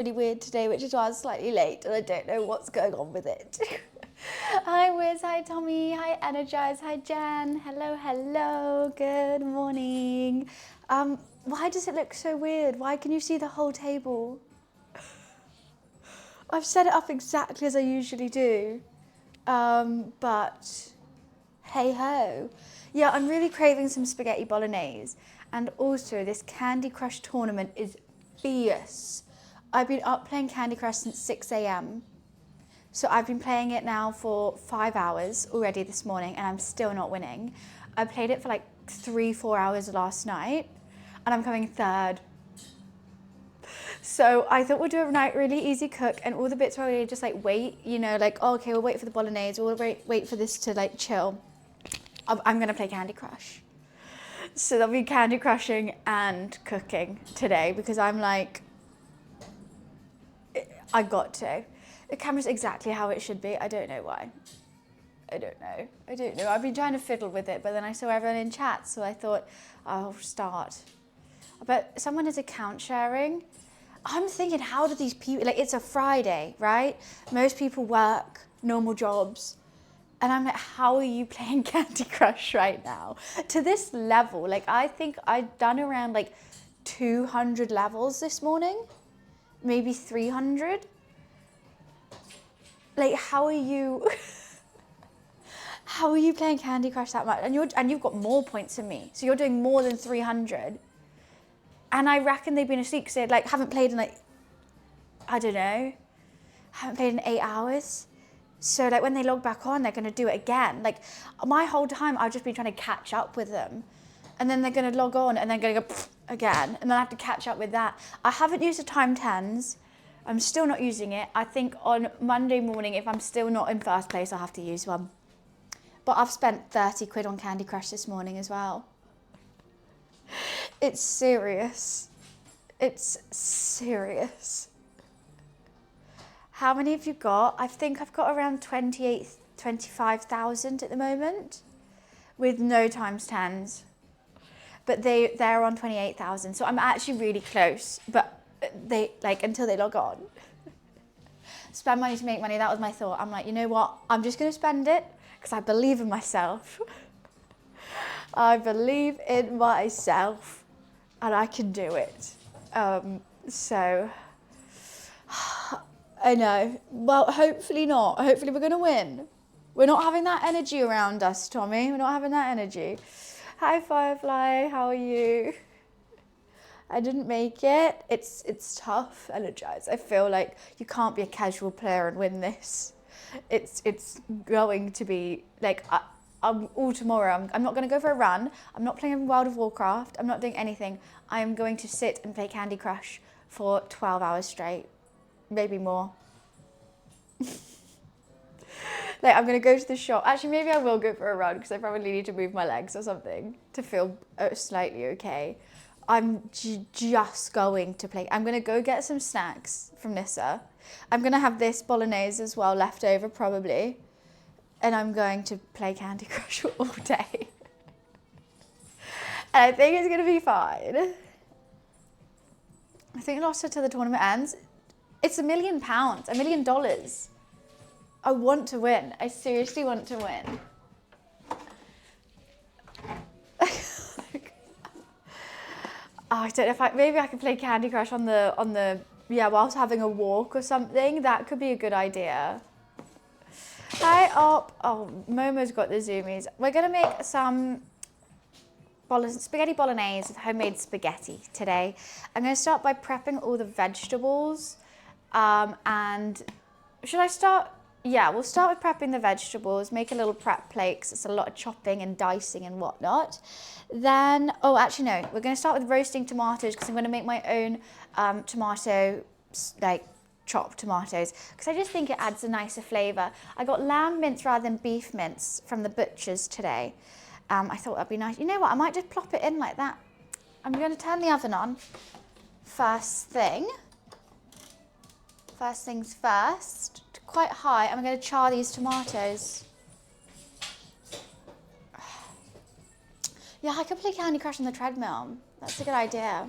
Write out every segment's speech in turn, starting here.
Really weird today, which is why I was slightly late and I don't know what's going on with it. Hi Wiz, hi Tommy, hi Energize, hi Jen, hello, good morning. Why does it look so weird? Why can you see the whole table? I've set it up exactly as I usually do, but hey ho. Yeah, I'm really craving some spaghetti bolognese, and also this Candy Crush tournament is fierce. I've been up playing Candy Crush since 6 a.m. So I've been playing it now for 5 hours already this morning and I'm still not winning. I played it for like 3-4 hours last night and I'm coming third. So I thought we'll do a night really easy cook and all the bits where we just like wait, you know, like, oh, okay, we'll wait for the bolognese, we'll wait for this to like chill. I'm gonna play Candy Crush. So there'll be Candy Crushing and cooking today because I'm like, I got to. The camera's exactly how it should be. I don't know why. I don't know. I've been trying to fiddle with it, but then I saw everyone in chat, so I thought I'll start. But someone is account sharing. I'm thinking, how do these people, like it's a Friday, right? Most people work normal jobs. And I'm like, how are you playing Candy Crush right now? To this level, like I think I've done around like 200 levels this morning. Maybe 300. Like, how are you playing Candy Crush that much? And you've got more points than me, so you're doing more than 300. And I reckon they've been asleep because they like haven't played in like, I don't know, haven't played in 8 hours. So like when they log back on, they're gonna do it again. Like my whole time, I've just been trying to catch up with them, and then they're gonna log on and then gonna go again, and then I have to catch up with that. I haven't used the time 10s. I'm still not using it. I think on Monday morning, if I'm still not in first place, I'll have to use one. But I've spent 30 quid on Candy Crush this morning as well. It's serious. It's serious. How many have you got? I think I've got around 25,000 at the moment with no times 10s. But they're on 28,000. So I'm actually really close, but they like until they log on. Spend money to make money, that was my thought. I'm like, you know what? I'm just gonna spend it because I believe in myself. I believe in myself and I can do it. So I know. Well, hopefully not. Hopefully we're gonna win. We're not having that energy around us, Tommy. We're not having that energy. Hi Firefly, how are you? I didn't make it. It's tough, Energize. I feel like you can't be a casual player and win this. It's going to be like all tomorrow. I'm not going to go for a run. I'm not playing World of Warcraft. I'm not doing anything. I am going to sit and play Candy Crush for 12 hours straight, maybe more. Like I'm going to go to the shop. Actually, maybe I will go for a run because I probably need to move my legs or something to feel slightly okay. I'm just going to play. I'm going to go get some snacks from Nissa. I'm going to have this bolognese as well left over probably. And I'm going to play Candy Crush all day. And I think it's going to be fine. I think lost until the tournament ends. It's £1 million, $1 million. I want to win. I seriously want to win. I don't know if maybe I could play Candy Crush on the whilst having a walk or something. That could be a good idea. Hi, oh, Momo's got the zoomies. We're gonna make some spaghetti bolognese with homemade spaghetti today. I'm gonna start by prepping all the vegetables. And should I start? Yeah, we'll start with prepping the vegetables, make a little prep plate because it's a lot of chopping and dicing and whatnot. Then, oh, actually no, we're going to start with roasting tomatoes because I'm going to make my own tomato, like chopped tomatoes, because I just think it adds a nicer flavour. I got lamb mince rather than beef mince from the butcher's today. I thought that'd be nice. You know what, I might just plop it in like that. I'm going to turn the oven on first thing. First things first. Quite high. I'm going to char these tomatoes. Yeah, I could play Candy Crush on the treadmill. That's a good idea.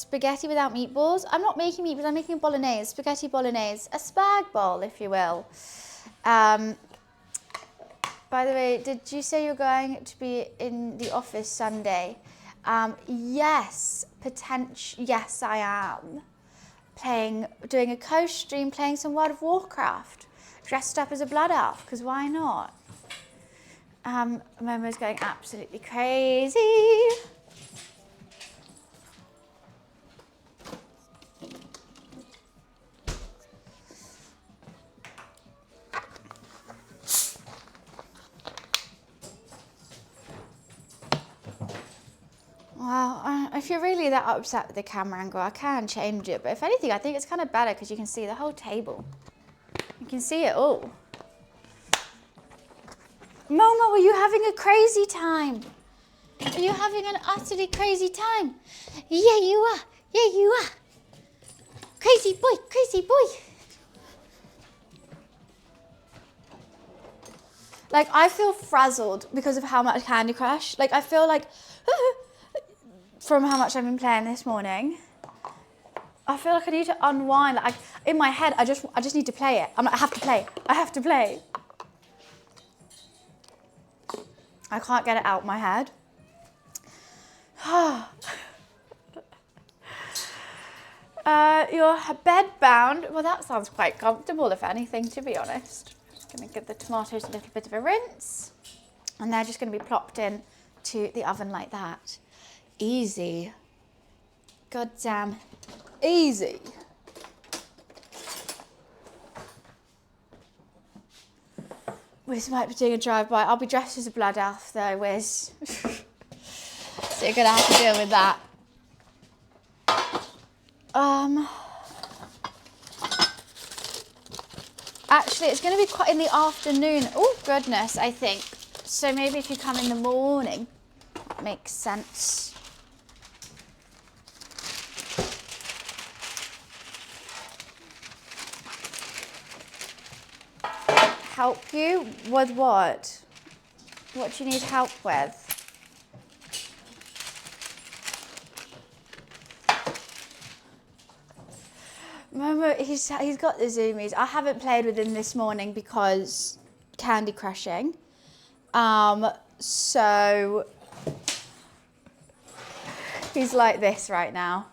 spaghetti without meatballs. I'm not making meatballs, I'm making bolognese, spaghetti bolognese, a spag bol, if you will. By the way, did you say you're going to be in the office Sunday? Yes, yes, I am. Doing a co-stream, playing some World of Warcraft, dressed up as a blood elf, because why not? Momo's going absolutely crazy. Well, if you're really that upset with the camera angle, I can change it. But if anything, I think it's kind of better because you can see the whole table. You can see it all. Momo, are you having a crazy time? Are you having an utterly crazy time? Yeah, you are. Yeah, you are. Crazy boy, crazy boy. Like, I feel frazzled because of how much Candy Crush. Like, I feel like, from how much I've been playing this morning, I feel like I need to unwind. Like, in my head, I just need to play it. I'm like, I have to play. I have to play. I can't get it out my head. You're bed bound. Well, that sounds quite comfortable, if anything, to be honest. Just going to give the tomatoes a little bit of a rinse. And they're just going to be plopped in to the oven like that. Easy. Goddamn easy. Wiz might be doing a drive-by. I'll be dressed as a blood elf though, Wiz. So you're going to have to deal with that. Actually, it's going to be quite in the afternoon. Oh, goodness, I think. So maybe if you come in the morning, makes sense. Help you with what? What do you need help with? Momo, he's got the zoomies. I haven't played with him this morning because Candy Crushing. So he's like this right now.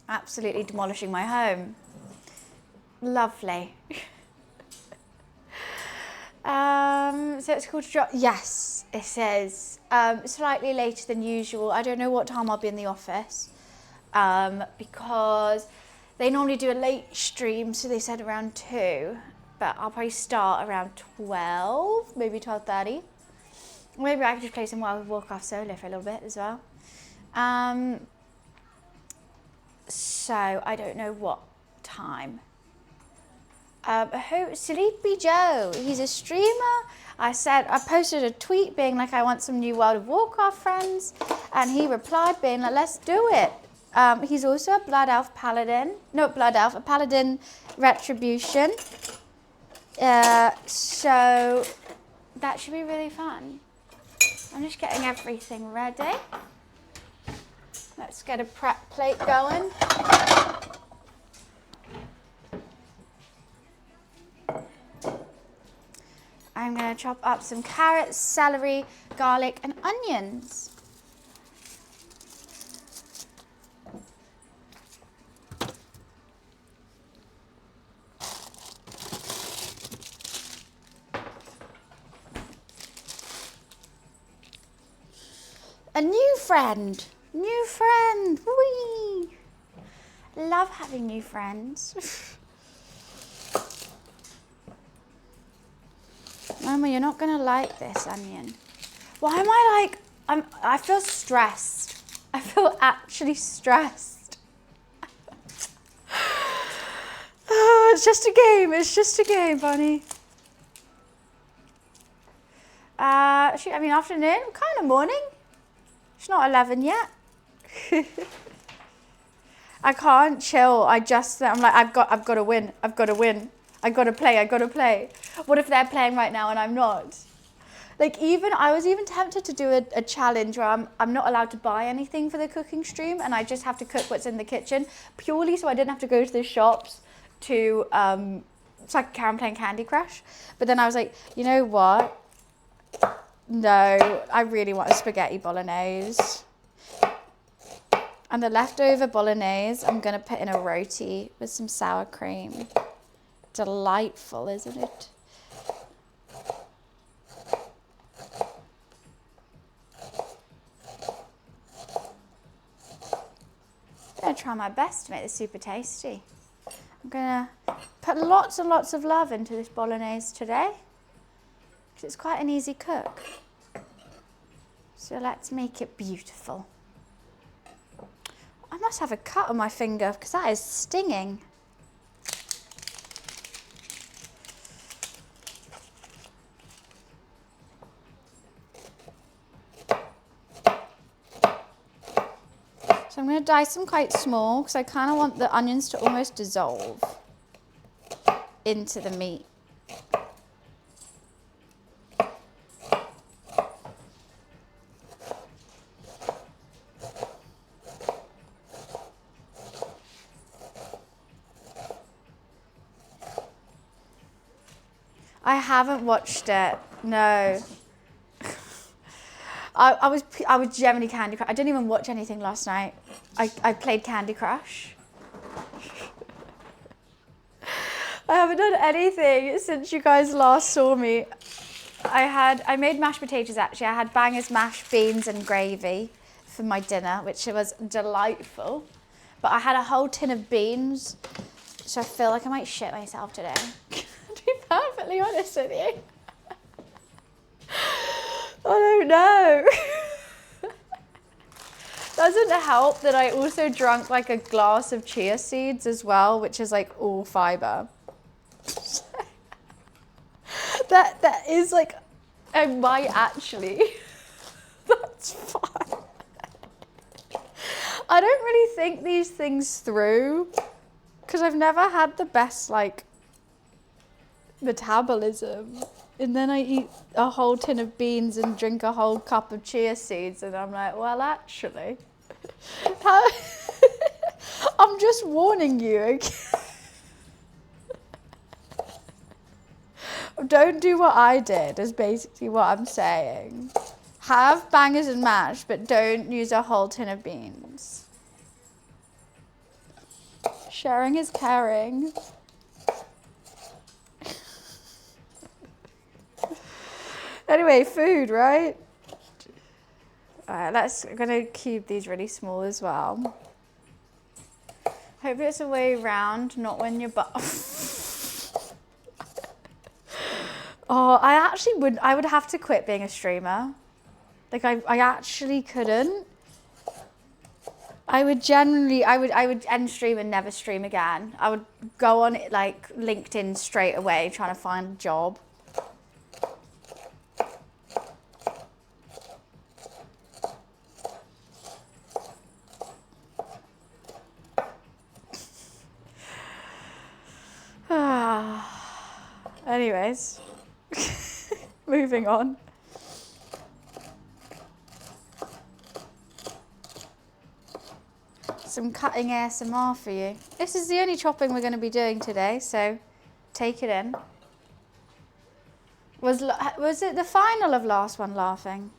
Absolutely demolishing my home. Lovely. So it's called drop. Yes, it says slightly later than usual. I don't know what time I'll be in the office because they normally do a late stream, so they said around 2, but I'll probably start around 12, maybe 12:30. Maybe I could just play some World of Warcraft solo for a little bit as well. So I don't know what time. Sleepy Joe, he's a streamer. I posted a tweet being like, I want some new World of Warcraft friends. And he replied being like, let's do it. He's also a Blood Elf Paladin. No, Blood Elf, a Paladin Retribution. So that should be really fun. I'm just getting everything ready. Let's get a prep plate going. I'm going to chop up some carrots, celery, garlic, and onions. A new friend. New friend. Whee! Love having new friends. Mama, you're not going to like this onion. Why am I like, I feel stressed. I feel actually stressed. Oh, it's just a game. It's just a game, Bunny. I mean, afternoon, kind of morning. It's not 11 yet. I can't chill. I'm like, I've got to win. I've got to win. I got to play. What if they're playing right now and I'm not? Like I was even tempted to do a challenge where I'm not allowed to buy anything for the cooking stream and I just have to cook what's in the kitchen, purely so I didn't have to go to the shops to so I could carry on playing Candy Crush. But then I was like, you know what? No, I really want a spaghetti bolognese. And the leftover bolognese, I'm going to put in a roti with some sour cream. Delightful, isn't it? I'm going to try my best to make this super tasty. I'm going to put lots and lots of love into this bolognese today, because it's quite an easy cook. So let's make it beautiful. I must have a cut on my finger because that is stinging. So I'm going to dice them quite small because I kind of want the onions to almost dissolve into the meat. I haven't watched it, no. I was generally Candy Crush. I didn't even watch anything last night. I played Candy Crush. I haven't done anything since you guys last saw me. I made mashed potatoes actually. I had bangers, mashed beans and gravy for my dinner, which was delightful. But I had a whole tin of beans, so I feel like I might shit myself today. To be perfectly honest with you. I don't know. Doesn't help that I also drank like a glass of chia seeds as well, which is like all fiber. that is like, I might actually. That's fine. I don't really think these things through because I've never had the best like metabolism. And then I eat a whole tin of beans and drink a whole cup of chia seeds and I'm like, well, actually, I'm just warning you, okay? Don't do what I did is basically what I'm saying. Have bangers and mash, but don't use a whole tin of beans. Sharing is caring. Anyway, food, right? Alright, I'm gonna cube these really small as well. Hope it's a way round, not when you're Oh, I would have to quit being a streamer. Like I actually couldn't. I would end stream and never stream again. I would go on like LinkedIn straight away trying to find a job. Anyways, moving on. Some cutting ASMR for you. This is the only chopping we're going to be doing today, so take it in. Was it the final of last one laughing?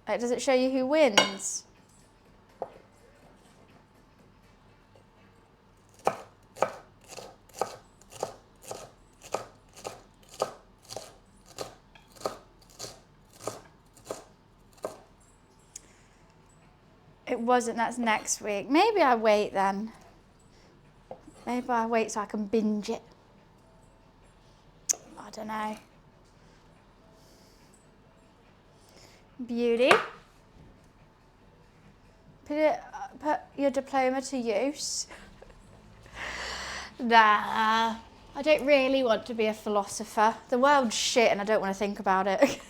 Like, does it show you who wins? It wasn't, that's next week. Maybe I wait then. Maybe I wait so I can binge it. I don't know. Beauty. Put your diploma to use. Nah, I don't really want to be a philosopher. The world's shit and I don't want to think about it.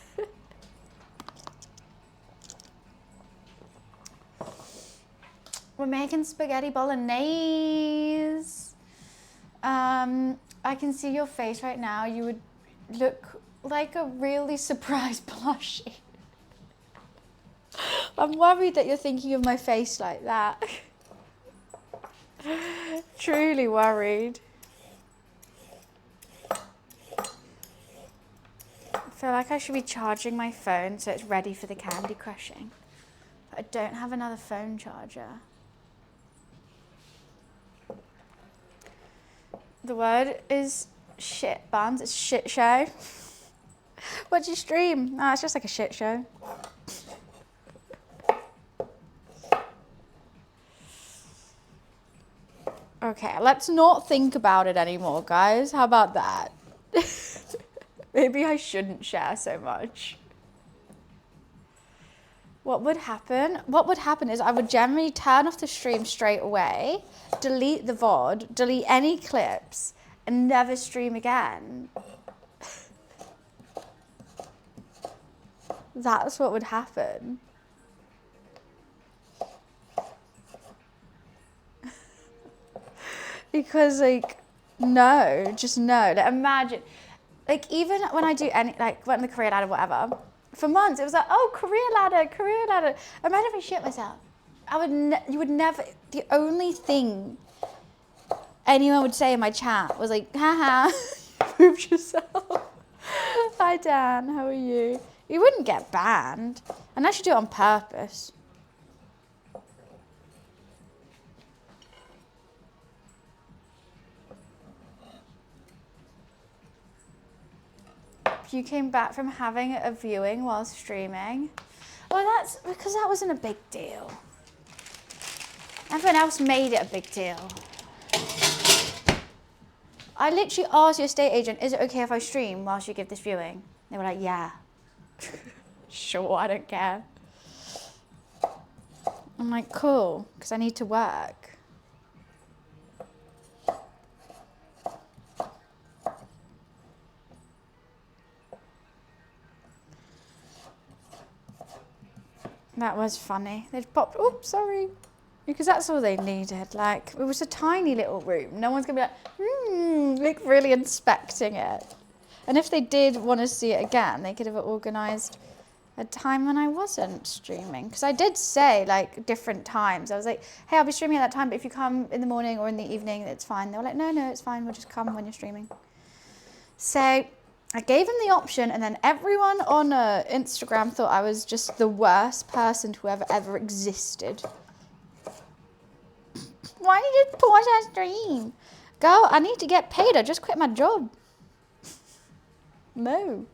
We're making spaghetti bolognese. I can see your face right now. You would look like a really surprised plushie. I'm worried that you're thinking of my face like that. Truly worried. I feel like I should be charging my phone so it's ready for the candy crushing. But I don't have another phone charger. The word is shit buns. It's shit show. What'd you stream? Oh, it's just like a shit show. Okay, let's not think about it anymore, guys. How about that? Maybe I shouldn't share so much. What would happen? What would happen is I would generally turn off the stream straight away, delete the VOD, delete any clips, and never stream again. That's what would happen. Because, like, no, just no. Like, imagine, like, even when I do any, like, went on the career ladder, whatever, for months, it was like, oh, career ladder, career ladder. Imagine if I shit myself. You would never, the only thing anyone would say in my chat was like, haha, prove yourself. Hi, Dan, how are you? You wouldn't get banned, unless you do it on purpose. You came back from having a viewing while streaming. Well, that's because that wasn't a big deal. Everyone else made it a big deal. I literally asked your estate agent, is it okay if I stream whilst you give this viewing? They were like, yeah. Sure, I don't care. I'm like, cool, because I need to work. That was funny. They'd popped, oops, sorry. Because that's all they needed. Like, it was a tiny little room. No one's going to be like really inspecting it. And if they did want to see it again, they could have organised a time when I wasn't streaming. Because I did say, like, different times. I was like, hey, I'll be streaming at that time, but if you come in the morning or in the evening, it's fine. They were like, no, it's fine. We'll just come when you're streaming. So I gave them the option, and then everyone on Instagram thought I was just the worst person to ever existed. Why did you pause our stream? Girl, I need to get paid. I just quit my job. No.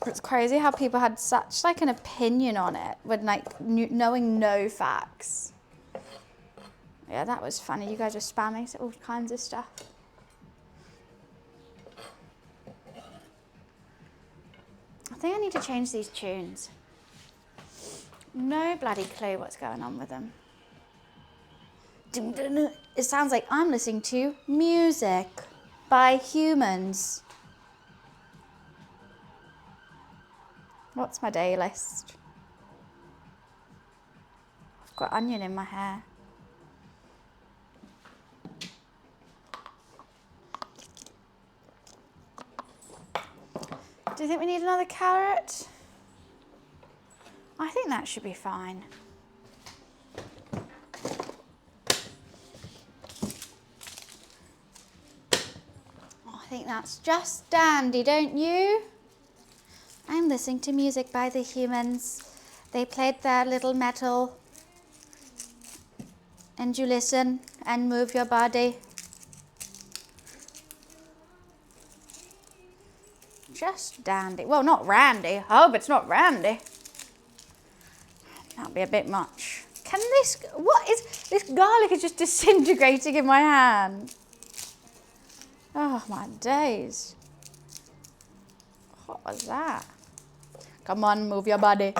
It's crazy how people had such like an opinion on it with like knowing no facts. Yeah, that was funny. You guys are spamming all kinds of stuff. I think I need to change these tunes. No bloody clue what's going on with them. It sounds like I'm listening to music by humans. What's my day list? I've got onion in my hair. Do you think we need another carrot? I think that should be fine. I think that's just dandy, don't you? I'm listening to music by the humans. They played their little metal. And you listen and move your body. Just dandy. Well, not randy. I hope it's not randy. That'd be a bit much. Can this, what is, this garlic is just disintegrating in my hand. Oh my days. What was that? Come on, move your body.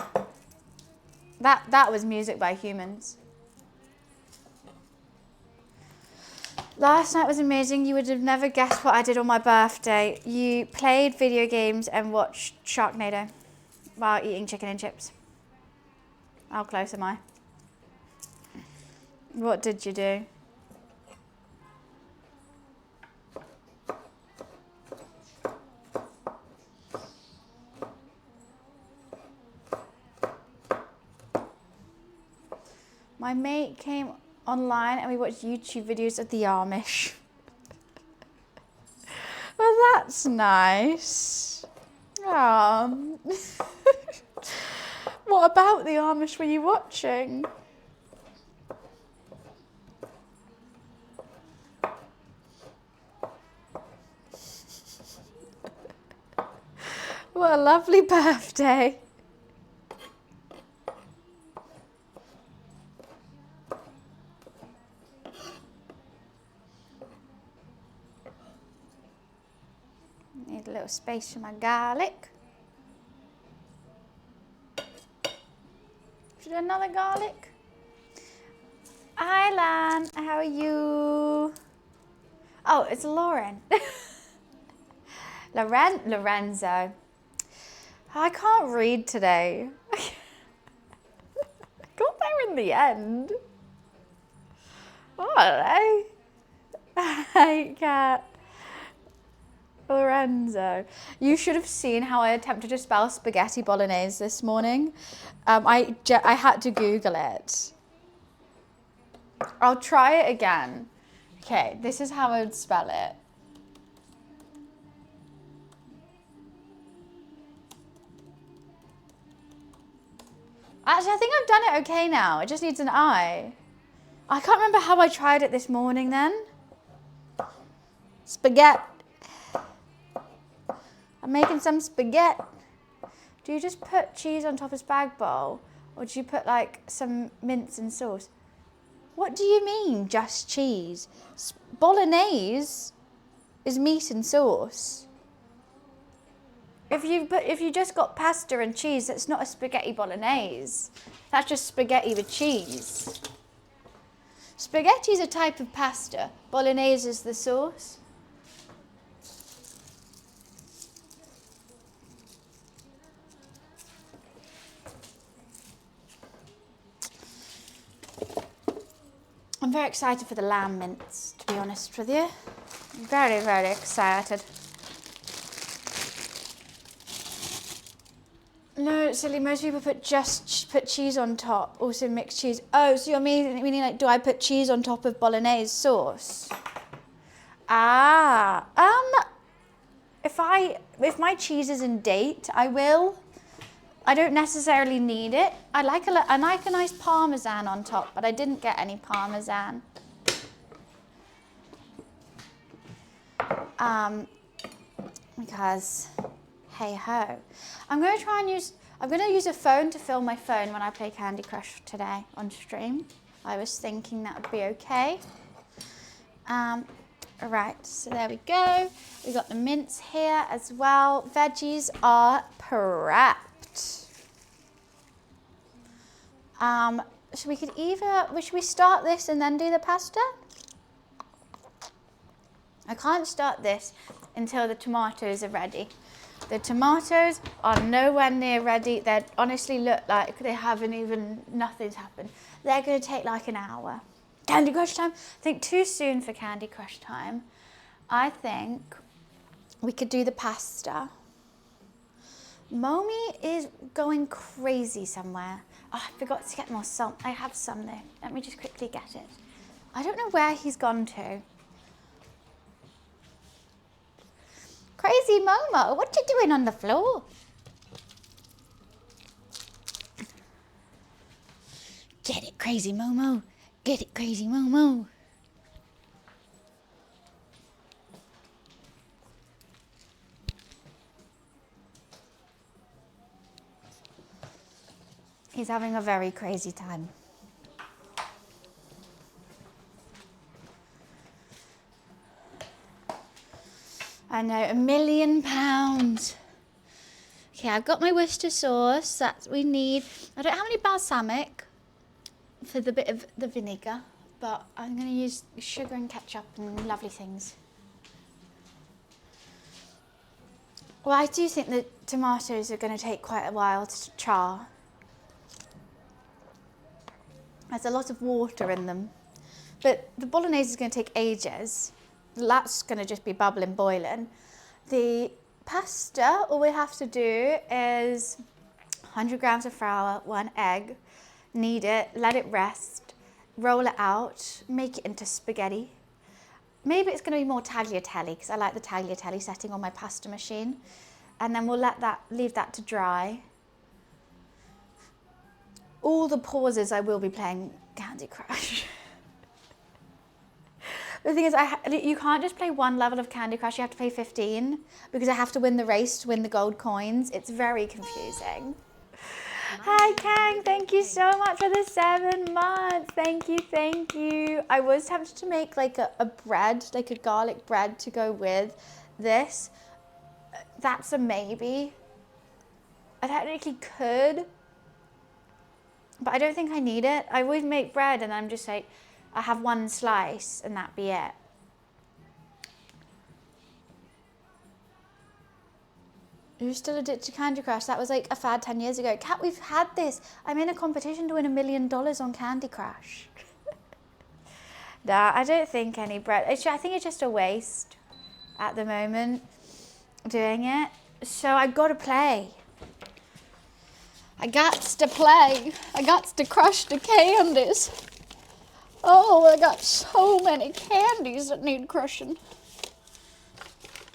That was music by humans. Last night was amazing. You would have never guessed what I did on my birthday. You played video games and watched Sharknado while eating chicken and chips. How close am I? What did you do? My mate came online and we watched YouTube videos of the Amish. Well, that's nice. What about the Amish were you watching? What a lovely birthday. Need a little space for my garlic. Should I do another garlic? Hi, Lan. How are you? Oh, it's Lauren. Lorenzo. I can't read today. Got there in the end. Oh, hello. Hi, Cat. Lorenzo. You should have seen how I attempted to spell spaghetti bolognese this morning. I had to Google it. I'll try it again. Okay, this is how I would spell it. Actually, I think I've done it okay now. It just needs an I. I can't remember how I tried it this morning then. Spaghetti. I'm making some spaghetti. Do you just put cheese on top of spag bowl? Or do you put like some mince and sauce? What do you mean, just cheese? Bolognese is meat and sauce. If you just got pasta and cheese, that's not a spaghetti bolognese. That's just spaghetti with cheese. Spaghetti is a type of pasta. Bolognese is the sauce. I'm very excited for the lamb mince, to be honest with you. I'm very, very excited. No, silly, most people put cheese on top, also mixed cheese. Oh, so you're meaning like, do I put cheese on top of bolognese sauce? If my cheese is in date, I will. I don't necessarily need it. I like a nice parmesan on top, but I didn't get any parmesan. Because, hey ho. I'm going to use a phone to film my phone when I play Candy Crush today on stream. I was thinking that would be okay. Alright, so there we go. We got the mince here as well. Veggies are prepped. Should we start this and then do the pasta? I can't start this until the tomatoes are ready. The tomatoes are nowhere near ready. They honestly look like they haven't even, nothing's happened. They're going to take like an hour. Candy Crush time? I think too soon for Candy Crush time. I think we could do the pasta. Momi is going crazy somewhere. Oh, I forgot to get more salt. I have some though. Let me just quickly get it. I don't know where he's gone to. Crazy Momo, what you doing on the floor? Get it, Crazy Momo. Get it, Crazy Momo. He's having a very crazy time. I know, £1 million. Okay, I've got my Worcester sauce that we need. I don't have any balsamic for the bit of the vinegar, but I'm going to use sugar and ketchup and lovely things. Well, I do think the tomatoes are going to take quite a while to char. There's a lot of water in them, But the bolognese is going to take ages. That's going to just be bubbling, boiling. The pasta, all we have to do is 100 grams of flour, 1 egg, knead it, let it rest, roll it out, make it into spaghetti. Maybe it's going to be more tagliatelle because I like the tagliatelle setting on my pasta machine. And then we'll leave that to dry. All the pauses I will be playing Candy Crush. The thing is, you can't just play one level of Candy Crush, you have to play 15 because I have to win the race to win the gold coins. It's very confusing. Hi Kang, thank you so much for the 7 months. Thank you. I was tempted to make like a bread, like a garlic bread to go with this. That's a maybe. I technically could, but I don't think I need it. I always make bread and I'm just like, I have 1 slice and that be it. You're still addicted to Candy Crush? That was like a fad 10 years ago. Kat, we've had this. I'm in a competition to win $1 million on Candy Crush. Nah, I don't think any bread. I think it's just a waste at the moment doing it. So I got to play. I got to play. I got to crush the candies. Oh, I got so many candies that need crushing.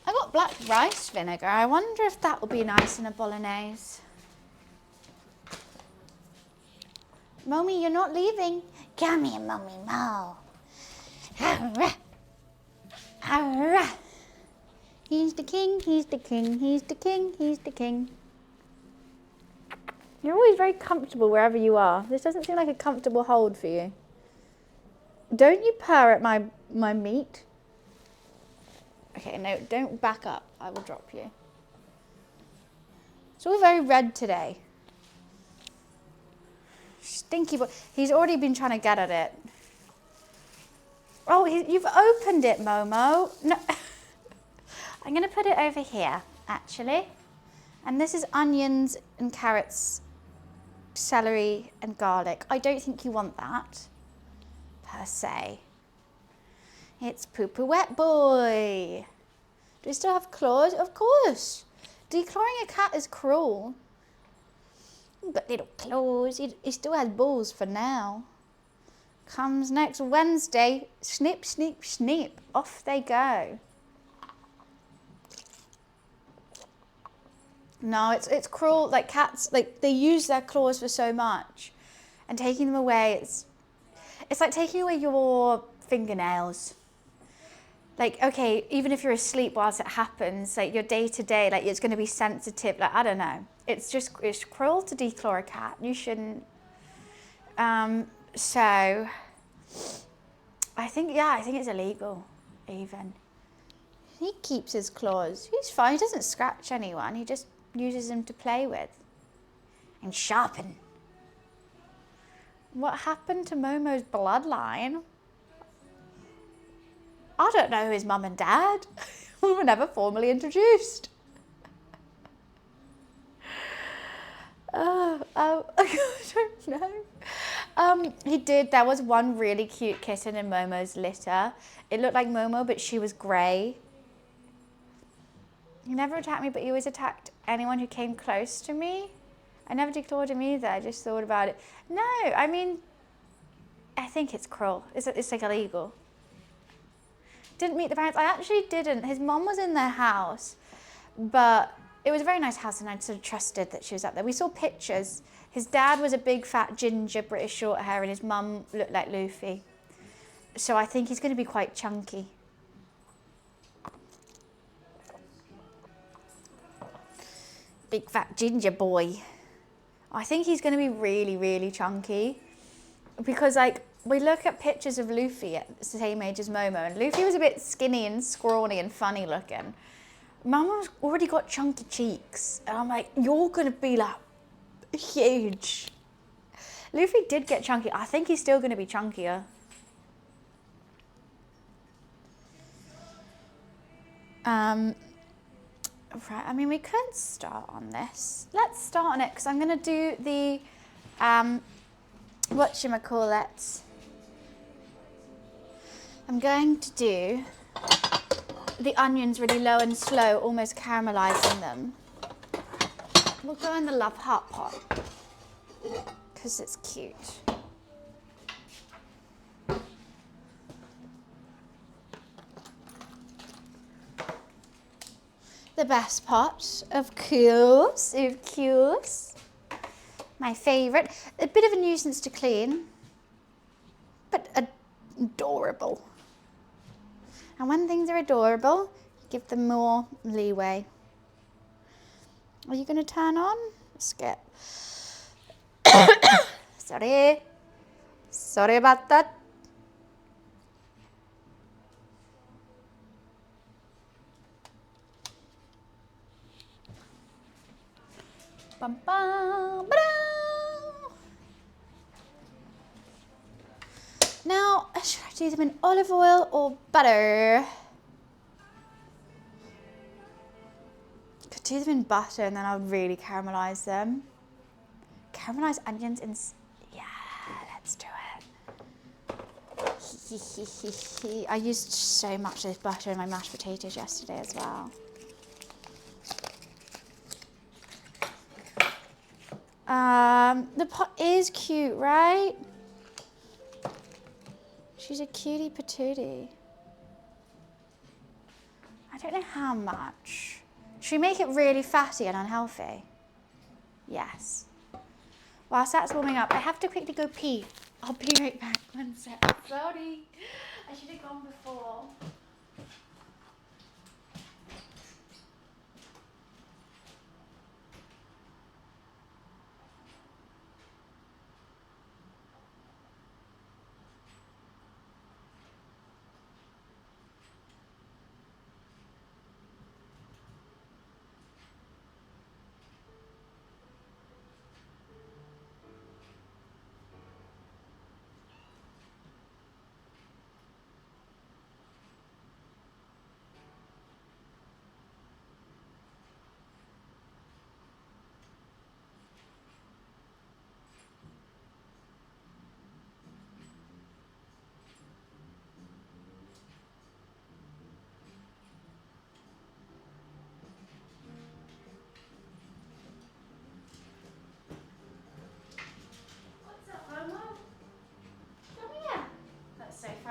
I got black rice vinegar. I wonder if that will be nice in a bolognese. Mommy, you're not leaving. Come here, Mommy Mo. Arrah. Arrah. He's the king, he's the king, he's the king, he's the king. You're always very comfortable wherever you are. This doesn't seem like a comfortable hold for you. Don't you purr at my meat. Okay, no, don't back up. I will drop you. It's all very red today. Stinky boy. He's already been trying to get at it. Oh, you've opened it, Momo. No. I'm going to put it over here, actually. And this is onions and carrots, celery and garlic. I don't think you want that, per se. It's Poo-Poo Wet Boy. Do we still have claws? Of course. Declawing a cat is cruel. But little claws. He still has balls for now. Comes next Wednesday. Snip, snip, snip. Off they go. No, it's cruel. Like cats, like they use their claws for so much, and taking them away, it's like taking away your fingernails. Like, okay, even if you're asleep whilst it happens, like your day to day, like it's going to be sensitive. Like, I don't know. It's cruel to declaw a cat. You shouldn't. So I think it's illegal even. He keeps his claws. He's fine. He doesn't scratch anyone. He just uses them to play with and sharpen. What happened to Momo's bloodline? I don't know his mum and dad. We were never formally introduced. I don't know. He did. There was one really cute kitten in Momo's litter. It looked like Momo, but she was grey. He never attacked me, but he always attacked anyone who came close to me. I never declawed him either. I just thought about it. No, I mean, I think it's cruel. It's like illegal. Didn't meet the parents. I actually didn't. His mom was in their house, but it was a very nice house and I sort of trusted that she was up there. We saw pictures. His dad was a big, fat, ginger, British short hair and his mum looked like Luffy. So I think he's going to be quite chunky. Big, fat, ginger boy. I think he's going to be really, really chunky because, like, we look at pictures of Luffy at the same age as Momo, and Luffy was a bit skinny and scrawny and funny looking. Momo's already got chunky cheeks, and I'm like, you're gonna be like huge. Luffy did get chunky. I think he's still gonna be chunkier. Right, I mean, we could start on this. Let's start on it, because I'm gonna do the, whatchamacallit. I'm going to do the onions really low and slow, almost caramelizing them. We'll go in the Love Heart pot because it's cute. The best pot, of course, My favourite. A bit of a nuisance to clean, but adorable. And when things are adorable, you give them more leeway. Are you going to turn on? Skip. Sorry about that. Bum, bum, ba-da. Now, should I do them in olive oil or butter? Could do them in butter and then I would really caramelize them. Caramelized onions in... Yeah, let's do it. I used so much of this butter in my mashed potatoes yesterday as well. The pot is cute, right? She's a cutie patootie. I don't know how much. Should we make it really fatty and unhealthy? Yes. Whilst that's warming up, I have to quickly go pee. I'll be right back. One sec. Sorry. I should have gone before.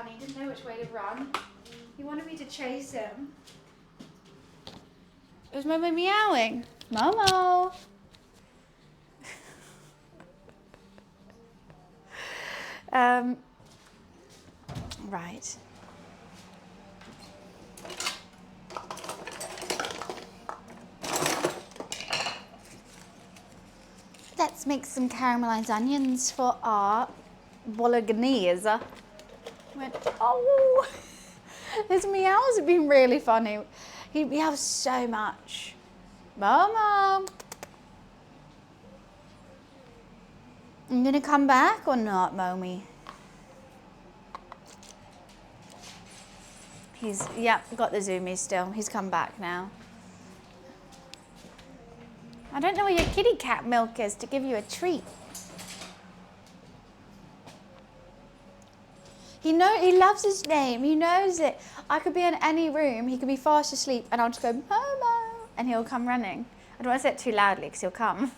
He didn't know which way to run. He wanted me to chase him. Is Momo meowing? Momo! Right. Let's make some caramelized onions for our Bolognese. Went, oh, his meows have been really funny. He meows so much. Momo. You gonna come back or not, Momi? He's, yeah, got the zoomies still. He's come back now. I don't know where your kitty cat milk is to give you a treat. He loves his name. He knows it. I could be in any room. He could be fast asleep, and I'll just go Momo, and he'll come running. I don't want to say it too loudly because he'll come.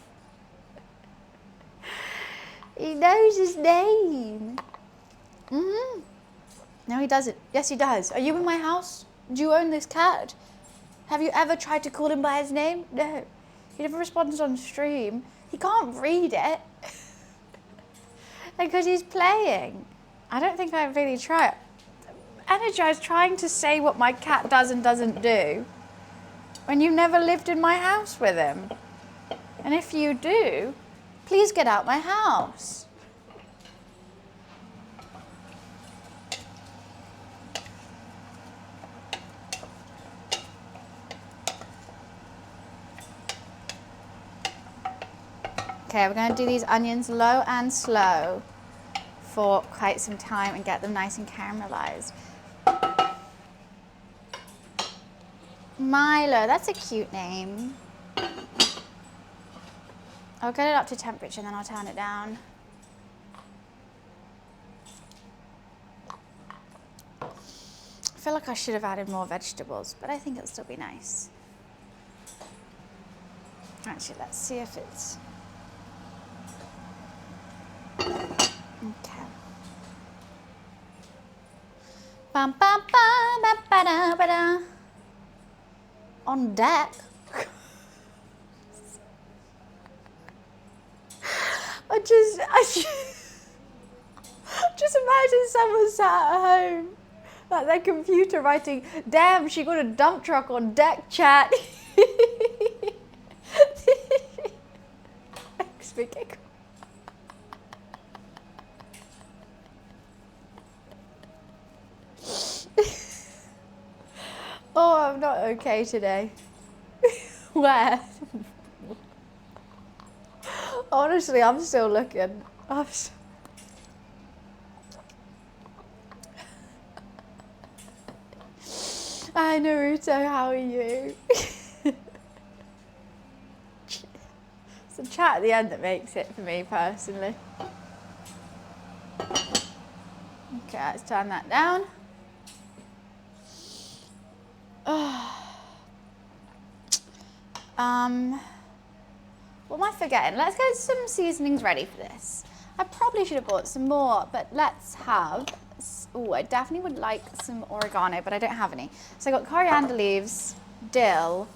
He knows his name. Mm-hmm. No, he doesn't. Yes, he does. Are you in my house? Do you own this cat? Have you ever tried to call him by his name? No. He never responds on stream. He can't read it. Because he's playing. I don't think I really try. Energized trying to say what my cat does and doesn't do when you never lived in my house with him. And if you do, please get out my house. Okay, we're going to do these onions low and slow for quite some time and get them nice and caramelized. Milo, that's a cute name. I'll get it up to temperature and then I'll turn it down. feel like I should have added more vegetables, but I think it'll still be nice. Actually, let's see if it's... Okay. Bum, bum, bum, ba, ba, da, ba, da. On deck. I just imagine someone sat at home, like their computer writing, damn, she got a dump truck on deck, chat. Makes me giggle. Oh, I'm not okay today. Where? Honestly, I'm still looking. Hi Naruto, how are you? It's the chat at the end that makes it for me personally. Okay, let's turn that down. What am I forgetting? Let's get some seasonings ready for this. I probably should have bought some more, but let's have, oh, I definitely would like some oregano, but I don't have any. So I got coriander leaves, dill.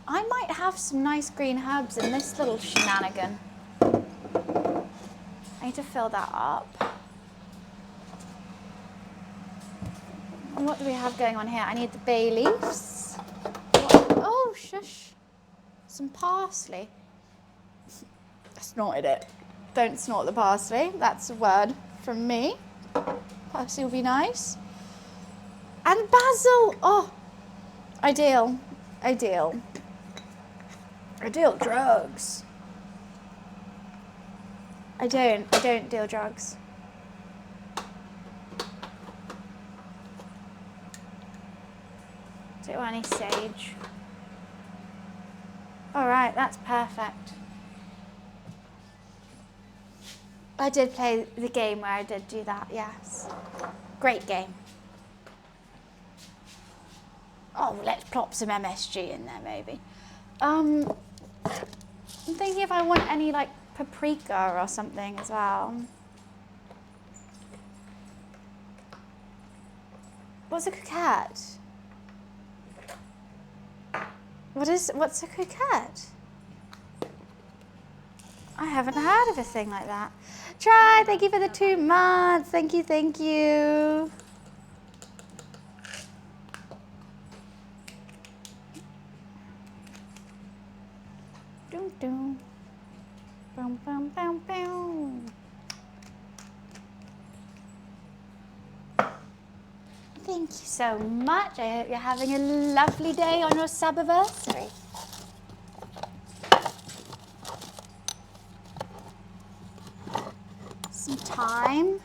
I might have some nice green herbs in this little shenanigan. I need to fill that up. And what do we have going on here? I need the bay leaves. Oh, shush. Some parsley. I snorted it. Don't snort the parsley. That's a word from me. Parsley will be nice. And basil. Oh, ideal. Ideal. Ideal drugs. I don't deal drugs. Don't want any sage. All right, that's perfect. I did play the game where I did do that, yes. Great game. Oh, let's plop some MSG in there maybe. I'm thinking if I want any like paprika or something as well. What's a coquette? What's a coquette? I haven't heard of a thing like that. Try, thank you for the 2 months. Thank you, thank you. Dum dum. Bum bum bum bum. Thank you so much. I hope you're having a lovely day on your subiversary. Some thyme.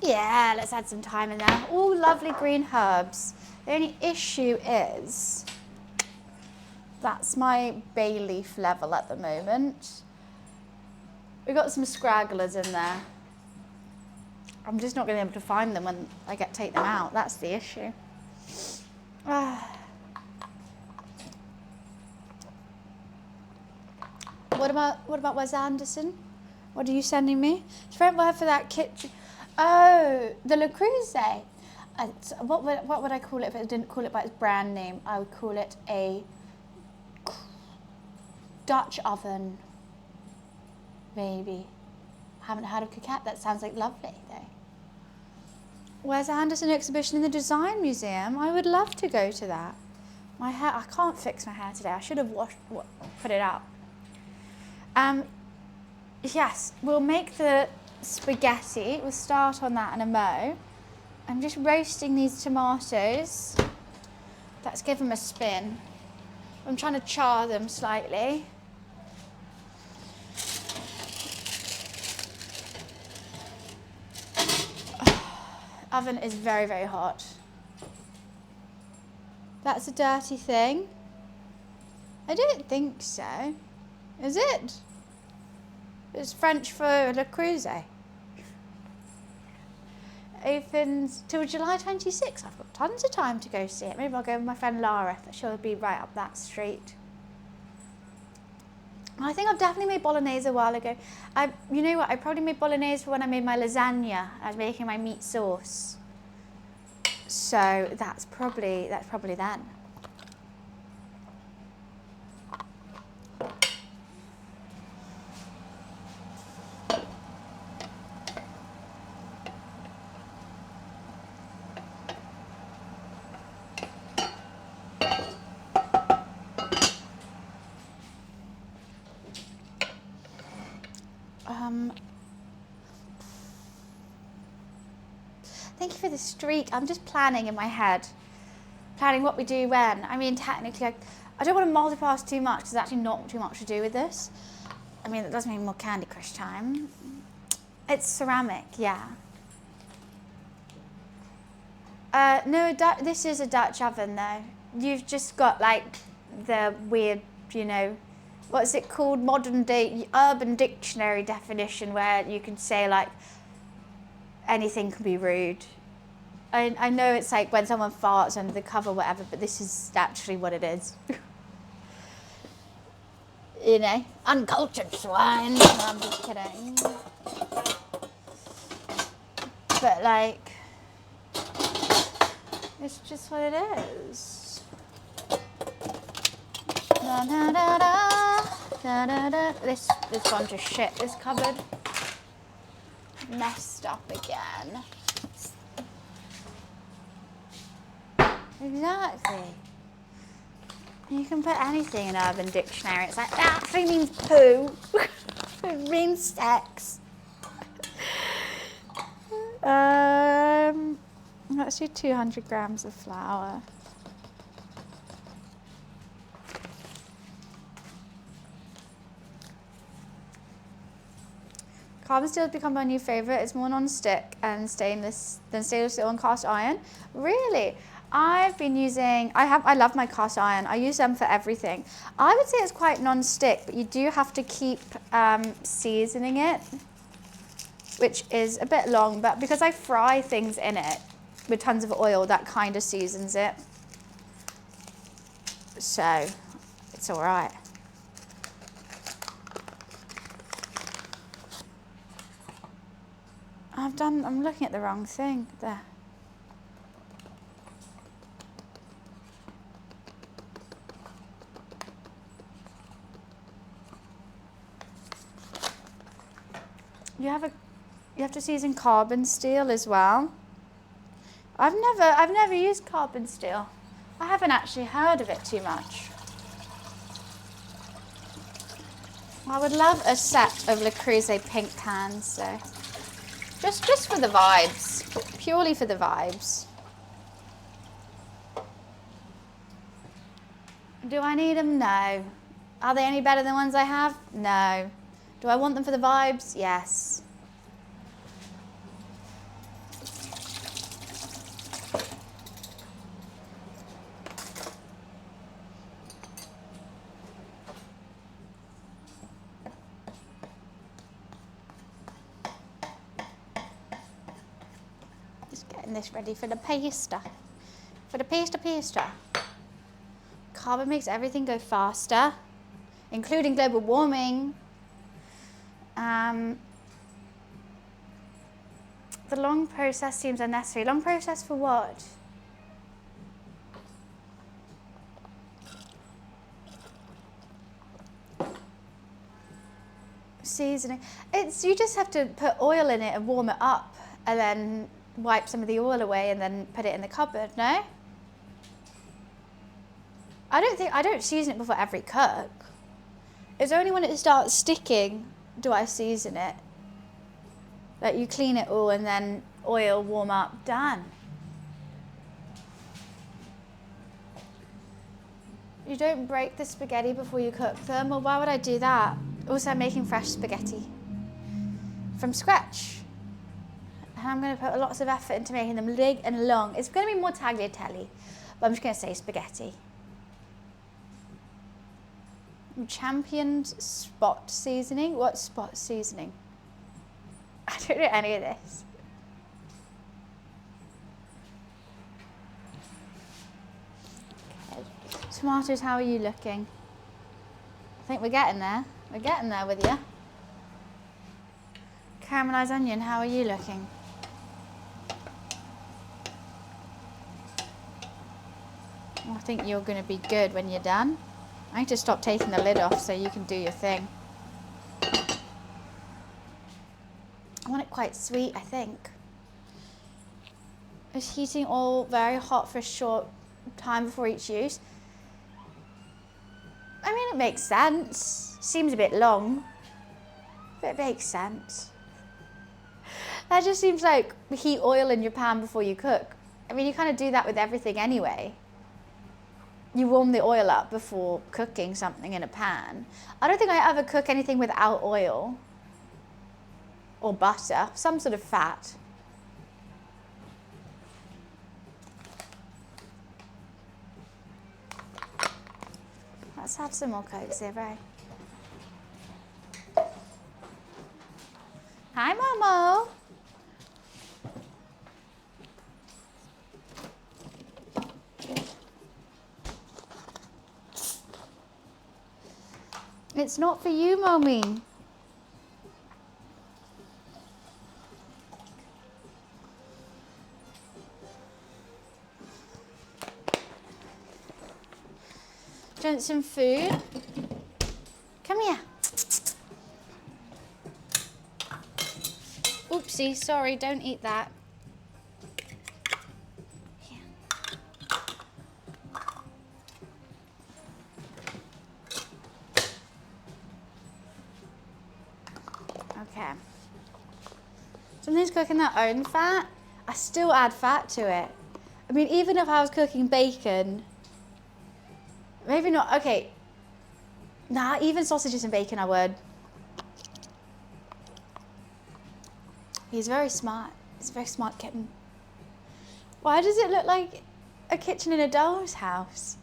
Yeah, let's add some thyme in there. All lovely green herbs. The only issue is that's my bay leaf level at the moment. We've got some scragglers in there. I'm just not going to be able to find them when I take them out. That's the issue. What about Wes Anderson? What are you sending me? Different word for that kitchen. Oh, the Le Creuset. What would I call it if I didn't call it by its brand name? I would call it a Dutch oven. Maybe. I haven't heard of coquette. That sounds like lovely though. Wes Anderson exhibition in the Design Museum. I would love to go to that. My hair, I can't fix my hair today. I should have put it out. Yes, we'll make the spaghetti. We'll start on that in a mo. I'm just roasting these tomatoes. Let's give them a spin. I'm trying to char them slightly. Oven is very, very hot. That's a dirty thing. I don't think so. Is it? It's French for Le Creuset. opens till July 26th. I've got tons of time to go see it. Maybe I'll go with my friend Lara. She'll be right up that street. I think I've definitely made bolognese a while ago. You know what? I probably made bolognese for when I made my lasagna. I was making my meat sauce. So that's probably then. Thank you for the street. I'm just planning in my head. Planning what we do when. I mean, technically, I don't want to multitask too much. There's actually not too much to do with this. I mean, it does mean more Candy Crush time. It's ceramic, yeah. No, this is a Dutch oven, though. You've just got, like, the weird, you know, what's it called? Modern day Urban Dictionary definition, where you can say, like, anything can be rude. I know it's like when someone farts under the cover, whatever, but this is actually what it is. You know, uncultured swine. No, I'm just kidding. But like, it's just what it is. Da, da, da, da, da, da, da. This gone to shit. This cupboard messed up again. Exactly. You can put anything in Urban Dictionary. It's like, that actually means poo. It means sex. Let's do 200 grams of flour. Carbon steel has become my new favourite. It's more non-stick and stainless steel and cast iron. Really? I've been using, I love my cast iron. I use them for everything. I would say it's quite non-stick, but you do have to keep seasoning it, which is a bit long, but because I fry things in it with tons of oil, that kind of seasons it. So it's all right. I'm looking at the wrong thing there. You have to season carbon steel as well. I've never used carbon steel. I haven't actually heard of it too much. I would love a set of Le Creuset pink pans, so just for the vibes, purely for the vibes. Do I need them? No. Are they any better than ones I have? No. Do I want them for the vibes? Yes. Just getting this ready for the pasta. For the pasta. Carbon makes everything go faster, including global warming. The long process seems unnecessary. Long process for what? Seasoning. You just have to put oil in it and warm it up, and then wipe some of the oil away, and then put it in the cupboard. No? I don't season it before every cook. It's only when it starts sticking do I season it. Like, you clean it all and then oil, warm up, done. You don't break the spaghetti before you cook them. Well, why would I do that? Also, I'm making fresh spaghetti from scratch. And I'm going to put lots of effort into making them big and long. It's going to be more tagliatelle, but I'm just going to say spaghetti. Championed spot seasoning. What's spot seasoning? I don't know any of this. Tomatoes, how are you looking? I think we're getting there. We're getting there with you. Caramelised onion, how are you looking? I think you're going to be good when you're done. I need to stop taking the lid off so you can do your thing. I want it quite sweet, I think. Is heating oil very hot for a short time before each use? I mean, it makes sense. Seems a bit long, but it makes sense. That just seems like heat oil in your pan before you cook. I mean, you kind of do that with everything anyway. You warm the oil up before cooking something in a pan. I don't think I ever cook anything without oil or butter, some sort of fat. Let's have some more Cokes here, right? Hi, Momo. It's not for you, Mommy. Do you want some food? Come here. Oopsie, sorry, don't eat that. Here. Okay. Something's cooking their own fat. I still add fat to it. I mean, even if I was cooking bacon, maybe not, okay. Nah, even sausages and bacon I would. He's very smart. He's a very smart kitten. Why does it look like a kitchen in a doll's house?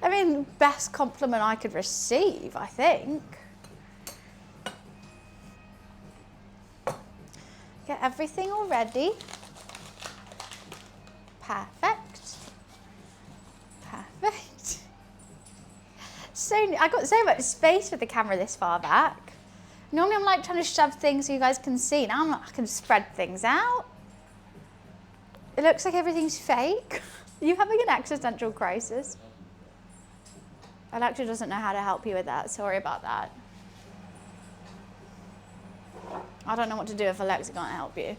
I mean, best compliment I could receive, I think. Get everything all ready. Perfect. Perfect. So, I got so much space with the camera this far back. Normally I'm like trying to shove things so you guys can see. Now I can spread things out. It looks like everything's fake. Are you having an existential crisis? Alexa doesn't know how to help you with that. Sorry about that. I don't know what to do if Alexa can't help you.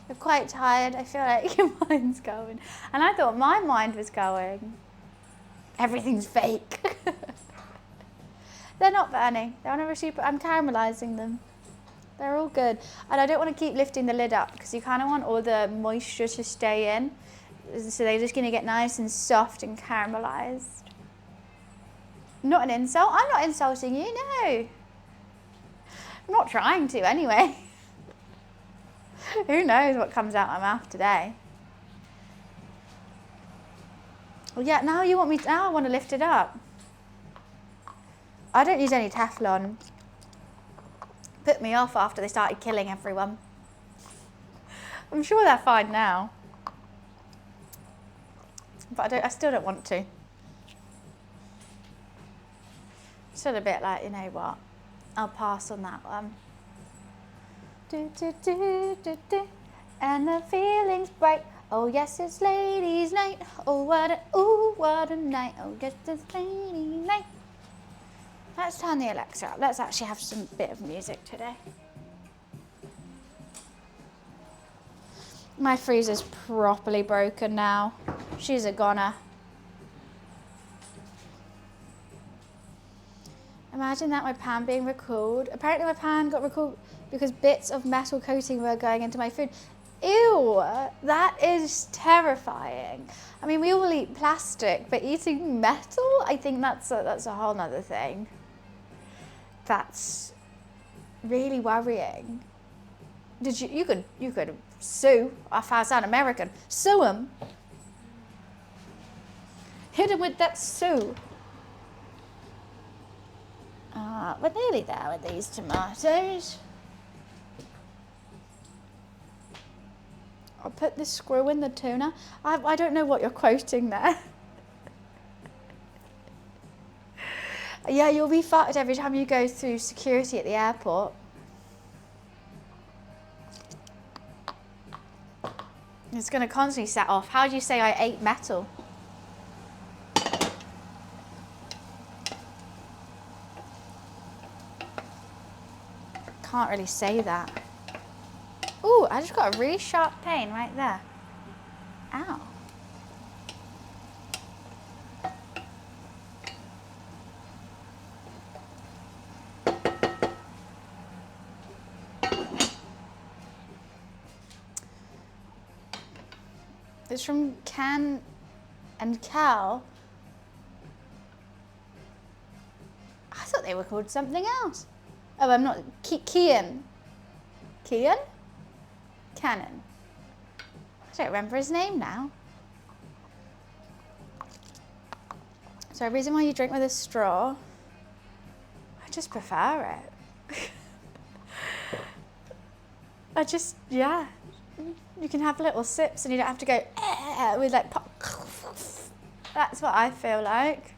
You're quite tired. I feel like your mind's going. And I thought my mind was going. Everything's fake. They're not burning. They're on a super. I'm caramelizing them. They're all good. And I don't want to keep lifting the lid up because you kind of want all the moisture to stay in. So they're just going to get nice and soft and caramelized. Not an insult. I'm not insulting you, no. I'm not trying to anyway. Who knows what comes out my mouth today. Well, yeah, now you want me to, now I want to lift it up. I don't use any Teflon. Put me off after they started killing everyone. I'm sure they're fine now. But I still don't want to. Still a bit like, you know what, I'll pass on that one. Do, do, do, do, do. And the feeling's bright. Oh yes, it's ladies' night. Oh what a night. Oh yes, it's ladies' night. Let's turn the Alexa up. Let's actually have some bit of music today. My freezer's properly broken now. She's a goner. Imagine that, my pan being recalled. Apparently my pan got recalled because bits of metal coating were going into my food. Ew, that is terrifying. I mean, we all eat plastic, but eating metal, I think that's a whole nother thing. That's really worrying. You could sue, if I sound American, sue them. Hit them with that sue. We're nearly there with these tomatoes. I'll put the screw in the tuna. I don't know what you're quoting there. Yeah, you'll be fucked every time you go through security at the airport. It's going to constantly set off. How do you say I ate metal? Can't really say that. Ooh, I just got a really sharp pain right there. Ow. It's from Can and Cal. I thought they were called something else. Oh, I'm not. Kian. Kian? Cannon. I don't remember his name now. So, a reason why you drink with a straw? I just prefer it. Yeah. You can have little sips and you don't have to go with like pop. That's what I feel like.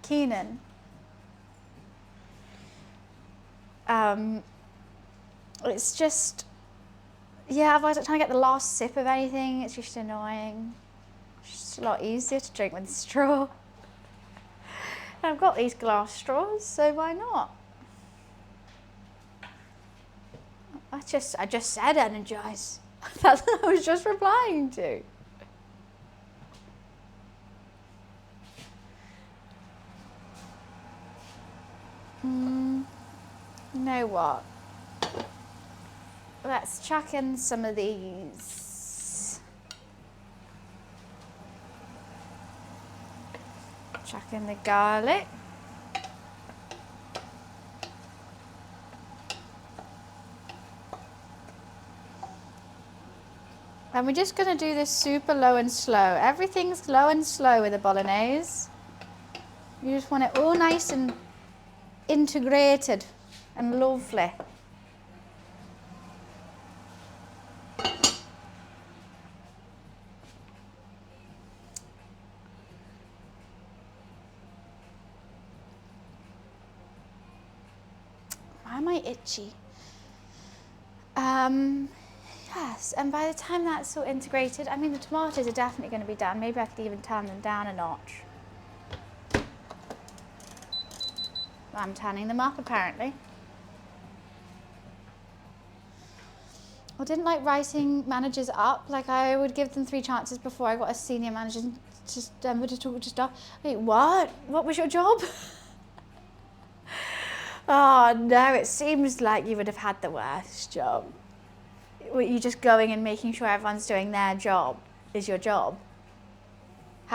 Keenan. It's just, yeah, if I was trying to get the last sip of anything, it's just annoying. It's just a lot easier to drink with a straw. And I've got these glass straws, so why not? I just said energize. That's what I was just replying to. You know what? Let's chuck in some of these. Chuck in the garlic. And we're just going to do this super low and slow. Everything's low and slow with the Bolognese. You just want it all nice and integrated and lovely. Why am I itchy? Yes, and by the time that's all integrated, I mean the tomatoes are definitely going to be done. Maybe I could even turn them down a notch. I'm turning them up apparently. I didn't like writing managers up. Like I would give them 3 chances before I got a senior manager to talk to staff. Wait, what? What was your job? Oh no, it seems like you would have had the worst job. Were you just going and making sure everyone's doing their job is your job?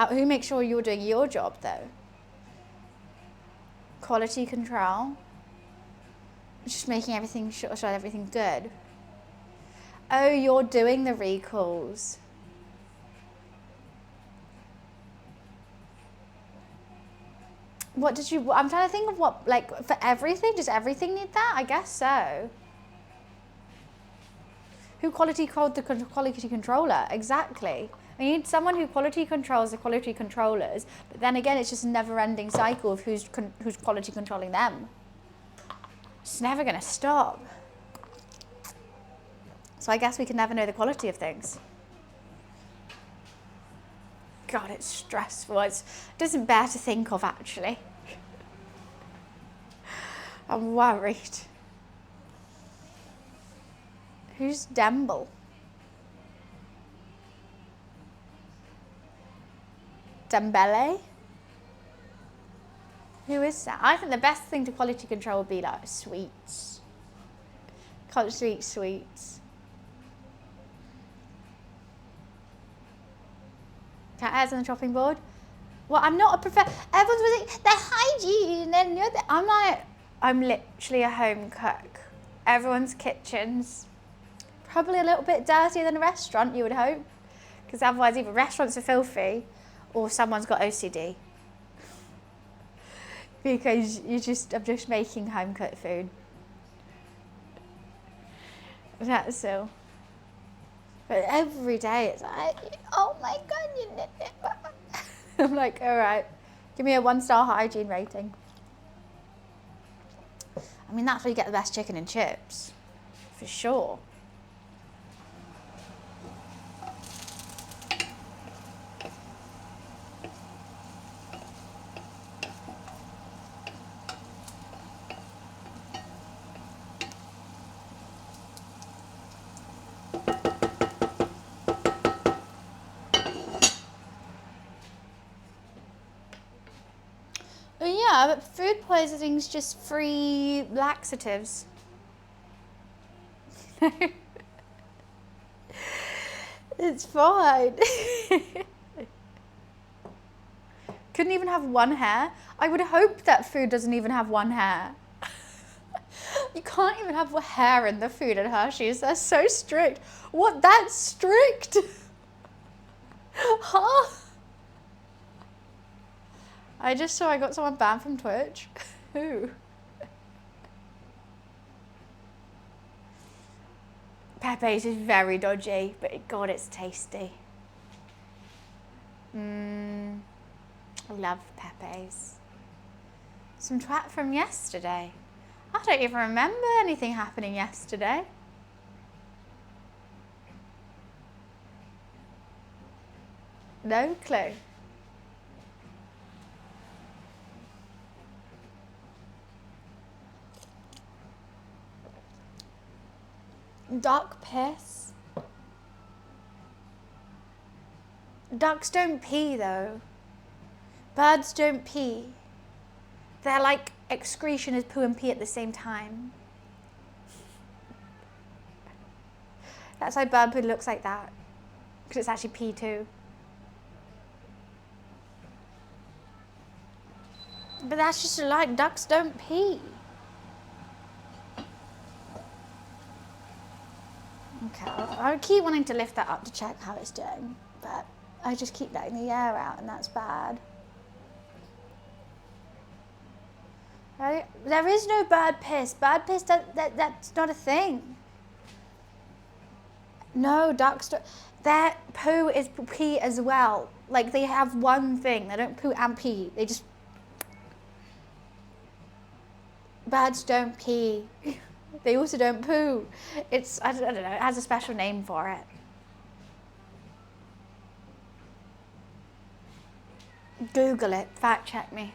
Who makes sure you're doing your job though? Quality control? Just making everything sure everything's good. Oh, you're doing the recalls. What did you, I'm trying to think of what, like for everything, does everything need that? I guess so. Who quality controlled the quality controller? Exactly. We need someone who quality controls the quality controllers, but then again, it's just a never-ending cycle of who's quality controlling them. It's never going to stop. So I guess we can never know the quality of things. God, it's stressful. It doesn't bear to think of, actually. I'm worried. Who's Demble? Dembele? Who is that? I think the best thing to quality control would be like sweets. Constantly eat sweets. Cat hairs on the chopping board? Well, I'm not a professional. Everyone's like, the hygiene and I'm like, I'm literally a home cook. Everyone's kitchen's probably a little bit dirtier than a restaurant, you would hope. Because otherwise either restaurants are filthy or someone's got OCD. Because I'm just making home cooked food. That's so. But every day it's like, oh my God, you did it. I'm like, all right, give me a 1-star hygiene rating. I mean, that's where you get the best chicken and chips, for sure. But yeah, but food poisoning's just free laxatives. It's fine. Couldn't even have one hair. I would hope that food doesn't even have one hair. You can't even have hair in the food at Hershey's. They're so strict. What? That's strict? Huh? I just saw I got someone banned from Twitch. Who? Pepe's is very dodgy, but God, it's tasty. I love Pepe's. Some twat from yesterday. I don't even remember anything happening yesterday. No clue. Duck piss. Ducks don't pee though. Birds don't pee. They're like excretion is poo and pee at the same time. That's why bird poo looks like that. Because it's actually pee too. But that's just like ducks don't pee. Okay, I keep wanting to lift that up to check how it's doing, but I just keep letting the air out and that's bad. Right? There is no bad piss. Bad piss, that's not a thing. No, ducks don't. Their poo is pee as well. Like they have one thing. They don't poo and pee. They just... Birds don't pee. They also don't poo. It's, I don't know, it has a special name for it. Google it, fact check me.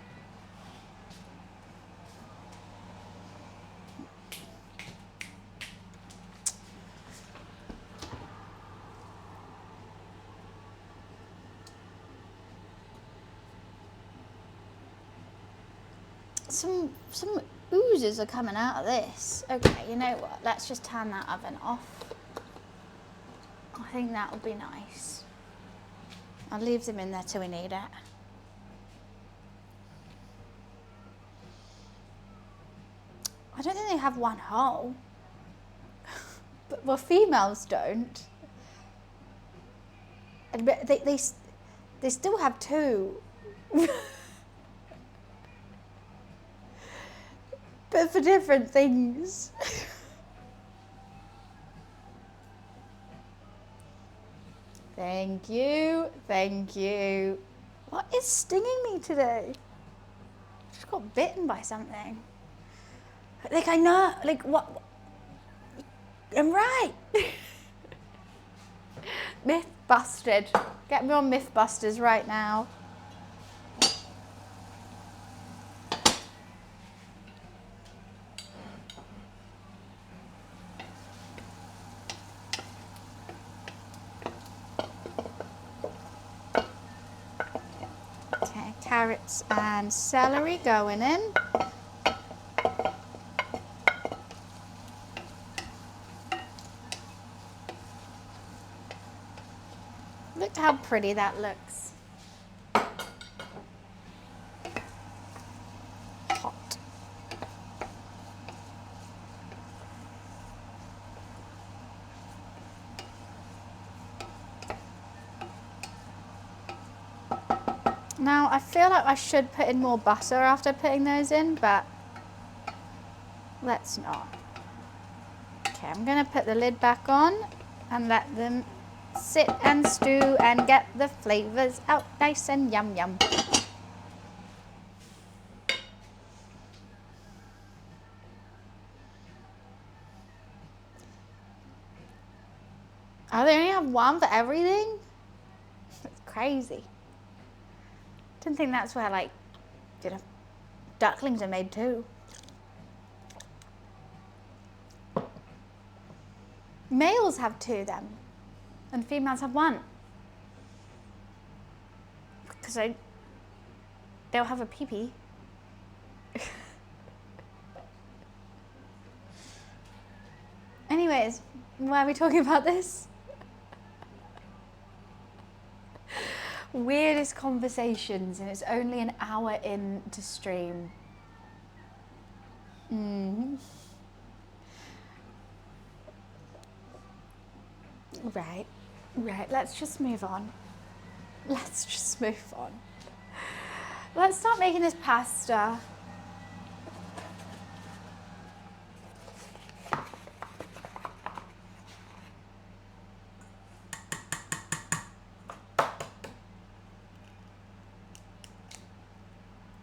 Some oozes are coming out of this. Okay, you know what? Let's just turn that oven off. I think that would be nice. I'll leave them in there till we need it. I don't think they have one hole. But, well, females don't. But they still have two. But for different things. Thank you, thank you. What is stinging me today? I just got bitten by something. Like I know, like what? I'm right. Myth busted. Get me on Mythbusters right now. Okay, carrots and celery going in. Look how pretty that looks. Hot. Now, I feel like I should put in more butter after putting those in, but let's not. Okay, I'm going to put the lid back on and let them sit and stew and get the flavours out nice and yum yum. Oh, they only have one for everything? That's crazy. Didn't think that's where, like, you know, ducklings are made too. Males have two then, and females have one. Because they'll have a pee-pee. Anyways, why are we talking about this? Weirdest conversations, and it's only an hour into stream. Right, let's just move on. Let's start making this pasta.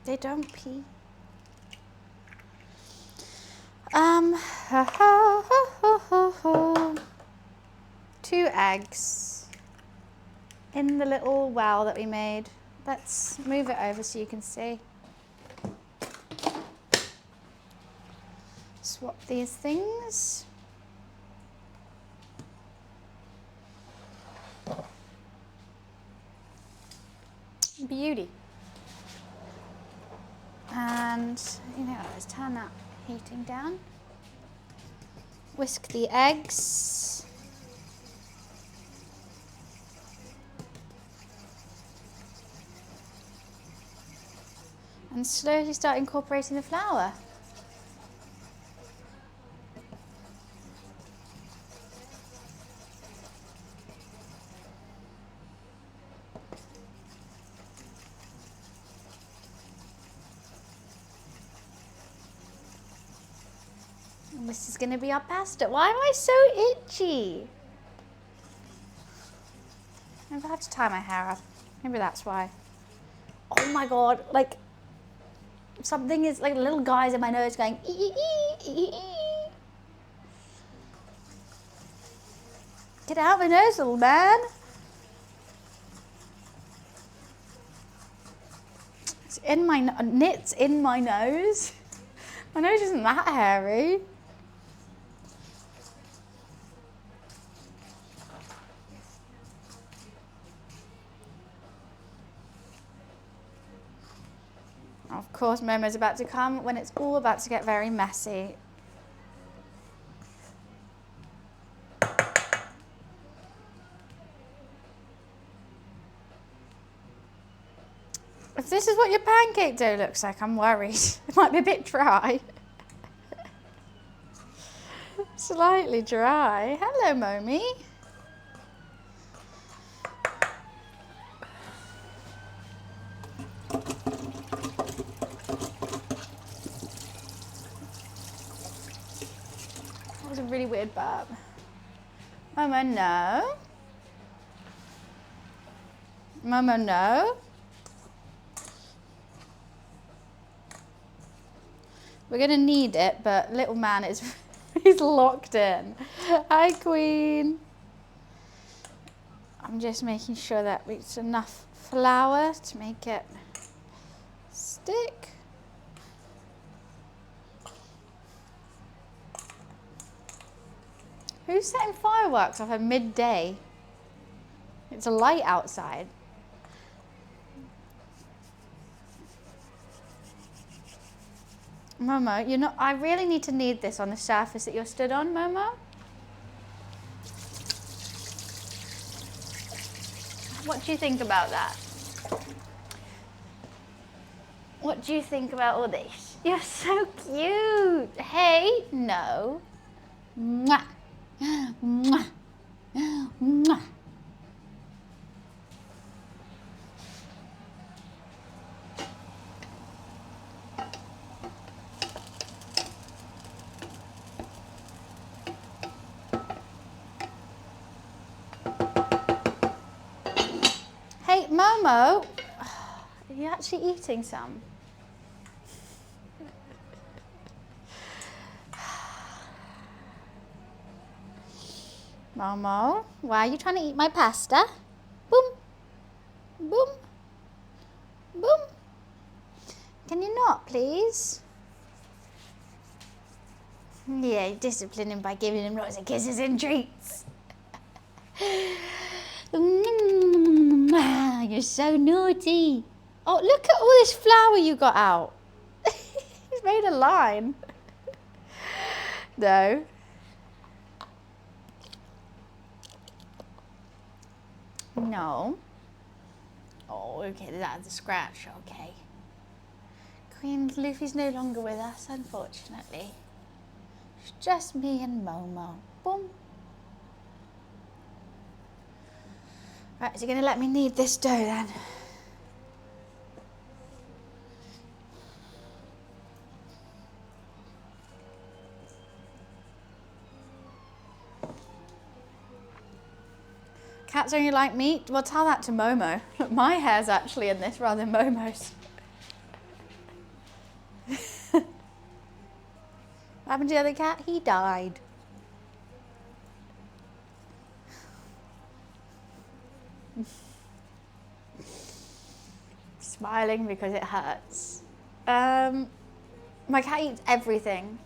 They don't pee. 2 eggs in the little well that we made. Let's move it over so you can see. Swap these things. Beauty. And, you know, let's turn that heating down. Whisk the eggs. And slowly start incorporating the flour. This is going to be our pasta. Why am I so itchy? Maybe I have to tie my hair up. Maybe that's why. Oh my god, like something is like little guys in my nose going ee, ee, ee, ee. Get out of my nose, little man. It's in my nits in my nose. My nose isn't that hairy. Of course, Momo's about to come when it's all about to get very messy. If this is what your pancake dough looks like, I'm worried. It might be a bit dry. Slightly dry. Hello, Momi. That was a really weird burp. Momo, no. Momo, no. We're going to need it, but little man is he's locked in. Hi, Queen. I'm just making sure that it's enough flour to make it stick. Who's setting fireworks off at midday? It's a light outside. Momo, you're not, I really need to knead this on the surface that you're stood on, Momo. What do you think about that? What do you think about all this? You're so cute. Hey, no. Mwah. Mwah. Mwah. Momo, are you actually eating some? Momo, why are you trying to eat my pasta? Boom, boom, boom. Can you not, please? Yeah, discipline him by giving him lots of kisses and treats. You're so naughty. Oh, look at all this flour you got out. He's made a line. No. No. Oh, okay, that's a scratch, okay. Queen Luffy's no longer with us, unfortunately. It's just me and Momo. Boom. Right, is he going to let me knead this dough then? Cats only like meat? Well, tell that to Momo. Look, my hair's actually in this rather than Momo's. What happened to the other cat? He died. Smiling because it hurts. My cat eats everything.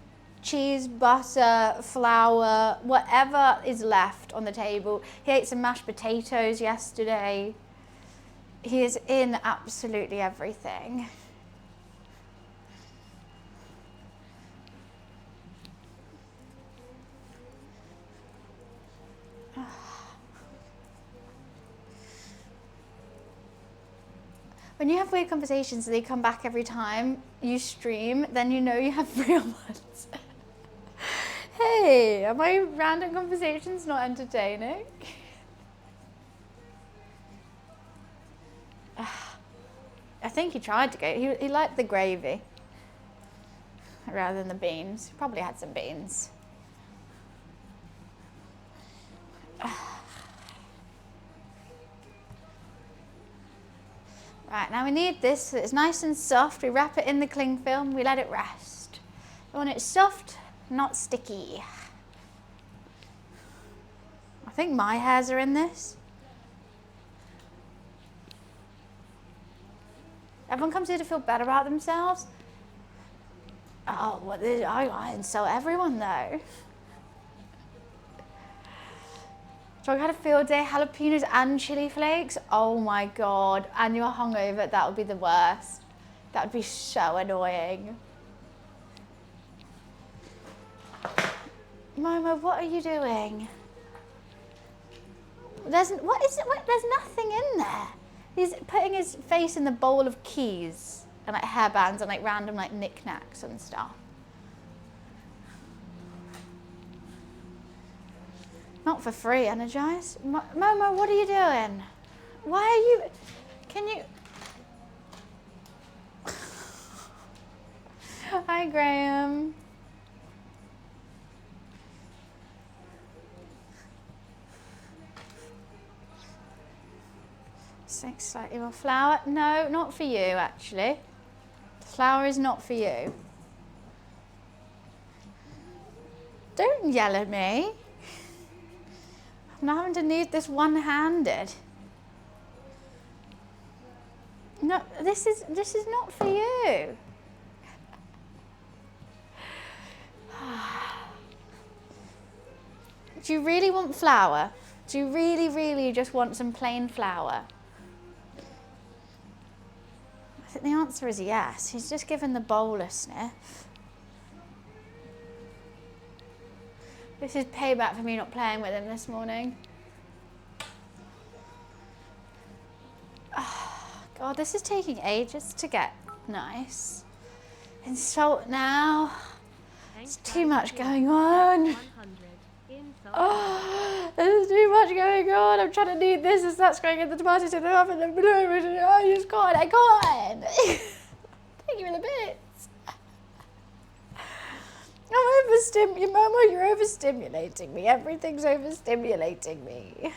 Cheese, butter, flour, whatever is left on the table. He ate some mashed potatoes yesterday. He is in absolutely everything. When you have weird conversations, they come back every time you stream, then you know you have real ones. Hey, are my random conversations not entertaining? I think he tried to go. He liked the gravy rather than the beans. He probably had some beans. Right, now we need this so it's nice and soft. We wrap it in the cling film, we let it rest. We want it soft, not sticky. I think my hairs are in this. Everyone comes here to feel better about themselves. Oh, well, I insult everyone though. So I had a field day, jalapenos and chili flakes. Oh my God, and you're hungover, that would be the worst. That would be so annoying. Momo, what are you doing? There's nothing in there. He's putting his face in the bowl of keys and like hairbands and like random like knickknacks and stuff. Not for free, Energize. Momo, what are you doing? Why are you... Can you... Hi, Graham. Slightly more flour. No, not for you, actually. Flour is not for you. Don't yell at me. I'm not having to knead this one-handed. No, this is not for you. Do you really want flour? Do you really, really just want some plain flour? I think the answer is yes. He's just given the bowl a sniff. This is payback for me not playing with him this morning. Oh, God, this is taking ages to get nice. Insult now. There's too much going on. Oh, there's too much going on. I'm trying to knead this and that's going in the tomatoes in the oven. I just can't. I can't. Thank you for the bits. I'm overstimulating. Momo, you're overstimulating me. Everything's overstimulating me.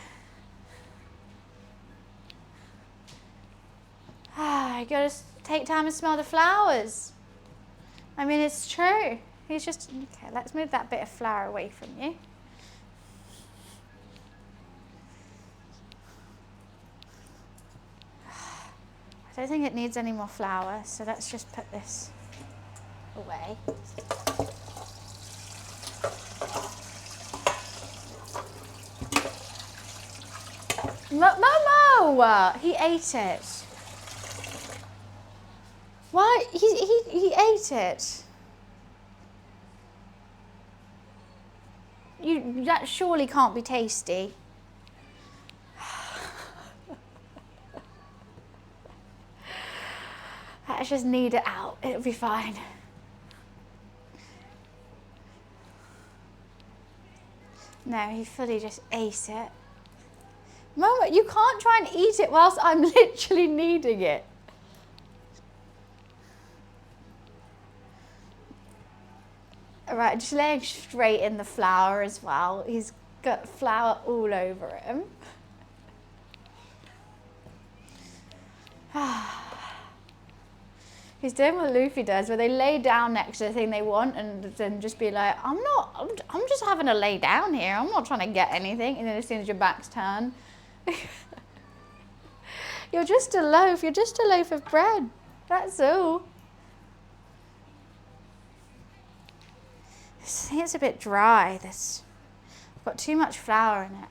you gotta take time and smell the flowers. I mean, it's true. He's just, okay, let's move that bit of flour away from you. I don't think it needs any more flour, so let's just put this away. Momo! He ate it. Why? He ate it. That surely can't be tasty. Let's just knead it out. It'll be fine. No, he fully just ate it. Momo, you can't try and eat it whilst I'm literally kneading it. Alright, just laying straight in the flour as well. He's got flour all over him. He's doing what Luffy does, where they lay down next to the thing they want and then just be like, I'm just having to lay down here. I'm not trying to get anything. And then as soon as your back's turned, you're just a loaf. You're just a loaf of bread. That's all. I think it's a bit dry. This got too much flour in it.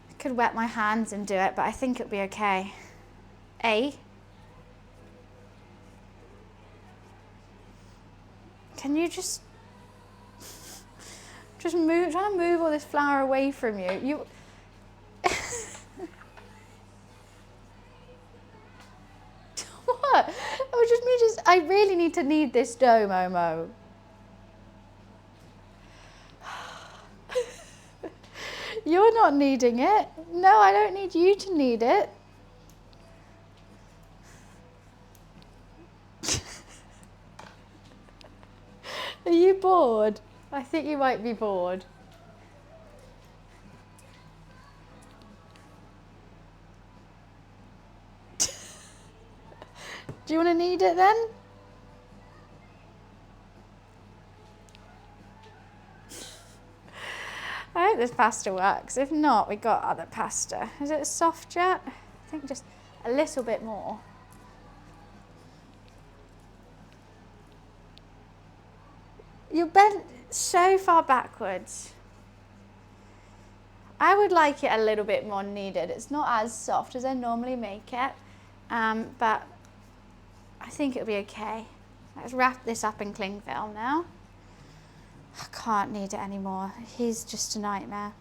I could wet my hands and do it, but I think it'll be okay. Can you just move? Try to move all this flour away from you. What? Oh, just me. I really need to knead this dough, Momo. You're not kneading it. No, I don't need you to knead it. Are you bored? I think you might be bored. Do you want to knead it then? I hope this pasta works. If not, we got other pasta. Is it soft yet? I think just a little bit more. You're bent so far backwards. I would like it a little bit more kneaded. It's not as soft as I normally make it, but I think it'll be okay. Let's wrap this up in cling film now. I can't knead it anymore. He's just a nightmare.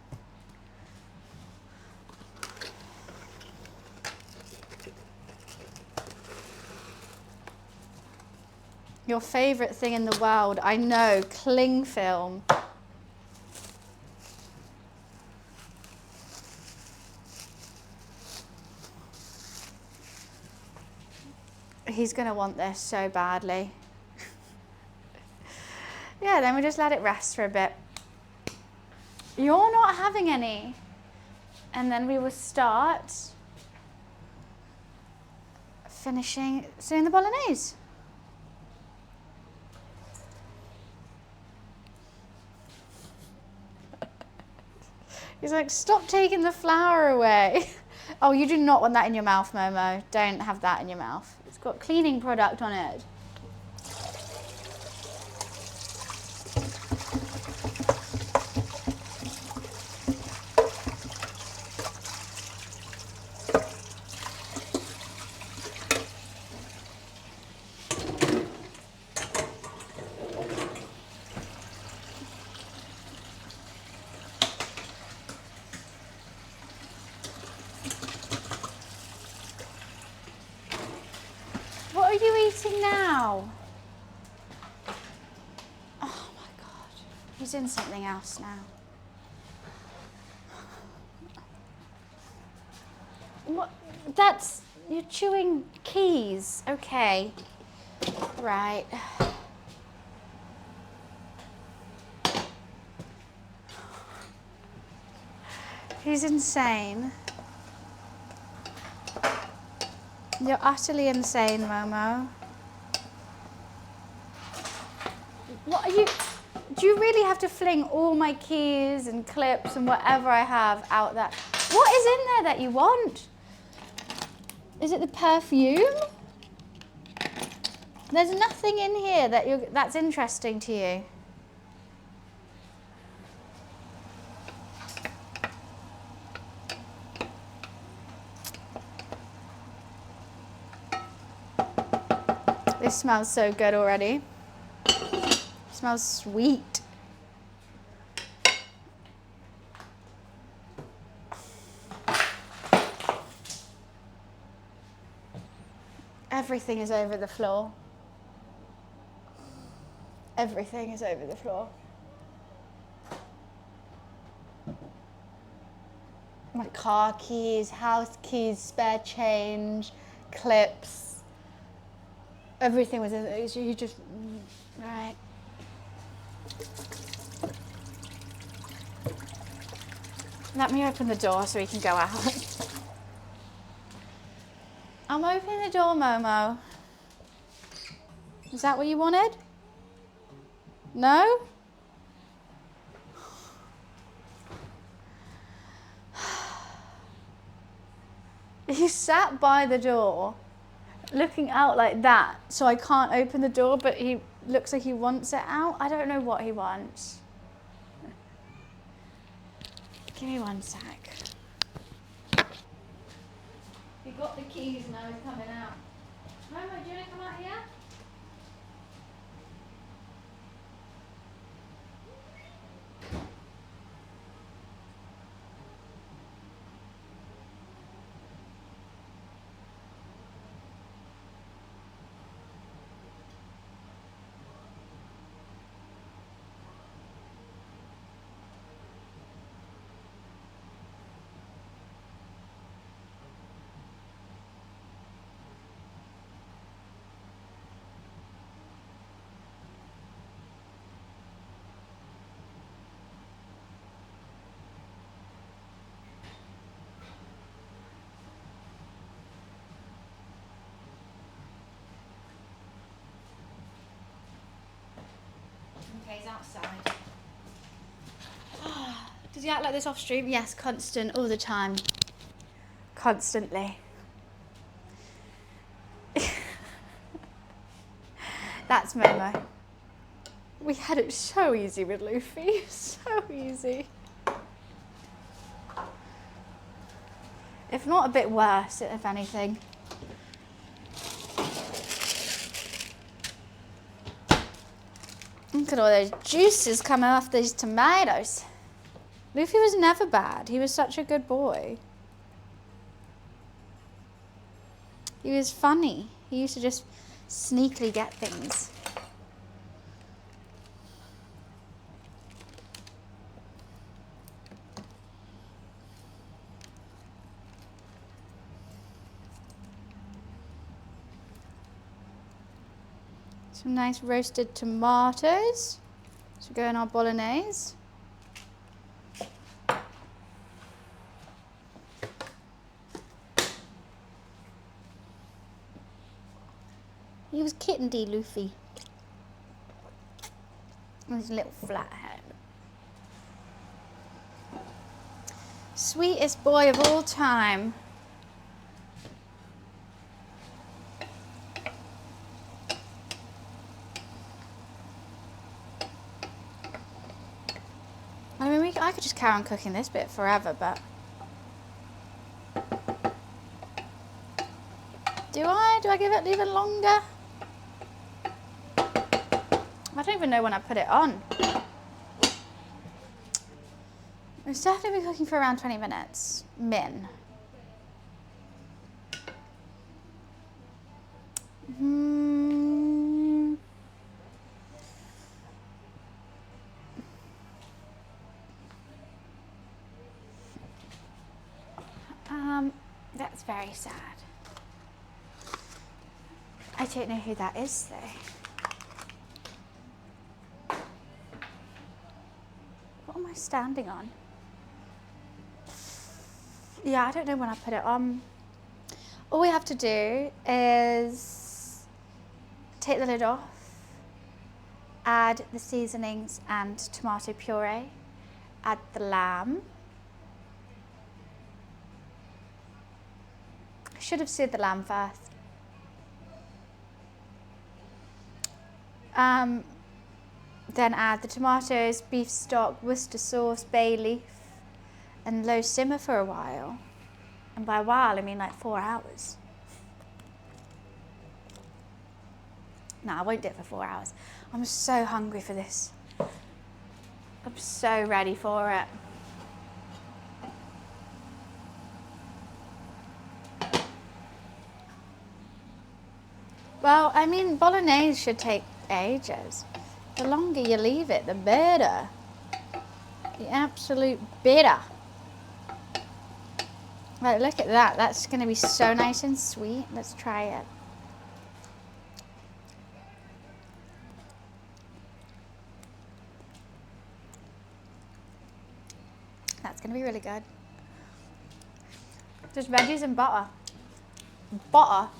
Your favourite thing in the world, I know, cling film. He's going to want this so badly. Yeah, then we just let it rest for a bit. You're not having any. And then we will start finishing doing the Bolognese. He's like, stop taking the flour away. Oh, you do not want that in your mouth, Momo. Don't have that in your mouth. It's got cleaning product on it. What are you eating now? Oh my God, he's in something else now. What? That's, you're chewing keys. Okay, right. He's insane. You're utterly insane, Momo. What are you... Do you really have to fling all my keys and clips and whatever I have out there? What is in there that you want? Is it the perfume? There's nothing in here that's interesting to you. This smells so good already. It smells sweet. Everything is over the floor. Everything is over the floor. My car keys, house keys, spare change, clips. Everything was in there. You just, right. Let me open the door so we can go out. I'm opening the door, Momo. Is that what you wanted? No? He sat by the door, looking out like that, so I can't open the door, but he looks like he wants it out. I don't know what he wants. Give me one sec. He got the keys, now he's coming out. Momo, do you want to come out here? Okay, he's outside. Does he act like this off stream? Yes, constant, all the time. Constantly. That's Momo. We had it so easy with Luffy. So easy. If not a bit worse, if anything. Look at all those juices coming off these tomatoes. Luffy was never bad. He was such a good boy. He was funny. He used to just sneakily get things. Some nice roasted tomatoes to go in our Bolognese. He was kitten-y, Luffy. With his little flat head. Sweetest boy of all time. I mean, I could just carry on cooking this bit forever, but... Do I give it even longer? I don't even know when I put it on. It's definitely been cooking for around 20 minutes, min. That's very sad. I don't know who that is, though. What am I standing on? Yeah, I don't know when I put it on. All we have to do is take the lid off, add the seasonings and tomato puree, add the lamb. I should have seared the lamb first. Then add the tomatoes, beef stock, Worcester sauce, bay leaf, and low simmer for a while. And by a while, I mean like 4 hours. No, I won't do it for 4 hours. I'm so hungry for this. I'm so ready for it. Well, I mean, Bolognese should take ages. The longer you leave it, the better. The absolute better. Right, look at that. That's going to be so nice and sweet. Let's try it. That's going to be really good. Just veggies and butter. Butter?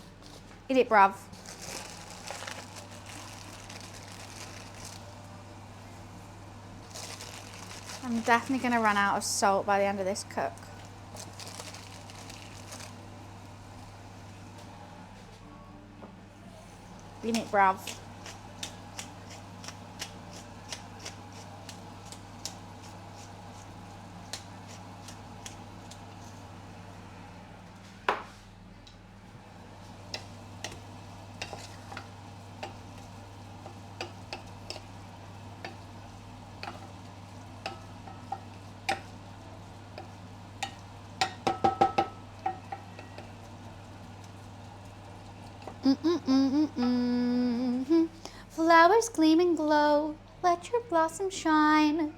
Eat it, bruv. I'm definitely going to run out of salt by the end of this cook. Eat it, bruv. Flowers gleam and glow, let your blossom shine.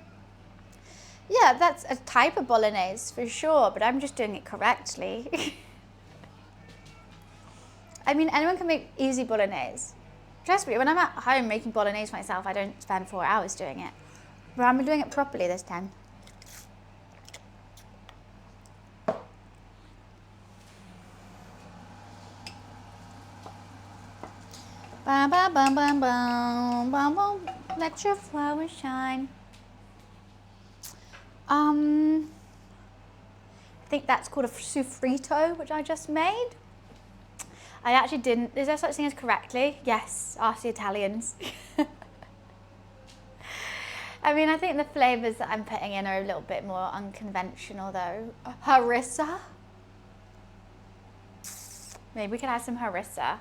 Yeah, that's a type of Bolognese for sure, but I'm just doing it correctly. I mean, anyone can make easy Bolognese. Trust me, when I'm at home making Bolognese myself, I don't spend 4 hours doing it. But I'm doing it properly this time. Bum, bum, bum, bum, bum, bum, bum. Let your flowers shine. I think that's called a sofrito, which I just made. I actually didn't. Is there such thing as correctly? Yes, ask the Italians. I mean, I think the flavours that I'm putting in are a little bit more unconventional though. Harissa. Maybe we could add some harissa.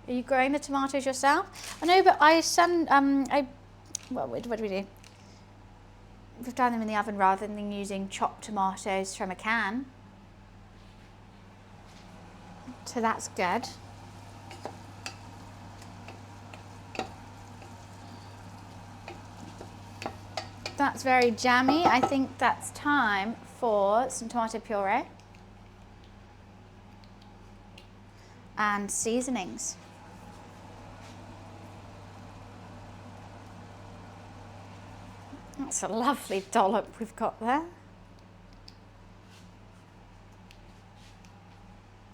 Are you growing the tomatoes yourself? I know, but what do we do? We've done them in the oven rather than using chopped tomatoes from a can. So that's good. That's very jammy. I think that's time for some tomato puree and seasonings. That's a lovely dollop we've got there.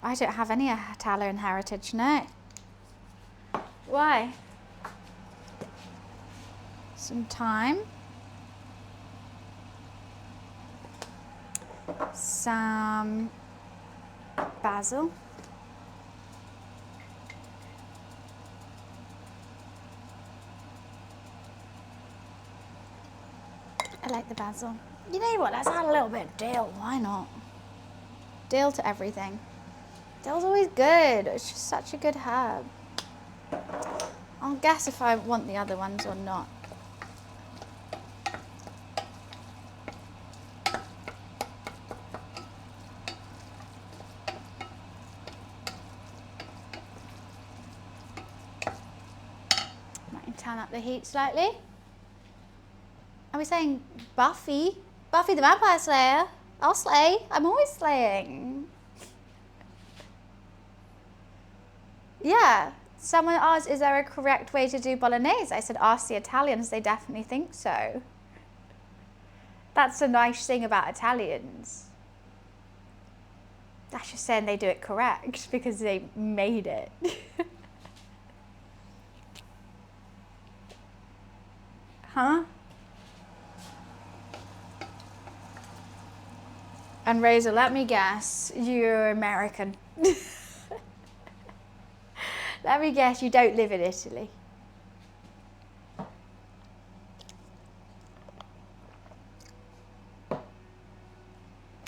I don't have any Italian heritage, no. Why? Some thyme. Some basil. I like the basil. You know what, let's add a little bit of dill, why not? Dill to everything. Dill's always good, it's just such a good herb. I'll guess if I want the other ones or not. Might turn up the heat slightly. Are we saying Buffy? Buffy the Vampire Slayer? I'll slay. I'm always slaying. Yeah. Someone asked, is there a correct way to do Bolognese? I said, ask the Italians. They definitely think so. That's a nice thing about Italians. That's just saying they do it correct because they made it. Huh? And Rosa, let me guess, you're American. Let me guess, you don't live in Italy.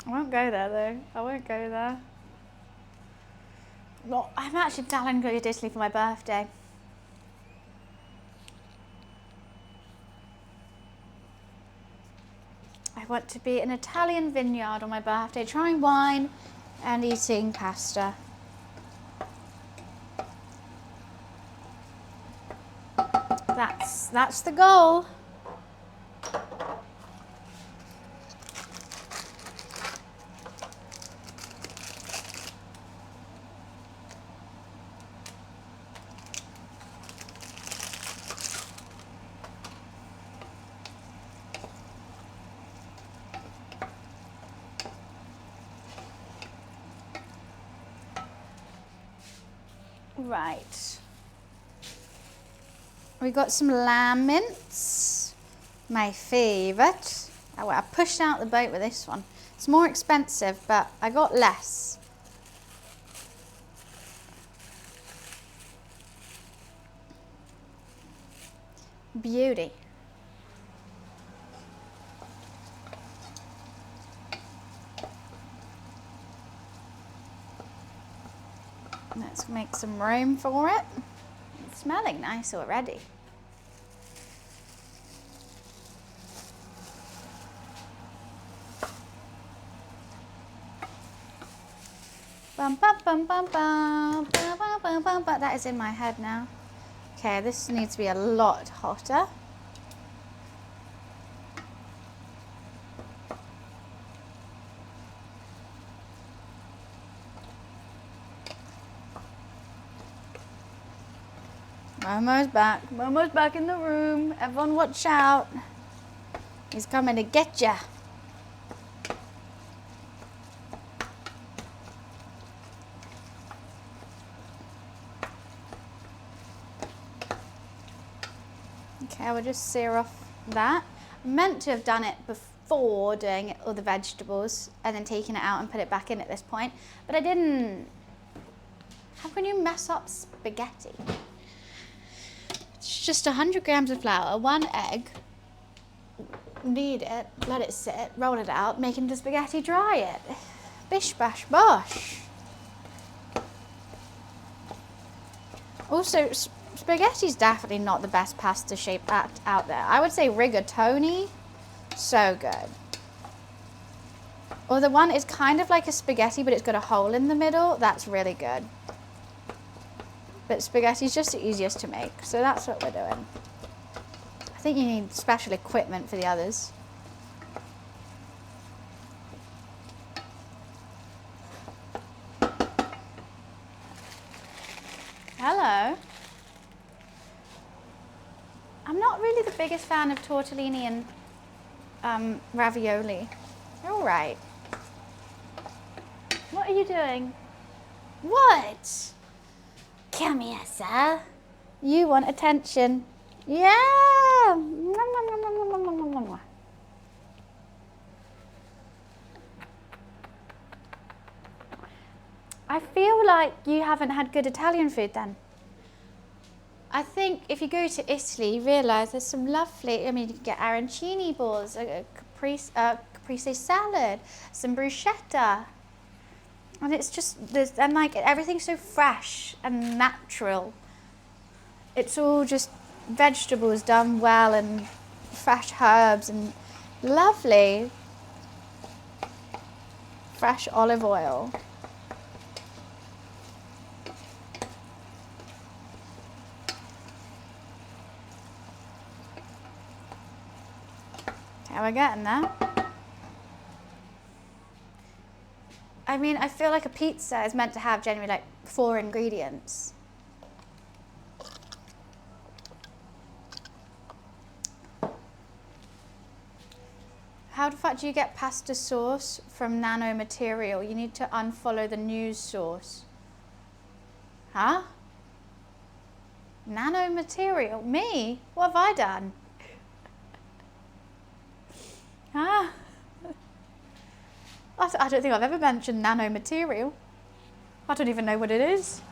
I won't go there though. I won't go there. Well, I'm actually planning to go to Italy for my birthday. I want to be in an Italian vineyard on my birthday, trying wine and eating pasta. That's the goal. Right. We got some lamb mince, my favourite. Oh, well, I pushed out the boat with this one. It's more expensive, but I got less. Beauty. Let's make some room for it. It's smelling nice already. Bum, bum, bum, bum, bum, bum, bum, bum, bum, bum. That is in my head now. Okay, this needs to be a lot hotter. Momo's back. Momo's back in the room. Everyone watch out. He's coming to get ya. Okay, I will just sear off that. I meant to have done it before doing all the vegetables and then taking it out and put it back in at this point, but I didn't. How can you mess up spaghetti? It's just 100 grams of flour, 1 egg, knead it, let it sit, roll it out, make into spaghetti, dry it. Bish bash bosh. Also, spaghetti's definitely not the best pasta shape out there. I would say rigatoni, so good. Or the one is kind of like a spaghetti, but it's got a hole in the middle. That's really good. But spaghetti's just the easiest to make, so that's what we're doing. I think you need special equipment for the others. Hello. I'm not really the biggest fan of tortellini and ravioli. You're all right. What are you doing? What? Come here, sir. You want attention. Yeah. I feel like you haven't had good Italian food then. I think if you go to Italy, you realise there's some lovely, I mean, you can get arancini balls, a caprese salad, some bruschetta. And it's just, and like everything's so fresh and natural. It's all just vegetables done well and fresh herbs and lovely. Fresh olive oil. Okay, we're getting there. I mean, I feel like a pizza is meant to have generally like 4 ingredients. do you get pasta sauce from nanomaterial? You need to unfollow the news source. Huh? Nanomaterial? Me? What have I done? Huh? I don't think I've ever mentioned nanomaterial. I don't even know what it is.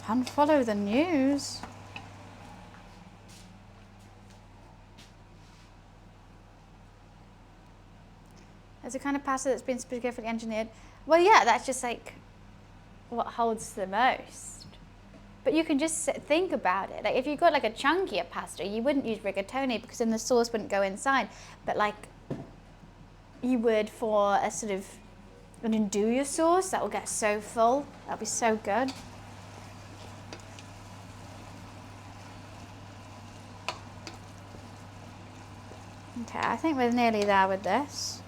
Unfollow the news. There's a kind of pasta that's been specifically engineered. Well, yeah, that's just like what holds the most. But you can just think about it. Like if you got like a chunkier pasta, you wouldn't use rigatoni because then the sauce wouldn't go inside. But like you would for a sort of an andouille sauce that will get so full. That'll be so good. Okay, I think we're nearly there with this.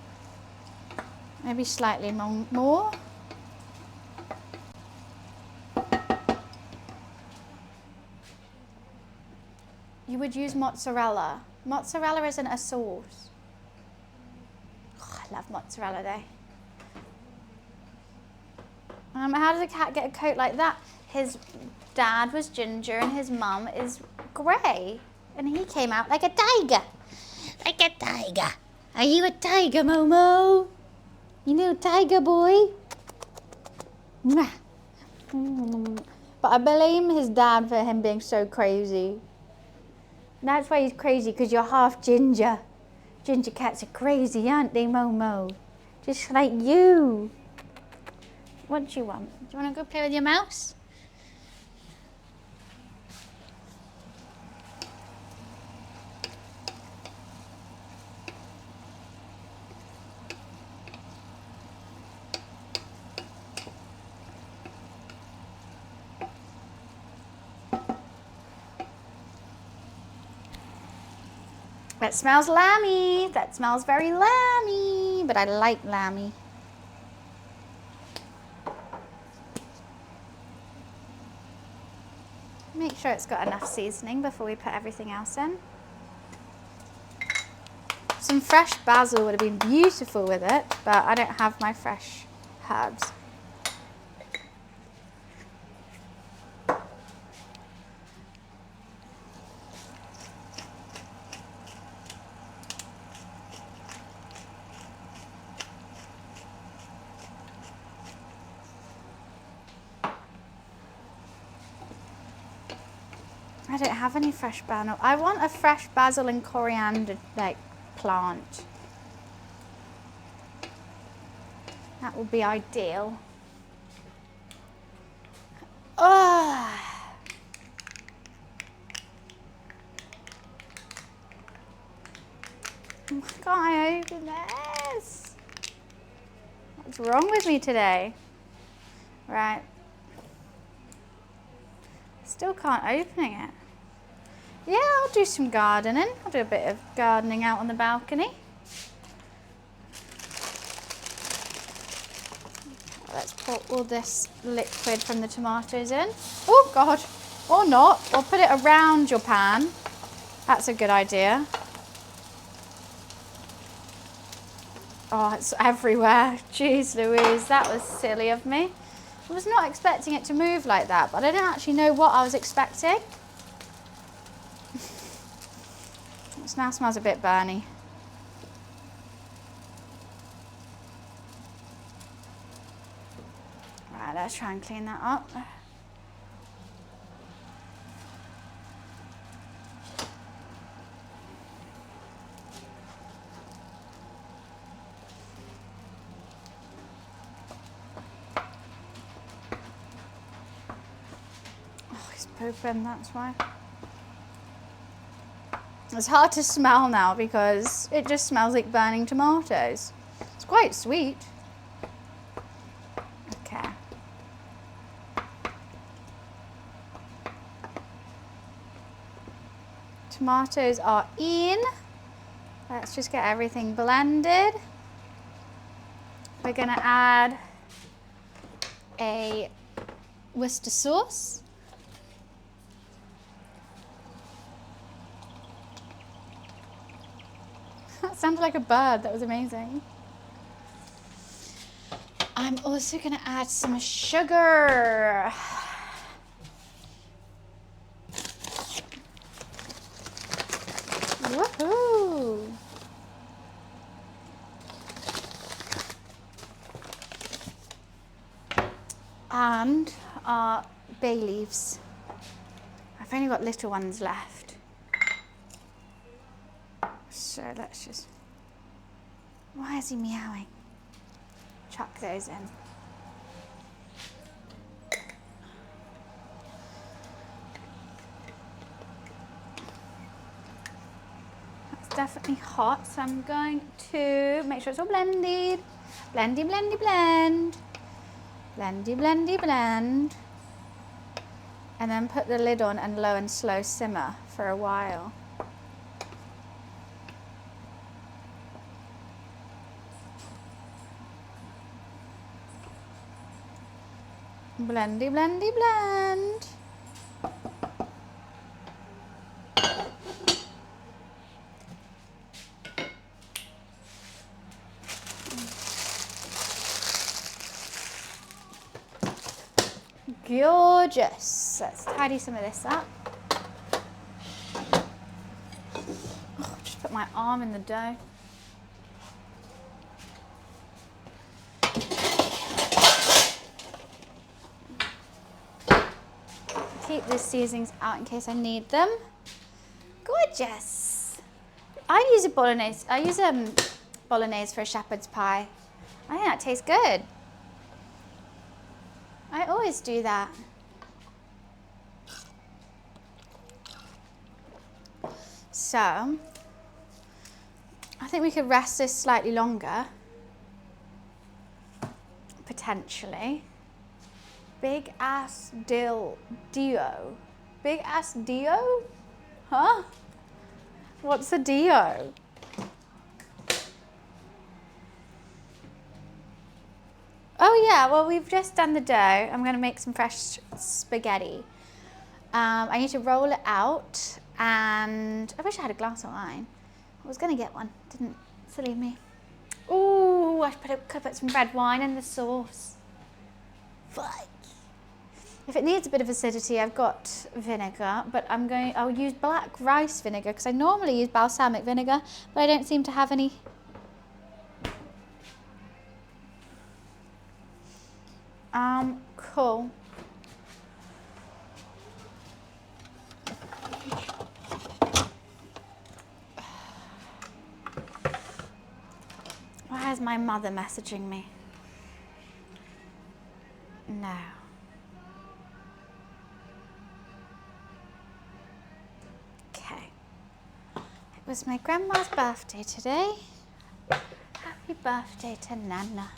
Maybe slightly more. You would use mozzarella. Mozzarella isn't a sauce. Oh, I love mozzarella though. How does a cat get a coat like that? His dad was ginger and his mum is grey. And he came out like a tiger. Like a tiger. Are you a tiger, Momo? You know, tiger boy? But I blame his dad for him being so crazy. That's why he's crazy, because you're half ginger. Ginger cats are crazy, aren't they, Momo? Just like you. What do you want? Do you want to go play with your mouse? That smells lamby. That smells very lamby, but I like lamby. Make sure it's got enough seasoning before we put everything else in. Some fresh basil would have been beautiful with it, but I don't have my fresh herbs. I don't have any fresh basil. I want a fresh basil and coriander like plant. That would be ideal. Oh. Why can't I open this? What's wrong with me today? Right. Still can't open it. Yeah, I'll do some gardening. I'll do a bit of gardening out on the balcony. Let's pour all this liquid from the tomatoes in. Oh God, or not. Or put it around your pan. That's a good idea. Oh, it's everywhere. Jeez Louise, that was silly of me. I was not expecting it to move like that, but I didn't actually know what I was expecting. It now smells a bit burny. Right, let's try and clean that up. Oh, he's pooping, that's why. It's hard to smell now because it just smells like burning tomatoes. It's quite sweet. Okay. Tomatoes are in. Let's just get everything blended. We're gonna add a Worcester sauce. That sounded like a bird. That was amazing. I'm also going to add some sugar. Woohoo! And our bay leaves. I've only got little ones left. So let's just... Why is he meowing? Chuck those in. That's definitely hot, so I'm going to make sure it's all blended. Blendy, blendy, blend. Blendy, blendy, blend. And then put the lid on and low and slow simmer for a while. Blendy, blendy, blend. Gorgeous. Let's tidy some of this up. Oh, just put my arm in the dough. Keep the seasonings out in case I need them. Gorgeous. I use a bolognese. I use bolognese for a shepherd's pie. I think that tastes good. I always do that. So, I think we could rest this slightly longer. Potentially. Big ass dio. Big ass dio? Huh? What's a dio? Oh yeah, well we've just done the dough. I'm going to make some fresh spaghetti. I need to roll it out, and I wish I had a glass of wine. I was going to get one, didn't. Silly me. Ooh, I could have put some red wine in the sauce. Fuck. If it needs a bit of acidity, I've got vinegar, but I'll use black rice vinegar because I normally use balsamic vinegar, but I don't seem to have any. Cool. Why is my mother messaging me? No. Okay. It was my grandma's birthday today. Happy birthday to Nana.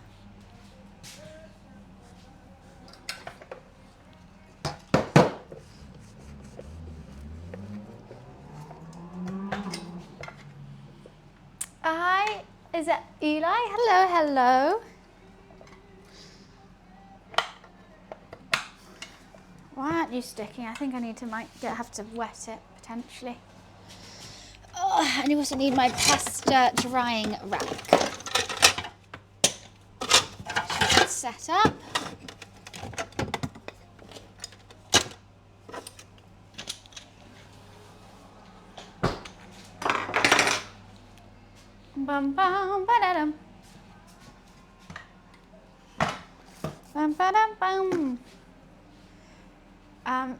Hi, is that Eli? Hello, hello. Why aren't you sticking? I think I need to have to wet it potentially. Oh, and you also need my pasta drying rack. Should set up. Bum bum ba-da-dum. Bum ba-dum bum.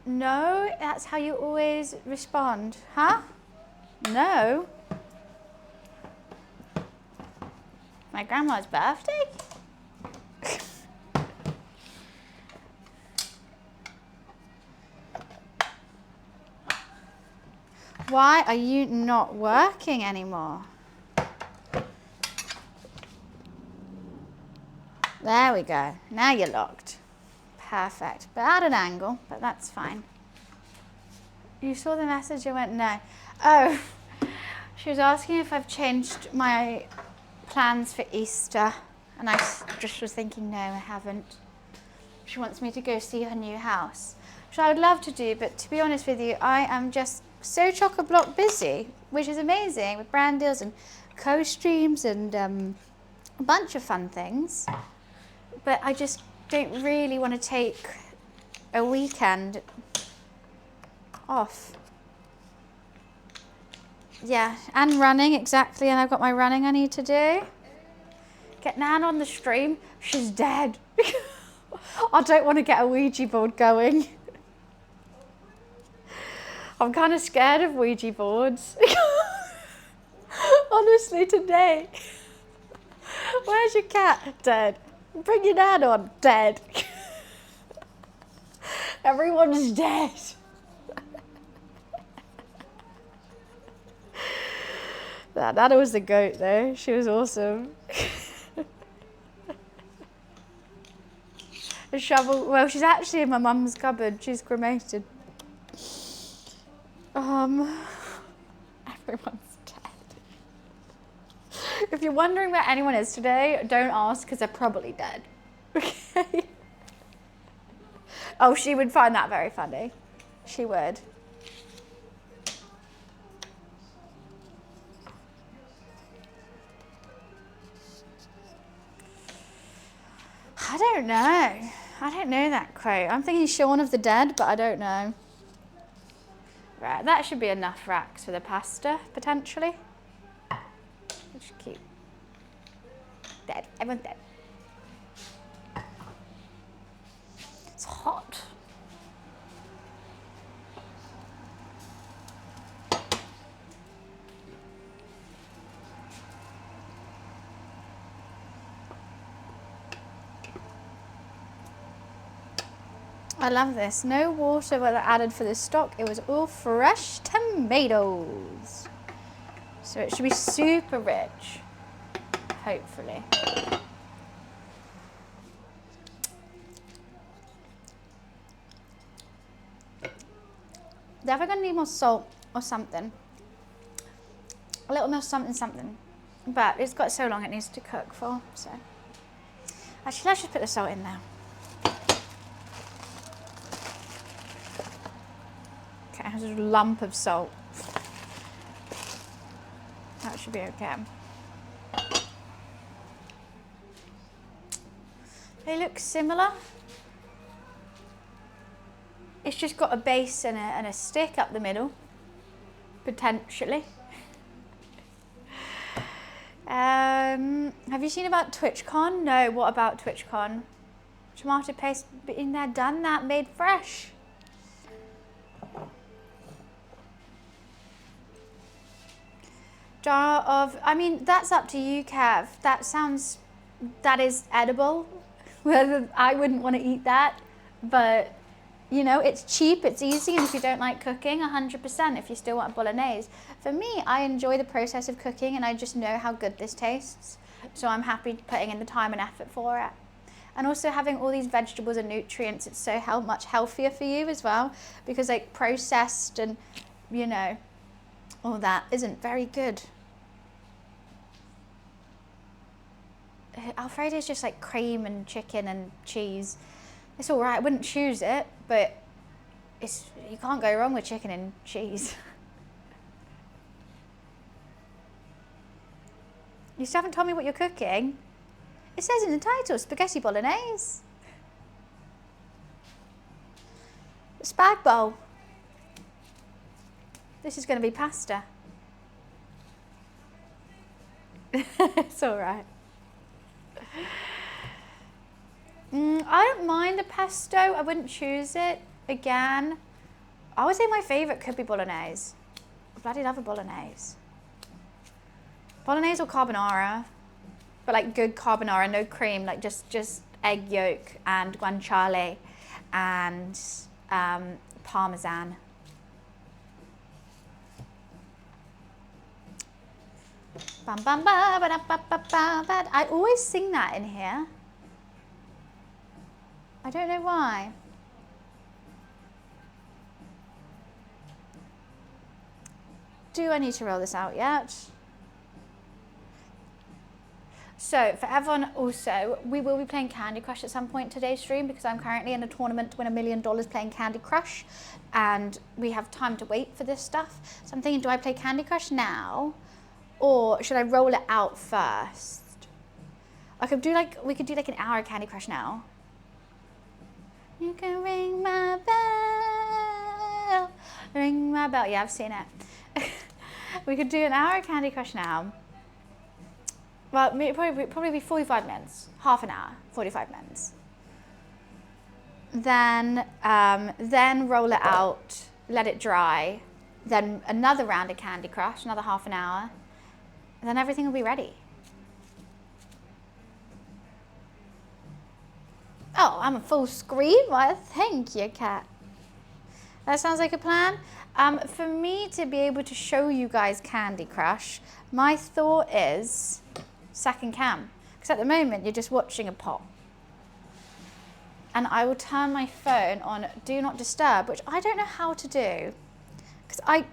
No, that's how you always respond. Huh? No. My grandma's birthday? Why are you not working anymore? There we go. Now you're locked. Perfect. But at an angle, but that's fine. You saw the message and went, no. Oh, she was asking if I've changed my plans for Easter. And I just was thinking, no, I haven't. She wants me to go see her new house, which I would love to do. But to be honest with you, I am just so chock-a-block busy, which is amazing with brand deals and co-streams and a bunch of fun things. But I just don't really want to take a weekend off. Yeah, and running, exactly, and I've got my running I need to do. Get Nan on the stream, she's dead. I don't want to get a Ouija board going. I'm kind of scared of Ouija boards. Honestly, today. Where's your cat? Dead. Bring your Nan on. Dead. Everyone's dead. Nana was the goat though. She was awesome. A shovel. Well, she's actually in my mum's cupboard. She's cremated. Everyone's dead. If you're wondering where anyone is today, don't ask because they're probably dead. Okay. Oh, she would find that very funny. She would. I don't know. I don't know that quote. I'm thinking Shaun of the Dead, but I don't know. Right, that should be enough racks for the pasta, potentially. Let's keep dead. Everyone's dead. It's hot. I love this. No water was added for this stock. It was all fresh tomatoes. So it should be super rich, hopefully. Definitely gonna need more salt or something. A little more something. But it's got so long it needs to cook for, so. Actually, let's just put the salt in there. Okay, there's a lump of salt. That should be okay. They look similar. It's just got a base and a stick up the middle, potentially. Have you seen about TwitchCon? No, what about TwitchCon? Tomato paste in there, done that, made fresh. Jar of, I mean, that's up to you, Kev. That is edible. Whether I wouldn't want to eat that, but you know, it's cheap, it's easy, and if you don't like cooking, 100% if you still want a bolognese. For me, I enjoy the process of cooking and I just know how good this tastes. So I'm happy putting in the time and effort for it. And also having all these vegetables and nutrients, it's so much healthier for you as well, because like processed and, you know, all that isn't very good. Alfredo is just like cream and chicken and cheese. It's all right, I wouldn't choose it, but you can't go wrong with chicken and cheese. You still haven't told me what you're cooking. It says in the title, spaghetti bolognese. Spag bowl. This is going to be pasta. It's all right. I don't mind the pesto. I wouldn't choose it again. I would say my favourite could be bolognese. I bloody love a bolognese. Bolognese or carbonara, but like good carbonara, no cream, like just egg yolk and guanciale and parmesan. Bam, bam, ba, ba, da, ba, ba, ba, ba. I always sing that in here. I don't know why. Do I need to roll this out yet? So for everyone also, we will be playing Candy Crush at some point today's stream because I'm currently in a tournament to win $1 million playing Candy Crush and we have time to wait for this stuff. So I'm thinking, do I play Candy Crush now Or should I roll it out first? I could do like, we could do like an hour of Candy Crush now. You can ring my bell, ring my bell. Yeah, I've seen it. We could do an hour of Candy Crush now. Well, probably be 45 minutes, half an hour, 45 minutes. Then roll it out, let it dry. Then another round of Candy Crush, another half an hour. And then everything will be ready. Oh, I'm a full screen? Why, thank you, Kat. That sounds like a plan. For me to be able to show you guys Candy Crush, my thought is second cam. Because at the moment, you're just watching a pop. And I will turn my phone on Do Not Disturb, which I don't know how to do. Because I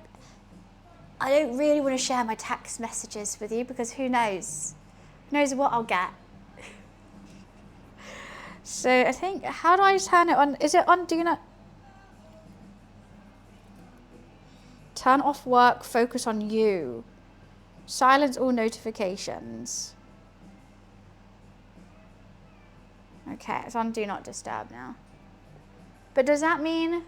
don't really want to share my text messages with you, because who knows? Who knows what I'll get? So I think, how do I turn it on? Is it on Do Not? Turn off work, focus on you. Silence all notifications. Okay, it's on Do Not Disturb now. But does that mean,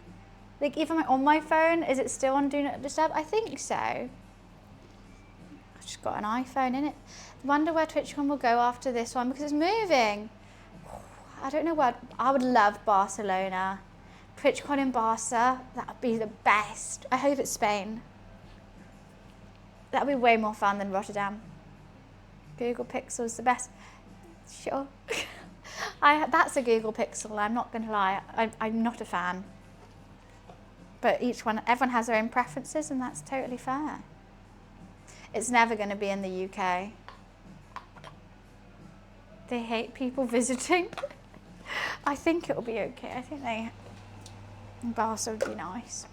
like, if I'm on my phone, is it still on Do Not Disturb? I think so. I've just got an iPhone in it. I wonder where TwitchCon will go after this one, because it's moving. I don't know where. I would love Barcelona. TwitchCon in Barca, that would be the best. I hope it's Spain. That would be way more fun than Rotterdam. Google Pixel's the best. Sure. That's a Google Pixel, I'm not going to lie. I'm not a fan. But everyone has their own preferences, and that's totally fair. It's never going to be in the UK. They hate people visiting. I think it'll be okay. I think Barca would be nice.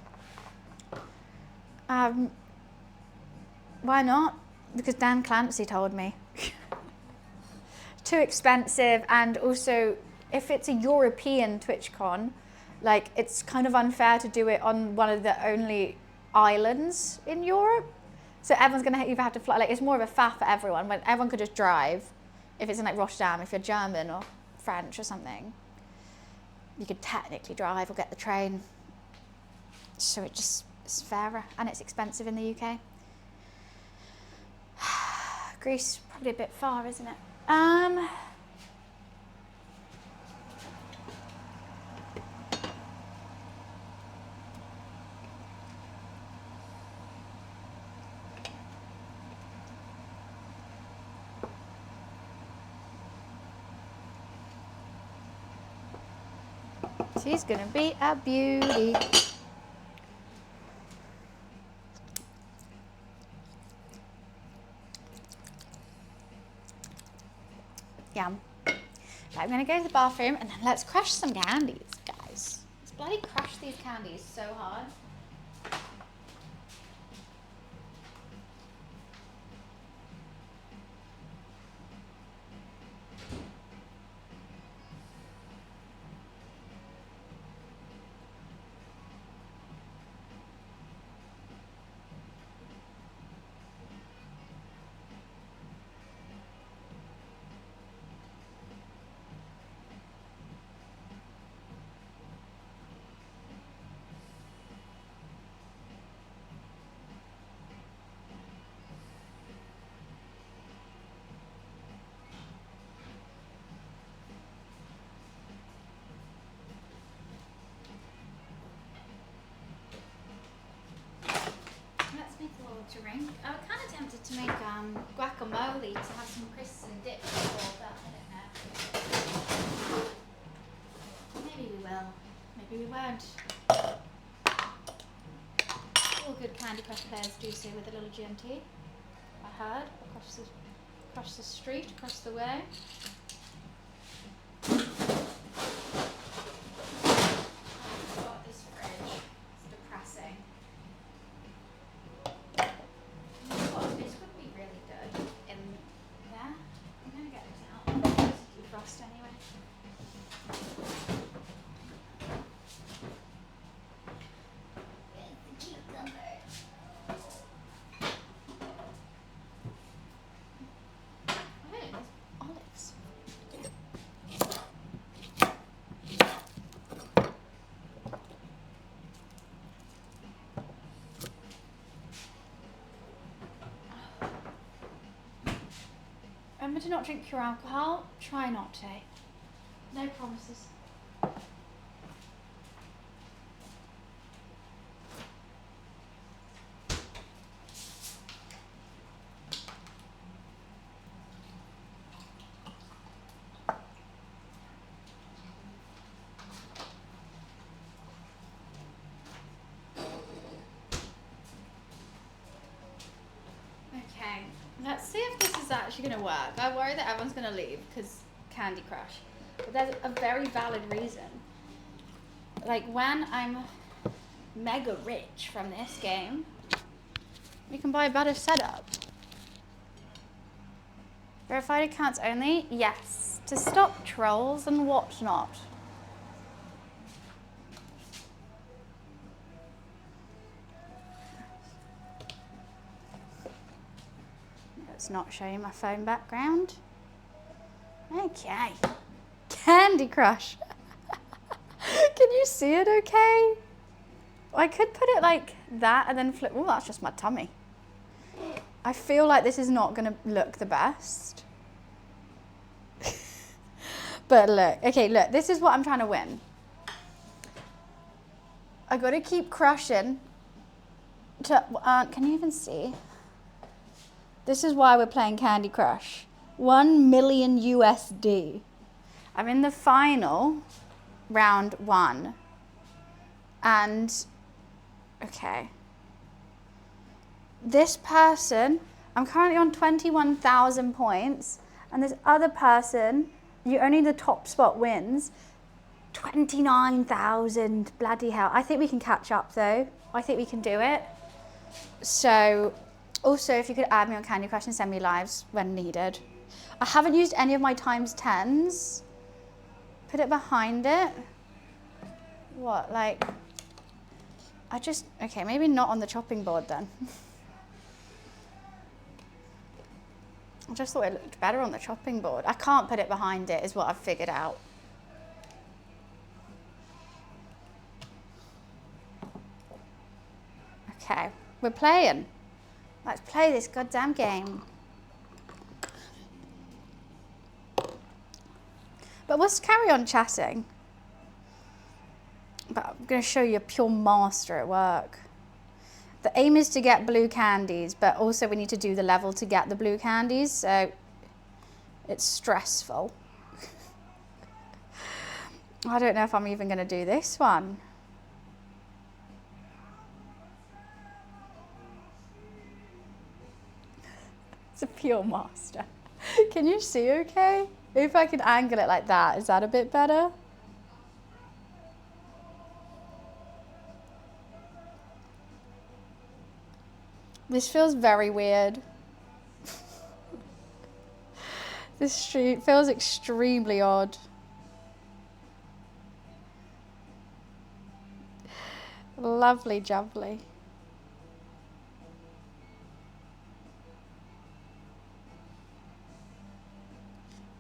Why not? Because Dan Clancy told me. Too expensive, and also if it's a European TwitchCon, like, it's kind of unfair to do it on one of the only islands in Europe. So everyone's gonna either have to fly. Like, it's more of a faff for everyone, when everyone could just drive. If it's in like Rotterdam, if you're German or French or something, you could technically drive or get the train. So it's fairer, and it's expensive in the UK. Greece, probably a bit far, isn't it? She's gonna be a beauty. Yum. Right, I'm gonna go to the bathroom, and then let's crush some candies, guys. Let's bloody crush these candies so hard. Drink. I was kind of tempted to make guacamole to have some crisps and dip before, but I don't know. Maybe we will. Maybe we won't. All good Candy Crush players do so with a little GMT. I heard across the street, across the way. to not drink your alcohol. Try not to. No promises. Okay, let's see if this is actually going to work. I worry that everyone's going to leave because Candy Crush. But there's a very valid reason. Like, when I'm mega rich from this game, you can buy a better setup. Verified accounts only? Yes. To stop trolls and whatnot. It's not showing my phone background. Okay. Candy Crush. Can you see it okay? I could put it like that and then flip. Oh, that's just my tummy. I feel like this is not going to look the best. But look, okay, look, this is what I'm trying to win. I got to keep crushing. Can you even see? This is why we're playing Candy Crush. 1 million USD. I'm in the final, round 1. And, okay. This person, I'm currently on 21,000 points. And this other person, only the top spot wins. 29,000, bloody hell. I think we can catch up though. I think we can do it. So, also if you could add me on Candy Crush and send me lives when needed. I haven't used any of my times 10s. Put it behind it. What, like, okay, maybe not on the chopping board then. I just thought it looked better on the chopping board. I can't put it behind it is what I've figured out. Okay, we're playing. Let's play this goddamn game. But let's carry on chatting. But I'm going to show you a pure master at work. The aim is to get blue candies, but also we need to do the level to get the blue candies, so it's stressful. I don't know if I'm even going to do this one. It's a pure master. Can you see okay? If I can angle it like that, is that a bit better? This feels very weird. This street feels extremely odd. Lovely jubbly.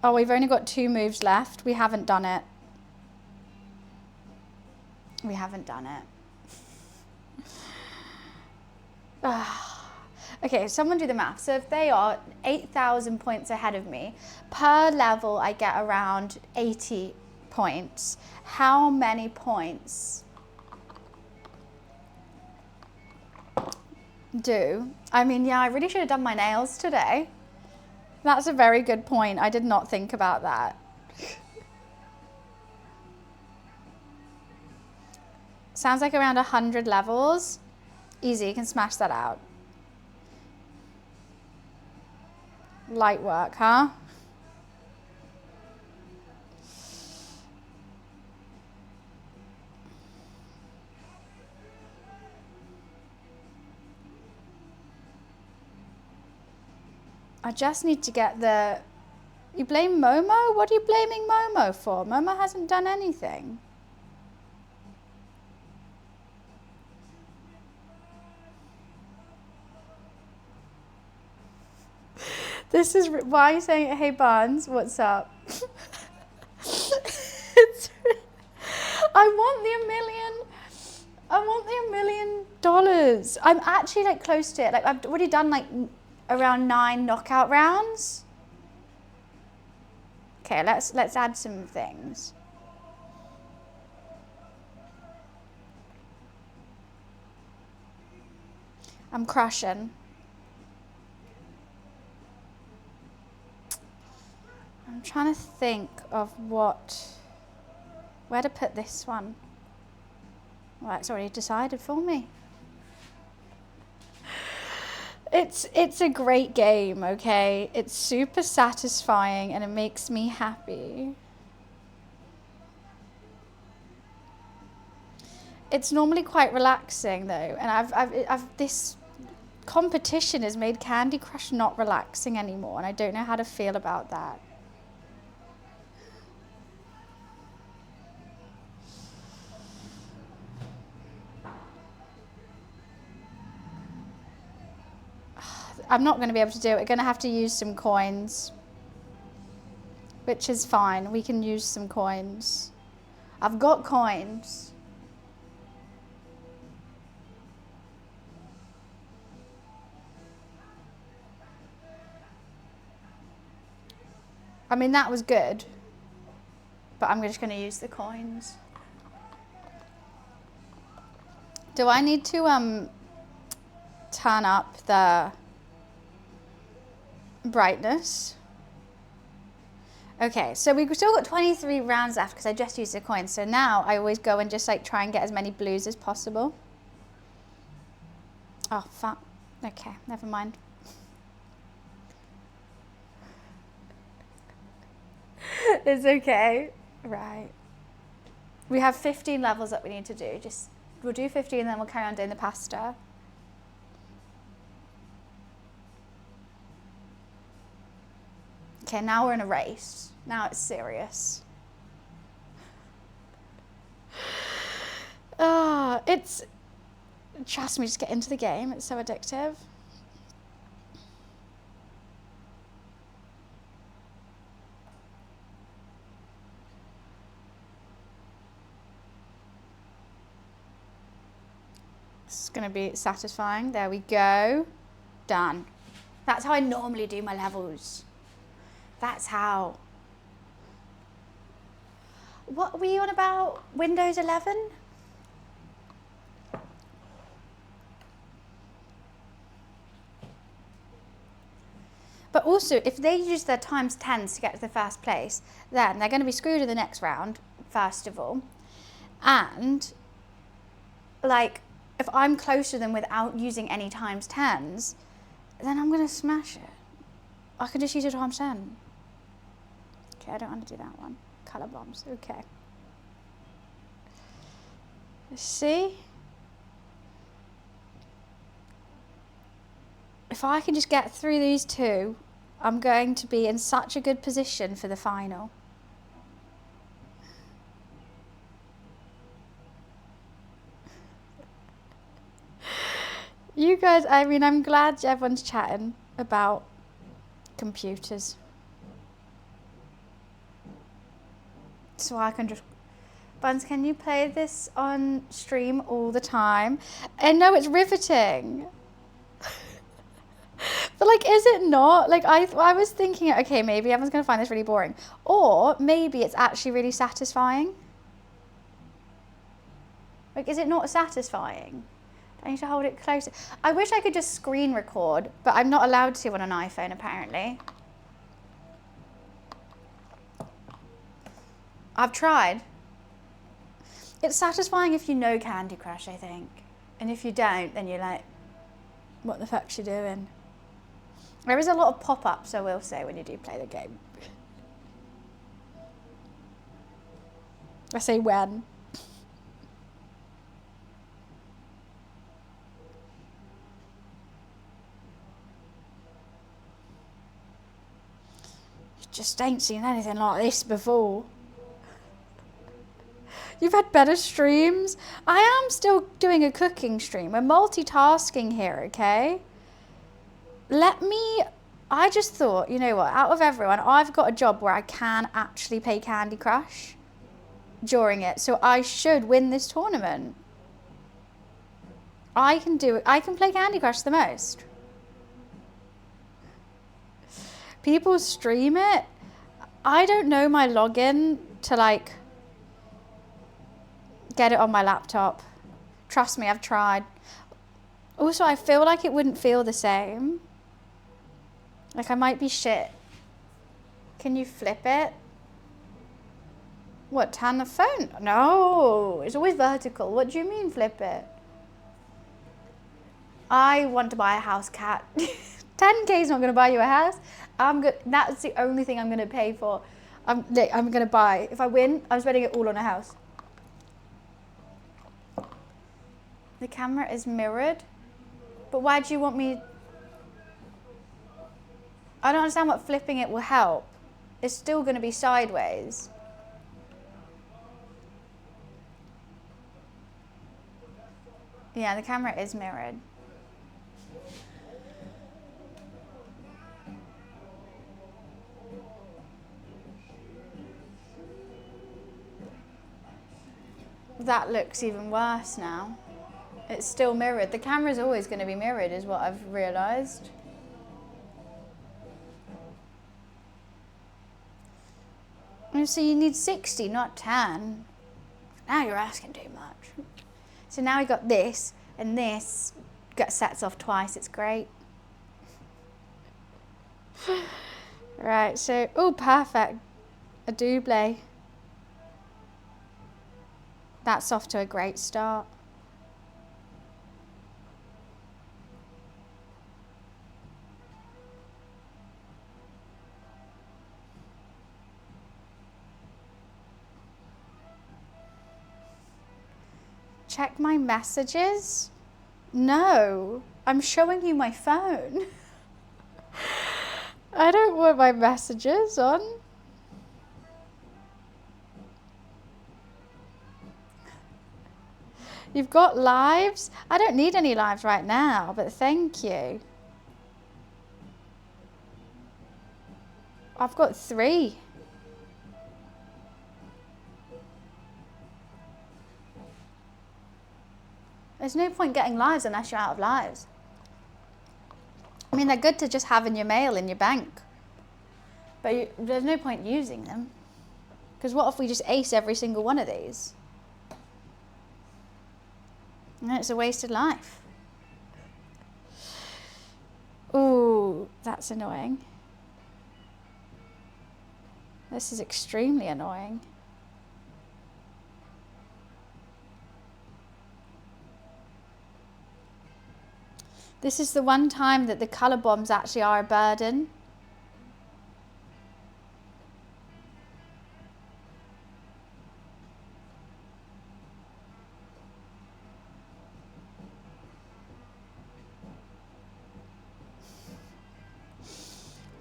Oh, we've only got 2 moves left. We haven't done it. We haven't done it. Okay, someone do the math. So if they are 8,000 points ahead of me, per level I get around 80 points. How many points do? I mean, yeah, I really should have done my nails today. That's a very good point. I did not think about that. Sounds like around 100 levels. Easy, you can smash that out. Light work, huh? I just need to get the... You blame Momo? What are you blaming Momo for? Momo hasn't done anything. This is... Why are you saying, hey Barnes, what's up? I want the $1 million. I'm actually like close to it. Like I've already done like around 9 knockout rounds. Okay, let's add some things. I'm crushing. I'm trying to think of where to put this one. Well, it's already decided for me. It's a great game, okay? It's super satisfying and it makes me happy. It's normally quite relaxing though, and I've this competition has made Candy Crush not relaxing anymore, and I don't know how to feel about that. I'm not going to be able to do it. We're going to have to use some coins, which is fine. We can use some coins. I've got coins. I mean, that was good, but I'm just going to use the coins. Do I need to turn up the brightness? Okay, so we've still got 23 rounds left because I just used the coins. So now I always go and just like try and get as many blues as possible. Oh, fuck. Okay, never mind. It's okay. Right. We have 15 levels that we need to do. We'll do 15 and then we'll carry on doing the pasta. Okay, now we're in a race. Now it's serious. Trust me, just get into the game. It's so addictive. This is going to be satisfying. There we go. Done. That's how I normally do my levels. That's how. What were you on about? Windows 11? But also, if they use their times 10s to get to the first place, then they're going to be screwed in the next round, first of all. And, like, if I'm close to them without using any times 10s, then I'm going to smash it. I can just use a times 10. Okay, I don't want to do that one. Colour bombs, okay. See? If I can just get through these two, I'm going to be in such a good position for the final. You guys, I mean, I'm glad everyone's chatting about computers. So I can just... Buns, can you play this on stream all the time? And no, it's riveting. But like, is it not? Like, I was thinking, okay, maybe everyone's going to find this really boring. Or maybe it's actually really satisfying. Like, is it not satisfying? I need to hold it closer. I wish I could just screen record, but I'm not allowed to on an iPhone, apparently. I've tried. It's satisfying if you know Candy Crush, I think. And if you don't, then you're like, what the fuck's you doing? There is a lot of pop-ups, I will say, when you do play the game. I say when. You just ain't seen anything like this before. You've had better streams. I am still doing a cooking stream. We're multitasking here, okay? I just thought, you know what, out of everyone, I've got a job where I can actually play Candy Crush during it. So I should win this tournament. I can do it. I can play Candy Crush the most. People stream it. I don't know my login to like get it on my laptop. Trust me, I've tried. Also, I feel like it wouldn't feel the same. Like I might be shit. Can you flip it? What, turn the phone? No, it's always vertical. What do you mean flip it? I want to buy a house, Cat. 10K is not going to buy you a house. That's the only thing I'm going to pay for. I'm going to buy. If I win, I'm spending it all on a house. The camera is mirrored. But why do you want me? I don't understand what flipping it will help. It's still going to be sideways. Yeah, the camera is mirrored. That looks even worse now. It's still mirrored. The camera's always going to be mirrored is what I've realised. So you need 60, not 10. Now you're asking too much. So now we got this, and this sets off twice. It's great. Right, so, oh, perfect. A double. That's off to a great start. Check my messages? No, I'm showing you my phone. I don't want my messages on. You've got lives? I don't need any lives right now, but thank you. I've got 3. There's no point getting lives unless you're out of lives. I mean, they're good to just have in your mail in your bank. But there's no point using them. Because what if we just ace every single one of these? And it's a wasted life. Ooh, that's annoying. This is extremely annoying. This is the one time that the colour bombs actually are a burden.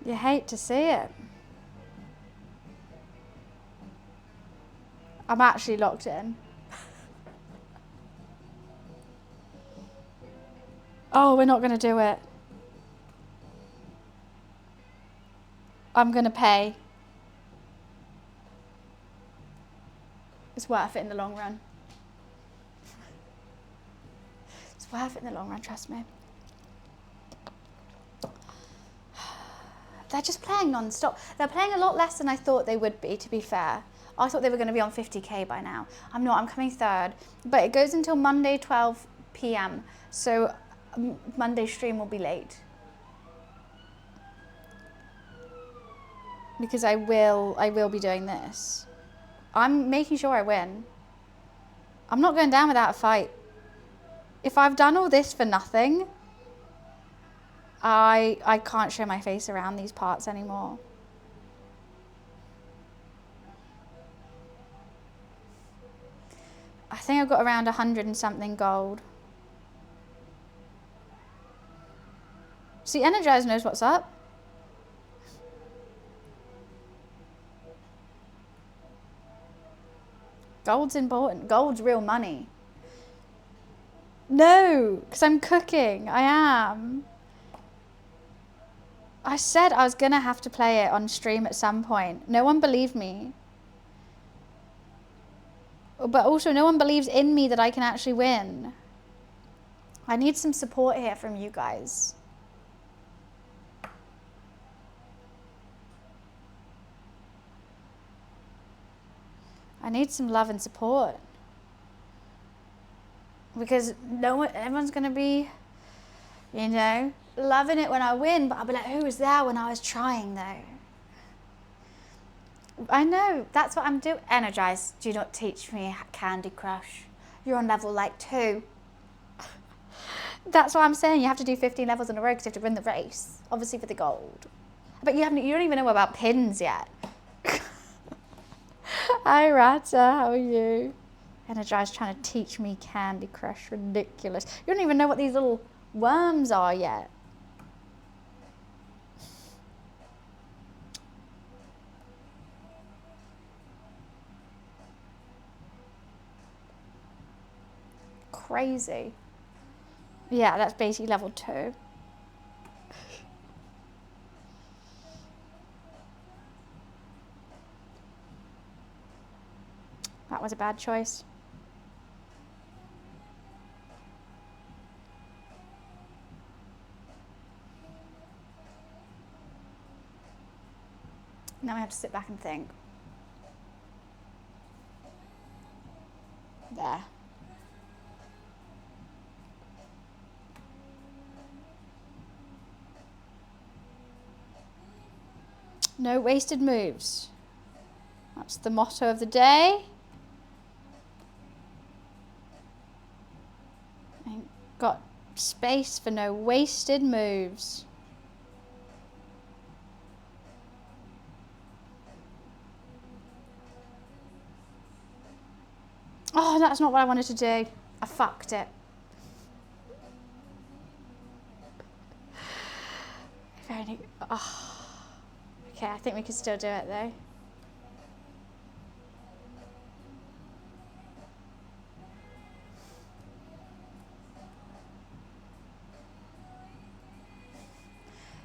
You hate to see it. I'm actually locked in. Oh, we're not going to do it. I'm going to pay. It's worth it in the long run. It's worth it in the long run, trust me. They're just playing non-stop. They're playing a lot less than I thought they would be, to be fair. I thought they were going to be on 50K by now. I'm not, I'm coming third. But it goes until Monday, 12 p.m. So Monday stream will be late. Because I will be doing this. I'm making sure I win. I'm not going down without a fight. If I've done all this for nothing, I can't show my face around these parts anymore. I think I've got around 100 and something gold. See, Energize knows what's up. Gold's important. Gold's real money. No, because I'm cooking. I am. I said I was going to have to play it on stream at some point. No one believed me. But also, no one believes in me that I can actually win. I need some support here from you guys. I need some love and support. Because everyone's going to be, you know, loving it when I win, but I'll be like, who was there when I was trying though? I know, that's what I'm doing. Energize, do not teach me Candy Crush. You're on level like 2. That's what I'm saying, you have to do 15 levels in a row because you have to win the race, obviously for the gold. But you don't even know about pins yet. Hi Rata, how are you? Energize trying to teach me Candy Crush, ridiculous. You don't even know what these little worms are yet. Crazy. Yeah, that's basically level 2. That was a bad choice. Now I have to sit back and think. There. No wasted moves. That's the motto of the day. Ain't got space for no wasted moves. Oh, that's not what I wanted to do. I fucked it. Oh. Okay, I think we can still do it though.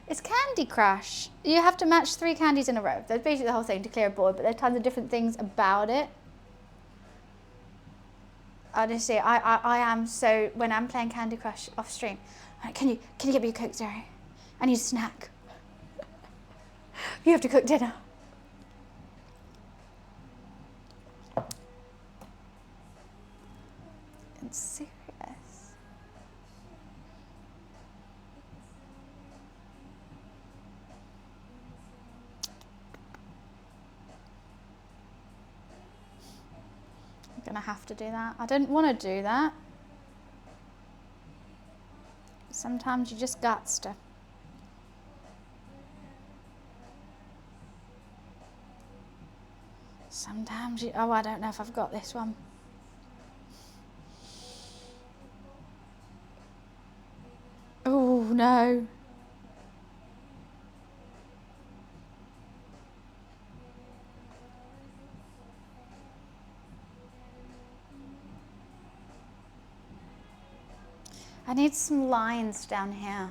It's Candy Crush. You have to match 3 candies in a row. That's basically the whole thing to clear a board, but there's tons of different things about it. Honestly, I am so, when I'm playing Candy Crush off stream, I'm like, can you get me a Coke Zero? I need a snack. You have to cook dinner. It's serious. I'm gonna have to do that. I don't want to do that. Sometimes you just got to. Sometimes you, oh, I don't know if I've got this one. Oh, no. I need some lines down here.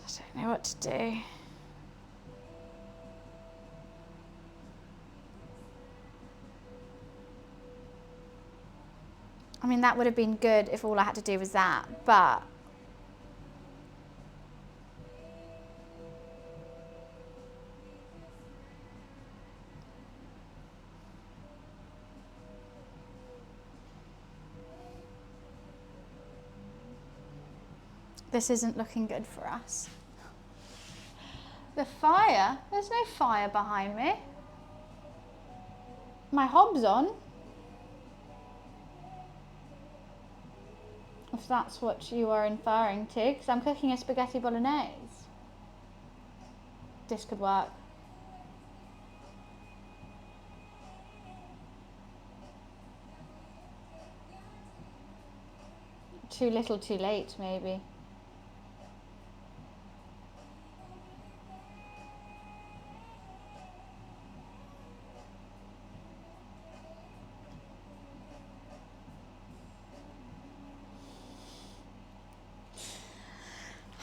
I don't know what to do. I mean, that would have been good if all I had to do was that, but this isn't looking good for us. The fire? There's no fire behind me. My hob's on. If that's what you are inferring to, because I'm cooking a spaghetti bolognese. This could work. Too little, too late, maybe.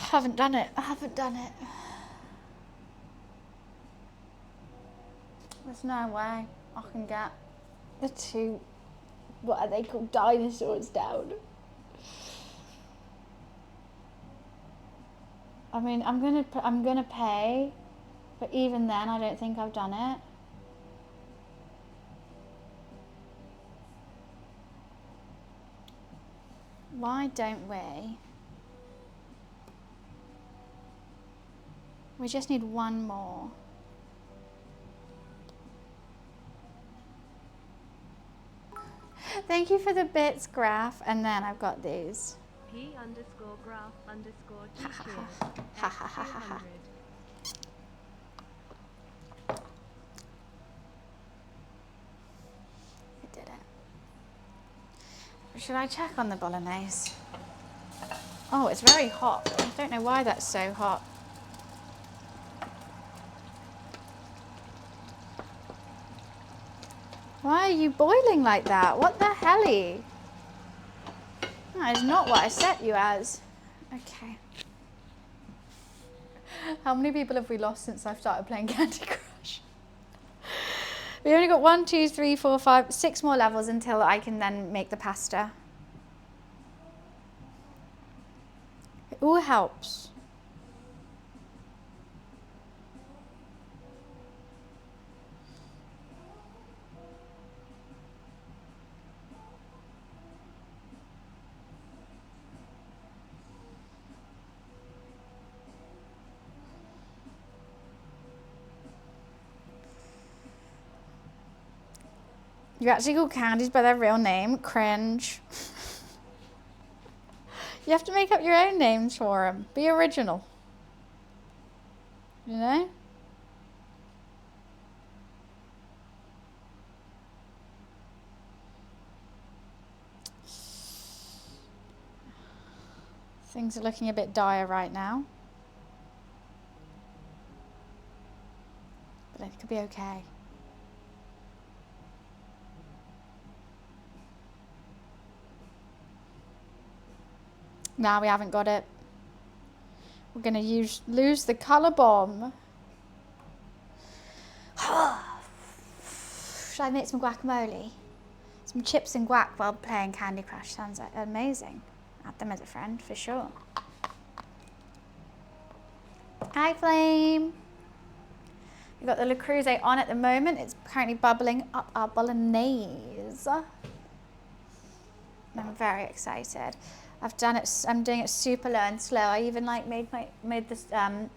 I haven't done it. There's no way I can get the 2, what are they called, dinosaurs down. I mean, I'm gonna pay But even then, I don't think I've done it. Why don't we? We just need one more. Thank you for the bits, Graph. And then I've got these. P_graph_2 Ha ha ha ha ha. I did it. Should I check on the bolognese? Oh, it's very hot. I don't know why that's so hot. Why are you boiling like that? What the helly? That is not what I set you as. Okay. How many people have we lost since I've started playing Candy Crush? We only got 1, 2, 3, 4, 5, 6 more levels until I can then make the pasta. It all helps. You actually call candies by their real name? Cringe. You have to make up your own names for them. Be original. You know? Things are looking a bit dire right now. But it could be okay. Nah, we haven't got it. We're going to lose the colour bomb. Should I make some guacamole? Some chips and guac while playing Candy Crush. Sounds like amazing. Add them as a friend for sure. Hi, Flame. We've got the Le Creuset on at the moment. It's currently bubbling up our bolognese. I'm very excited. I've done it. I'm doing it super low and slow. I even like made this. What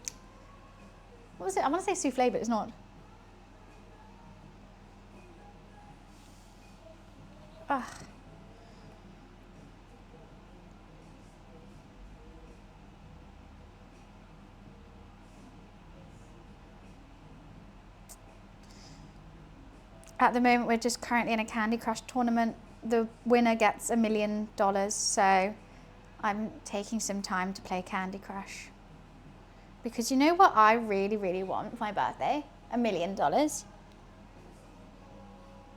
was it? I want to say souffle, but it's not. Ugh. At the moment, we're just currently in a Candy Crush tournament. The winner gets $1 million. So I'm taking some time to play Candy Crush. Because you know what I really, really want for my birthday? $1 million.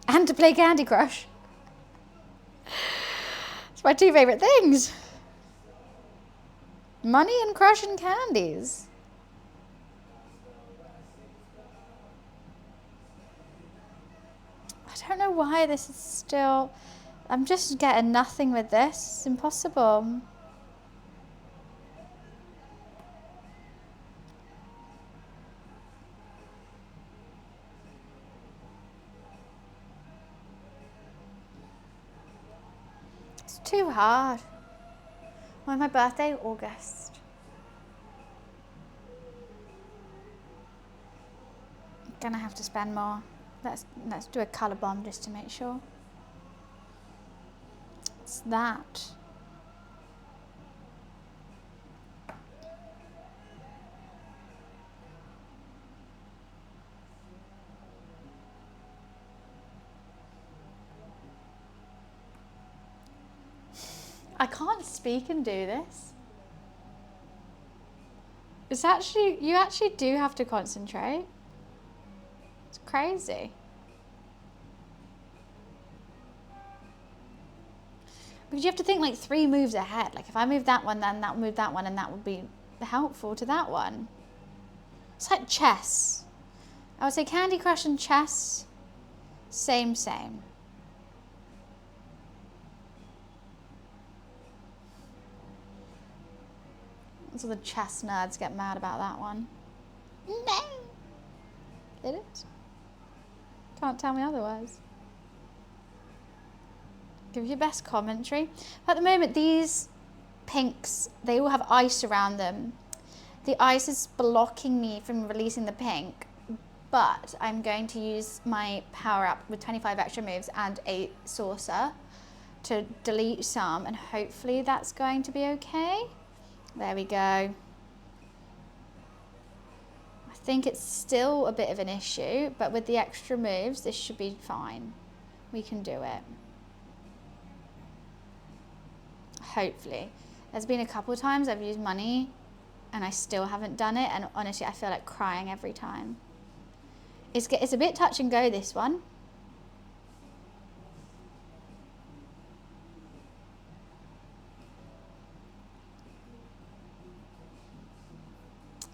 And to play Candy Crush. It's my 2 favourite things. Money and crushing candies. I don't know why this is still... I'm just getting nothing with this. It's impossible. It's too hard. When's my birthday? August. Gonna have to spend more. Let's do a colour bomb just to make sure. It's that. I can't speak and do this. It's actually, you actually do have to concentrate. It's crazy. Because you have to think like 3 moves ahead. Like if I move that one, then that will move that one, and that would be helpful to that one. It's like chess. I would say Candy Crush and chess, same. So the chess nerds get mad about that one. No. It is. Can't tell me otherwise. Give your best commentary. At the moment, these pinks, they all have ice around them. The ice is blocking me from releasing the pink, but I'm going to use my power up with 25 extra moves and a saucer to delete some, and hopefully that's going to be okay. There we go. I think it's still a bit of an issue, but with the extra moves, this should be fine. We can do it. Hopefully. There's been a couple of times I've used money and I still haven't done it, and honestly I feel like crying every time. It's a bit touch and go, this one.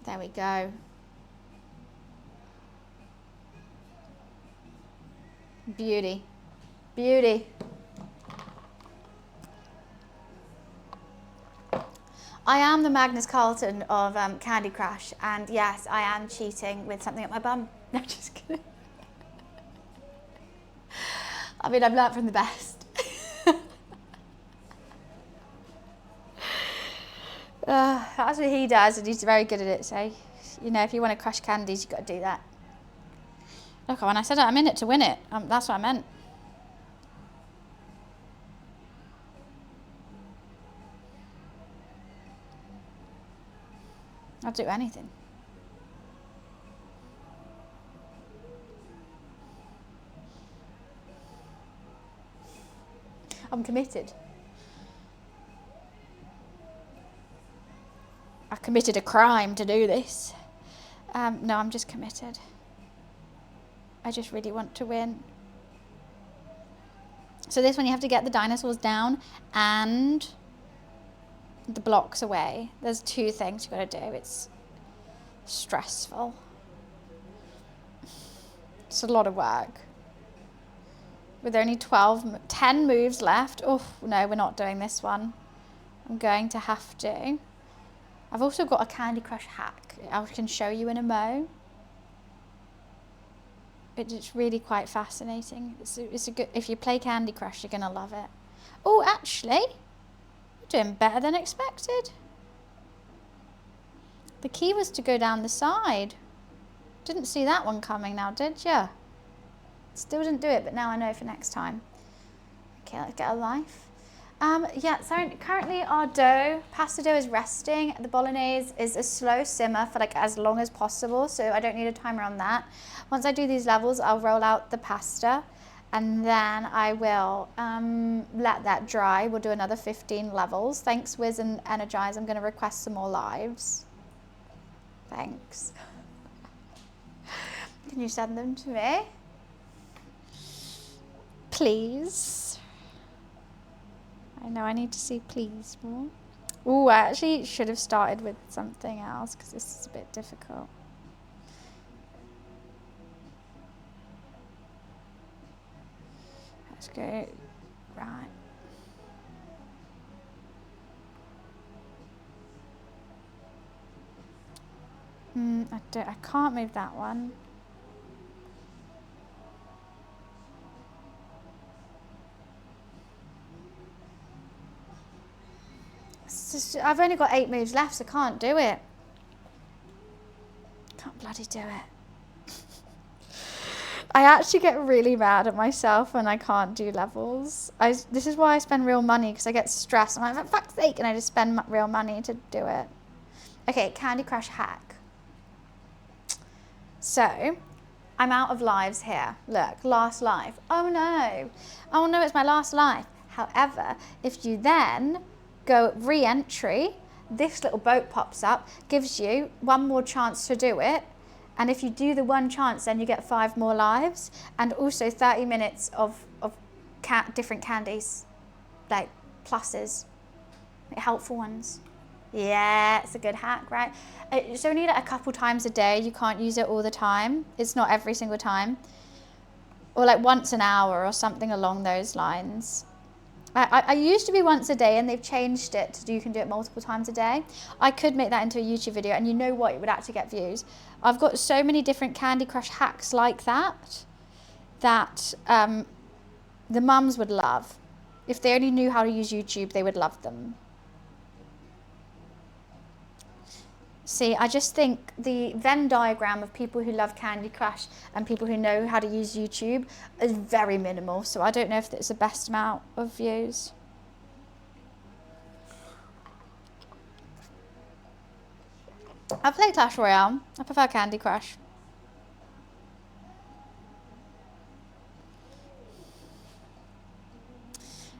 There we go. Beauty. Beauty. I am the Magnus Carlton of Candy Crush, and yes, I am cheating with something at my bum. No, just kidding. I mean, I've learnt from the best. That's what he does, and he's very good at it, so, you know, if you want to crush candies, you've got to do that. Look, when I said it, I'm in it to win it. That's what I meant. I'll do anything. I'm committed. I've committed a crime to do this. No, I'm just committed. I just really want to win. So this one, you have to get the dinosaurs down and the blocks away. There's two things you've got to do. It's stressful. It's a lot of work. With only 10 moves left. Oh, no, we're not doing this one. I'm going to have to. I've also got a Candy Crush hack I can show you in a mo. It's really quite fascinating. It's a good, if you play Candy Crush, you're going to love it. Oh, actually, you're doing better than expected. The key was to go down the side. Didn't see that one coming now, did you? Still didn't do it, but now I know for next time. Okay, let's get a life. Yeah, so currently our pasta dough is resting. The Bolognese is a slow simmer for like as long as possible, so I don't need a timer on that. Once I do these levels, I'll roll out the pasta, and then I will let that dry. We'll do another 15 levels. Thanks, Wiz and Energize. I'm going to request some more lives. Thanks. Can you send them to me? Please. I know I need to see please more. Ooh, I actually should have started with something else because this is a bit difficult. Let's go. Right. I can't move that one. I've only got 8 moves left, so I can't do it. Can't bloody do it. I actually get really mad at myself when I can't do levels. This is why I spend real money, because I get stressed. I'm like, for fuck's sake, and I just spend real money to do it. Okay, Candy Crush hack. So, I'm out of lives here. Look, last life. Oh no. Oh no, it's my last life. However, if you then go re-entry, this little boat pops up, gives you one more chance to do it, and if you do the one chance, then you get 5 more lives, and also 30 minutes of different candies, like pluses, like helpful ones. Yeah, it's a good hack, right? It's only like a couple times a day. You can't use it all the time. It's not every single time, or like once an hour or something along those lines. I used to be once a day, and they've changed it to you can do it multiple times a day. I could make that into a YouTube video, and you know what? It would actually get views. I've got so many different Candy Crush hacks like that the mums would love. If they only knew how to use YouTube, they would love them. See, I just think the Venn diagram of people who love Candy Crush and people who know how to use YouTube is very minimal. So I don't know if it's the best amount of views. I play Clash Royale. I prefer Candy Crush.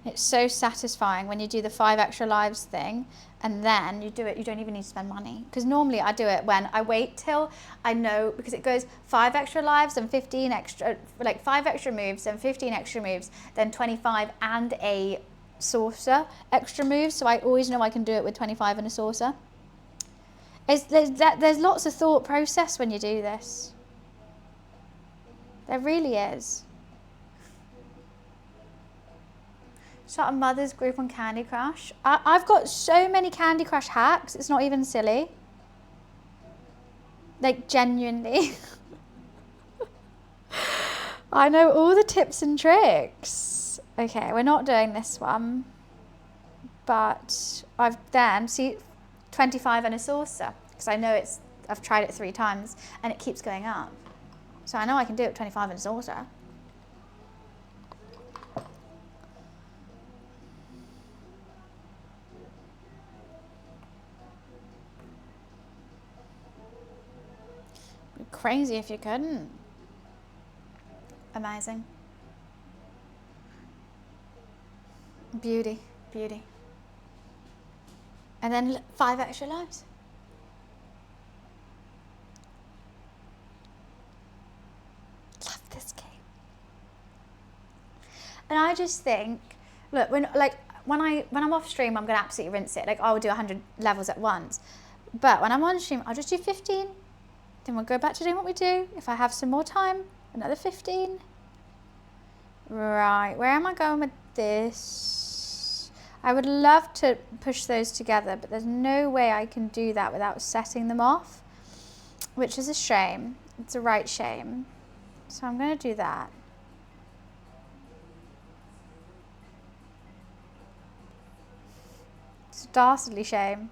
It's so satisfying when you do the 5 extra lives thing and then you do it, you don't even need to spend money. Because normally I do it when I wait till I know, because it goes 5 extra lives and 15 extra, like 5 extra moves and 15 extra moves, then 25 and a saucer extra moves. So I always know I can do it with 25 and a saucer. There's lots of thought process when you do this. There really is. Start a mother's group on Candy Crush. I've got so many Candy Crush hacks, it's not even silly. Like, genuinely. I know all the tips and tricks. Okay, we're not doing this one. But I've then, see, 25 and a saucer. Because I know I've tried it 3 times and it keeps going up. So I know I can do it with 25 and a saucer. Crazy if you couldn't. Amazing. Beauty, beauty. And then 5 extra lives. Love this game. And I just think, look, when I'm off stream, I'm gonna absolutely rinse it. Like, I will do 100 levels at once. But when I'm on stream, I'll just do 15. Then we'll go back to doing what we do. If I have some more time, another 15. Right, where am I going with this? I would love to push those together, but there's no way I can do that without setting them off, which is a shame. It's a right shame. So I'm going to do that. It's a dastardly shame.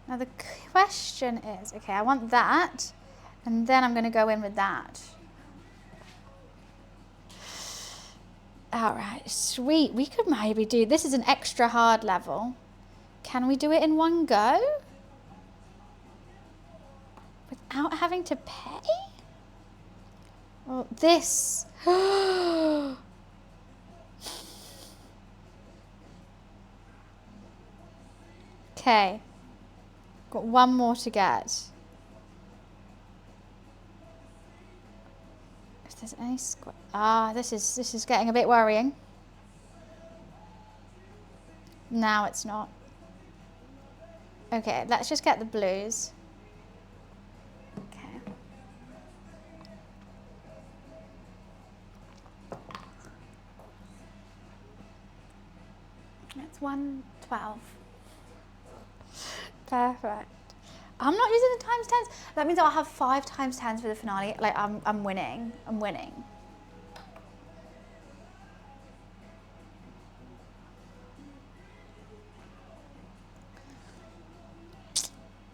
Now the question is, okay, I want that, and then I'm going to go in with that. All right, sweet. We could maybe do, this is an extra hard level. Can we do it in one go? Without having to pay? Well, this. Okay. Got one more to get. If there's any this is getting a bit worrying. Now it's not. Okay, let's just get the blues. Okay. That's 112. Perfect. I'm not using the times 10s. That means I'll have 5 times 10s for the finale. Like, I'm winning. I'm winning.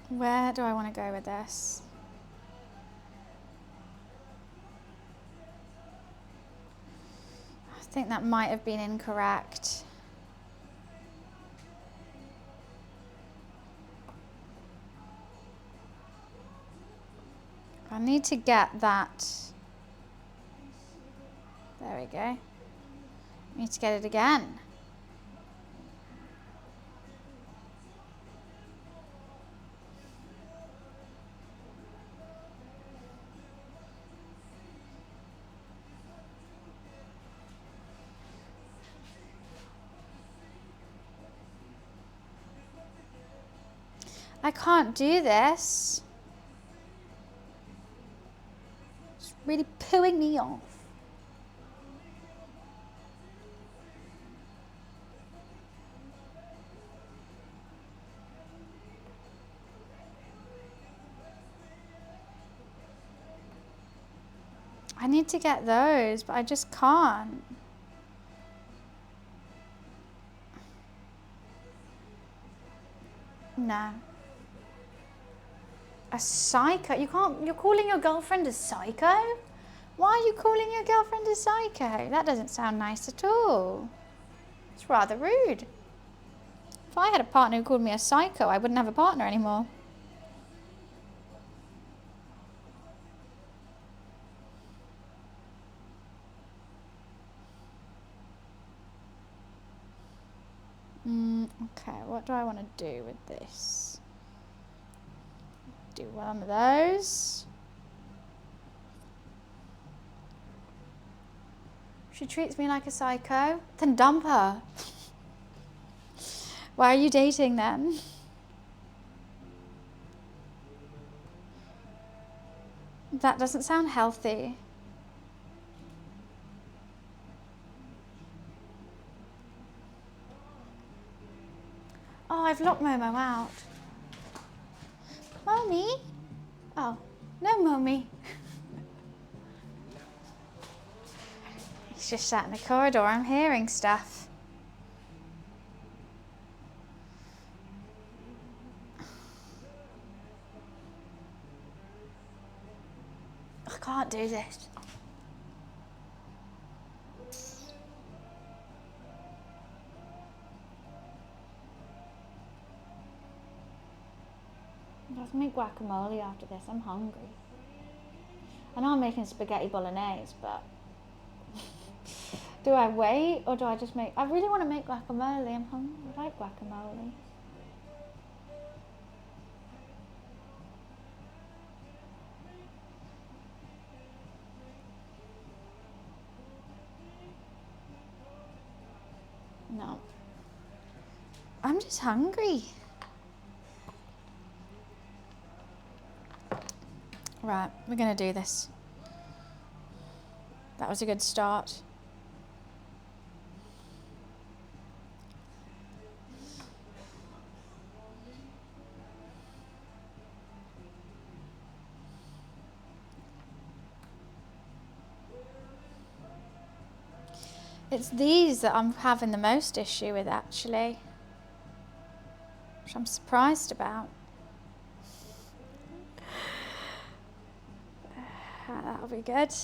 Where do I want to go with this? I think that might have been incorrect. I need to get that. There we go. I need to get it again. I can't do this. It's really pooing me off. I need to get those, but I just can't. No. A psycho? You can't, you're calling your girlfriend a psycho? Why are you calling your girlfriend a psycho? That doesn't sound nice at all. It's rather rude. If I had a partner who called me a psycho, I wouldn't have a partner anymore. Okay, what do I want to do with this? Do one of those. She treats me like a psycho. Then dump her. Why are you dating then? That doesn't sound healthy. Oh, I've locked Momo out. Mommy? Oh, no, Mommy. He's just sat in the corridor. I'm hearing stuff. I can't do this. Let's make guacamole after this. I'm hungry. I know I'm making spaghetti bolognese, but do I wait or do I just make... I really want to make guacamole. I'm hungry. I like guacamole. No. I'm just hungry. Right, we're going to do this. That was a good start. It's these that I'm having the most issue with, actually, which I'm surprised about. That'll be good.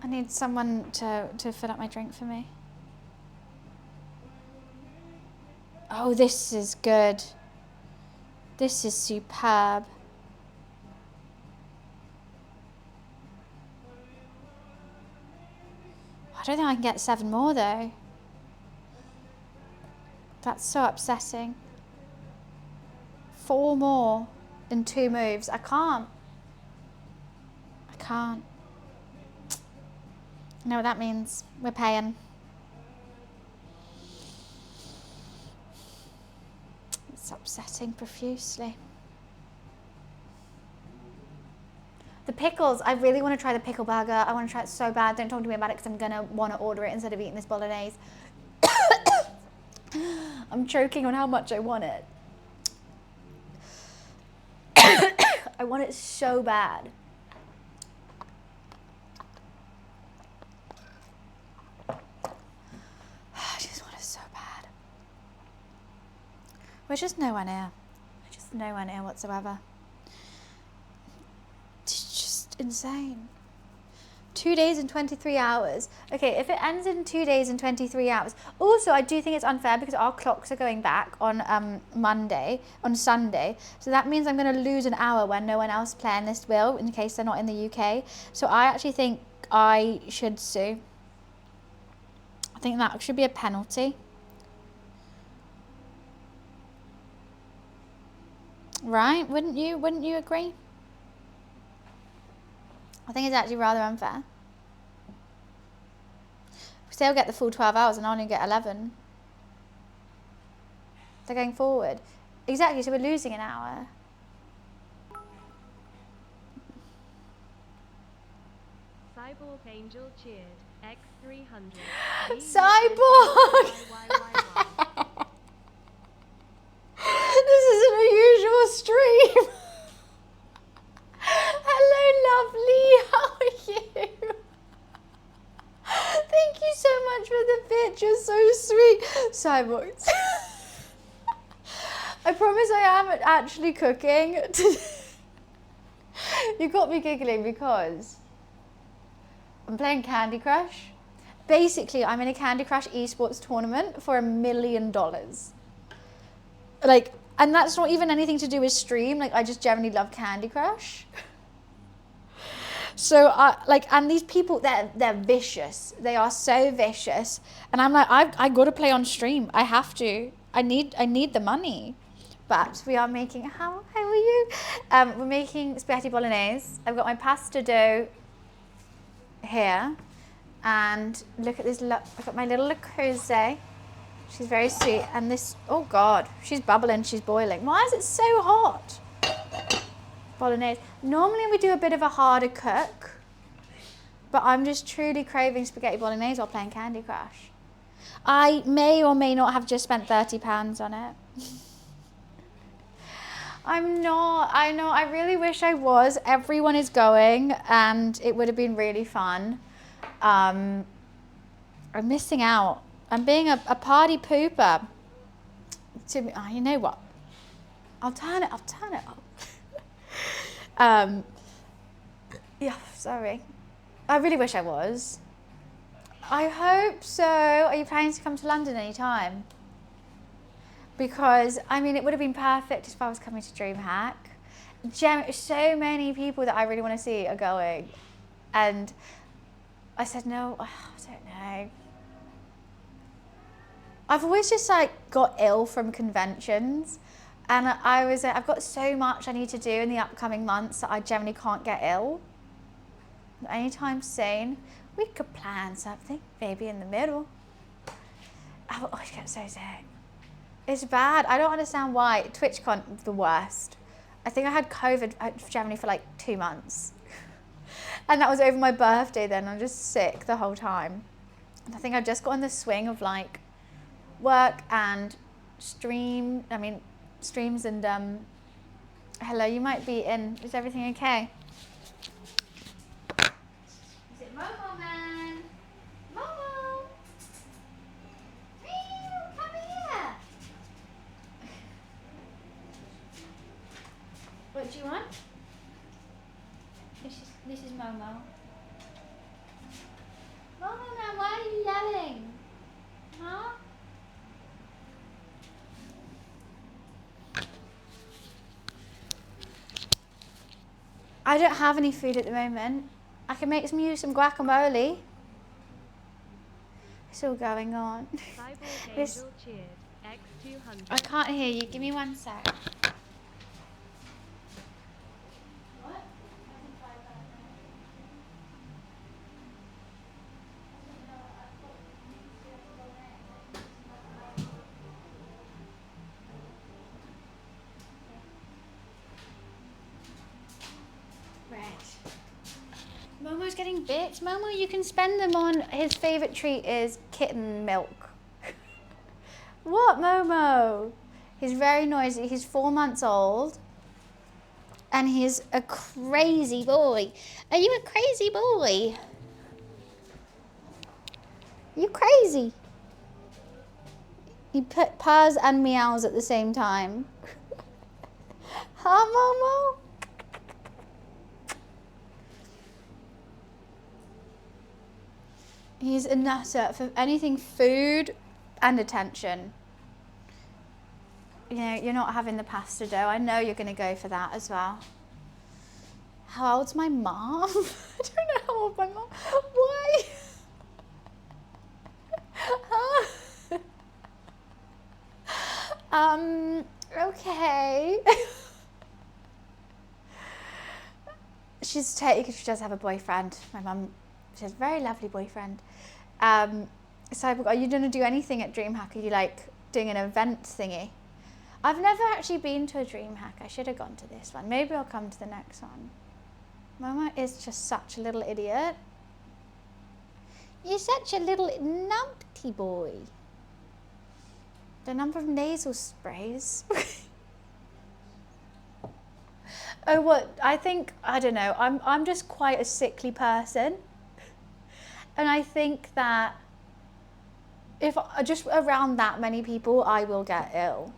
I need someone to fill up my drink for me. Oh, this is good. This is superb. I don't think I can get 7 more though. That's so upsetting. 4 more in 2 moves. I can't. I can't. You know what that means? We're paying. It's upsetting profusely. The pickles, I really want to try the pickle burger. I want to try it so bad. Don't talk to me about it because I'm going to want to order it instead of eating this bolognese. I'm choking on how much I want it. I want it so bad. I just want it so bad. We're just nowhere near. Just nowhere near whatsoever. It's just insane. 2 days and 23 hours. Okay, if it ends in 2 days and 23 hours. Also, I do think it's unfair because our clocks are going back on Sunday. So that means I'm going to lose an hour when no one else playing this will, in case they're not in the UK. So I actually think I should sue. I think that should be a penalty. Right? Wouldn't you agree? I think it's actually rather unfair. Because they'll get the full 12 hours and I'll only get 11. They're going forward. Exactly, so we're losing an hour. Cyborg Angel cheered. X300. Cyborg! This is an unusual stream. Hello, lovely. How are you? Thank you so much for the pitch. You're so sweet. Cyborg. I promise I am actually cooking. You got me giggling because I'm playing Candy Crush. Basically, I'm in a Candy Crush esports tournament for $1 million. Like, and that's not even anything to do with stream. Like, I just generally love Candy Crush. So, and these people, they're vicious. They are so vicious. And I'm like, I got to play on stream. I have to. I need the money. But we are making, how are you? We're making spaghetti bolognese. I've got my pasta dough here. And look at this, I've got my little Lacose. She's very sweet. And this, oh God, she's bubbling, she's boiling. Why is it so hot? Bolognese. Normally we do a bit of a harder cook, but I'm just truly craving spaghetti bolognese while playing Candy Crush. I may or may not have just spent £30 on it. I'm not, I know, I really wish I was. Everyone is going and it would have been really fun. I'm missing out. I'm being a party pooper. You know what? I'll turn it up. Yeah, sorry. I really wish I was. I hope so. Are you planning to come to London anytime? Because, I mean, it would have been perfect if I was coming to DreamHack. So many people that I really want to see are going. And I said, no, I don't know. I've always just got ill from conventions. And I've got so much I need to do in the upcoming months that I generally can't get ill. Anytime soon, we could plan something, maybe in the middle. I always get so sick. It's bad. I don't understand why. TwitchCon, the worst. I think I had COVID generally for 2 months. And that was over my birthday then. I'm just sick the whole time. And I think I've just got in the swing of work and streams and hello, you might be in. Is everything okay? Is it Momo, man? Momo! Come here! What do you want? This is Momo. Momo, man, why are you yelling? Huh? I don't have any food at the moment. I can make some guacamole. It's all going on. Cyborg Angel cheered. X200. I can't hear you. Give me 1 sec. What? Momo's getting bits. Momo, you can spend them on, his favourite treat is kitten milk. What, Momo? He's very noisy. He's 4 months old. And he's a crazy boy. Are you a crazy boy? You crazy? He purrs and meows at the same time. Huh, Momo? He's a nutter for anything food and attention. You know, you're not having the pasta dough. I know you're going to go for that as well. How old's my mom? I don't know how old my mom. Why? Okay. She's because she does have a boyfriend. My mum, she has a very lovely boyfriend. Cyborg, are you going to do anything at DreamHack? Are you like doing an event thingy? I've never actually been to a DreamHack. I should have gone to this one. Maybe I'll come to the next one. Mama is just such a little idiot. You're such a little numpty boy. The number of nasal sprays. Oh, what? I don't know. I'm just quite a sickly person. And I think that if just around that many people, I will get ill.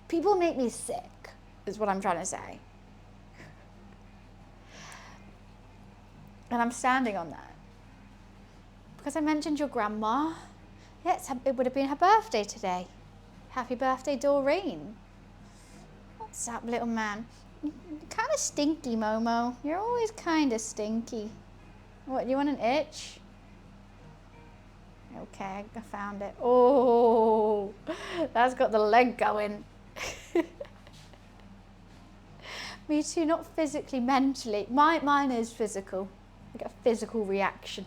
People make me sick, is what I'm trying to say. And I'm standing on that. Because I mentioned your grandma. Yes, it would have been her birthday today. Happy birthday, Doreen. What's up, little man? Kind of stinky, Momo. You're always kind of stinky. What, you want an itch? Okay, I found it. Oh, that's got the leg going. Me too, not physically, mentally. Mine is physical. I get a physical reaction.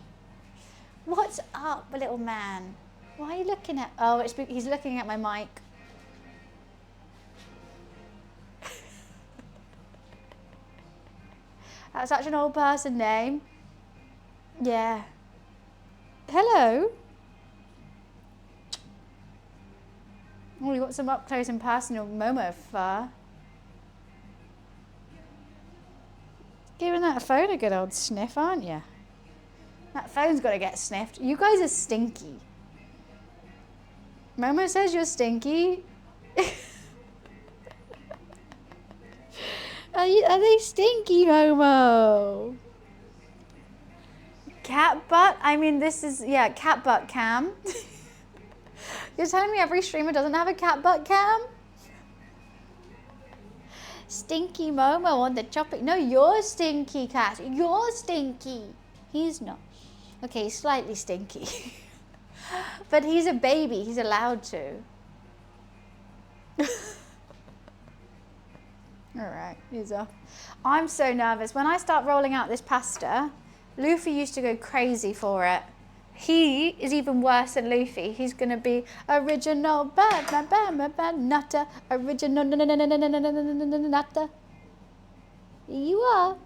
What's up, little man? Why are you looking at... Oh, he's looking at my mic. That's such an old person name. Yeah. Hello. Oh, you got some up close and personal Momo fur. Giving that phone a good old sniff, aren't you? That phone's got to get sniffed. You guys are stinky. Momo says you're stinky. Are they stinky, Momo? Cat butt? I mean, this is, yeah, cat butt cam. You're telling me every streamer doesn't have a cat butt cam? Stinky Momo on the chopping. No, you're stinky, cat. You're stinky. He's not. Okay, he's slightly stinky. But he's a baby. He's allowed to. Alright, he's off. I'm so nervous. When I start rolling out this pasta, Luffy used to go crazy for it. He is even worse than Luffy. He's going to be original nutter. Original nutter. You are.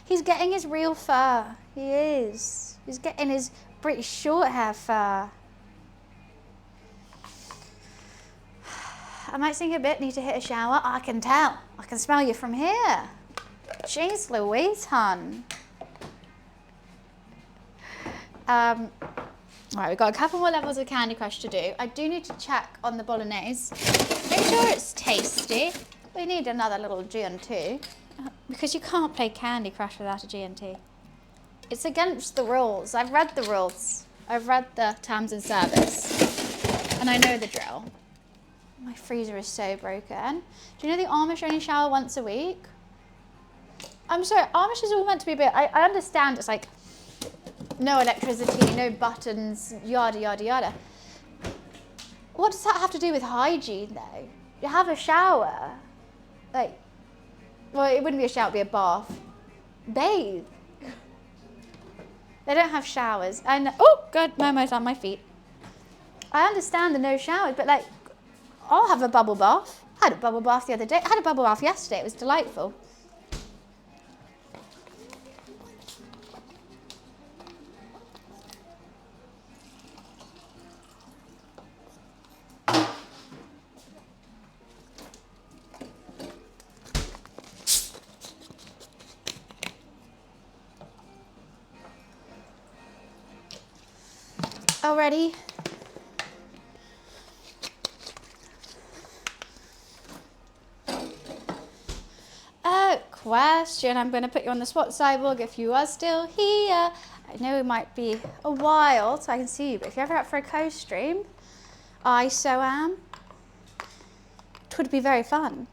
He's getting his real fur. He is. He's getting his British short hair fur. I might sing a bit, need to hit a shower. I can tell. I can smell you from here. Jeez Louise, hun. Right, we've got a couple more levels of Candy Crush to do. I do need to check on the Bolognese. Make sure it's tasty. We need another little G&T. Because you can't play Candy Crush without a G&T. It's against the rules. I've read the rules. I've read the terms and service. And I know the drill. My freezer is so broken. Do you know the Amish only shower once a week? I'm sorry, Amish is all meant to be a bit... I understand it's like no electricity, no buttons, yada, yada, yada. What does that have to do with hygiene, though? You have a shower. Like, well, it wouldn't be a shower, it'd be a bath. Bathe. They don't have showers. And, oh, God, Momo's on my feet. I understand the no showers, but like, I'll have a bubble bath. I had a bubble bath the other day. I had a bubble bath yesterday. It was delightful. Already. Question. I'm going to put you on the spot, Cyborg, if you are still here. I know it might be a while so I can see you, but if you're ever up for a co-stream, I so am. It would be very fun.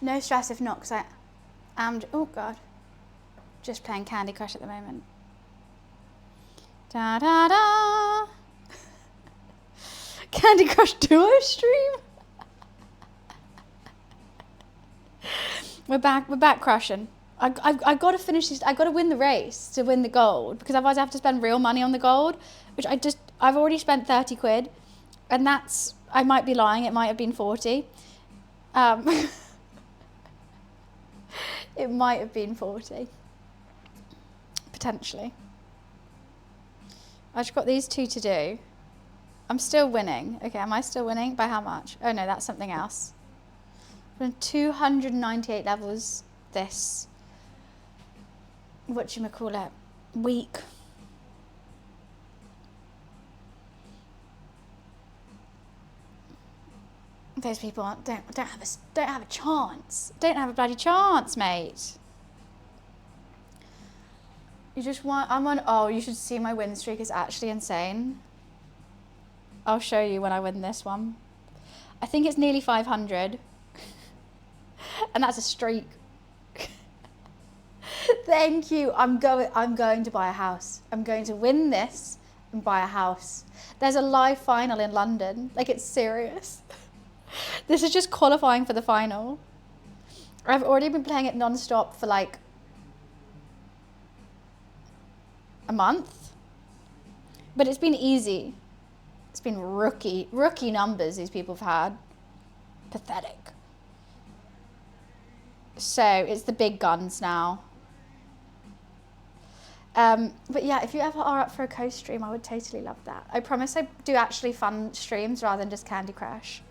No stress if not, because I am, oh God, just playing Candy Crush at the moment. Da da da! Candy Crush duo stream? We're back crushing. I got to finish this. I got to win the race to win the gold, because otherwise I have to spend real money on the gold, which I've already spent 30 quid, and that's, I might be lying, it might have been 40. It might have been 40, potentially. I've just got these 2 to do. I'm still winning. Okay, am I still winning? By how much? Oh no, that's something else. I've done 298 levels this, whatchamacallit, week. Those people don't have a chance. Don't have a bloody chance, mate. You just want, oh, you should see my win streak is actually insane. I'll show you when I win this one. I think it's nearly 500. And that's a streak. Thank you. I'm going to buy a house. I'm going to win this and buy a house. There's a live final in London. Like, it's serious. This is just qualifying for the final. I've already been playing it non-stop for like a month. But it's been easy. It's been rookie numbers these people have had. Pathetic. So it's the big guns now. But yeah, if you ever are up for a co-stream, I would totally love that. I promise I do actually fun streams rather than just Candy Crush.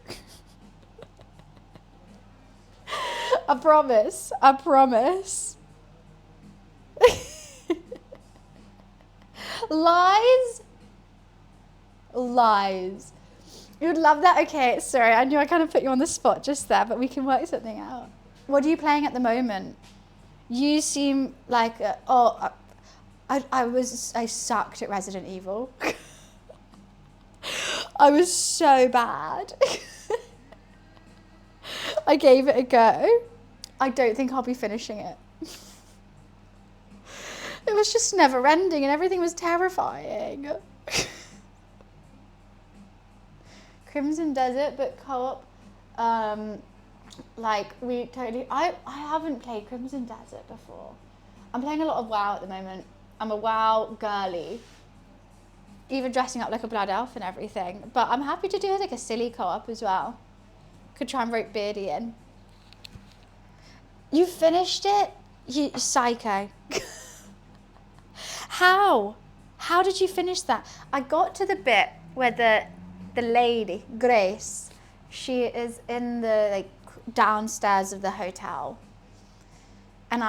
I promise. I promise. Lies? Lies. You would love that? Okay, sorry, I knew I kind of put you on the spot just there, but we can work something out. What are you playing at the moment? You seem like, I sucked at Resident Evil. I was so bad. I gave it a go. I don't think I'll be finishing it. It was just never ending and everything was terrifying. Crimson Desert, but co-op. Like, we totally... I haven't played Crimson Desert before. I'm playing a lot of WoW at the moment. I'm a WoW girly. Even dressing up like a blood elf and everything. But I'm happy to do like a silly co-op as well. Could try and rope Beardy in. You finished it? You psycho. How? How did you finish that? I got to the bit where the lady, Grace, she is in the like downstairs of the hotel. And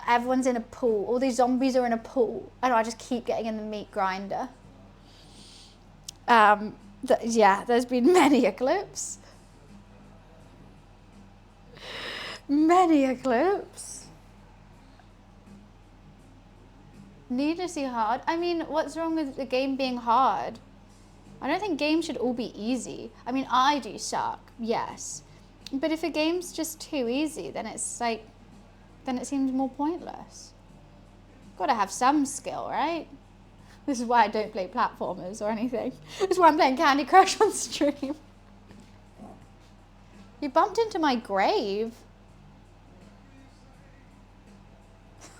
everyone's in a pool. All these zombies are in a pool. And I just keep getting in the meat grinder. Yeah, there's been many a clips. Many a clips. Needlessly hard. I mean, what's wrong with the game being hard? I don't think games should all be easy. I mean, I do suck, yes. But if a game's just too easy, then it's like, then it seems more pointless. Gotta have some skill, right? This is why I don't play platformers or anything. This is why I'm playing Candy Crush on stream. You bumped into my grave.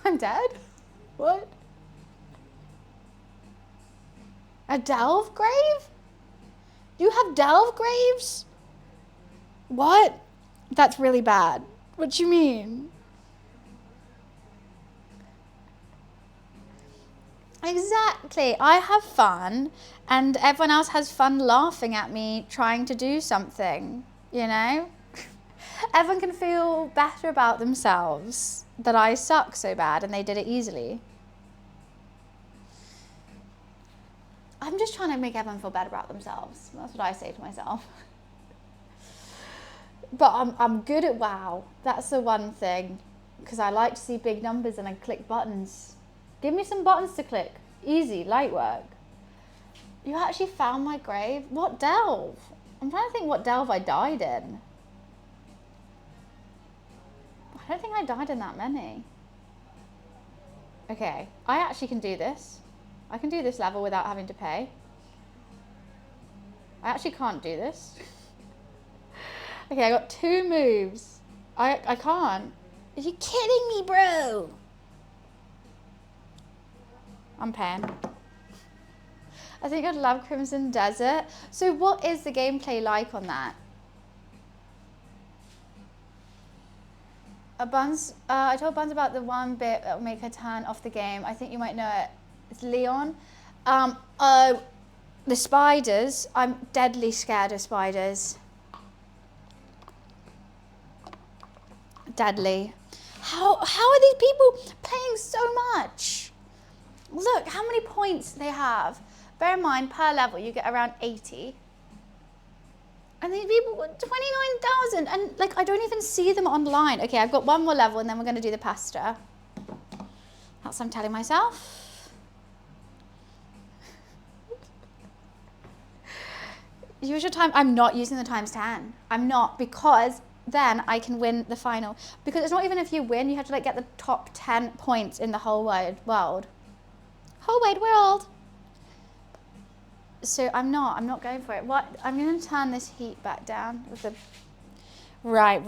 I'm dead? What? A delve grave? You have delve graves? What? That's really bad. What do you mean? Exactly. I have fun and everyone else has fun laughing at me trying to do something, you know? Everyone can feel better about themselves that I suck so bad and they did it easily. I'm just trying to make everyone feel better about themselves. That's what I say to myself. But I'm good at WoW. That's the one thing. Because I like to see big numbers and I click buttons. Give me some buttons to click. Easy, light work. You actually found my grave? What delve? I'm trying to think what delve I died in. I don't think I died in that many. Okay, I actually can do this. I can do this level without having to pay. I actually can't do this. Okay, I got 2 moves. I can't. Are you kidding me, bro? I'm paying. I think I'd love Crimson Desert. So what is the gameplay like on that? I told Buns about the one bit that will make her turn off the game. I think you might know it. It's Leon. The spiders. I'm deadly scared of spiders. Deadly. How are these people playing so much? Look how many points they have. Bear in mind, per level you get around 80. And these people got 29,000, and like I don't even see them online. Okay, I've got one more level and then we're going to do the pasta. That's what I'm telling myself. Use your time. I'm not using the times 10. I'm not, because then I can win the final. Because it's not even if you win, you have to like get the top 10 points in the whole wide world. Whole wide world. So I'm not going for it. What? I'm going to turn this heat back down with the... Right.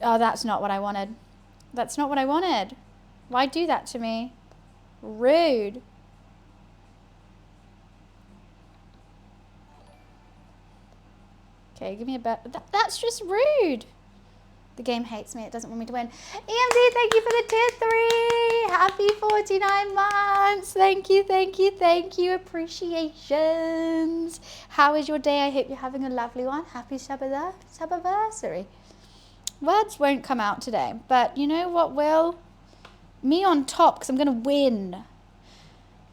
Oh, that's not what I wanted. That's not what I wanted. Why do that to me? Rude. Okay, give me a bet. That's just rude. The game hates me. It doesn't want me to win. EMD, thank you for the tier 3. Happy 49 months. Thank you. Appreciations. How is your day? I hope you're having a lovely one. Happy Shabbaversary. Words won't come out today, but you know what will? Me on top, because I'm going to win.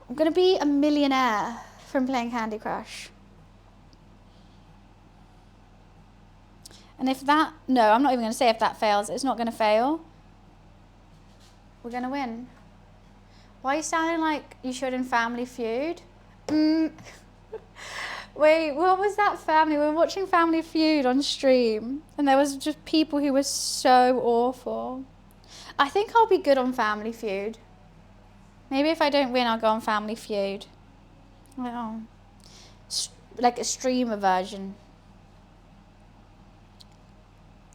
I'm going to be a millionaire from playing Candy Crush. And if that, no, I'm not even going to say if that fails. It's not going to fail. We're going to win. Why are you sounding like you should in Family Feud? Wait, what was that family? We were watching Family Feud on stream. And there was just people who were so awful. I think I'll be good on Family Feud. Maybe if I don't win, I'll go on Family Feud. Oh. Like a streamer version.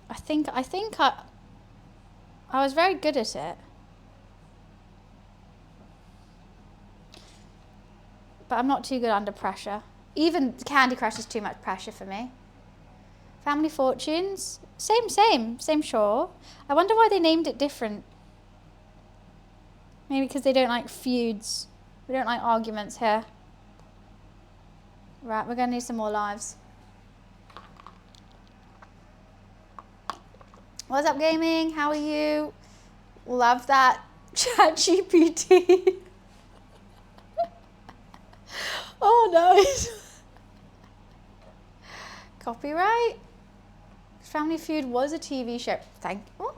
I think I was very good at it. But I'm not too good under pressure. Even Candy Crush is too much pressure for me. Family Fortunes, same sure. I wonder why they named it different. Maybe because they don't like feuds. We don't like arguments here. Right, we're going to need some more lives. What's up, gaming? How are you? Love that ChatGPT. Oh, nice. Copyright. Family Feud was a TV show.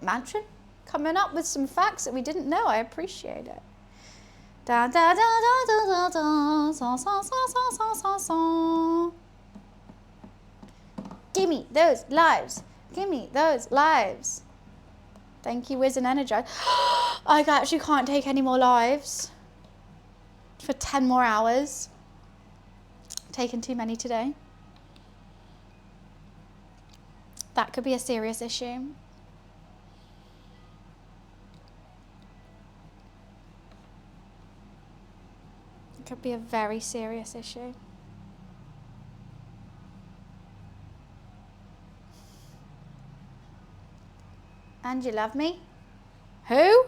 Mansion. Coming up with some facts that we didn't know. I appreciate it. Da da da da da da da. Sa sa sa sa sa sa sa. Give me those lives. Give me those lives. Thank you, Wiz and Energize. I actually can't take any more lives for 10 more hours. Taken too many today. That could be a serious issue. It could be a very serious issue. And you love me? Who?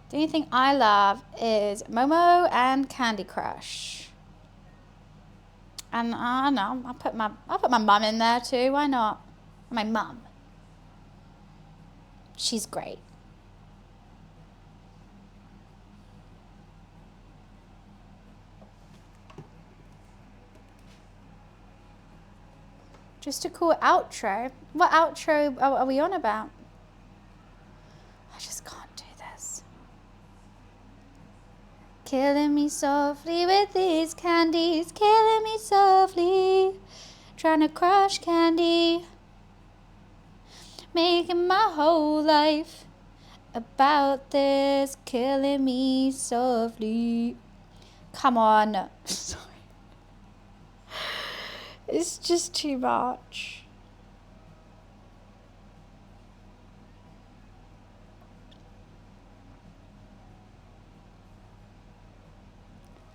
The only thing I love is Momo and Candy Crush. And I know, I'll put my mum in there too. Why not? My mum. She's great. Just a cool outro. What outro are we on about? I just can't do this. Killing me softly with these candies. Killing me softly. Trying to crush candy. Making my whole life about this. Killing me softly. Come on. Sorry. It's just too much.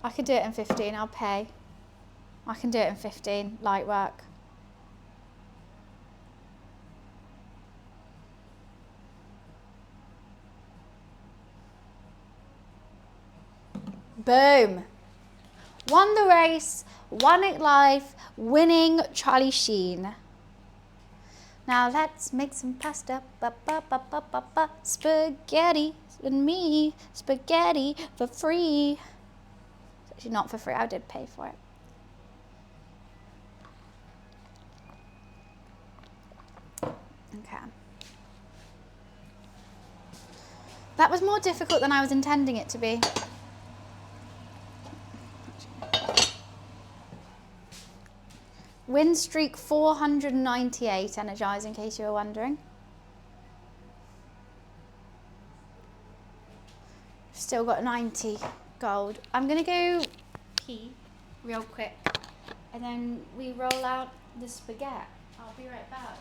I could do it in 15, I'll pay. I can do it in 15, light work. Boom. Won the race, won it live, winning Charlie Sheen. Now let's make some pasta. Ba, ba, ba, ba, ba, ba. Spaghetti and me. Spaghetti for free. It's actually not for free, I did pay for it. Okay. That was more difficult than I was intending it to be. Win streak 498 energize, in case you were wondering. Still got 90 gold. I'm gonna go pee real quick and then we roll out the spaghetti. I'll be right back.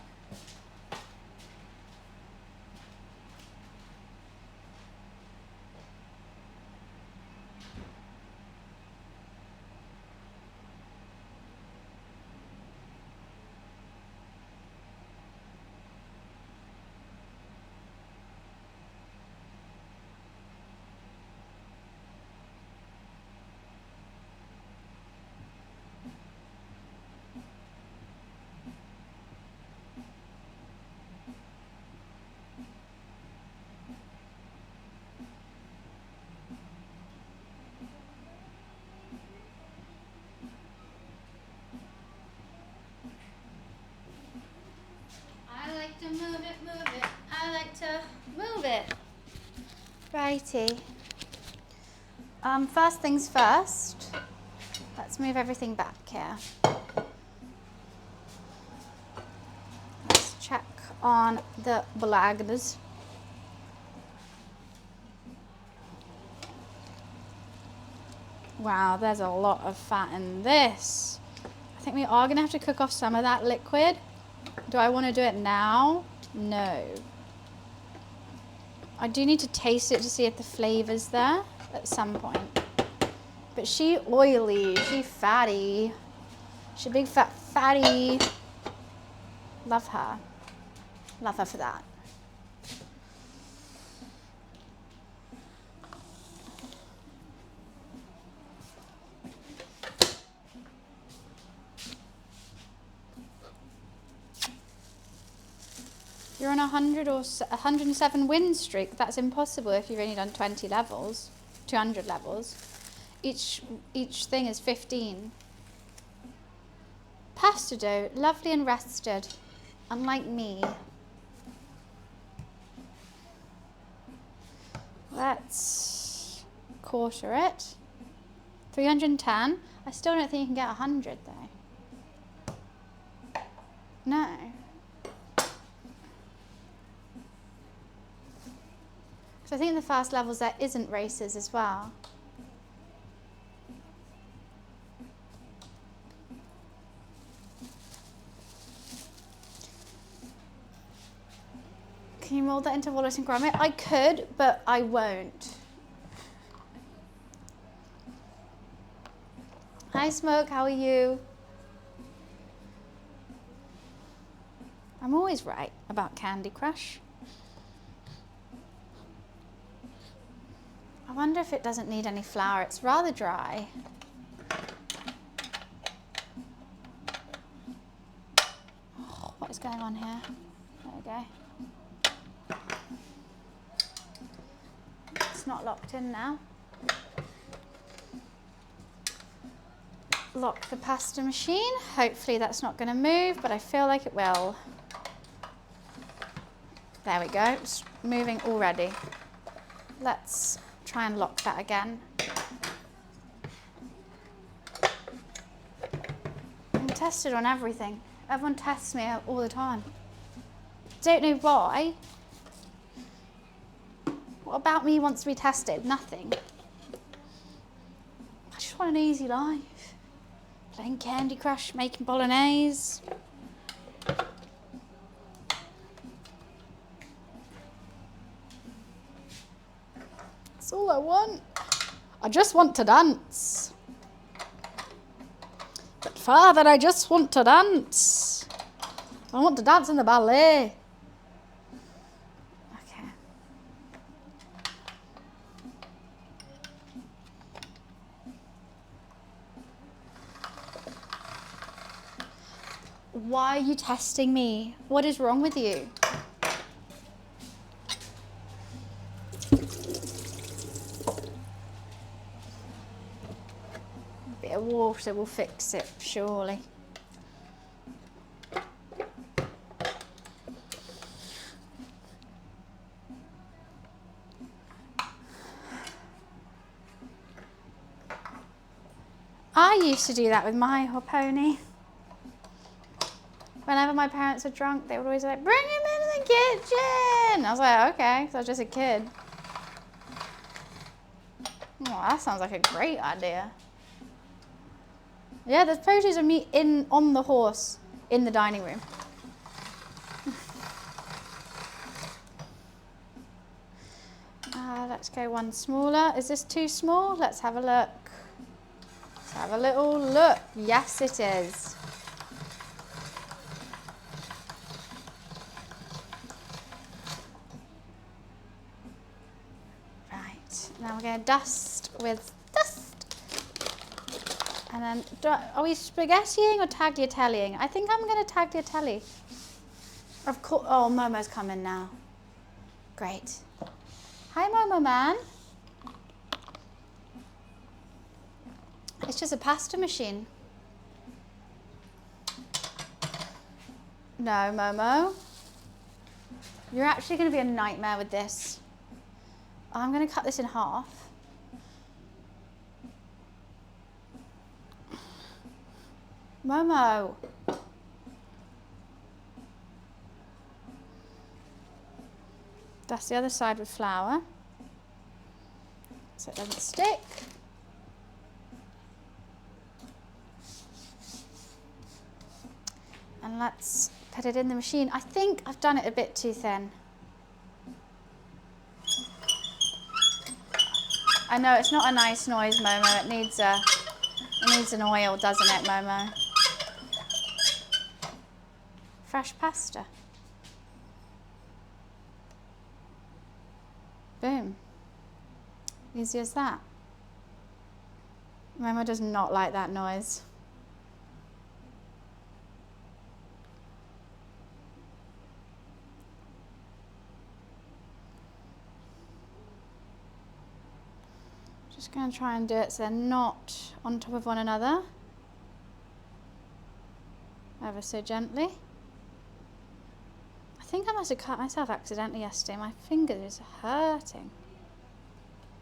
I like to move it. I like to move it. Righty. First things first, let's move everything back here. Let's check on the Bolognese. Wow, there's a lot of fat in this. I think we are gonna have to cook off some of that liquid. Do I want to do it now? No. I do need to taste it to see if the flavor's there at some point. But she oily, she fatty. She big fat fatty. Love her. Love her for that. You're on 100 or 107 win streak. That's impossible if you've only done 20 levels, 200 levels. Each thing is 15. Pasta dough, lovely and rested, unlike me. Let's quarter it. 310. I still don't think you can get 100 though. No. So I think in the fast levels there isn't races as well. Can you mold that into walnut and grommet? I could, but I won't. Hi Smoke, how are you? I'm always right about Candy Crush. I wonder if it doesn't need any flour. It's rather dry. Oh, what is going on here? There we go. It's not locked in now. Lock the pasta machine. Hopefully that's not going to move, but I feel like it will. There we go. It's moving already. Let's try and lock that again. I'm tested on everything. Everyone tests me all the time. Don't know why. What about me wants to be tested? Nothing. I just want an easy life. Playing Candy Crush, making Bolognese. That's all I want. I just want to dance. Father, I just want to dance. I want to dance in the ballet. Okay. Why are you testing me? What is wrong with you? A bit of water will fix it, surely. I used to do that with my pony. Whenever my parents are drunk, they would always be like, bring him into the kitchen. I was like, okay, so I was just a kid. Oh, that sounds like a great idea. Yeah, there's photos of me on the horse in the dining room. Let's go one smaller. Is this too small? Let's have a look. Let's have a little look. Yes, it is. Right, now we're going to dust with dust. And then, are we spaghettiing or tagliatellieing? I think I'm going to tagliatelle. Of course. Oh, Momo's coming now. Great. Hi, Momo man. It's just a pasta machine. No, Momo. You're actually going to be a nightmare with this. I'm going to cut this in half. Momo. Dust the other side with flour so it doesn't stick. And let's put it in the machine. I think I've done it a bit too thin. I know it's not a nice noise, Momo. It needs an oil, doesn't it, Momo? Fresh pasta. Boom. Easy as that. Momo does not like that noise. Just going to try and do it so they're not on top of one another. Ever so gently. I think I must have cut myself accidentally yesterday. My finger is hurting.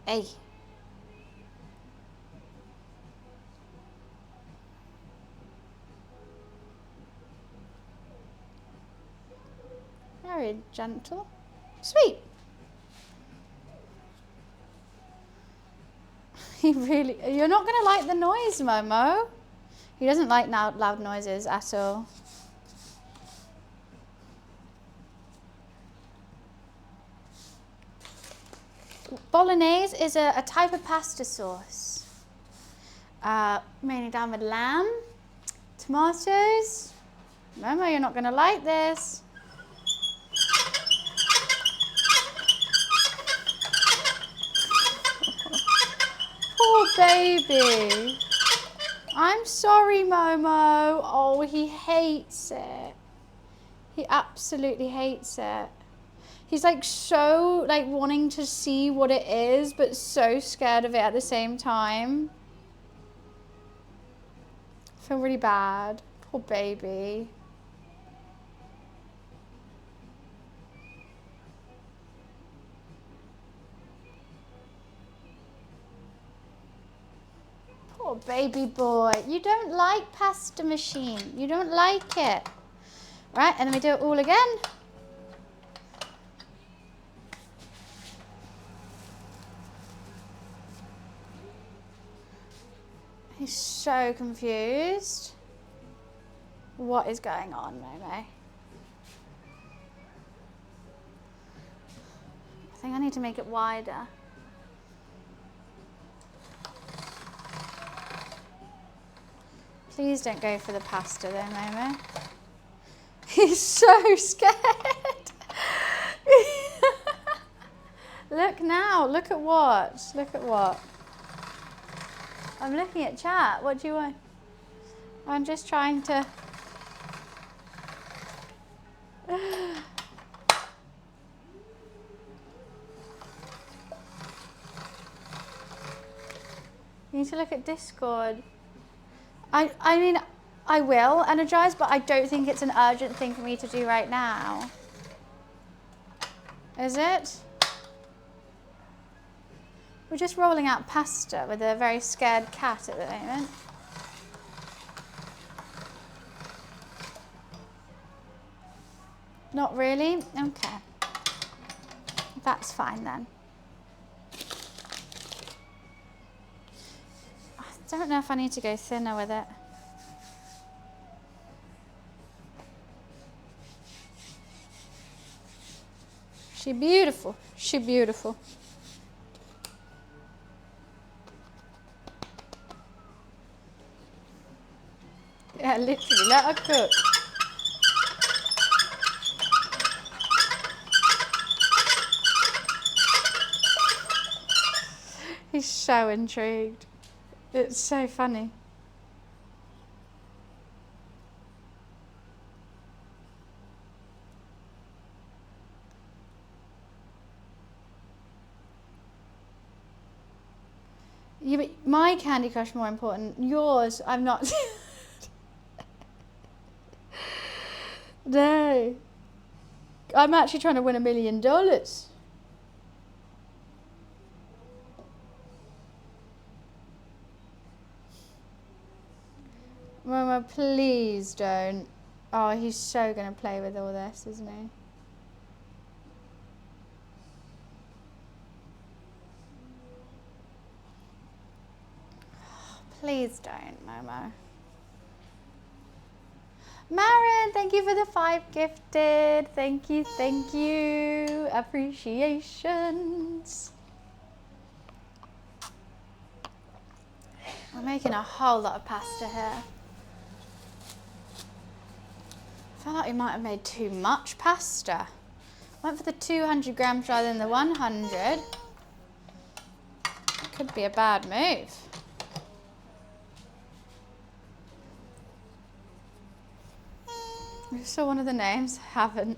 Hey. Very gentle. Sweet. You're not going to like the noise, Momo. He doesn't like loud noises at all. Bolognese is a type of pasta sauce. Mainly done with lamb, tomatoes. Momo, you're not going to like this. Poor baby. I'm sorry, Momo. Oh, he hates it. He absolutely hates it. He's like so wanting to see what it is, but so scared of it at the same time. I feel really bad. Poor baby. Poor baby boy. You don't like pasta machine. You don't like it. Right, and then we do it all again. He's so confused. What is going on, Momo? I think I need to make it wider. Please don't go for the pasta though, Momo. He's so scared. Look now, look at what? Look at what? I'm looking at chat. What do you want? I'm just trying to... You need to look at Discord. I mean, I will energize, but I don't think it's an urgent thing for me to do right now. Is it? We're just rolling out pasta with a very scared cat at the moment. Not really? Okay. That's fine then. I don't know if I need to go thinner with it. She beautiful. She beautiful. Yeah, literally, let her cook. He's so intrigued. It's so funny. Yeah, but my Candy Crush more important. Yours, I'm not. No. I'm actually trying to win $1 million. Mama, please don't. Oh, he's so going to play with all this, isn't he? Please don't, Momo. Marin, thank you for the 5 gifted. Thank you, thank you. Appreciations. We're making a whole lot of pasta here. I feel like we might have made too much pasta. Went for the 200 grams rather than the 100. Could be a bad move. You saw one of the names? Haven't.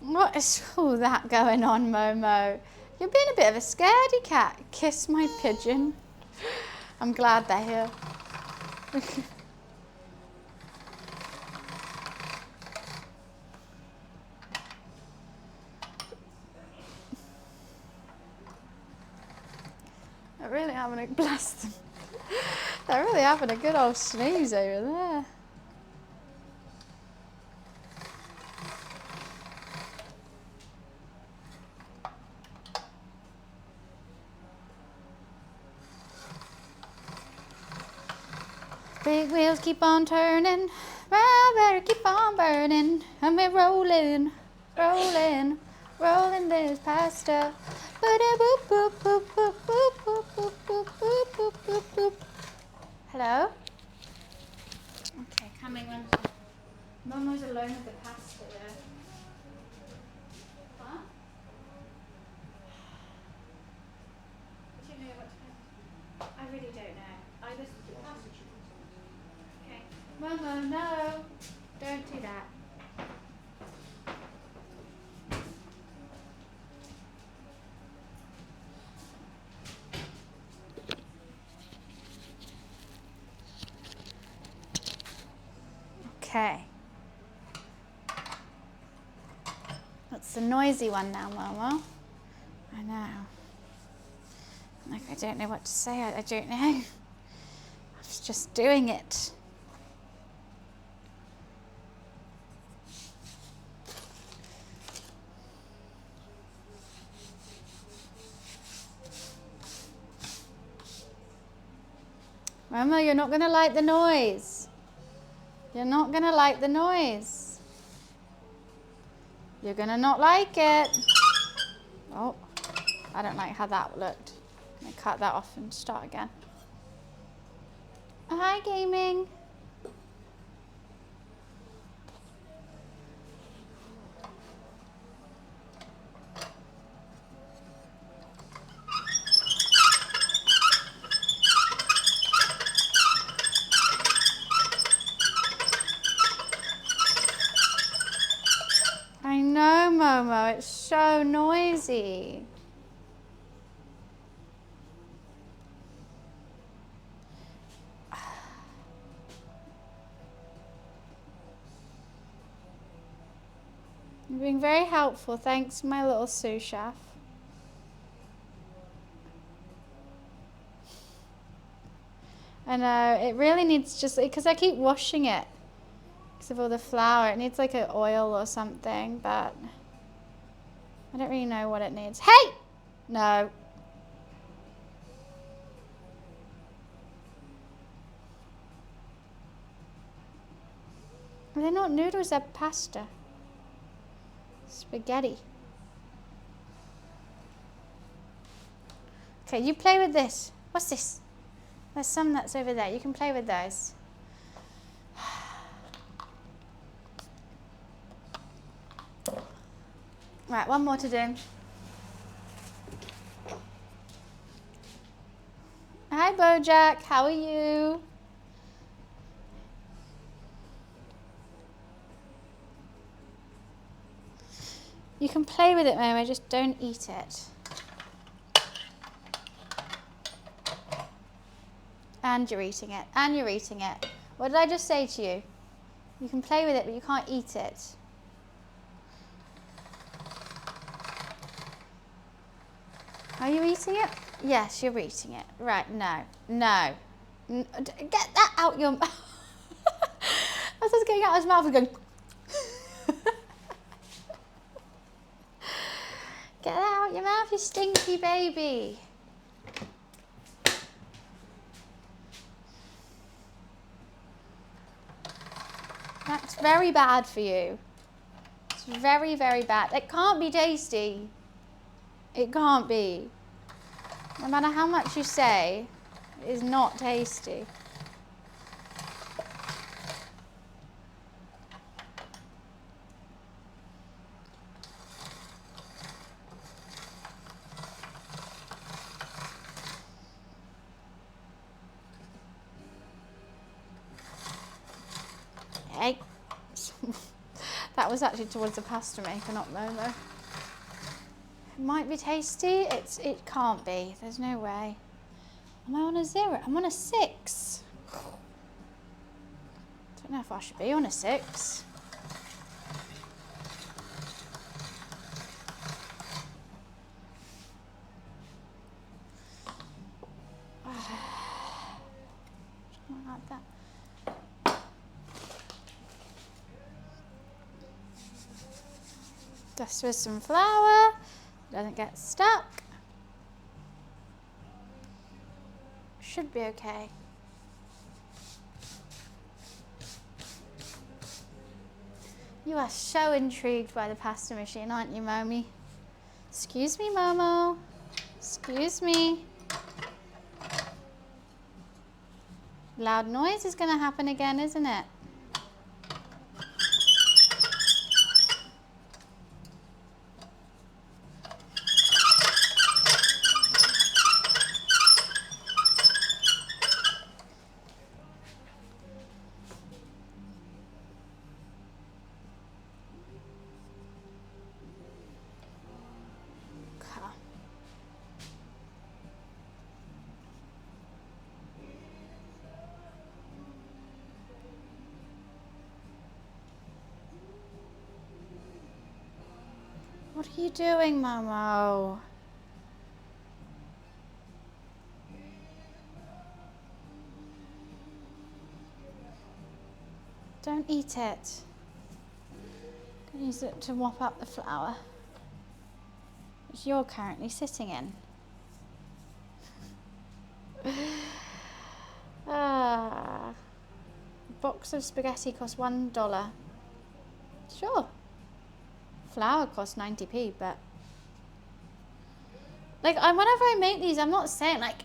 What is all that going on, Momo? You're being a bit of a scaredy cat. Kiss my pigeon. I'm glad they're here. They're really having a blast. They're really having a good old sneeze over there. Big wheels keep on turning, better keep on burning, and we're rolling, rolling, rolling this pasta. Hello? Okay, coming on. Momo's alone with the pasta there. Huh? Do you know what to... I really don't know. I just... Okay. Momo, no. Don't do that. Okay. That's the noisy one now, Momo. I know. Like, I don't know what to say. I don't know. I was just doing it. Momo, you're not going to like the noise. You're not going to like the noise. You're going to not like it. Oh, I don't like how that looked. I'm going to cut that off and start again. Hi, gaming. I know, Momo, it's so noisy. You're being very helpful. Thanks, my little sous chef. I know, it really needs just, because I keep washing it because of all the flour. It needs like an oil or something, but I don't really know what it needs. Hey! No. They're not noodles, they're pasta. Spaghetti. Okay, you play with this. What's this? There's some that's over there. You can play with those. Right, one more to do. Hi, Bojack. How are you? You can play with it, Momo, just don't eat it. And you're eating it. And you're eating it. What did I just say to you? You can play with it, but you can't eat it. Are you eating it? Yes, you're eating it. Right, no. No. Get that out your mouth. That's what's getting out of his mouth and going... Get that out your mouth, you stinky baby. That's very bad for you. It's very, very bad. It can't be tasty. It can't be. No matter how much you say, it is not tasty. Hey. That was actually towards the pasta maker, not Momo. It might be tasty. It can't be. There's no way. Am I on a 0? I'm on a 6. Don't know if I should be on a 6. Something like that. Dust with some flour, doesn't get stuck. Should be okay. You are so intrigued by the pasta machine, aren't you, Mommy? Excuse me, Momo. Excuse me. Loud noise is going to happen again, isn't it? What are you doing, Momo? Don't eat it. I'm going to use it to mop up the flour, which you're currently sitting in. A box of spaghetti costs $1. Sure. Flour costs 90p, but like whenever I make these, I'm not saying like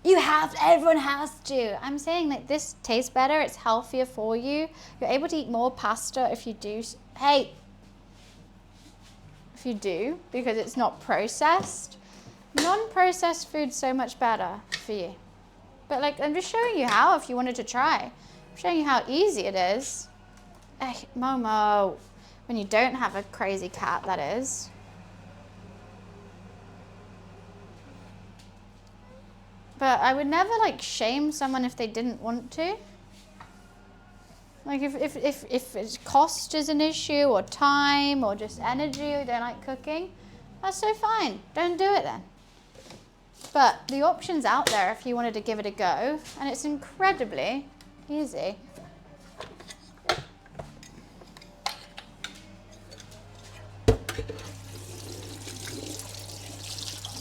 Everyone has to. I'm saying that this tastes better, it's healthier for you. You're able to eat more pasta if you do. Hey, if you do, because it's not processed. Non-processed food's so much better for you. But like, I'm just showing you how if you wanted to try. I'm showing you how easy it is. Hey, Momo, when you don't have a crazy cat, that is. But I would never like shame someone if they didn't want to. Like if it's cost is an issue or time or just energy or you don't like cooking, that's so fine. Don't do it then. But the option's out there if you wanted to give it a go, and it's incredibly easy.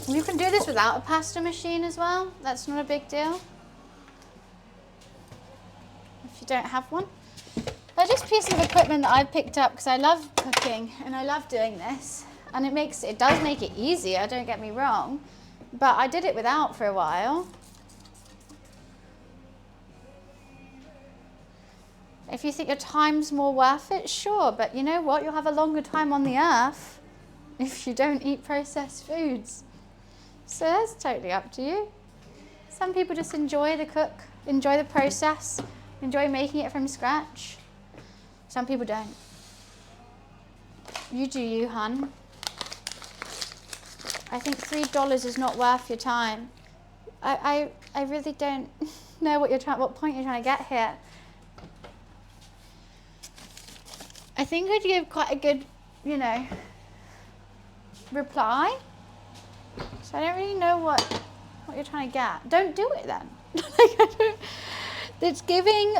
You can do this without a pasta machine as well. That's not a big deal. If you don't have one. They're just pieces of equipment that I picked up because I love cooking and I love doing this. And it does make it easier, don't get me wrong. But I did it without for a while. If you think your time's more worth it, sure. But you know what? You'll have a longer time on the earth if you don't eat processed foods. So that's totally up to you. Some people just enjoy the process, enjoy making it from scratch. Some people don't. You do you, hun. I think $3 is not worth your time. I really don't know what point you're trying to get here. I think I'd give quite a good, reply. So I don't really know what you're trying to get. Don't do it then. It's giving,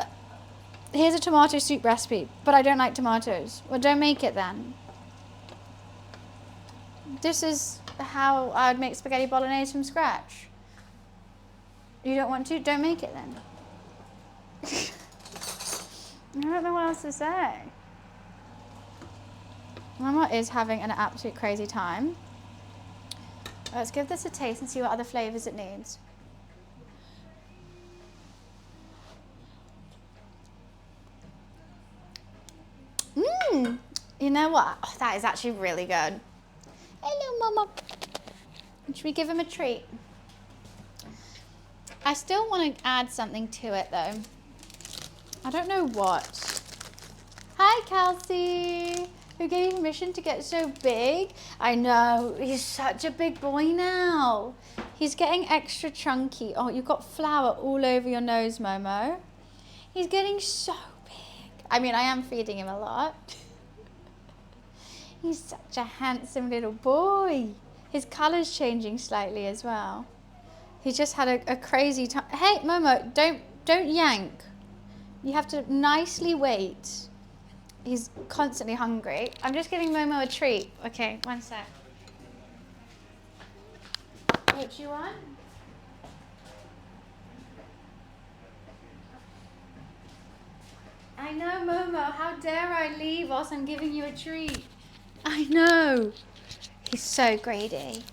here's a tomato soup recipe, but I don't like tomatoes. Well, don't make it then. This is how I would make spaghetti bolognese from scratch. You don't want to? Don't make it then. I don't know what else to say. Mama is having an absolute crazy time. Let's give this a taste and see what other flavors it needs. You know what? Oh, that is actually really good. Hello, Mama. Should we give him a treat? I still want to add something to it though. I don't know what. Hi, Kelsey. Who gave you permission to get so big? I know, he's such a big boy now. He's getting extra chunky. Oh, you've got flour all over your nose, Momo. He's getting so big. I mean, I am feeding him a lot. He's such a handsome little boy. His color's changing slightly as well. He's just had a crazy time. Hey, Momo, don't yank. You have to nicely wait. He's constantly hungry. I'm just giving Momo a treat. Okay, one sec. What you want? I know, Momo. How dare I leave whilst I'm giving you a treat? I know. He's so greedy.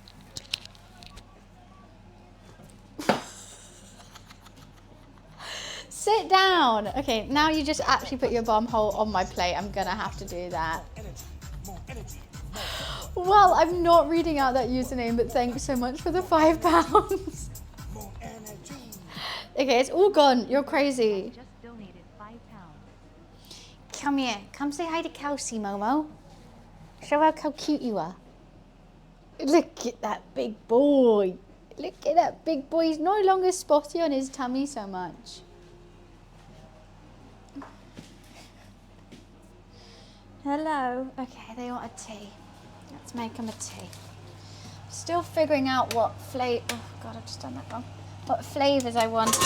Sit down. Okay, now you just actually put your bum hole on my plate. I'm gonna have to do that. Well, I'm not reading out that username, but thanks so much for the £5. Okay, it's all gone. You're crazy. Just donated £5. Come here. Come say hi to Kelsey, Momo. Show her how cute you are. Look at that big boy. Look at that big boy. He's no longer spotty on his tummy so much. Hello. Okay, they want a tea. Let's make them a tea. Still figuring out what flavor. Oh God, I've just done that wrong. What flavors I want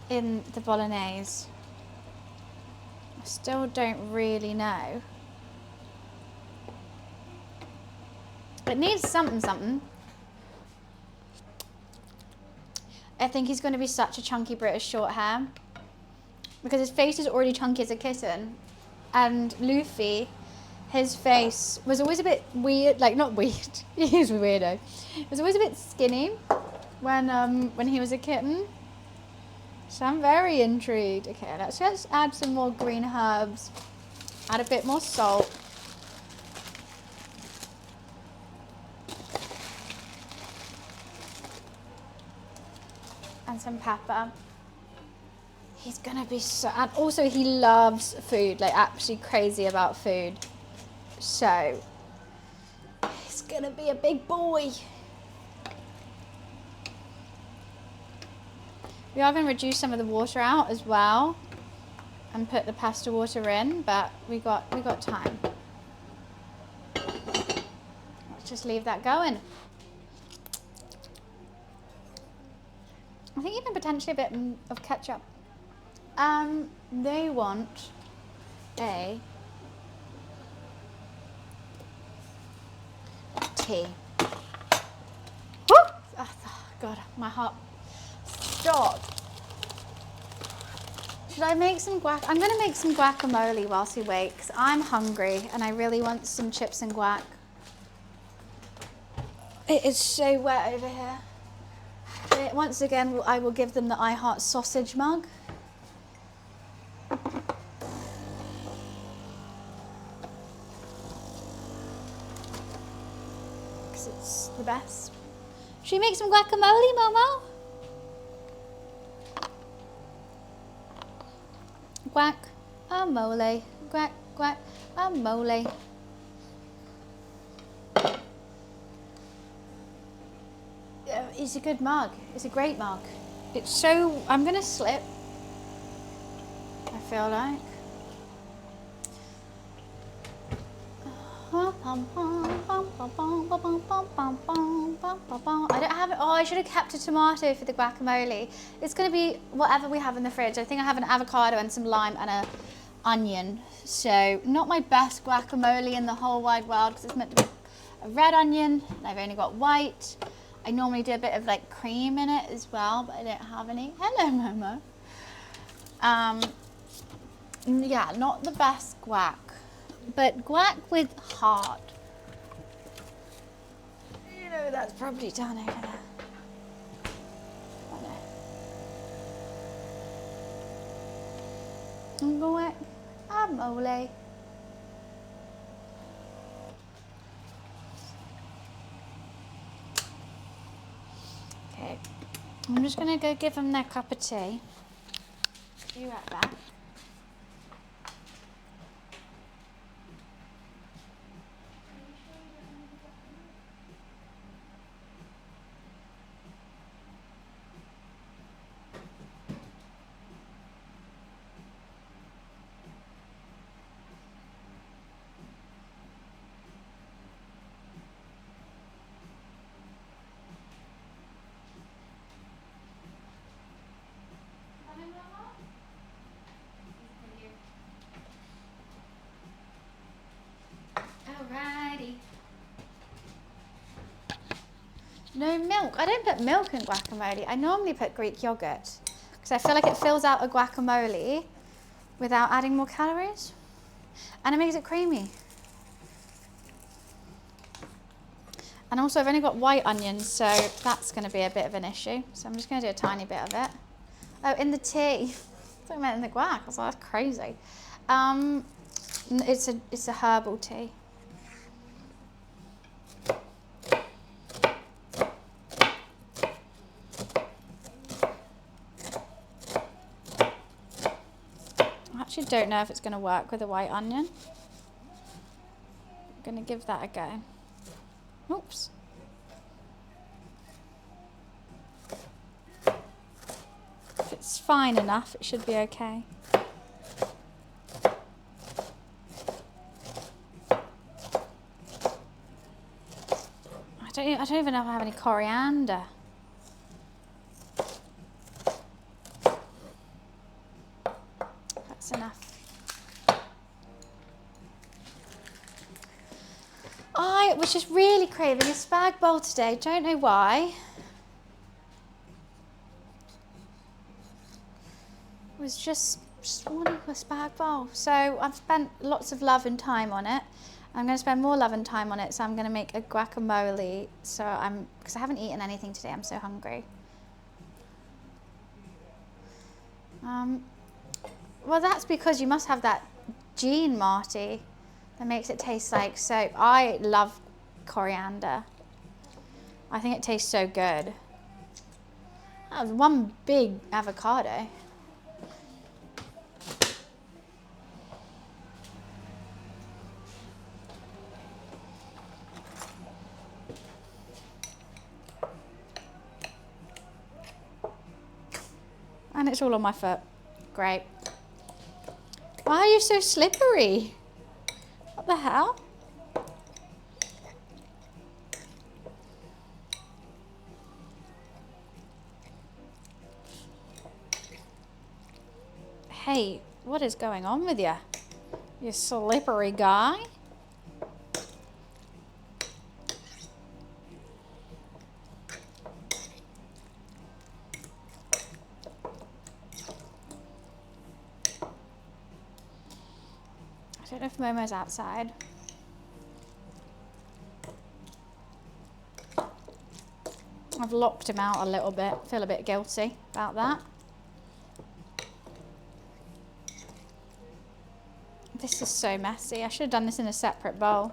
in the bolognese. I still don't really know. It needs something. I think he's going to be such a chunky British short hair because his face is already chunky as a kitten. And Luffy, his face was always a bit weird, like not weird, he is a weirdo. It was always a bit skinny. when he was a kitten. So I'm very intrigued. Okay, let's just add some more green herbs. Add a bit more salt. And some pepper. He's gonna be so, and also he loves food, like absolutely crazy about food. So he's gonna be a big boy. We are gonna reduce some of the water out as well and put the pasta water in, but we got time. Let's just leave that going. I think even potentially a bit of ketchup. They want a tea. Woo! Oh, God, my heart. Stop. Should I make some I'm going to make some guacamole whilst he wakes. I'm hungry and I really want some chips and guac. It is so wet over here. Once again, I will give them the I Heart sausage mug. Because it's the best. Should we make some guacamole, Momo? Guac-a-mole. Guac-a-mole. It's a good mug. It's a great mug. It's so... I'm going to slip. I feel like. I don't have it. Oh, I should have kept a tomato for the guacamole. It's going to be whatever we have in the fridge. I think I have an avocado and some lime and an onion. So not my best guacamole in the whole wide world because it's meant to be a red onion. I've only got white. I normally do a bit of like cream in it as well, but I don't have any. Hello, Momo. Yeah, not the best guac, but guac with heart. You know, that's probably done over there. Guacamole. Okay, I'm just gonna go give them their cup of tea. Be right back. Alrighty. No milk. I don't put milk in guacamole. I normally put Greek yogurt because I feel like it fills out a guacamole without adding more calories and it makes it creamy. And also I've only got white onions, so that's going to be a bit of an issue. So I'm just going to do a tiny bit of it. Oh, in the tea. I thought I meant in the guac. I was like, that's crazy. It's a herbal tea. I actually don't know if it's going to work with a white onion. I'm going to give that a go. Oops. If it's fine enough, it should be okay. I don't even know if I have any coriander. That's enough. I was just really craving a spag bowl today. Don't know why. It was just wanting a spag bowl. So I've spent lots of love and time on it. I'm going to spend more love and time on it, so I'm going to make a guacamole. Because I haven't eaten anything today, I'm so hungry. Well, that's because you must have that gene, Marty, that makes it taste like soap. I love coriander. I think it tastes so good. That was one big avocado. And it's all on my foot. Great. Why are you so slippery? What the hell? Hey, what is going on with you? You slippery guy. I don't know if Momo's outside. I've locked him out a little bit. Feel a bit guilty about that. This is so messy. I should have done this in a separate bowl.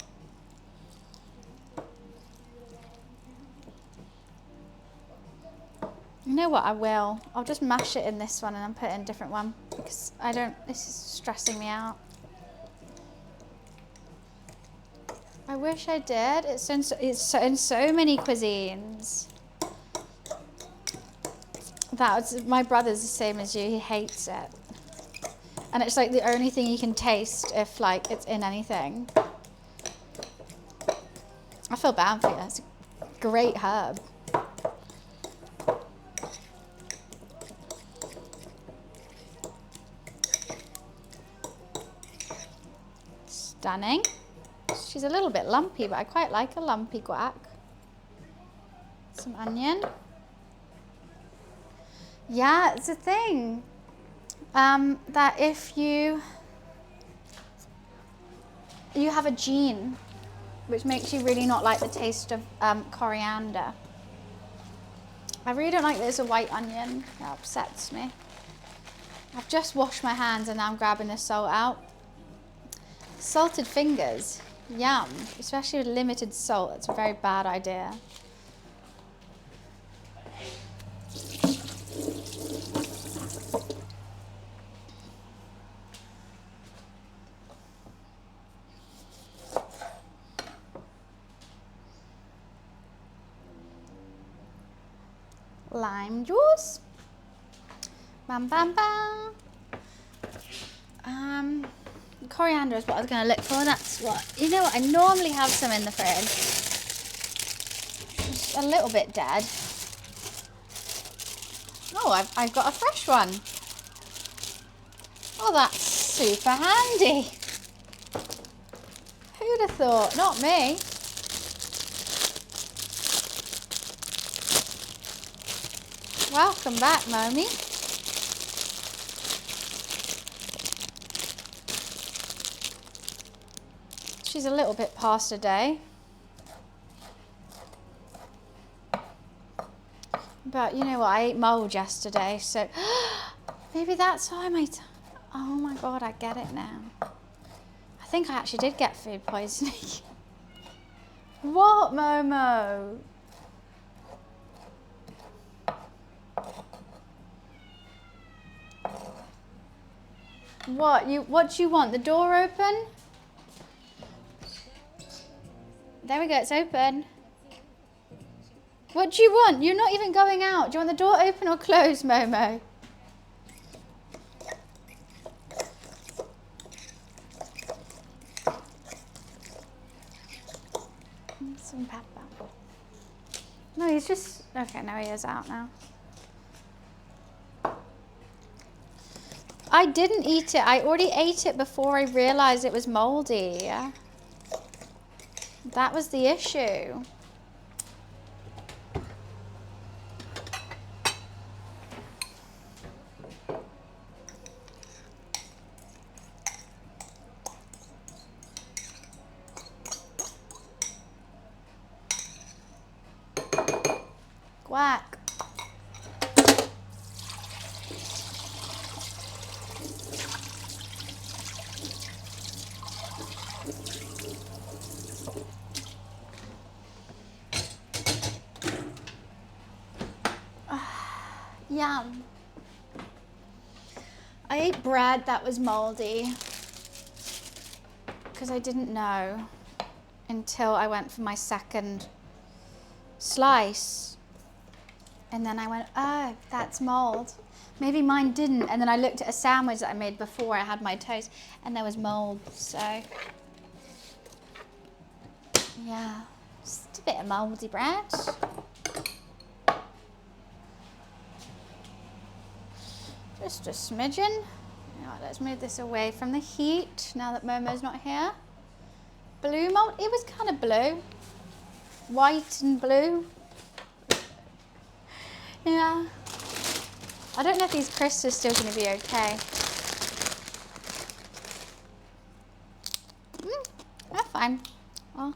You know what, I will. I'll just mash it in this one and then put it in a different one because this is stressing me out. I wish I did. It's in so many cuisines. My brother's the same as you. He hates it. And it's like the only thing you can taste if like it's in anything. I feel bad for you. It's a great herb. Stunning. She's a little bit lumpy, but I quite like a lumpy guac. Some onion. Yeah, it's a thing. That if you have a gene which makes you really not like the taste of coriander. I really don't like that it's a white onion. That upsets me. I've just washed my hands and now I'm grabbing the salt out. Salted fingers. Yum. Especially with limited salt. It's a very bad idea. Lime juice. Bam, bam, bam. Coriander is what I was going to look for. That's what, you know what, I normally have some in the fridge. It's a little bit dead. Oh, I've got a fresh one. Oh, that's super handy. Who'd have thought? Not me. Welcome back, Momi. She's a little bit past a day. But you know what, I ate mold yesterday, so maybe that's why oh my God, I get it now. I think I actually did get food poisoning. What, Momo? What do you want? The door open? There we go, it's open. What do you want? You're not even going out. Do you want the door open or closed, Momo? Some pepper. No, he's just... Okay, no, he is out now. I didn't eat it. I already ate it before I realised it was mouldy. That was the issue. Whack. Yum. I ate bread that was moldy because I didn't know until I went for my second slice. And then I went, oh, that's mold. Maybe mine didn't. And then I looked at a sandwich that I made before I had my toast and there was mold. So, yeah, just a bit of moldy bread. Just a smidgen. Right, let's move this away from the heat now that Momo's not here. Blue mold, it was kind of blue. White and blue. Yeah. I don't know if these crisps are still going to be okay. They're fine. Oh.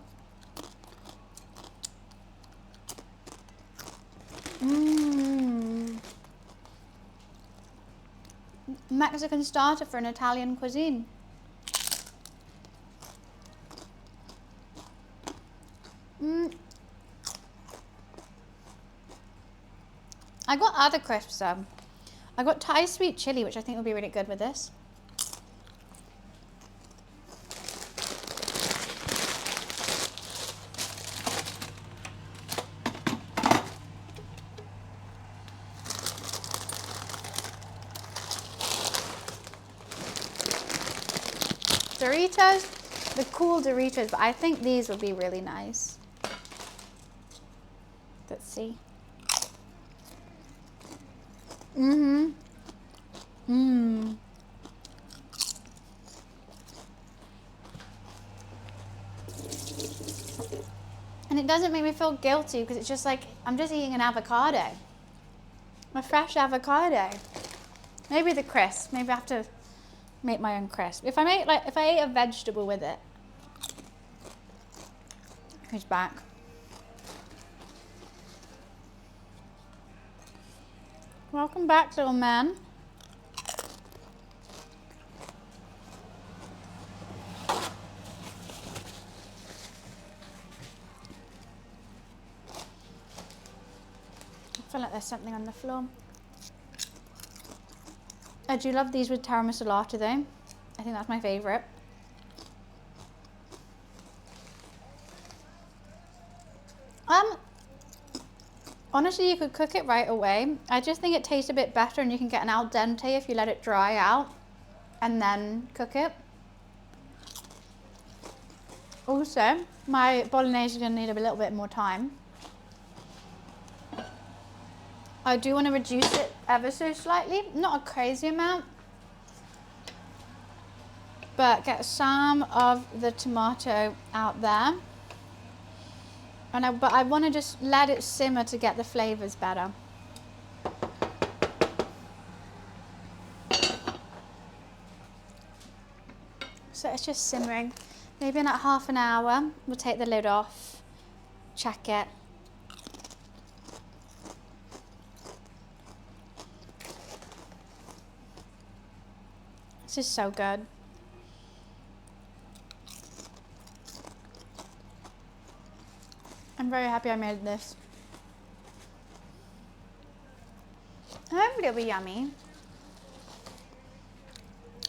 Mexican starter for an Italian cuisine. I got other crisps though. I got Thai sweet chili, which I think will be really good with this. Doritos, the cool Doritos, but I think these would be really nice. Let's see. And it doesn't make me feel guilty because it's just like, I'm just eating an avocado. A fresh avocado. Maybe the crisp. Maybe I have to make my own crisp. If I ate a vegetable with it. Who's back? Welcome back, little man. I feel like there's something on the floor. I do love these with tiramisu latte though. I think that's my favourite. Honestly, you could cook it right away. I just think it tastes a bit better and you can get an al dente if you let it dry out and then cook it. Also, my Bolognese is going to need a little bit more time. I do want to reduce it ever so slightly, not a crazy amount, but get some of the tomato out there. But I want to just let it simmer to get the flavours better. So it's just simmering. Maybe in like half an hour, we'll take the lid off, check it. This is so good. I'm very happy I made this. Hopefully it'll be yummy.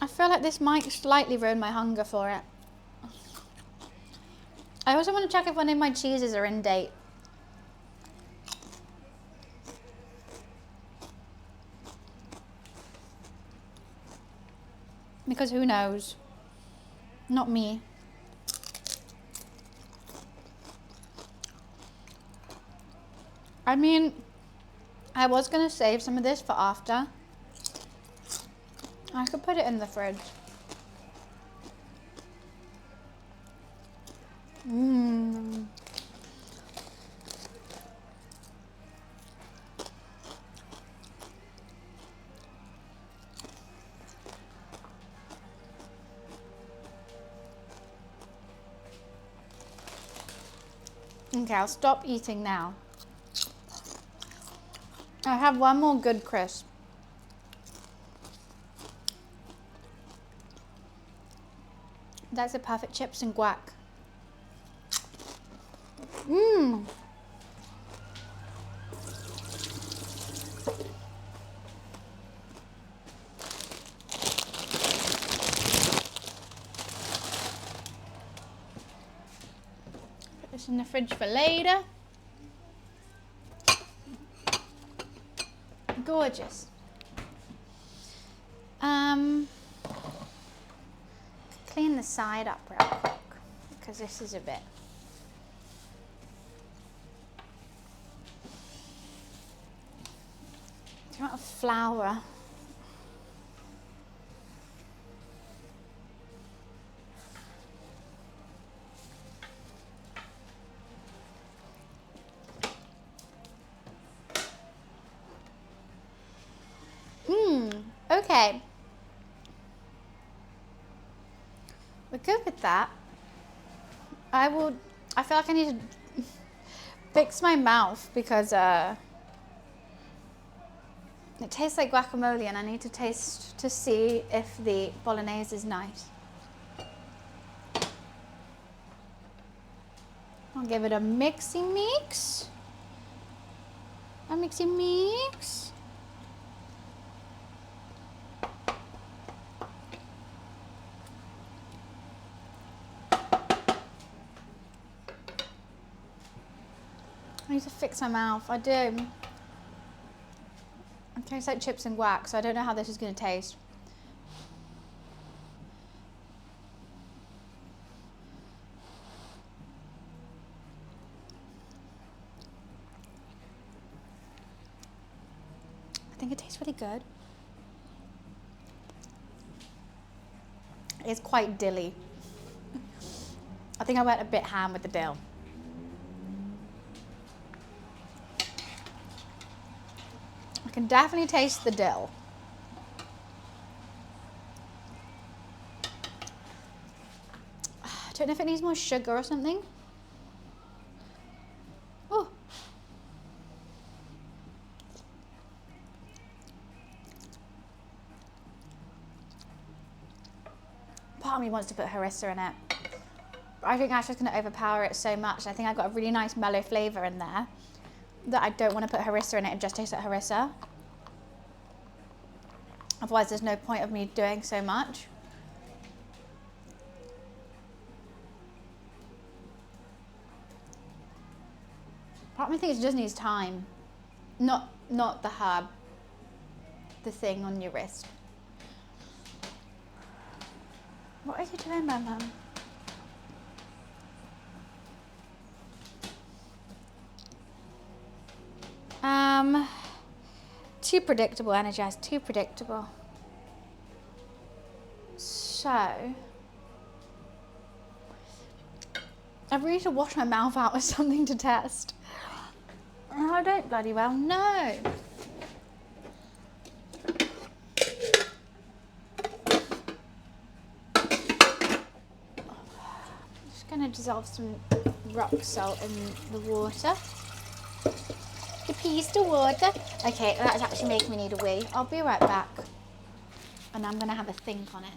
I feel like this might slightly ruin my hunger for it. I also want to check if any of my cheeses are in date. Because who knows? Not me. I mean, I was going to save some of this for after. I could put it in the fridge. Okay, I'll stop eating now. I have one more good crisp. That's the perfect chips and guac. Mmm. Put this in the fridge for later. Gorgeous. Clean the side up real quick because this is a bit. The amount of flour. Okay. We're good with that. I feel like I need to fix my mouth because it tastes like guacamole and I need to taste to see if the bolognese is nice. I'll give it a mixy mix. A mixy mix. I need to fix my mouth. I do. It tastes like chips and guac, so I don't know how this is going to taste. I think it tastes really good. It's quite dilly. I think I went a bit ham with the dill. I can definitely taste the dill. I don't know if it needs more sugar or something. Oh. Part of me wants to put harissa in it. I think that's just going to overpower it so much. I think I've got a really nice mellow flavour in there that I don't want to put harissa in it and just taste like harissa. Otherwise there's no point of me doing so much. Part of me thinks it just needs time. Not the herb. The thing on your wrist. What are you doing, Mum? Too predictable, Energized, too predictable. So, I really need to wash my mouth out with something to test. Oh, I don't bloody well know. Just going to dissolve some rock salt in the water. The piece of water. Okay, that's actually making me need a wee. I'll be right back. And I'm going to have a think on it.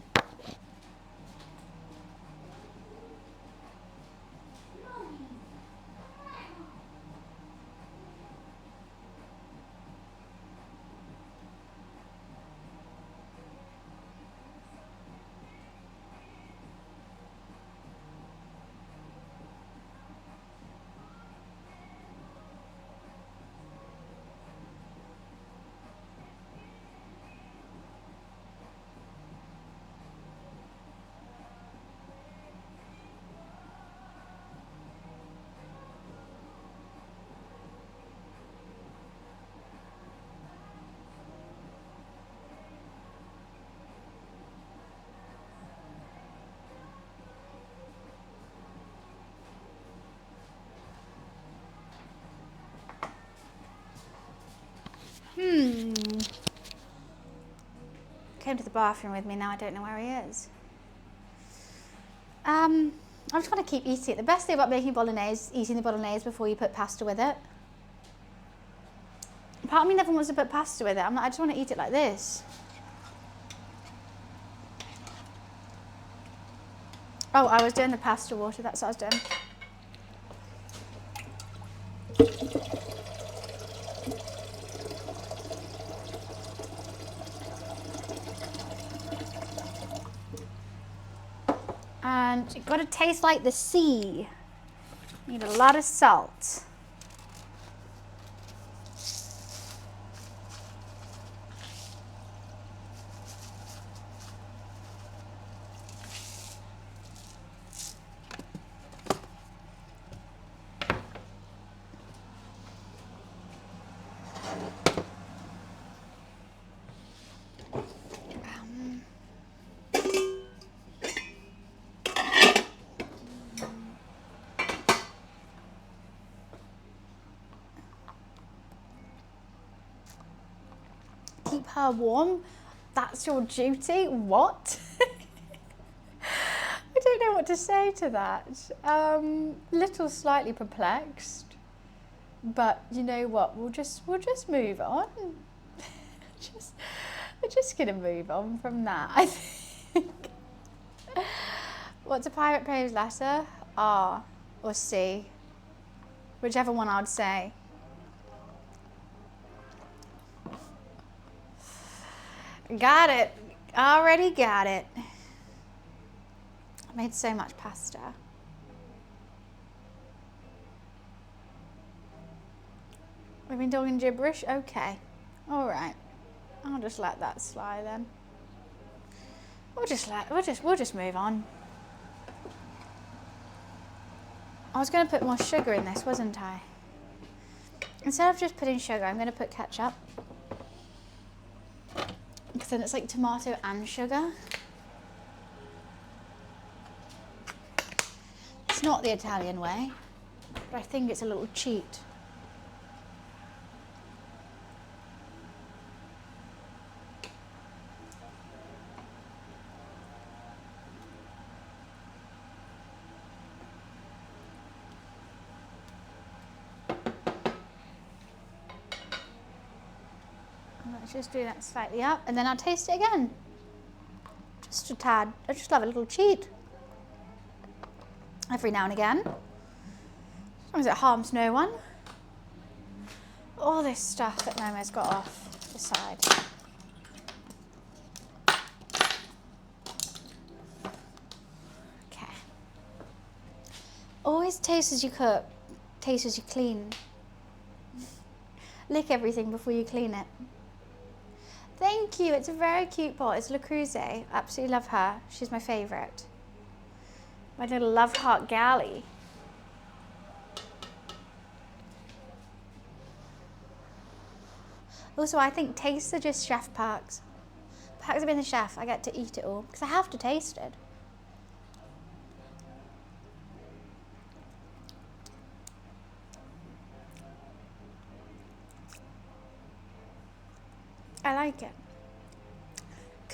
Came to the bathroom with me, now I don't know where he is. I'm just going to keep eating it. The best thing about making bolognese is eating the bolognese before you put pasta with it. Part of me never wants to put pasta with it. I'm like, I just want to eat it like this. Oh, I was doing the pasta water. That's what I was doing. And you've got to taste like the sea. You need a lot of salt. Keep her warm. That's your duty? What? I don't know what to say to that. Little slightly perplexed, but you know what? We'll just move on. We're just gonna move on from that. I think. What's a pirate pays letter? R or C, whichever one I'd say. Got it. Already got it. I made so much pasta. We've been talking gibberish? Okay. All right. I'll just let that slide then. We'll just move on. I was going to put more sugar in this, wasn't I? Instead of just putting sugar, I'm going to put ketchup. Because then it's like tomato and sugar. It's not the Italian way, but I think it's a little cheat. Just do that slightly up, and then I'll taste it again. Just a tad. I just love a little cheat. Every now and again. As long as it harms no one. All this stuff that Momo's got off the side. Okay. Always taste as you cook. Taste as you clean. Lick everything before you clean it. Thank you, it's a very cute pot. It's Le Creuset. Absolutely love her. She's my favourite. My little love heart galley. Also, I think tastes are just chef perks. Perks of being the chef, I get to eat it all because I have to taste it. I like it.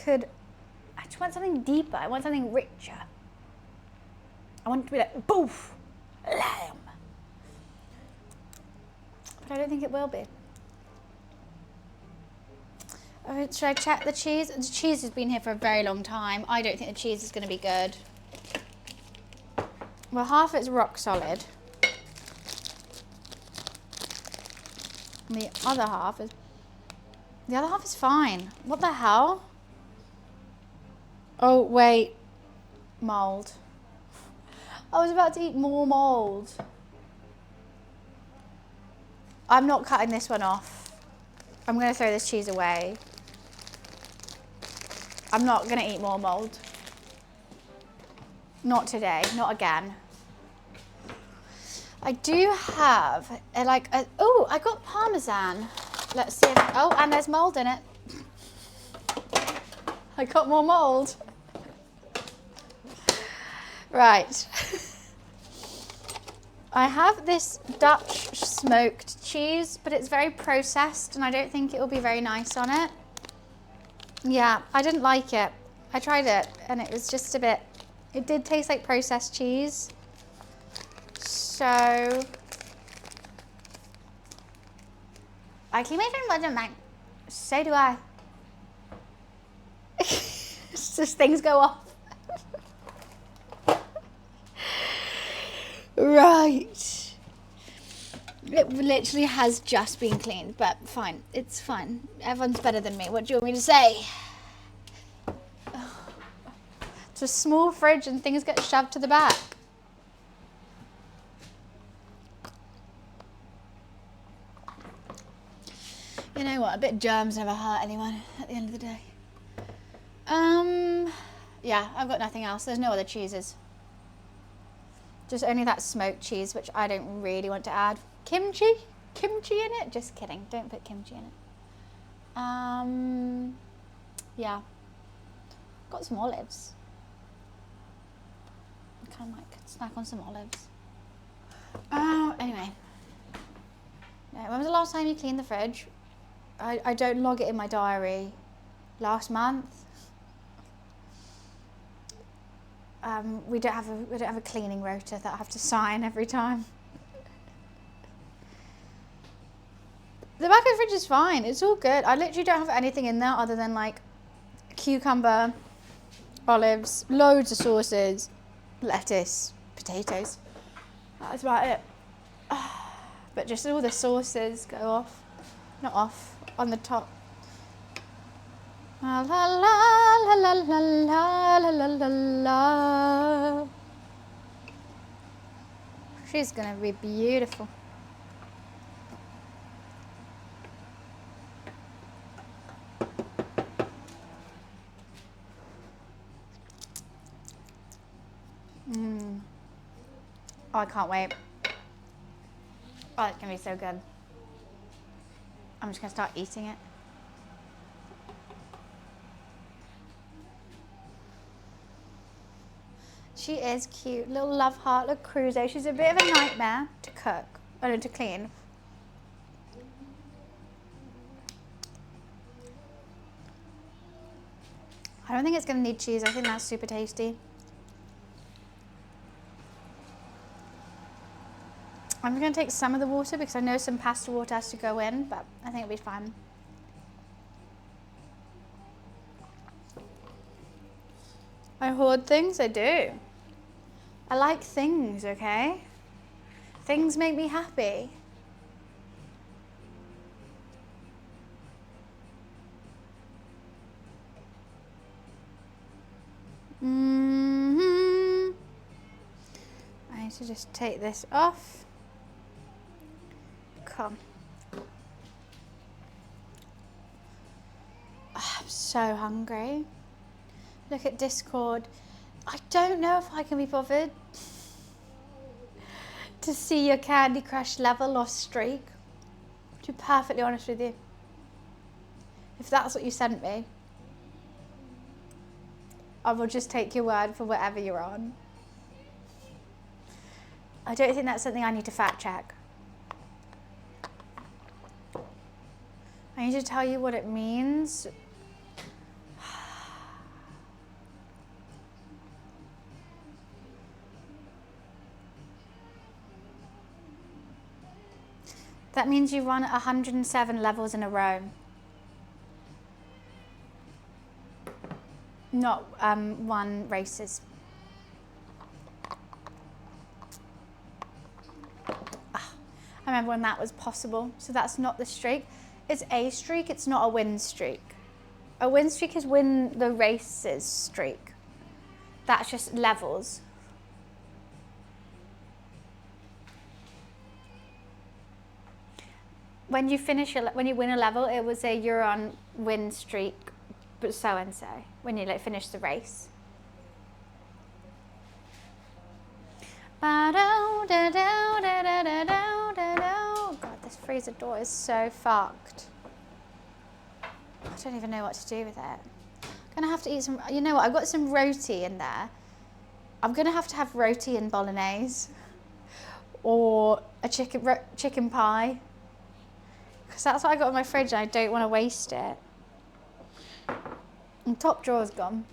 I just want something deeper. I want something richer. I want it to be like, boof, lamb. But I don't think it will be. Should I check the cheese? The cheese has been here for a very long time. I don't think the cheese is going to be good. Well, half it's rock solid. And the other half is fine. What the hell? Oh, wait. Mold. I was about to eat more mold. I'm not cutting this one off. I'm going to throw this cheese away. I'm not going to eat more mold. Not today. Not again. I do have oh, I got Parmesan. Let's see if, oh, and there's mold in it. I got more mold. Right. I have this Dutch smoked cheese, but it's very processed and I don't think it will be very nice on it. Yeah, I didn't like it. I tried it and it was just a bit, it did taste like processed cheese. So I clean my phone more than mine. So do I. It's just things go off. Right. It literally has just been cleaned, but fine. It's fine. Everyone's better than me. What do you want me to say? It's a small fridge and things get shoved to the back. You know what? A bit of germs never hurt anyone at the end of the day. Yeah, I've got nothing else. There's no other cheeses. Just only that smoked cheese, which I don't really want to add. Kimchi? Kimchi in it? Just kidding. Don't put kimchi in it. Yeah. Got some olives. I kind of like snack on some olives. Oh, anyway. Yeah, when was the last time you cleaned the fridge? I don't log it in my diary. Last month. We don't have a cleaning rota that I have to sign every time. The back of the fridge is fine. It's all good. I literally don't have anything in there other than like cucumber, olives, loads of sauces, lettuce, potatoes. That's about it. But just all the sauces go off. Not off. On the top. La la la la la la la la la. She's gonna be beautiful. Oh, I can't wait. Oh, it's gonna be so good. I'm just gonna start eating it. She is cute. Little love heart, little cruiser. She's a bit of a nightmare to cook. Or to clean. I don't think it's gonna need cheese. I think that's super tasty. I'm going to take some of the water because I know some pasta water has to go in, but I think it'll be fine. I hoard things, I do. I like things, okay? Things make me happy. I need to just take this off. Come. Oh, I'm so hungry. Look at Discord. I don't know if I can be bothered to see your Candy Crush level or streak. To be perfectly honest with you. If that's what you sent me, I will just take your word for whatever you're on. I don't think that's something I need to fact check. I need to tell you what it means. That means you run 107 levels in a row. Not one races. I remember when that was possible. So that's not the streak. It's a streak, it's not a win streak. A win streak is win the races streak. That's just levels. When you win a level, it will say you're on win streak, but so and so. When you finish the race. God, this freezer door is so fucked. I don't even know what to do with it. I'm gonna have to eat some. You know what? I've got some roti in there. I'm gonna have to have roti and bolognese, or a chicken pie. Because that's what I got in my fridge and I don't want to waste it. And top drawer's gone.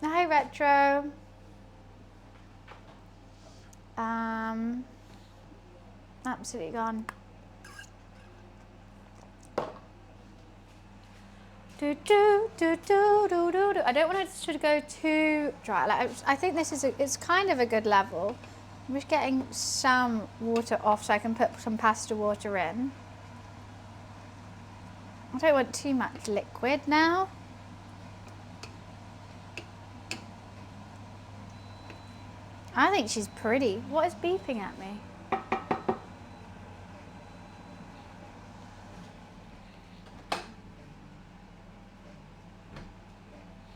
Hi, Retro. Absolutely gone. Do, do, do, do, do, do, do. I don't want it to go too dry. Like, I think this is it's kind of a good level. I'm just getting some water off so I can put some pasta water in. I don't want too much liquid now. I think she's pretty. What is beeping at me?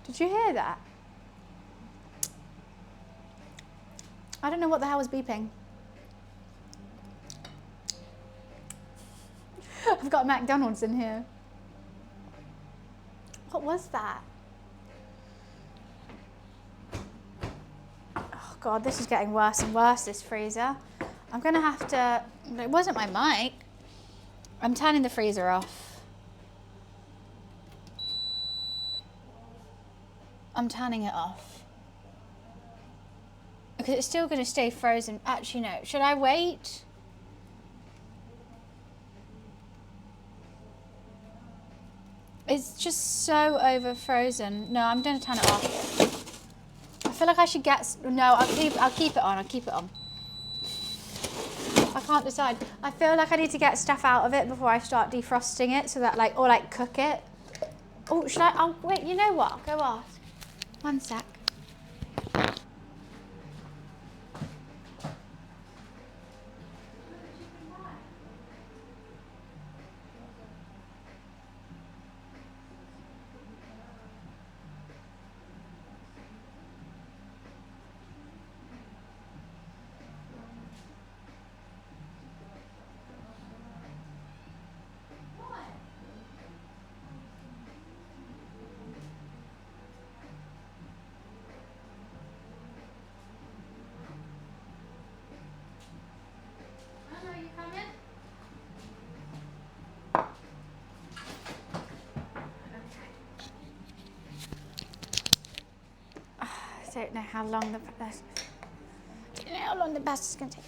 Did you hear that? I don't know what the hell was beeping. I've got McDonald's in here. What was that? Oh God, this is getting worse and worse, this freezer. I'm gonna have to, it wasn't my mic. I'm turning the freezer off. I'm turning it off. Because it's still gonna stay frozen. Actually, no, should I wait? It's just so over frozen. No, I'm gonna turn it off. I feel like I should get, no, I'll keep it on, I'll keep it on. I can't decide. I feel like I need to get stuff out of it before I start defrosting it so that like, or like cook it. Oh, should I, oh wait, you know what, I'll go ask. One sec. I don't know how long the pasta's gonna take.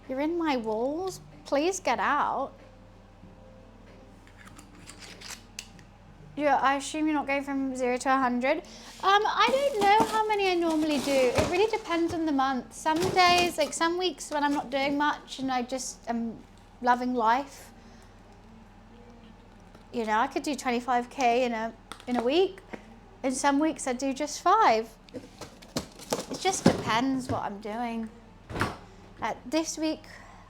You're in my walls. Please get out. Yeah, I assume you're not going from 0 to 100. I don't know how many I normally do. It really depends on the month. Some days, like some weeks when I'm not doing much and I just am loving life. You know, I could do 25K in a week. In some weeks I do just 5. It just depends what I'm doing. This week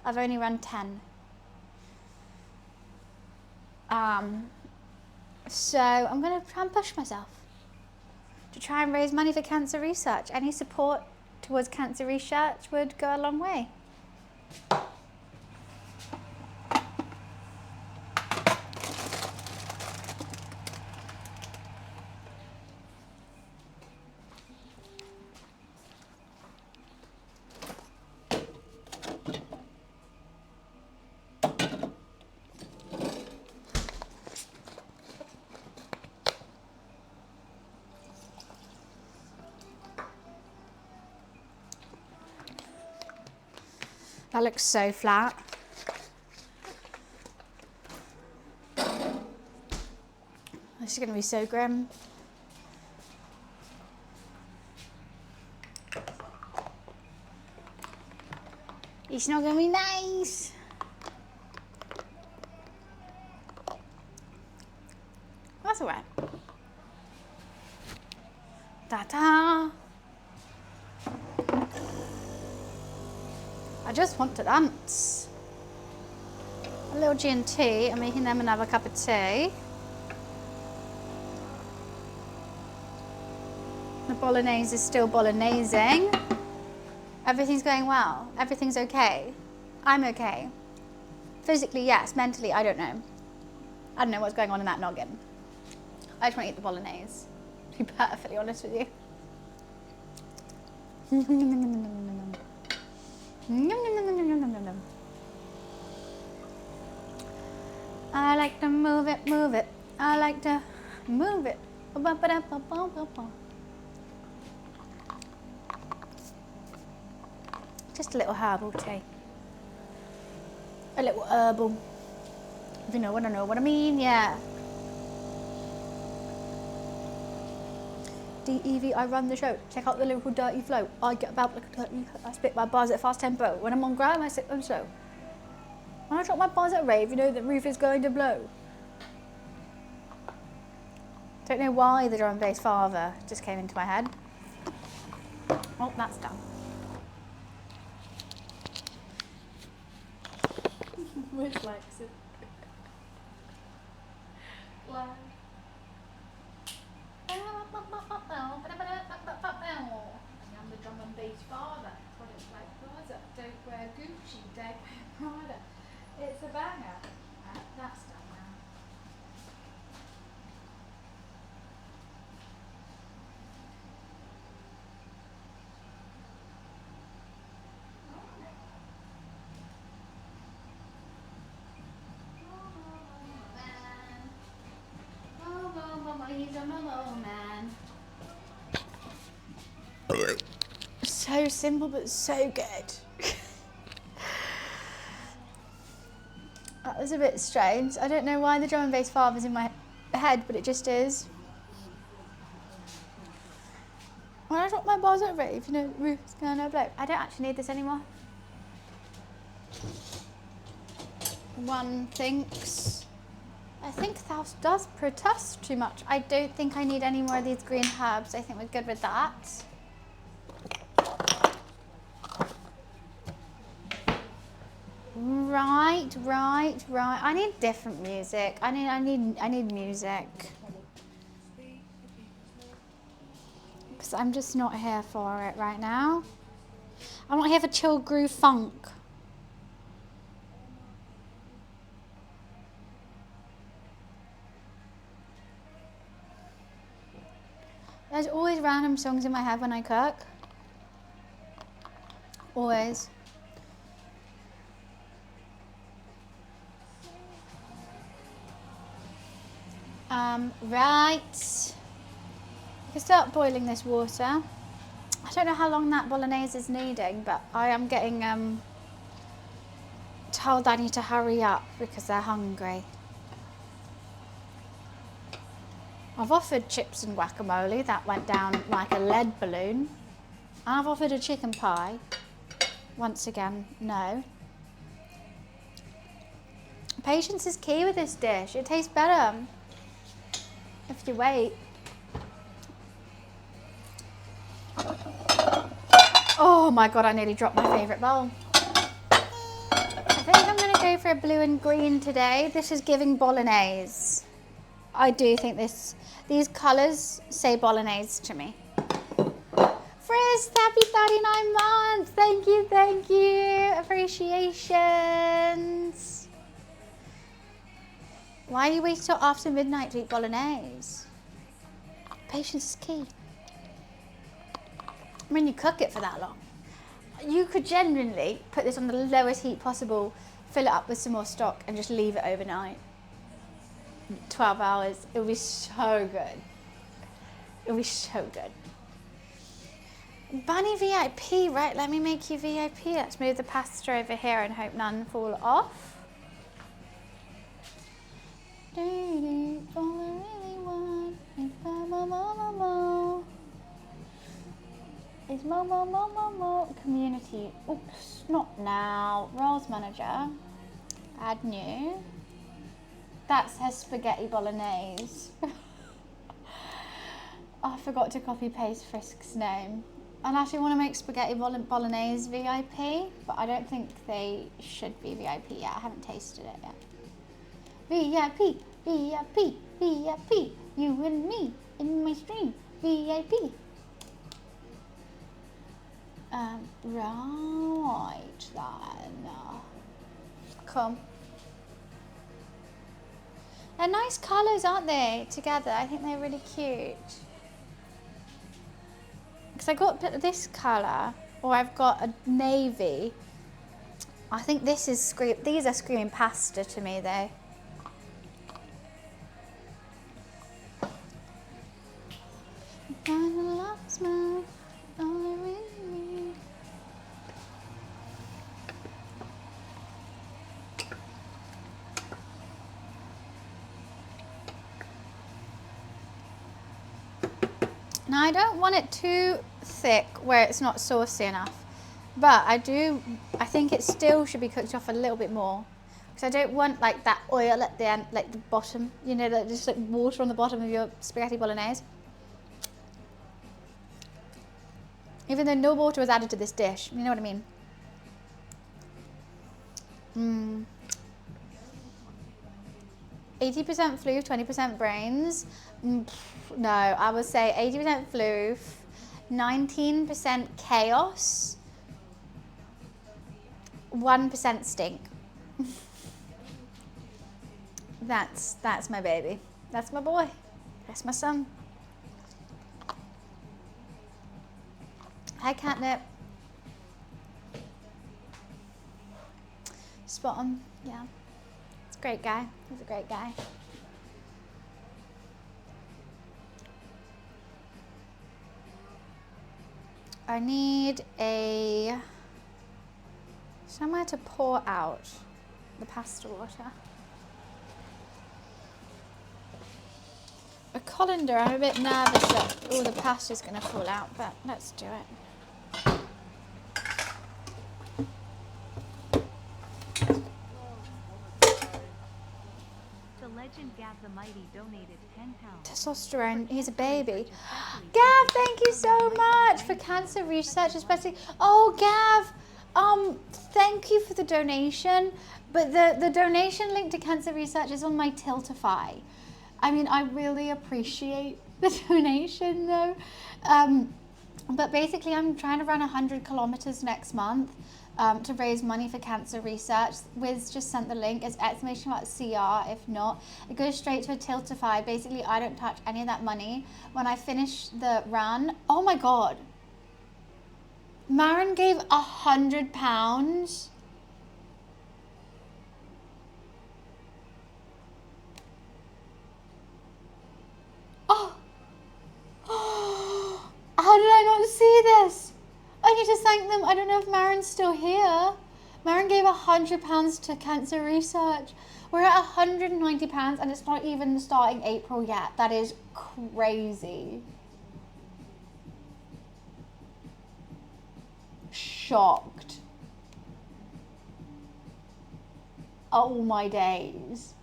I've only run 10. So I'm going to try and push myself to try and raise money for cancer research. Any support towards cancer research would go a long way. That looks so flat. This is going to be so grim. It's not going to be nice. That's all right. Ta-ta. I just want to dance. A little G&T. I'm making them another cup of tea. The Bolognese is still Bolognese-ing. Everything's going well. Everything's okay. I'm okay. Physically, yes. Mentally, I don't know. I don't know what's going on in that noggin. I just want to eat the Bolognese. To be perfectly honest with you. I like to move it, move it. I like to move it. Just a little herbal tea. A little herbal. If you know what I mean, yeah. DEV, I run the show. Check out the lyrical dirty flow. I get about like a dirty, I spit my bars at fast tempo. When I'm on gram, I sit them slow. When I drop my bars at rave, you know the roof is going to blow. Don't know why the drum and bass father just came into my head. Oh, that's done. Where's Lexi? I'm the drum and bass father. Products like Plaza. Don't wear Gucci, don't wear Prada. It's a banger. That's done now. He's a Momo man. So simple but so good. That was a bit strange. I don't know why the drum and bass father's in my head, but it just is. When I drop my bars at rave, you know, the roof's gonna blow. I don't actually need this anymore. One thinks, I think that does protest too much. I don't think I need any more of these green herbs. I think we're good with that. Right. I need different music. I need music. Because I'm just not here for it right now. I'm not here for chill groove funk. There's always random songs in my head when I cook. Always. Right. You can start boiling this water. I don't know how long that bolognese is needing, but I am getting told I need to hurry up because they're hungry. I've offered chips and guacamole, that went down like a lead balloon. I've offered a chicken pie. Once again, no. Patience is key with this dish. It tastes better if you wait. Oh my god, I nearly dropped my favourite bowl. I think I'm going to go for a blue and green today. This is giving bolognese. I do think these colours say bolognese to me. Frizz, happy 39 months. Thank you. Appreciations. Why do you wait till after midnight to eat bolognese? Patience is key. When you cook it for that long, you could genuinely put this on the lowest heat possible, fill it up with some more stock and just leave it overnight. 12 hours, it would be so good. It would be so good. Bunny VIP, right, let me make you VIP. Let's move the pasta over here and hope none fall off. Is mo community. Oops, not now. Roles manager. Add new. That says spaghetti bolognese. I forgot to copy paste Frisk's name. I actually want to make spaghetti bolognese VIP, but I don't think they should be VIP yet. I haven't tasted it yet. VIP, VIP, VIP. You and me in my stream. VIP. Right then. Come. They're nice colours, aren't they? Together, I think they're really cute. Because I got this colour, or I've got a navy. I think this is these are screaming pasta to me though. Now I don't want it too thick where it's not saucy enough, but I think it still should be cooked off a little bit more, because I don't want like that oil at the end, like the bottom, you know, like just like water on the bottom of your spaghetti bolognese. Even though no water was added to this dish, you know what I mean? 80% floof, 20% brains. No, I would say 80% floof, 19% chaos, 1% stink. That's my baby. That's my boy. That's my son. Hi, Catnip. Spot on. Yeah. It's a great guy. He's a great guy. I need somewhere to pour out the pasta water. A colander, I'm a bit nervous that all the pasta's going to fall out, but let's do it. The legend Gav the Mighty donated £10. Testosterone, he's a baby. Gav, thank you so much for cancer research, especially. Oh, Gav, thank you for the donation. But the donation link to cancer research is on my Tiltify. I mean, I really appreciate the donation though. But basically, I'm trying to run 100 kilometers next month to raise money for cancer research. Wiz just sent the link. It's !CR if not. It goes straight to a Tiltify. Basically, I don't touch any of that money. When I finish the run, oh my God. Maren gave £100. Oh. How did I not see this? I need to thank them. I don't know if Maren's still here. Maren gave £100 to cancer research. We're at £190 and it's not even starting April yet. That is crazy. Shocked. Oh my days.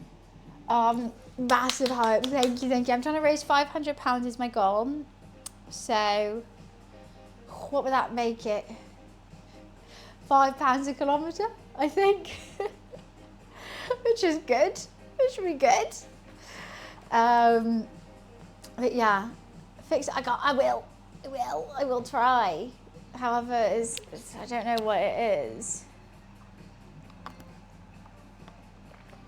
Massive hope. Thank you. I'm trying to raise £500 is my goal. So what would that make it? £5 a kilometre, I think. Which is good. Which should be good. But yeah, fix it. I will try. However, I don't know what it is.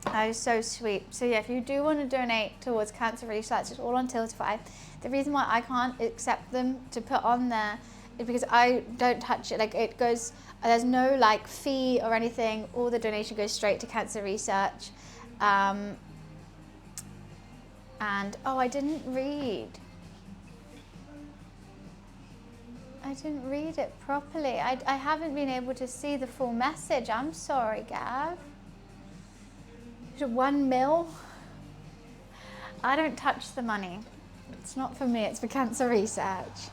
That is so sweet. So yeah, if you do want to donate towards cancer research, it's all on Tiltify. The reason why I can't accept them to put on there is because I don't touch it. Like it goes, there's no like fee or anything. All the donation goes straight to cancer research. And oh, I didn't read it properly. I haven't been able to see the full message. I'm sorry, Gav. 1 mil. I don't touch the money. It's not for me, it's for cancer research.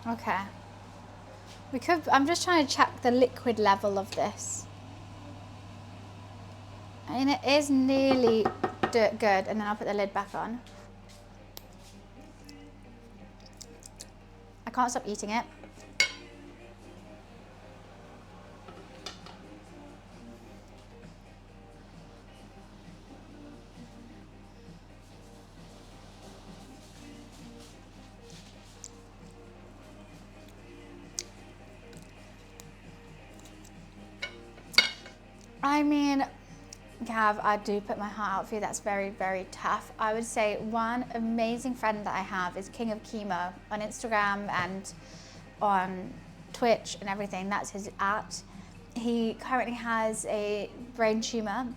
Okay. I'm just trying to check the liquid level of this. And it is nearly good, and then I'll put the lid back on. I can't stop eating it. I mean, Gav, I do put my heart out for you. That's very, very tough. I would say one amazing friend that I have is King of Chemo on Instagram and on Twitch and everything. That's his @. He currently has a brain tumor.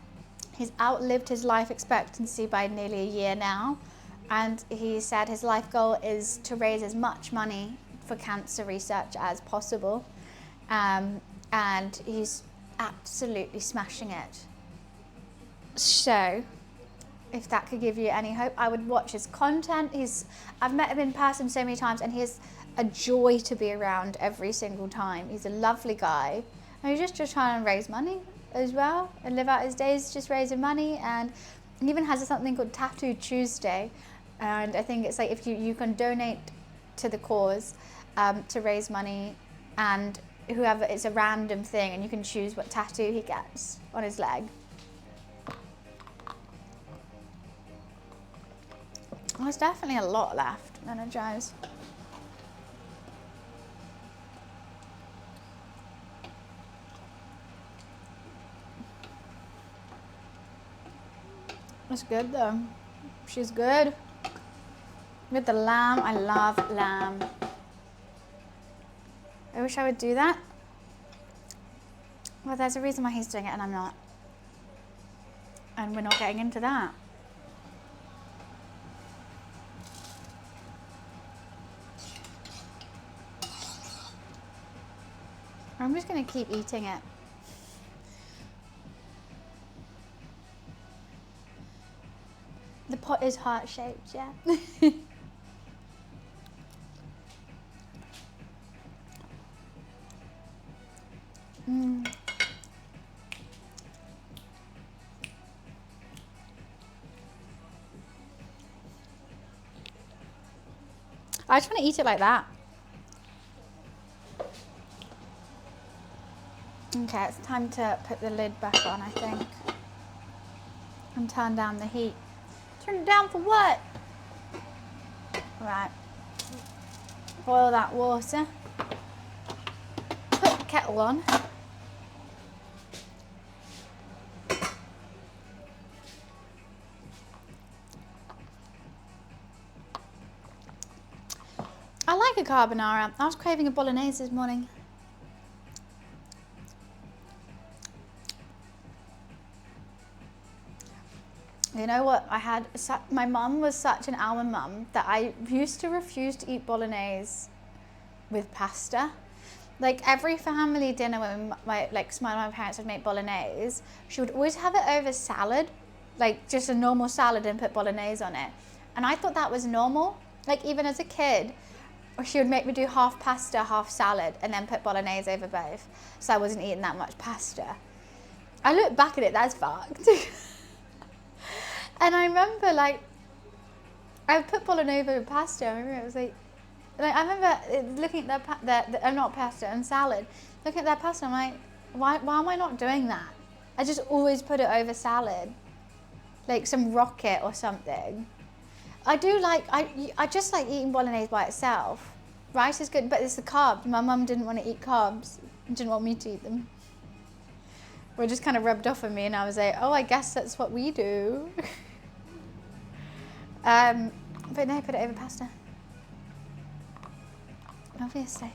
He's outlived his life expectancy by nearly a year now, and he said his life goal is to raise as much money for cancer research as possible, and he's absolutely smashing it. So, if that could give you any hope, I would watch his content. I've met him in person so many times, and he is a joy to be around every single time. He's a lovely guy, and he's just trying to raise money as well and live out his days just raising money. And he even has something called Tattoo Tuesday, and I think it's like if you can donate to the cause to raise money, and whoever, it's a random thing, and you can choose what tattoo he gets on his leg. There's definitely a lot left, Energize. It's good though. She's good. With the lamb, I love lamb. I wish I would do that. Well, there's a reason why he's doing it and I'm not. And we're not getting into that. I'm just going to keep eating it. The pot is heart-shaped, yeah. I just want to eat it like that. Okay, it's time to put the lid back on, I think. And turn down the heat. Turn it down for what? Right. Boil that water. Put the kettle on. I like a carbonara. I was craving a bolognese this morning. You know what, my mum was such an almond mum that I used to refuse to eat bolognese with pasta. Like every family dinner when my parents would make bolognese, she would always have it over salad, like just a normal salad and put bolognese on it. And I thought that was normal. Like even as a kid, she would make me do half pasta, half salad, and then put bolognese over both. So I wasn't eating that much pasta. I look back at it, that's fucked. And I remember, like, I put bolognese over pasta. I remember it was like I remember looking at not pasta and salad. Looking at that pasta, I'm like, why am I not doing that? I just always put it over salad, like some rocket or something. I just like eating bolognese by itself. Rice is good, but it's the carbs. My mum didn't want to eat carbs. Didn't want me to eat them. Were just kind of rubbed off on me, and I was like, oh, I guess that's what we do. But no, put it over pasta. Obviously.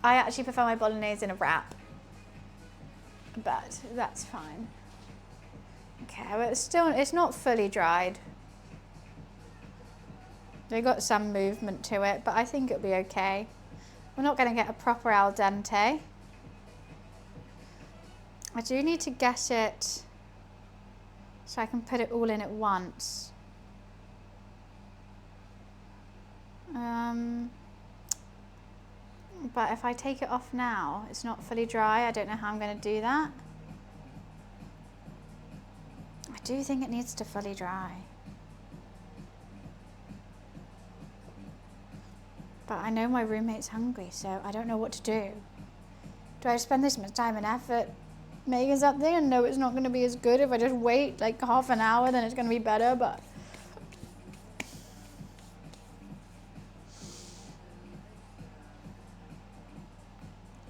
I actually prefer my bolognese in a wrap, but that's fine. Okay, but it's not fully dried. They got some movement to it, but I think it'll be okay. We're not going to get a proper al dente. I do need to get it so I can put it all in at once. But if I take it off now, it's not fully dry. I don't know how I'm going to do that. I do think it needs to fully dry. But I know my roommate's hungry, so I don't know what to do. Do I spend this much time and effort making something and know it's not going to be as good if I just wait like half an hour, then it's going to be better? But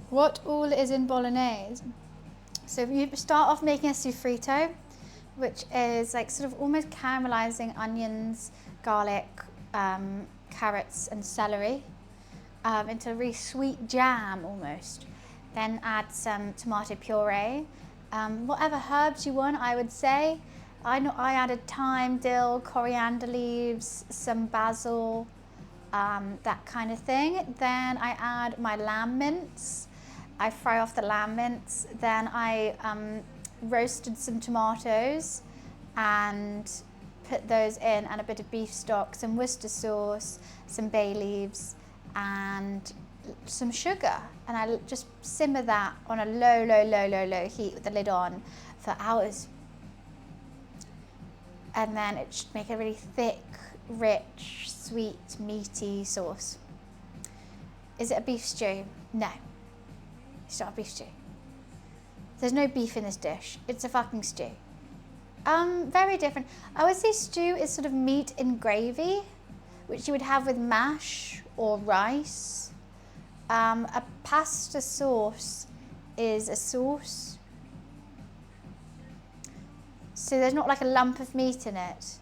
what all is in bolognese? So you start off making a sofrito, which is like sort of almost caramelizing onions, garlic, carrots and celery into a really sweet jam almost. Then add some tomato puree Whatever herbs you want, I would say. I added thyme, dill, coriander leaves, some basil, that kind of thing. Then I add my lamb mince. I fry off the lamb mince. Then I roasted some tomatoes and put those in, and a bit of beef stock, some Worcester sauce, some bay leaves, and some sugar. And I just simmer that on a low heat with the lid on for hours. And then it should make a really thick, rich, sweet, meaty sauce. Is it a beef stew? No, it's not a beef stew. There's no beef in this dish. It's a fucking stew. Very different. I would say stew is sort of meat in gravy, which you would have with mash or rice. A pasta sauce is a sauce. So there's not like a lump of meat in it.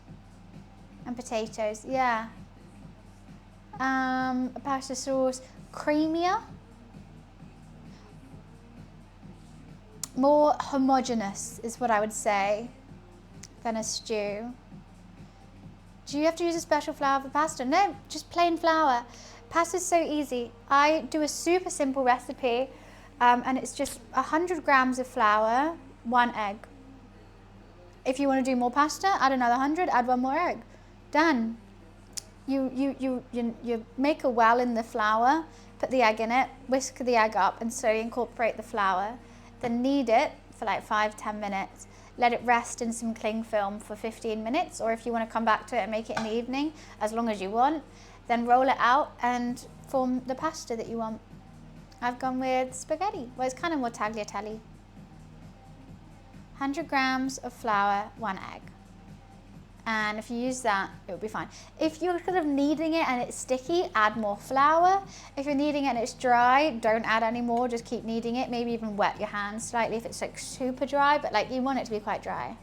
And potatoes, yeah. A pasta sauce, creamier. More homogeneous is what I would say than a stew. Do you have to use a special flour for pasta? No, just plain flour. Pasta's so easy. I do a super simple recipe, and it's just 100 grams of flour, 1 egg. If you want to do more pasta, add another 100, add 1 more egg. Done. You make a well in the flour, put the egg in it, whisk the egg up and slowly incorporate the flour. Then knead it for like 5-10 minutes. Let it rest in some cling film for 15 minutes, or if you want to come back to it and make it in the evening, as long as you want. Then roll it out and form the pasta that you want. I've gone with spaghetti. Well, it's kind of more tagliatelle. 100 grams of flour, 1 egg. And if you use that, it will be fine. If you're kind of kneading it and it's sticky, add more flour. If you're kneading it and it's dry, don't add any more, just keep kneading it. Maybe even wet your hands slightly if it's like super dry, but like you want it to be quite dry.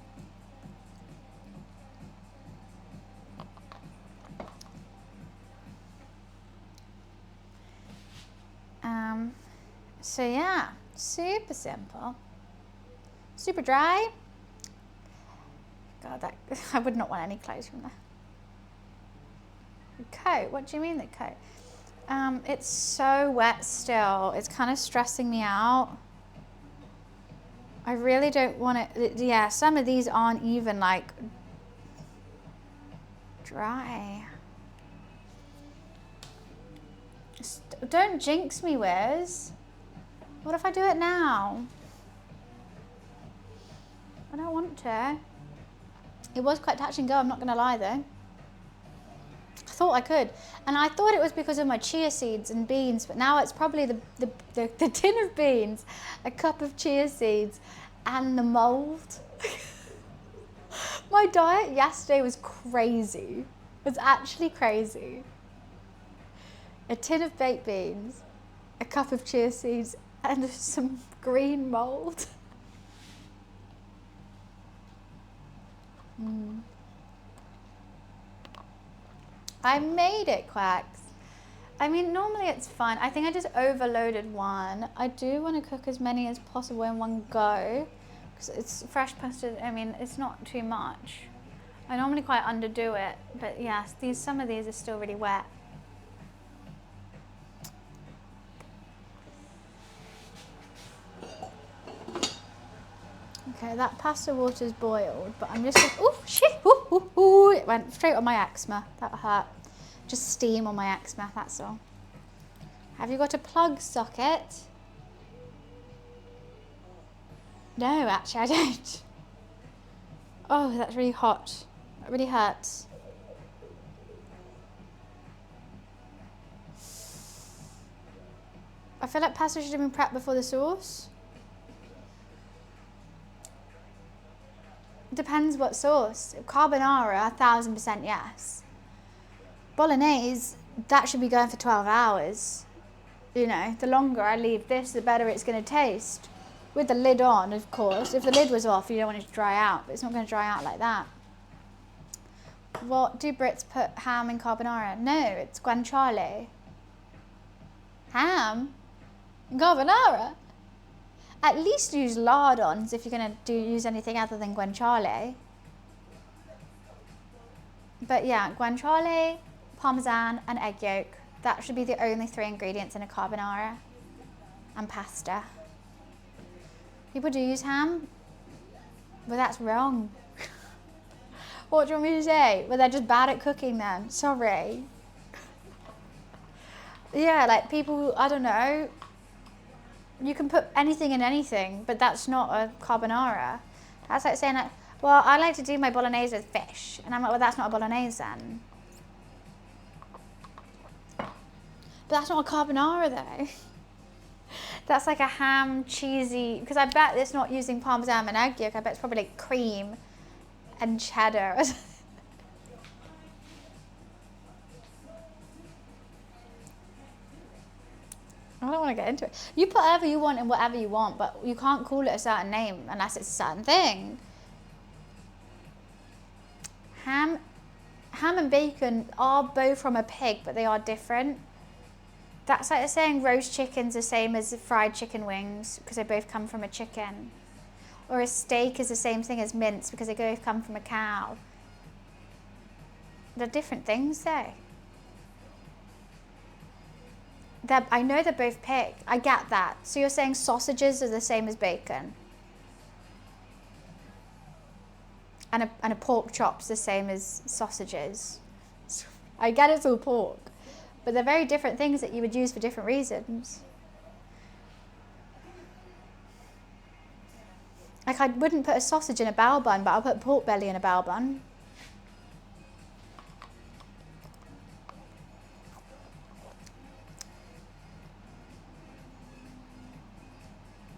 So yeah, super simple, super dry. God, that, I would not want any clothes from there. Coat, what do you mean the coat? It's so wet still. It's kind of stressing me out. I really don't want it. Yeah, some of these aren't even like dry. Just don't jinx me, Wiz. What if I do it now? I don't want to. It was quite touch and go, I'm not gonna lie though. I thought I could. And I thought it was because of my chia seeds and beans, but now it's probably the tin of beans, a cup of chia seeds, and the mold. My diet yesterday was crazy. It was actually crazy. A tin of baked beans, a cup of chia seeds, and some green mold. I made it, Quacks. I mean, normally it's fine. I think I just overloaded one. I do want to cook as many as possible in one go, because it's fresh pasta. I mean, it's not too much. I normally quite underdo it, but yes, some of these are still really wet. Okay, that pasta water's boiled, but I'm just gonna, oh shit, it went straight on my eczema. That hurt. Just steam on my eczema, that's all. Have you got a plug socket? No, actually I don't. Oh, that's really hot. That really hurts. I feel like pasta should have been prepped before the sauce. Depends what sauce. Carbonara, 1000% yes. Bolognese, that should be going for 12 hours. You know, the longer I leave this, the better it's going to taste. With the lid on, of course. If the lid was off, you don't want it to dry out, but it's not going to dry out like that. What do Brits put ham in carbonara? No, it's guanciale. Ham? In carbonara? At least use lardons if you're going to use anything other than guanciale. But yeah, guanciale, parmesan and egg yolk. That should be the only 3 ingredients in a carbonara. And pasta. People do use ham, but that's wrong. What do you want me to say? Well, they're just bad at cooking then. Sorry. Yeah, like people, I don't know. You can put anything in anything, but that's not a carbonara. That's like saying, like, well, I like to do my bolognese with fish. And I'm like, well, that's not a bolognese then. But that's not a carbonara though. That's like a ham, cheesy, because I bet it's not using parmesan and egg yolk. I bet it's probably like cream and cheddar. I don't want to get into it. You put whatever you want in whatever you want, but you can't call it a certain name unless it's a certain thing. Ham and bacon are both from a pig, but they are different. That's like saying roast chicken's the same as fried chicken wings because they both come from a chicken. Or a steak is the same thing as mince because they both come from a cow. They're different things though. I know they're both pig. I get that. So you're saying sausages are the same as bacon? And a pork chop's the same as sausages? I get it's all pork. But they're very different things that you would use for different reasons. Like I wouldn't put a sausage in a bao bun, but I'll put pork belly in a bao bun.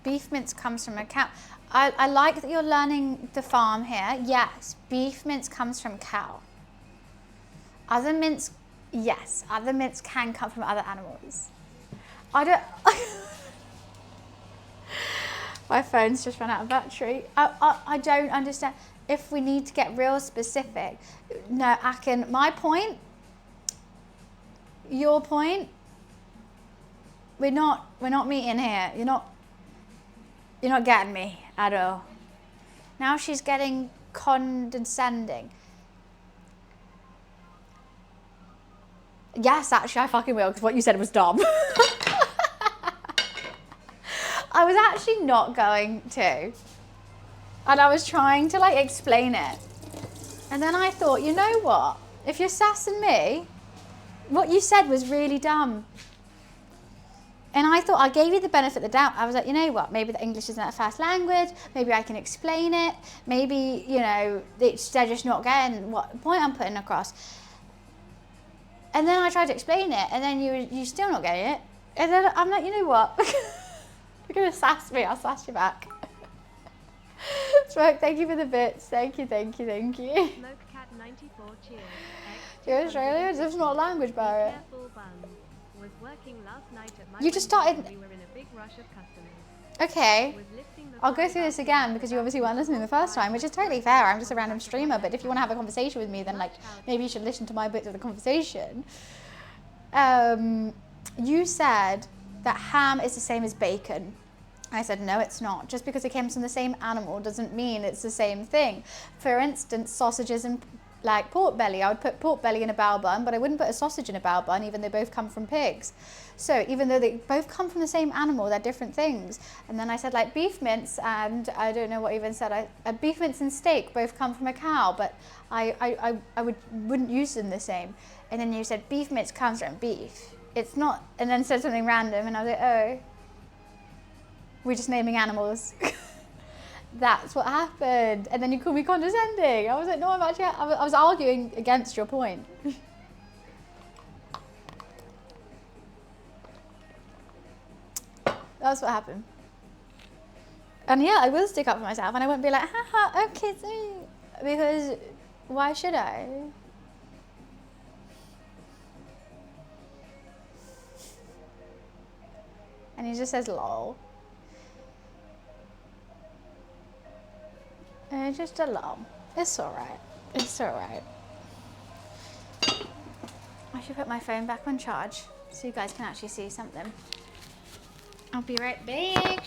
Beef mince comes from a cow. I like that you're learning the farm here. Yes, beef mince comes from cow. Other mince, yes, other mince can come from other animals. I don't... My phone's just run out of battery. I don't understand. If we need to get real specific. No, Akin, my point, your point, we're not meeting here. You're not getting me at all. Now she's getting condescending. Yes, actually, I fucking will, because what you said was dumb. I was actually not going to. And I was trying to, like, explain it. And then I thought, you know what? If you're sassing me, what you said was really dumb. And I thought I gave you the benefit of the doubt. I was like, you know what? Maybe the English isn't a first language. Maybe I can explain it. Maybe, you know, they're just not getting what point I'm putting across. And then I tried to explain it, and then you're still not getting it. And then I'm like, you know what? You're going to sass me. I'll sass you back. Smoke, thank you for the bits. Thank you. Smoke Cat 94 cheers. You're Australian? There's not a language barrier. Was working last night at my You just started... We were in a big rush of customers. Okay. Was lifting the I'll go through this again because you obviously weren't listening the first time, which is totally fair. I'm just a random streamer, but if you want to have a conversation with me, then like maybe you should listen to my bit of the conversation. You said that ham is the same as bacon. I said, no, it's not. Just because it comes from the same animal doesn't mean it's the same thing. For instance, sausages and like pork belly. I would put pork belly in a bao bun, but I wouldn't put a sausage in a bao bun, even though they both come from pigs. So even though they both come from the same animal, they're different things. And then I said like beef mince and I don't know what I even said. Beef mince and steak both come from a cow, but I wouldn't use them the same. And then you said beef mince comes from beef. It's not, and then said something random and I was like, oh, we're just naming animals. That's what happened. And then you called me condescending. I was like, no, I was arguing against your point. That's what happened. And yeah, I will stick up for myself and I won't be like, haha, okay, because why should I? And he just says, lol. Just a lol. It's alright. It's alright. I should put my phone back on charge so you guys can actually see something. I'll be right back.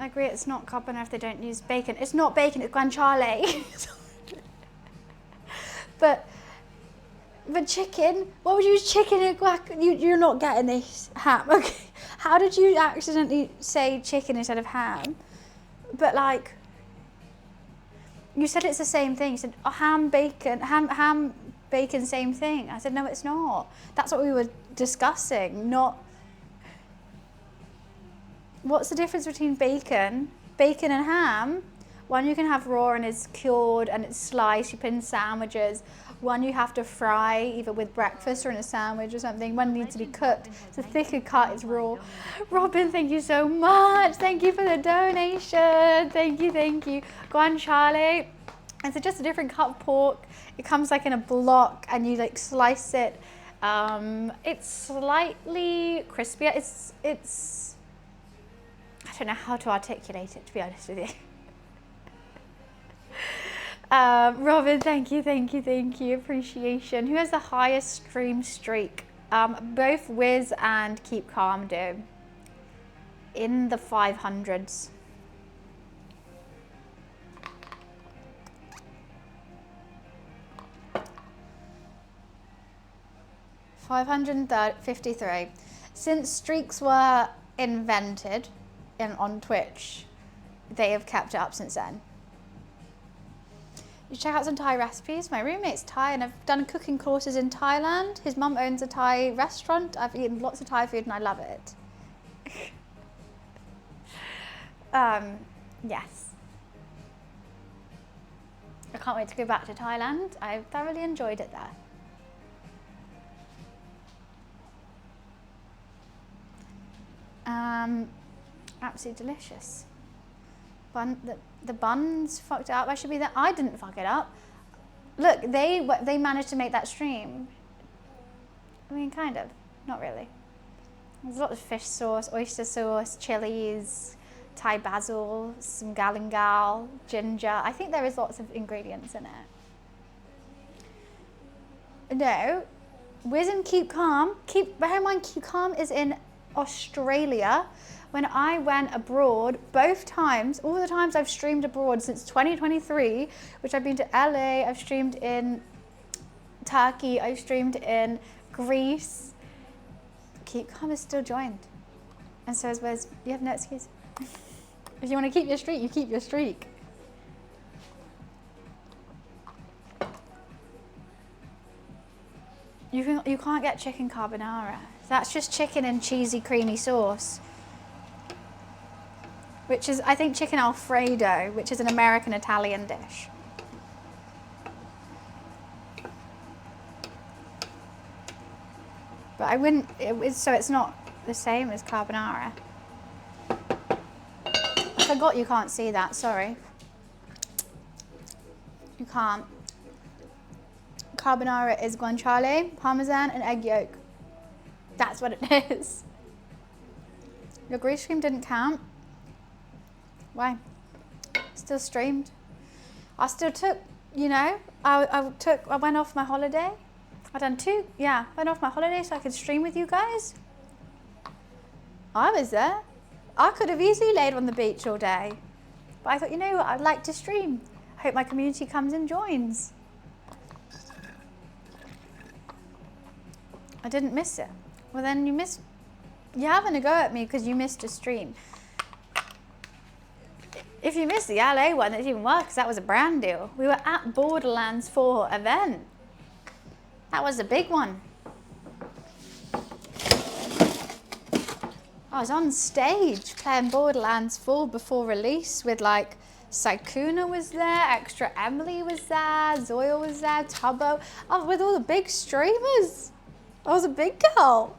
agree, it's not carbonara if they don't use bacon. It's not bacon, it's guanciale. But chicken, why would you use chicken and you're not getting this. Ham, okay. How did you accidentally say chicken instead of ham? But like, you said it's the same thing. You said ham, bacon, same thing. I said, no, it's not. That's what we were discussing, not... What's the difference between bacon and ham? One you can have raw and it's cured and it's sliced, you put in sandwiches. One you have to fry either with breakfast or in a sandwich or something. One needs to be cooked. It's a thicker cut, it's raw. Robin, thank you so much. Thank you for the donation. Thank you. Guanciale. It's just a different cut of pork. It comes like in a block and you like slice it. It's slightly crispier. It's I don't know how to articulate it, to be honest with you. Robin, thank you, appreciation. Who has the highest stream streak? Both Wiz and Keep Calm do. In the 500s. $553. Since streaks were invented on Twitch, they have kept it up since then. You check out some Thai recipes. My roommate's Thai and I've done cooking courses in Thailand. His mum owns a Thai restaurant. I've eaten lots of Thai food and I love it. Yes. I can't wait to go back to Thailand. I thoroughly enjoyed it there. Absolutely delicious. The buns fucked up. I should be there. I didn't fuck it up. Look, they managed to make that stream. I mean, kind of. Not really. There's a lot of fish sauce, oyster sauce, chilies, Thai basil, some galangal, ginger. I think there is lots of ingredients in it. No. Wiz and Keep Calm. Bear in mind, Keep Calm is in Australia. When I went abroad, both times, all the times I've streamed abroad since 2023, which I've been to LA, I've streamed in Turkey, I've streamed in Greece. Keep Calm is still joined. And so is Wiz. You have no excuse. If you want to keep your streak, you keep your streak. You can't get chicken carbonara. That's just chicken and cheesy creamy sauce. Which is, I think, chicken Alfredo, which is an American Italian dish. But I wouldn't, so it's not the same as carbonara. I forgot you can't see that, sorry. You can't. Carbonara is guanciale, parmesan, and egg yolk. That's what it is. Your Greece stream didn't count. Why? Still streamed. I still took, you know, I went off my holiday. Went off my holiday so I could stream with you guys. I was there. I could have easily laid on the beach all day. But I thought, you know what, I'd like to stream. I hope my community comes and joins. I didn't miss it. Well then you're having a go at me because you missed a stream. If you missed the LA one, it's even worse because that was a brand deal. We were at Borderlands 4 event. That was a big one. I was on stage playing Borderlands 4 before release with like Saikuna was there, Extra Emily was there, Zoya was there, Tubbo. I was with all the big streamers. I was a big girl.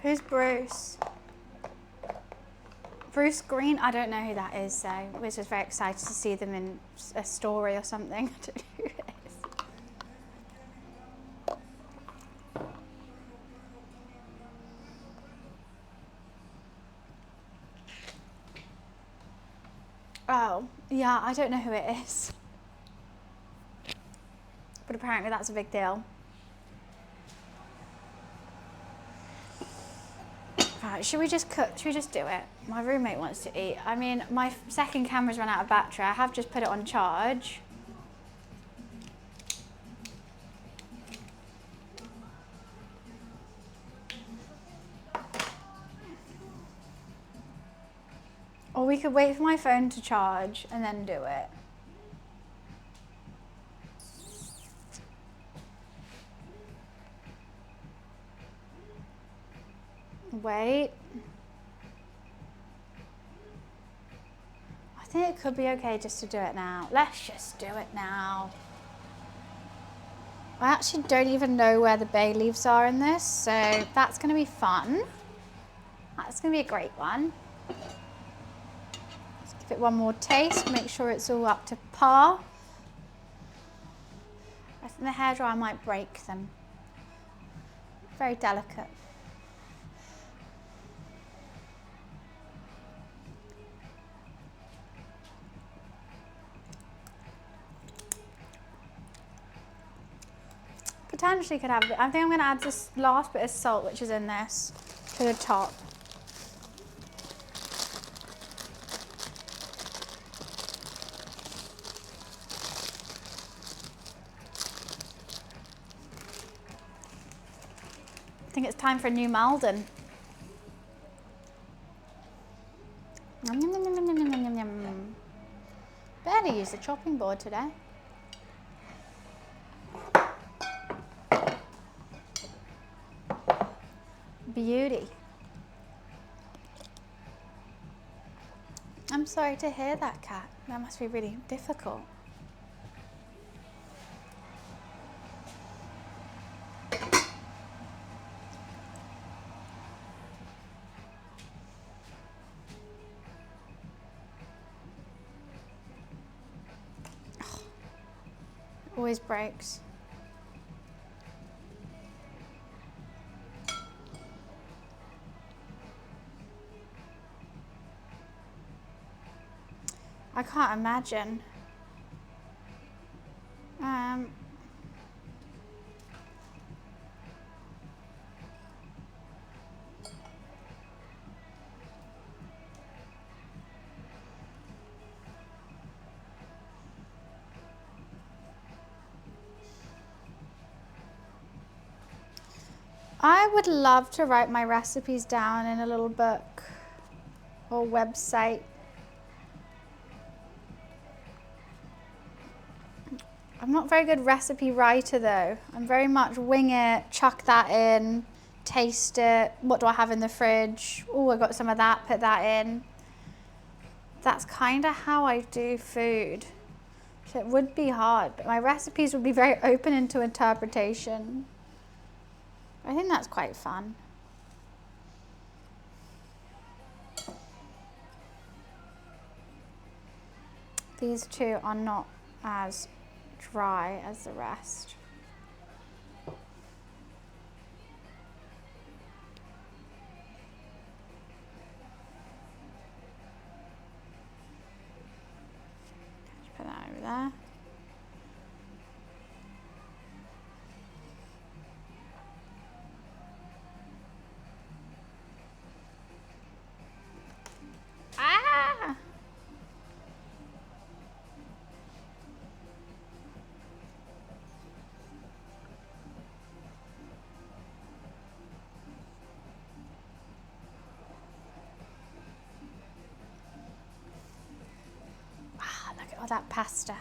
Who's Bruce? Bruce Green? I don't know who that is, so we're just very excited to see them in a story or something. I don't know who it is. Oh, yeah, I don't know who it is. But apparently that's a big deal. Right, should we just cook? Should we just do it? My roommate wants to eat. I mean, my second camera's run out of battery. I have just put it on charge. Or we could wait for my phone to charge and then do it. Wait. I think it could be okay just to do it now. Let's just do it now. I actually don't even know where the bay leaves are in this, so that's going to be fun. That's going to be a great one. Let's give it one more taste, make sure it's all up to par. I think the hairdryer might break them. Very delicate. Potentially could have a bit. I think I'm going to add this last bit of salt, which is in this, to the top. I think it's time for a new Malden. Yum, yum, yum, yum, yum, yum, yum, yum. Barely used the chopping board today. Beauty. I'm sorry to hear that, Kat. That must be really difficult. Always breaks. I can't imagine. I would love to write my recipes down in a little book or website. I'm not a very good recipe writer though. I'm very much wing it, chuck that in, taste it. What do I have in the fridge? Oh, I got some of that, put that in. That's kind of how I do food. So it would be hard, but my recipes would be very open into interpretation. I think that's quite fun. These two are not as dry as the rest. Put that over there. Ah! Wow, look at all that pasta.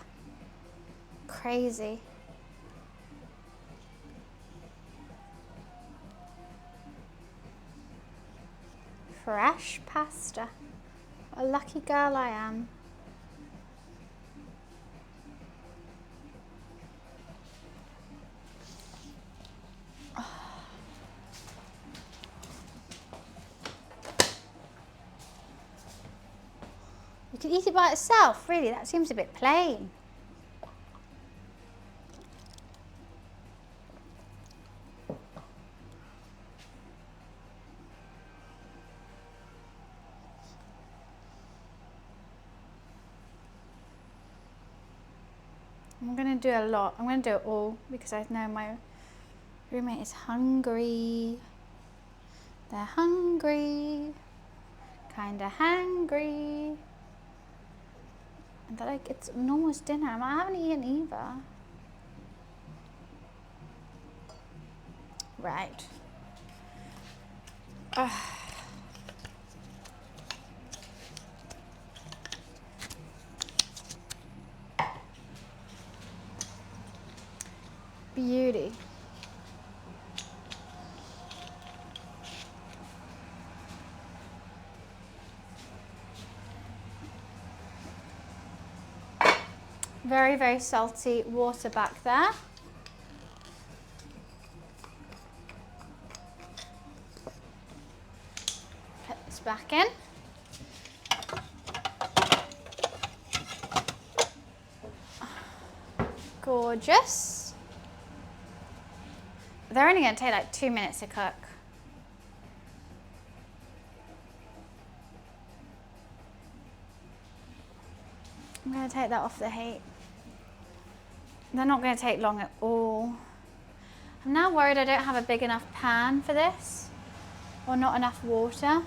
Crazy. Fresh pasta. What a lucky girl I am. You can eat it by itself, really. That seems a bit plain. I'm going to do a lot. I'm going to do it all because I know my roommate is hungry. They're hungry. Kinda hungry. And they're like, it's almost dinner. I haven't eaten either. Right. Ugh. Beauty. Very, very salty water back there. Put this back in. Gorgeous. They're only going to take like 2 minutes to cook. I'm going to take that off the heat. They're not going to take long at all. I'm now worried I don't have a big enough pan for this, or not enough water.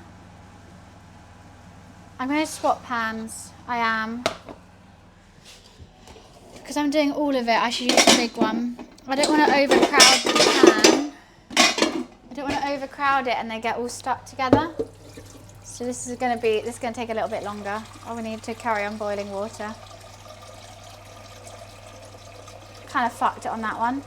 I'm going to swap pans. I am. Because I'm doing all of it, I should use the big one. I don't want to overcrowd the pan. I don't want to overcrowd it and they get all stuck together. So this is going to take a little bit longer. Oh, we need to carry on boiling water. Kind of fucked it on that one.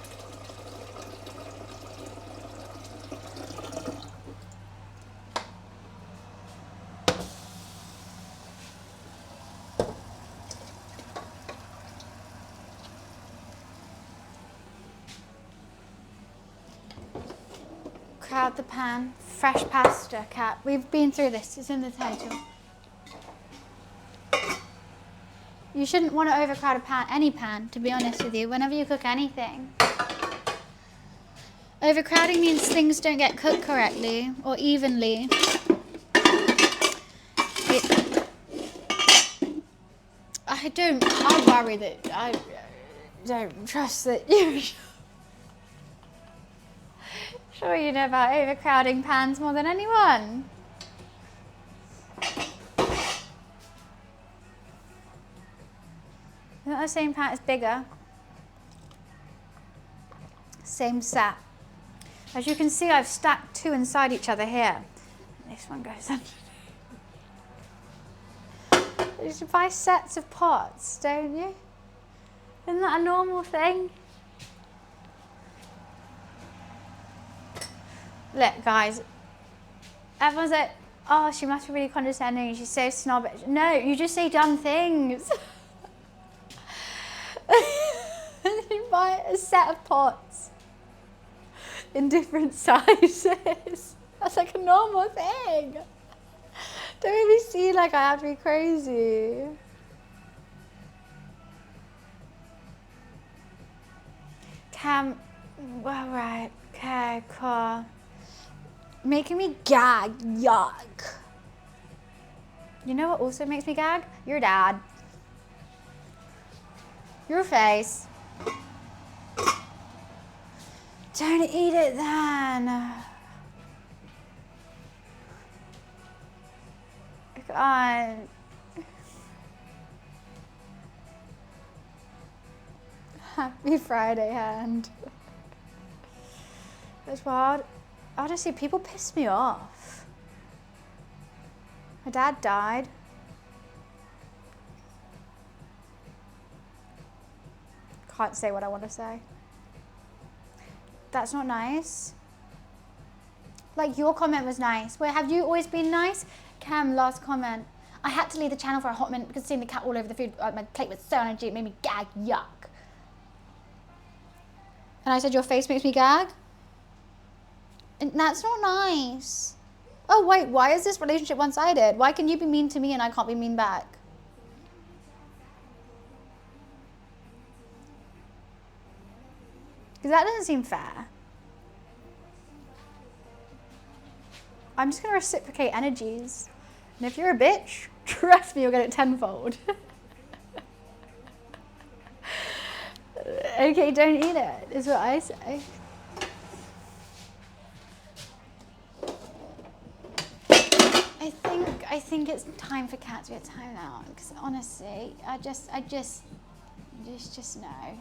Crowd the pan. Fresh pasta, Kat. We've been through this. It's in the title. You shouldn't want to overcrowd a pan, any pan, to be honest with you, whenever you cook anything. Overcrowding means things don't get cooked correctly or evenly. I worry that I don't trust that you. Sure, you know about overcrowding pans more than anyone. Isn't the same pan? It's bigger. Same set. As you can see, I've stacked two inside each other here. This one goes under. You should buy sets of pots, don't you? Isn't that a normal thing? Look, guys. Everyone's like, oh, she must be really condescending. She's so snobbish. No, you just say dumb things. You buy a set of pots in different sizes. That's like a normal thing. Don't make me seem like I have to be crazy. Well, right, okay, cool. Making me gag, yuck. You know what also makes me gag? Your dad. Your face. Don't eat it then. God. Happy Friday hand. That's wild. Honestly, people piss me off. My dad died. Can't say what I want to say. That's not nice. Like, your comment was nice. Wait, have you always been nice? Cam, last comment. I had to leave the channel for a hot minute because seeing the cat all over the food, my plate was so energy, it made me gag, yuck. And I said, your face makes me gag? And that's not nice. Oh, wait, why is this relationship one-sided? Why can you be mean to me and I can't be mean back? Because that doesn't seem fair. I'm just going to reciprocate energies. And if you're a bitch, trust me, you'll get it tenfold. Okay, don't eat it, is what I say. I think it's time for Kat to get time out. Because honestly, I just know.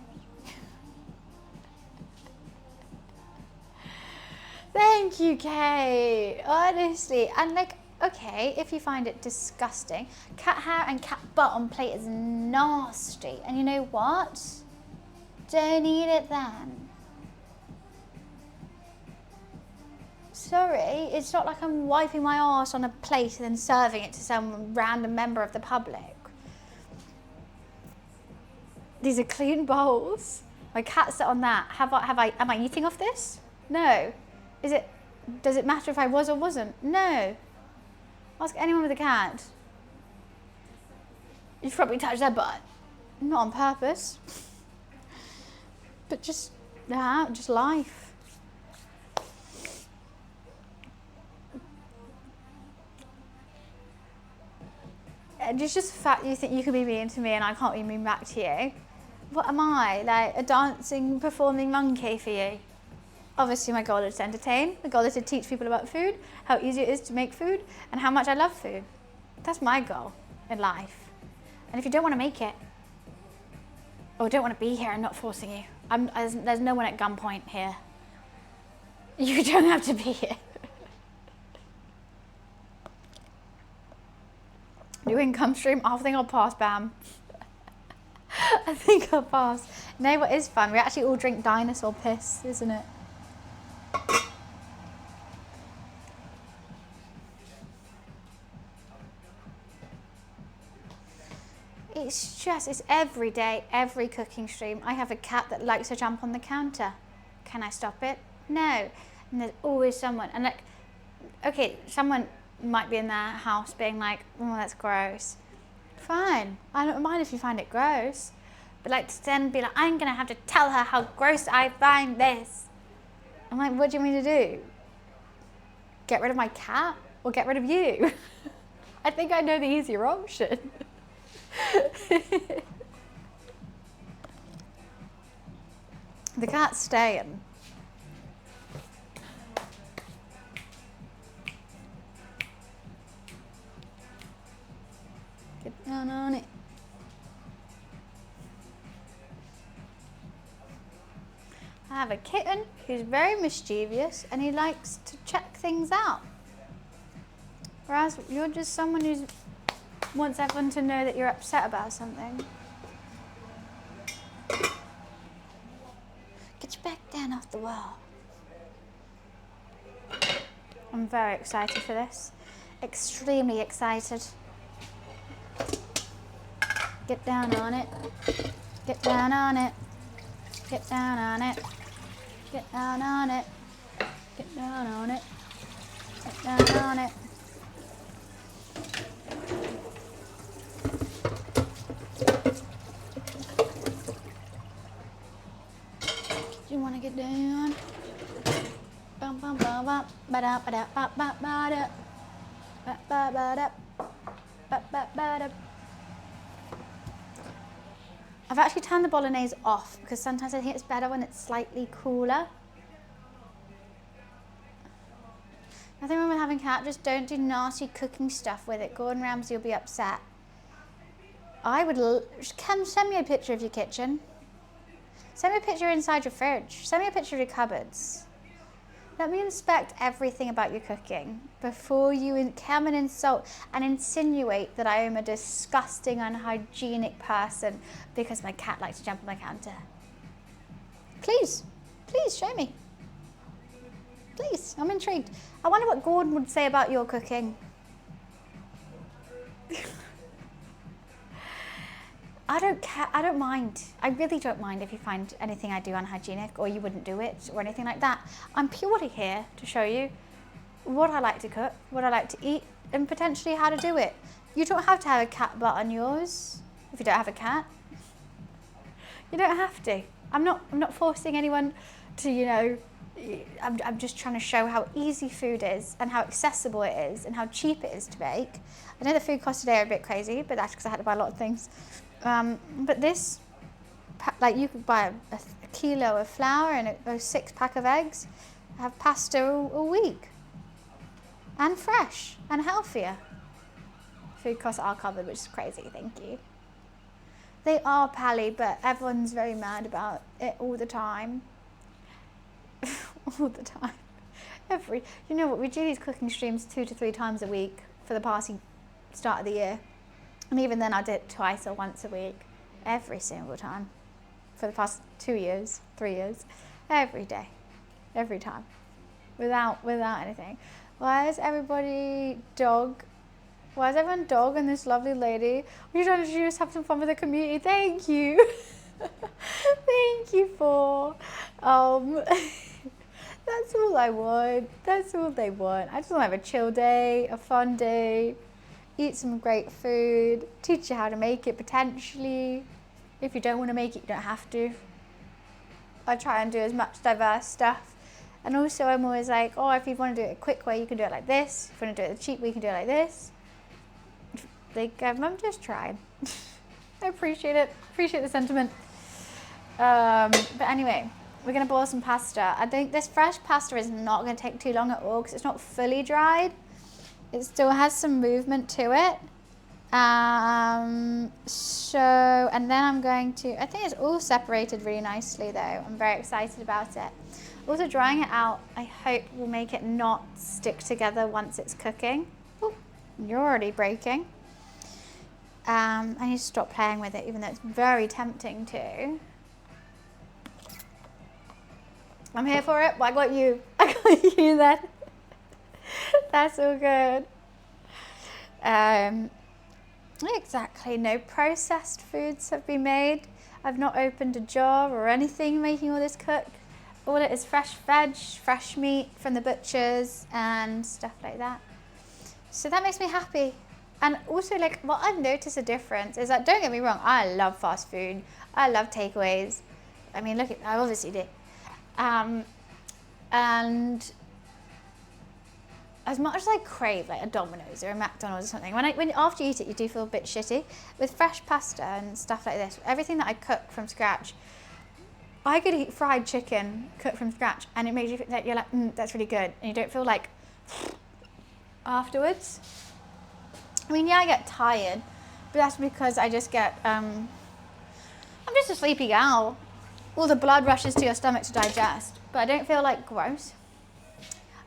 Thank you, Kay. Honestly, and like, okay, if you find it disgusting, cat hair and cat butt on plate is nasty. And you know what? Don't eat it then. Sorry, it's not like I'm wiping my arse on a plate and then serving it to some random member of the public. These are clean bowls. My cat sat on that. Am I eating off this? No. Does it matter if I was or wasn't? No. Ask anyone with a cat. You've probably touched their butt. Not on purpose. But just life. And it's just the fact you think you can be mean to me and I can't be mean back to you. What am I? Like a dancing, performing monkey for you? Obviously my goal is to entertain. My goal is to teach people about food, how easy it is to make food, and how much I love food. That's my goal in life. And if you don't want to make it, or don't want to be here, I'm not forcing you. There's no one at gunpoint here. You don't have to be here. New income stream, I think I'll pass, Bam. I think I'll pass. You know what is fun? We actually all drink dinosaur piss, isn't it? It's every day, every cooking stream. I have a cat that likes to jump on the counter. Can I stop it? No. And there's always someone. And like, okay, someone might be in their house being like, oh, that's gross. Fine. I don't mind if you find it gross. But like to then be like, I'm going to have to tell her how gross I find this. I'm like, what do you want me to do? Get rid of my cat or get rid of you? I think I know the easier option. The cat's staying. Get down on it. I have a kitten who's very mischievous and he likes to check things out. Whereas you're just someone who wants everyone to know that you're upset about something. Get your back down off the wall. I'm very excited for this. Extremely excited. Get down on it. Get down on it. Get down on it. Get down on it. Get down on it. Get down on it. Do you want to get down? Bum bum bum bum ba da ba da ba ba ba da ba ba ba da ba ba ba da. I've actually turned the Bolognese off because sometimes I think it's better when it's slightly cooler. Nothing wrong with having cat, just don't do nasty cooking stuff with it. Gordon Ramsay will be upset. Send me a picture of your kitchen. Send me a picture inside your fridge. Send me a picture of your cupboards. Let me inspect everything about your cooking before you come and insult and insinuate that I am a disgusting, unhygienic person because my cat likes to jump on my counter. Please, please show me. Please, I'm intrigued. I wonder what Gordon would say about your cooking. I don't care, I don't mind. I really don't mind if you find anything I do unhygienic or you wouldn't do it or anything like that. I'm purely here to show you what I like to cook, what I like to eat, and potentially how to do it. You don't have to have a cat butt on yours if you don't have a cat. You don't have to. I'm not forcing anyone to, you know, I'm just trying to show how easy food is and how accessible it is and how cheap it is to make. I know the food costs today are a bit crazy, but that's because I had to buy a lot of things. But this, like, you could buy a kilo of flour and a 6-pack of eggs, have pasta a week, and fresh and healthier. Food costs are covered, which is crazy. Thank you. They are, Pally, but everyone's very mad about it all the time. All the time. You know what, we do these cooking streams 2 to 3 times a week for the party start of the year. And even then I did it twice or once a week. Every single time. For the past 2 years, 3 years. Every day. Every time. Without anything. Why is everybody dog? Why is everyone dog and this lovely lady? We're trying to just have some fun with the community. Thank you. Thank you for that's all I want. That's all they want. I just want to have a chill day, a fun day, eat some great food, teach you how to make it potentially. If you don't want to make it, you don't have to. I try and do as much diverse stuff. And also I'm always like, oh, if you want to do it a quick way, you can do it like this. If you want to do it the cheap way, you can do it like this. Like, I'm just trying. I appreciate it. Appreciate the sentiment. But anyway, we're going to boil some pasta. I think this fresh pasta is not going to take too long at all because it's not fully dried. It still has some movement to it. And then I'm going to, I think it's all separated really nicely though. I'm very excited about it. Also drying it out, I hope will make it not stick together once it's cooking. Oh, you're already breaking. I need to stop playing with it even though it's very tempting to. I'm here for it, but I got you. I got you then. That's all good. Exactly, no processed foods have been made. I've not opened a jar or anything making all this cook. All it is fresh veg, fresh meat from the butchers and stuff like that. So that makes me happy. And also, like, what I've noticed a difference is that, don't get me wrong, I love fast food. I love takeaways. I mean, look, I obviously do. And as much as I crave like a Domino's or a McDonald's or something, when after you eat it, you do feel a bit shitty. With fresh pasta and stuff like this, everything that I cook from scratch, I could eat fried chicken cooked from scratch, and it makes you feel like you're like, that's really good, and you don't feel like afterwards. I mean, yeah, I get tired, but that's because I just get, I'm just a sleepy gal. All the blood rushes to your stomach to digest, but I don't feel like gross.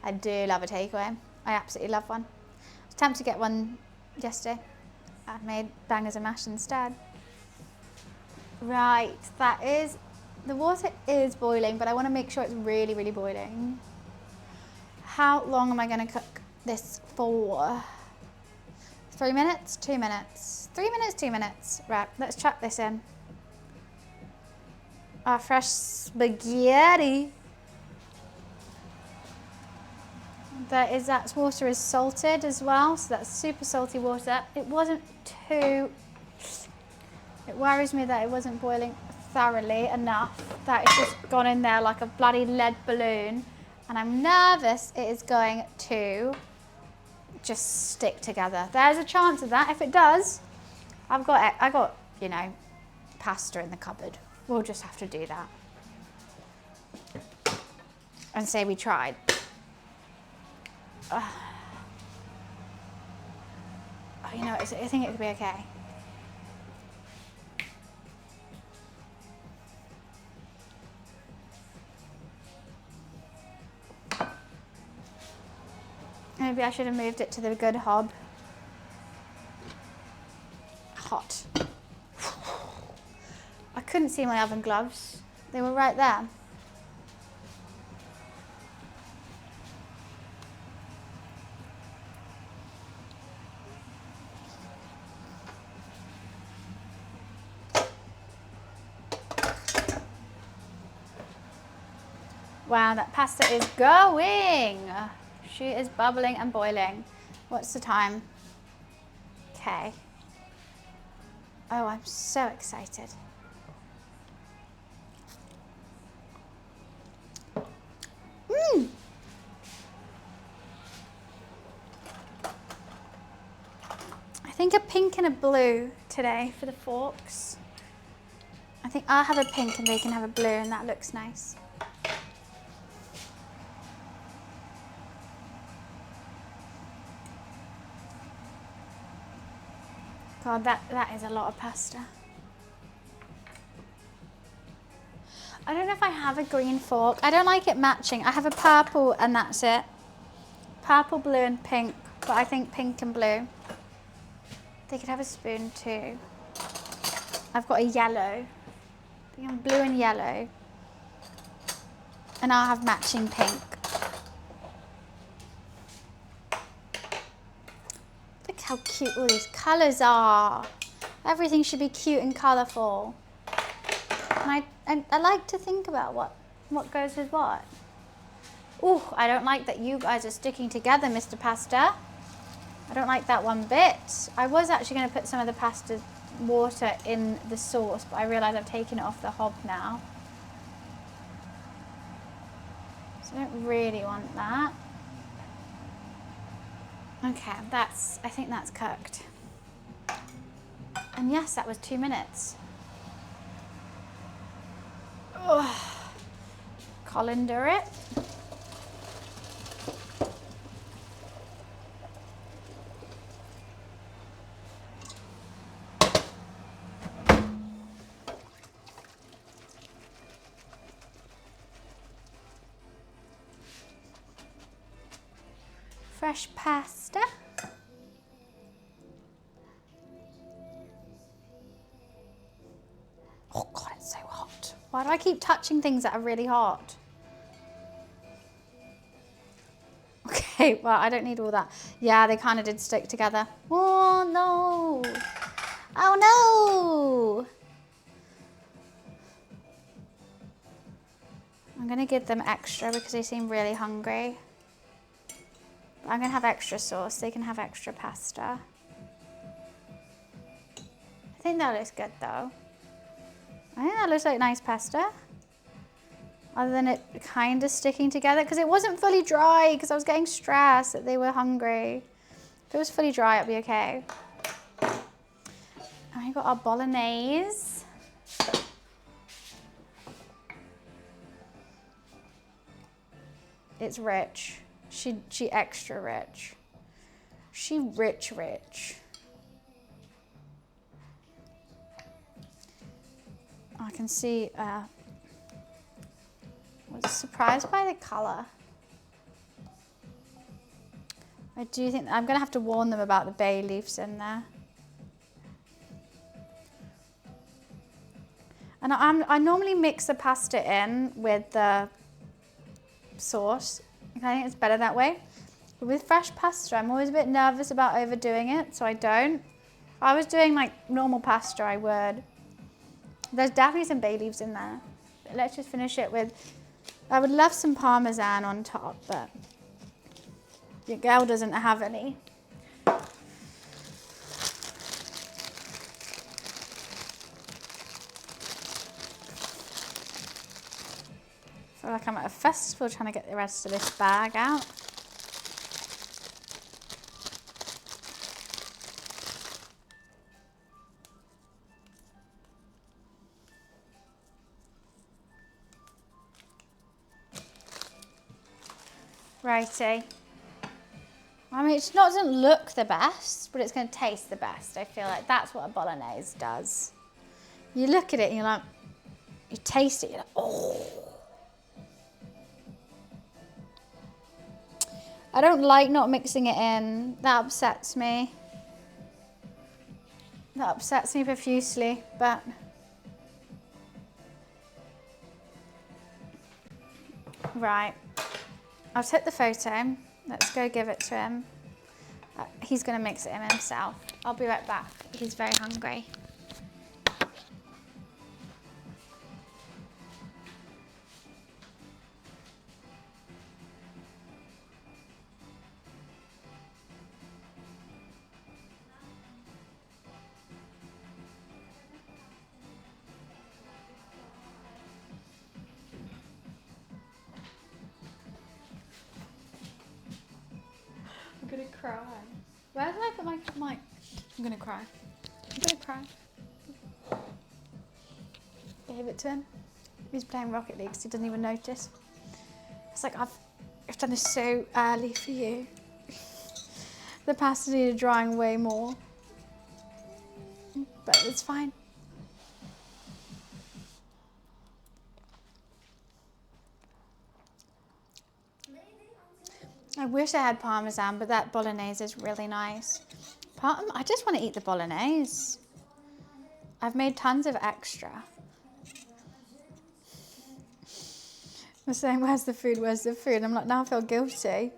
I do love a takeaway. I absolutely love one. I was tempted to get one yesterday. I made bangers and mash instead. Right, the water is boiling, but I want to make sure it's really, really boiling. How long am I going to cook this for? 3 minutes? 2 minutes? 3 minutes, 2 minutes. Right, let's chuck this in. Our fresh spaghetti. That water is salted as well, so that's super salty water. It wasn't too, it worries me that it wasn't boiling thoroughly enough, that it's just gone in there like a bloody lead balloon, and I'm nervous it is going to just stick together. There's a chance of that. If it does, I got, you know, pasta in the cupboard. We'll just have to do that and say we tried. Oh, you know, I think it could be okay. Maybe I should have moved it to the good hob. Hot. I couldn't see my oven gloves. They were right there. Wow, that pasta is going. She is bubbling and boiling. What's the time? Okay. Oh, I'm so excited. Mmm. I think a pink and a blue today for the forks. I think I'll have a pink and they can have a blue, and that looks nice. God, that is a lot of pasta. I don't know if I have a green fork. I don't like it matching. I have a purple and that's it. Purple, blue and pink, but I think pink and blue. They could have a spoon too. I've got a yellow. I think I'm blue and yellow. And I'll have matching pink. Look how cute all these colours are. Everything should be cute and colourful. And I like to think about what goes with what. Ooh, I don't like that you guys are sticking together, Mr. Pasta. I don't like that one bit. I was actually going to put some of the pasta water in the sauce, but I realise I've taken it off the hob now. So I don't really want that. Okay, I think that's cooked. And yes, that was 2 minutes. Ugh. Colander it. Fresh pasta. Oh God, it's so hot. Why do I keep touching things that are really hot? Okay, well, I don't need all that. Yeah, they kind of did stick together. Oh no. Oh no. I'm going to give them extra because they seem really hungry. But I'm going to have extra sauce. They can have extra pasta. I think that looks good though. I think that looks like nice pasta. Other than it kind of sticking together because it wasn't fully dry because I was getting stressed that they were hungry. If it was fully dry, it'd be okay. And we got our Bolognese. It's rich. She extra rich. She rich. I can see, I was surprised by the colour. I do think, I'm gonna have to warn them about the bay leaves in there. And I normally mix the pasta in with the sauce. I think it's better that way. But with fresh pasta, I'm always a bit nervous about overdoing it, so I don't. If I was doing like normal pasta, I would. There's definitely some bay leaves in there. But let's just finish it with, I would love some Parmesan on top, but your girl doesn't have any. I feel like I'm at a festival trying to get the rest of this bag out. Righty. I mean, it doesn't look the best, but it's going to taste the best. I feel like that's what a Bolognese does. You look at it and you're like, you taste it, you're like, oh. I don't like not mixing it in. That upsets me. That upsets me profusely, but right. I'll take the photo. Let's go give it to him. He's going to mix it in himself. I'll be right back. He's very hungry. gonna cry. Where did I put my mic? I'm gonna cry. I'm gonna cry. Gave it to him. He's playing Rocket League, so he doesn't even notice. It's like, I've done this so early for you. The pasta needed drying way more. But it's fine. I wish I had Parmesan, but that Bolognese is really nice. I just want to eat the Bolognese. I've made tons of extra. They're saying, where's the food, where's the food? I'm like, now I feel guilty.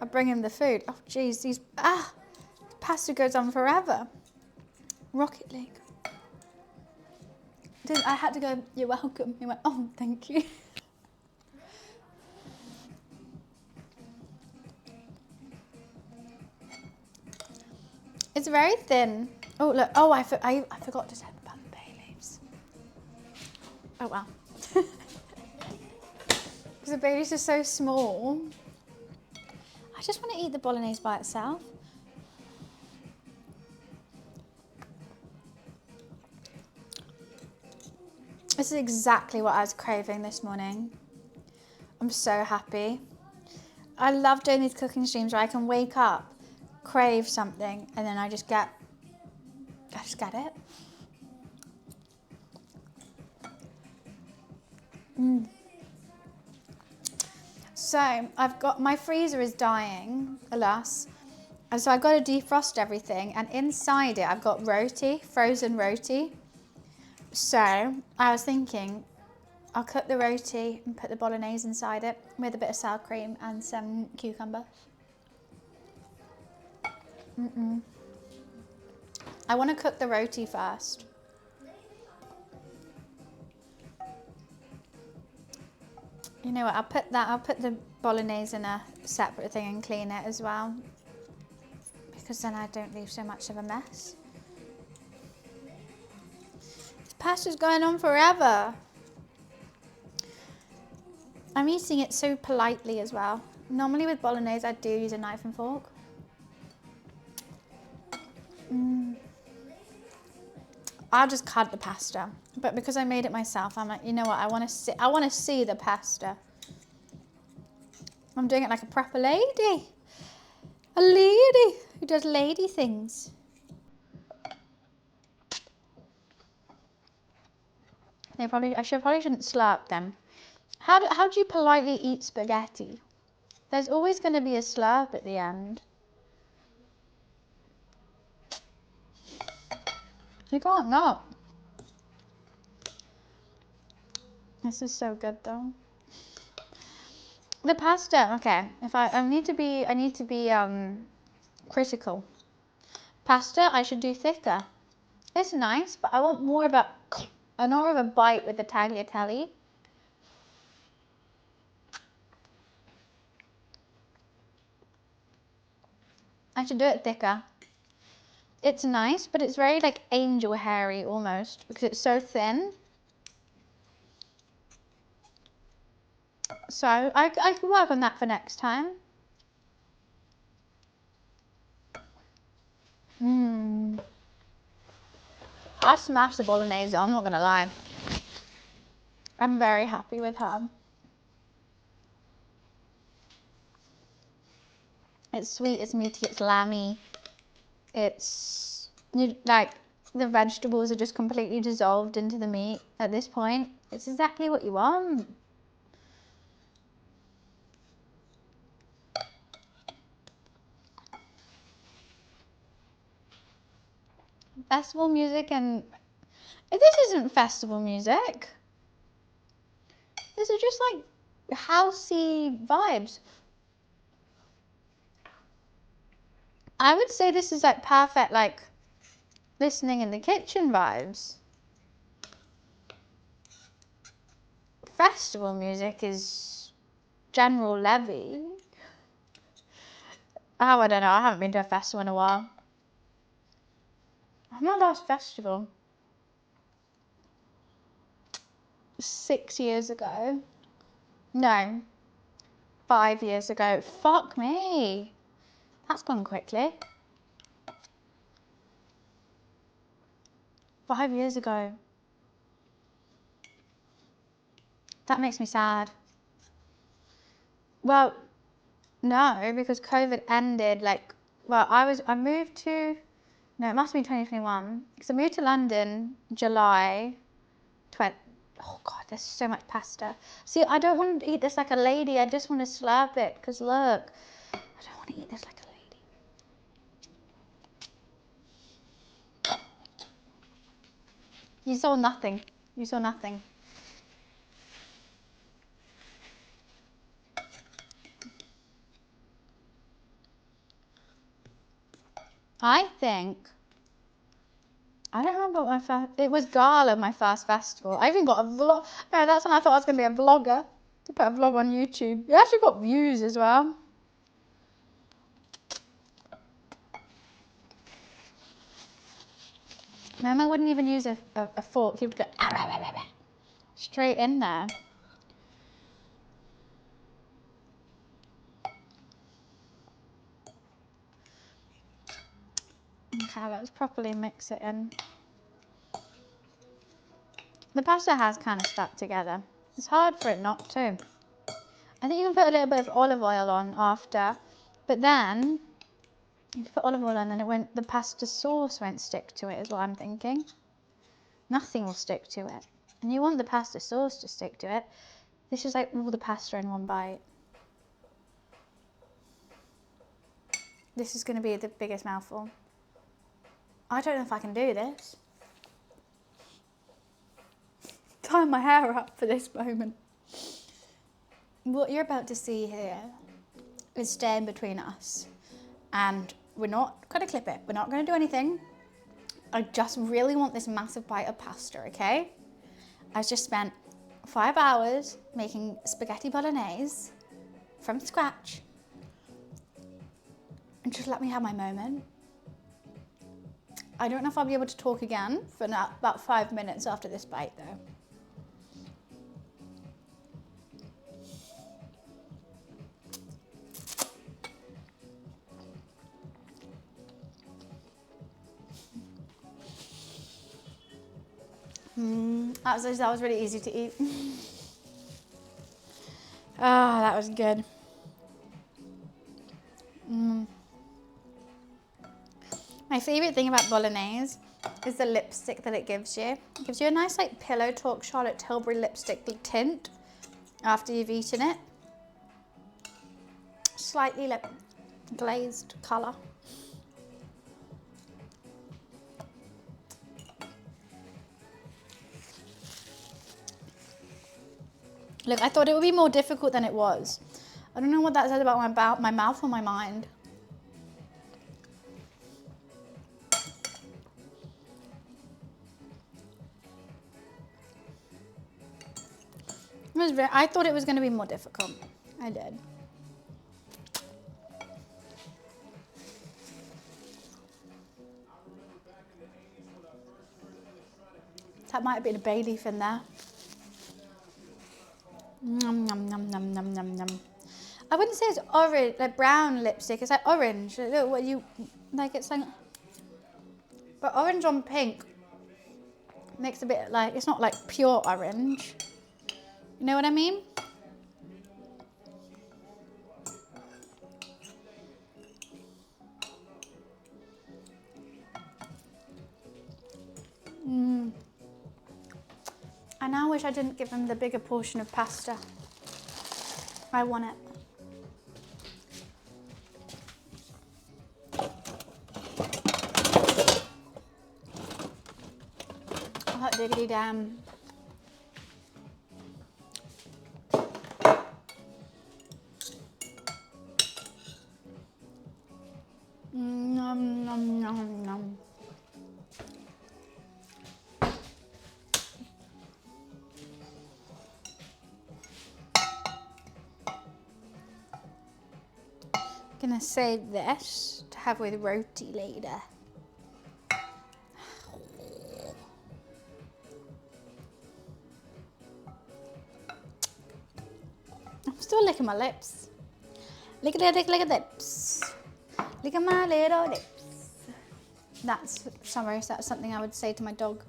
I bring him the food. Oh, geez, pasta goes on forever. Rocket League. I had to go, you're welcome. He went, oh, thank you. It's very thin. Oh, look. Oh, I forgot to say about the bay leaves. Oh, well. Because the bay leaves are so small. I just want to eat the Bolognese by itself. This is exactly what I was craving this morning. I'm so happy. I love doing these cooking streams where I can wake up, crave something, and then I just get it. So I've got, my freezer is dying, alas. And so I've got to defrost everything, and inside it I've got roti, frozen roti. So I was thinking I'll cook the roti and put the Bolognese inside it with a bit of sour cream and some cucumber. I want to cook the roti first. You know what, I'll put the Bolognese in a separate thing and clean it as well, because then I don't leave so much of a mess. This pasta's going on forever. I'm eating it so politely as well. Normally with Bolognese I do use a knife and fork. I'll just cut the pasta, but because I made it myself, I'm like, you know what? I want to see the pasta. I'm doing it like a proper lady, a lady who does lady things. I probably shouldn't slurp them. How do you politely eat spaghetti? There's always going to be a slurp at the end. You can't not. This is so good though. The pasta, okay. I need to be critical. Pasta, I should do thicker. It's nice, but I want more of a bite with the tagliatelle. I should do it thicker. It's nice, but it's very like angel hairy almost because it's so thin. So I can work on that for next time. I smashed the Bolognese, I'm not gonna lie. I'm very happy with her. It's sweet, it's meaty, it's lamby. It's like the vegetables are just completely dissolved into the meat at this point. It's exactly what you want. Festival music, and this isn't festival music. This is just like housey vibes. I would say this is like perfect, like listening in the kitchen vibes. Festival music is general levy. Oh, I don't know. I haven't been to a festival in a while. My last festival, 6 years ago. No, 5 years ago. Fuck me. That's gone quickly. 5 years ago. That makes me sad. Well, no, because COVID ended like, well, I moved to, no, it must be 2021. Because I moved to London July 20. Oh God, there's so much pasta. See, I don't want to eat this like a lady. I just want to slurp it. Because look, I don't want to eat this like a lady. You saw nothing. You saw nothing. I don't remember what my first, it was Gala, my first festival. I even got a vlog. No, that's when I thought I was going to be a vlogger. To put a vlog on YouTube. It actually got views as well. Mama wouldn't even use a fork. He would go straight in there. Okay, let's properly mix it in. The pasta has kind of stuck together. It's hard for it not to. I think you can put a little bit of olive oil on after, but then you put olive oil on and the pasta sauce won't stick to it, is what I'm thinking. Nothing will stick to it. And you want the pasta sauce to stick to it. This is like all the pasta in one bite. This is going to be the biggest mouthful. I don't know if I can do this. Tying my hair up for this moment. What you're about to see here is staying between us. And we're not going to clip it. We're not going to do anything. I just really want this massive bite of pasta, okay? I just spent 5 hours making spaghetti bolognese from scratch. And just let me have my moment. I don't know if I'll be able to talk again for about 5 minutes after this bite though. That was really easy to eat. Ah, that was good. My favourite thing about bolognese is the lipstick that it gives you. It gives you a nice like Pillow Talk Charlotte Tilbury lipstick tint after you've eaten it. Slightly like glazed colour. Look, I thought it would be more difficult than it was. I don't know what that says about my mouth or my mind. I thought it was going to be more difficult. I did. That might have been a bay leaf in there. Nom nom nom nom nom nom nom. I wouldn't say it's orange, like brown lipstick. It's like orange. Look, what you like? It's like, but orange on pink makes a bit like it's not like pure orange. You know what I mean? I now wish I didn't give him the bigger portion of pasta. I want it. Oh, diggity damn. Nom nom nom nom. Gonna save this to have with roti later. I'm still licking my lips. Lick at lips. Look at my little lips. That's summary, so that's something I would say to my dog.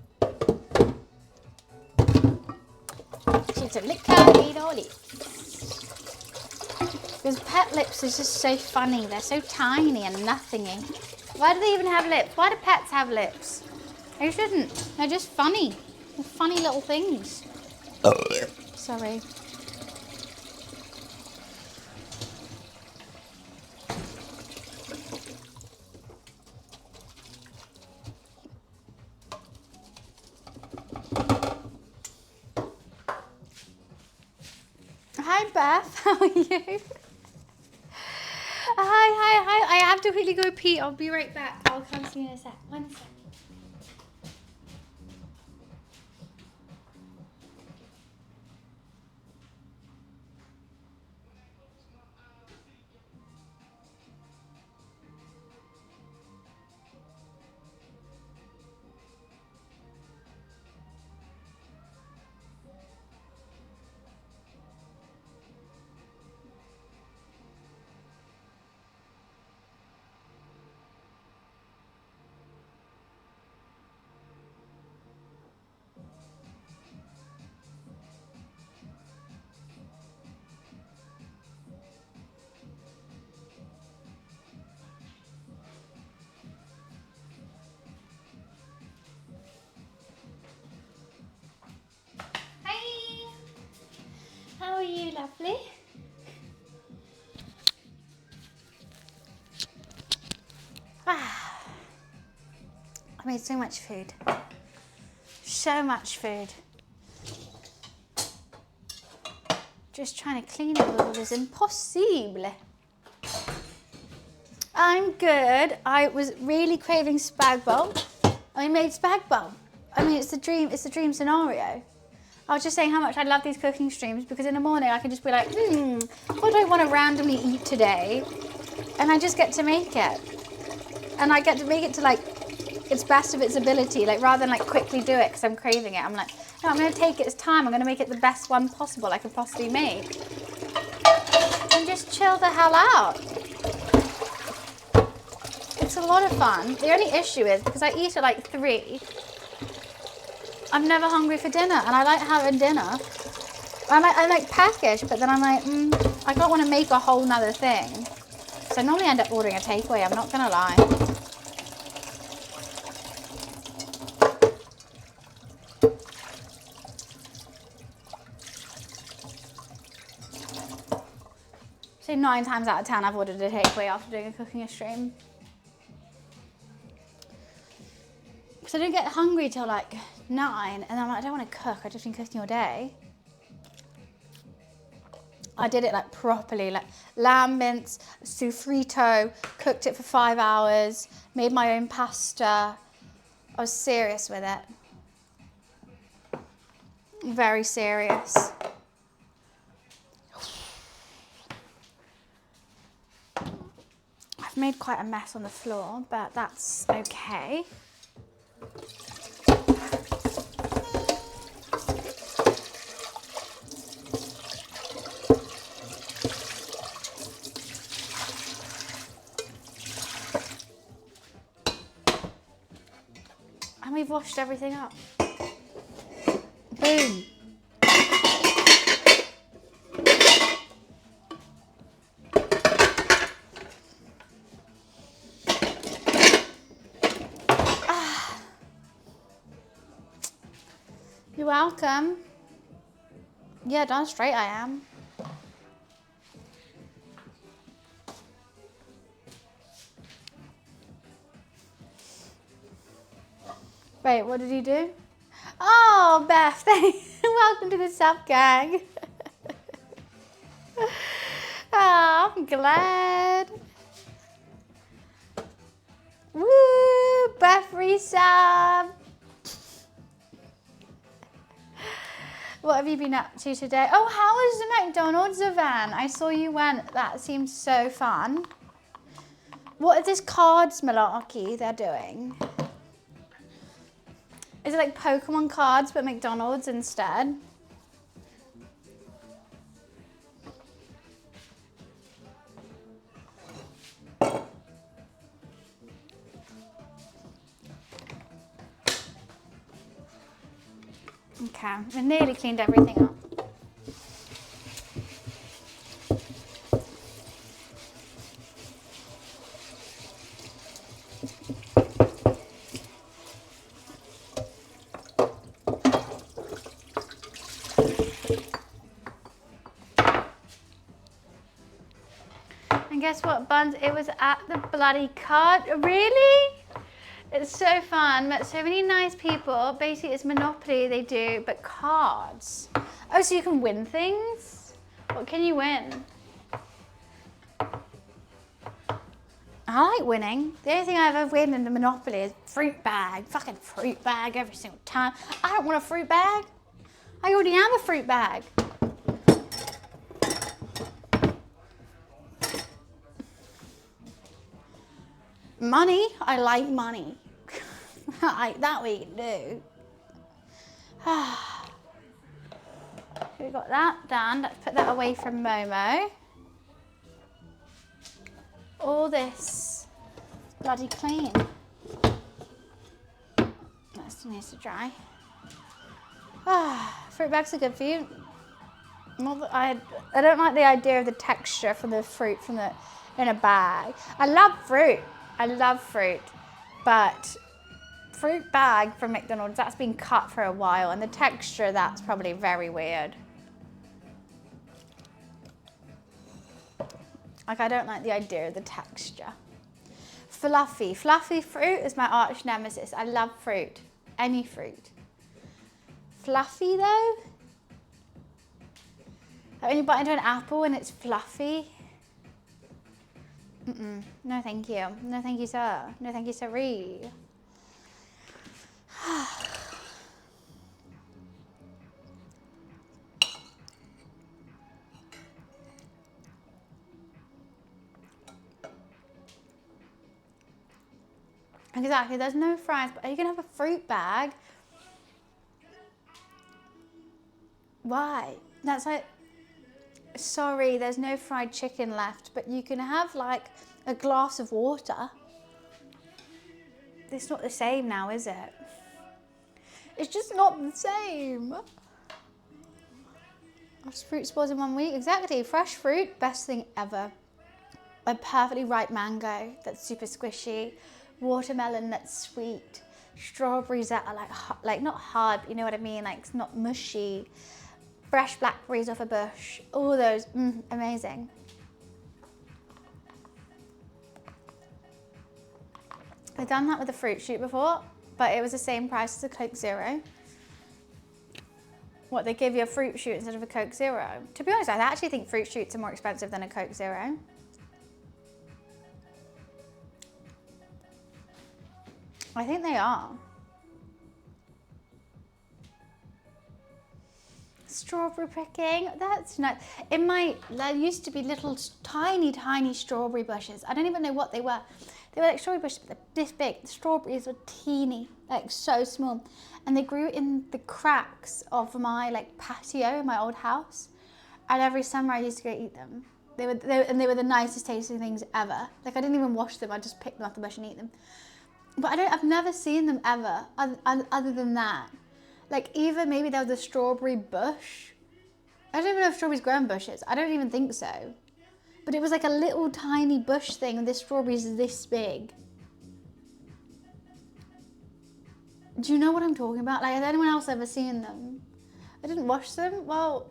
She said, lick her little lips. Because pet lips is just so funny. They're so tiny and nothingy. Why do they even have lips? Why do pets have lips? They shouldn't. They're just funny. They're funny little things. Sorry. Hi Beth, how are you? Hi. I have to quickly go pee. I'll be right back. I'll come see you in a sec. 1 sec. Hi. How are you, lovely? Ah, I made so much food. So much food. Just trying to clean it all is impossible. I'm good. I was really craving spag bol. I made spag bol. I mean, it's the dream scenario. I was just saying how much I love these cooking streams because in the morning I can just be like, what do I want to randomly eat today? And I just get to make it. And I get to make it to like its best of its ability, like rather than like quickly do it because I'm craving it. I'm like, no, I'm going to take its time. I'm going to make it the best one possible I could possibly make. And just chill the hell out. It's a lot of fun. The only issue is because I eat at like 3, I'm never hungry for dinner, and I like having dinner. I like packaged, but then I'm like, I don't want to make a whole nother thing. So I normally end up ordering a takeaway, I'm not gonna lie. So 9 times out of 10 I've ordered a takeaway after doing a cooking stream. Because I don't get hungry till like 9, and I'm like, I don't want to cook, I've just been cooking all day. I did it like properly, like lamb mince, sofrito, cooked it for 5 hours, made my own pasta. I was serious with it. Very serious. I've made quite a mess on the floor, but that's okay. And we've washed everything up. Boom. You're welcome. Yeah, darn straight I am. Wait, what did he do? Oh, Beth, welcome to the sub gang. Oh, I'm glad. Woo, Beth resub. What have you been up to today? Oh, how was the McDonald's event? I saw you went. That seemed so fun. What is this cards malarkey they're doing? Is it like Pokemon cards but McDonald's instead? Okay, we nearly cleaned everything up. And guess what, Buns? It was at the bloody card. Really? It's so fun. Met so many nice people. Basically, it's Monopoly they do, but cards. Oh, so you can win things? What can you win? I like winning. The only thing I've ever won in the Monopoly is fruit bag. Fucking fruit bag every single time. I don't want a fruit bag. I already have a fruit bag. Money, I like money. That we can do. We got that done. Let's put that away from Momo. All this bloody clean. That still needs to dry. Fruit bags are good for you. I don't like the idea of the texture from the fruit in a bag. I love fruit, but fruit bag from McDonald's, that's been cut for a while, and the texture, that's probably very weird. Like, I don't like the idea of the texture. Fluffy fruit is my arch nemesis. I love fruit, any fruit. Fluffy though? Like when you bite into an apple and it's fluffy. No thank you. No thank you, sir. No thank you, sirree. Exactly, there's no fries, but are you gonna have a fruit bag? Why? That's like, sorry, there's no fried chicken left, but you can have like a glass of water. It's not the same now, is it? It's just not the same. Fruit spoils in 1 week. Exactly. Fresh fruit, best thing ever. A perfectly ripe mango that's super squishy. Watermelon that's sweet. Strawberries that are like not hard, but you know what I mean? Like it's not mushy. Fresh blackberries off a bush. All those, amazing. I've done that with a fruit shoot before, but it was the same price as a Coke Zero. What, they give you a fruit shoot instead of a Coke Zero? To be honest, I actually think fruit shoots are more expensive than a Coke Zero. I think they are. Strawberry picking, that's nice. There used to be little tiny strawberry bushes. I don't even know what they were. They were like strawberry bushes, but they're this big. The strawberries were teeny, like so small. And they grew in the cracks of my like patio in my old house. And every summer I used to go eat them. They were the nicest tasting things ever. Like I didn't even wash them, I just picked them off the bush and eat them. But I've never seen them ever, other than that. Like even maybe there was a strawberry bush. I don't even know if strawberries grow in bushes. I don't even think so. But it was like a little tiny bush thing and this strawberry is this big. Do you know what I'm talking about? Like has anyone else ever seen them? I didn't wash them. Well,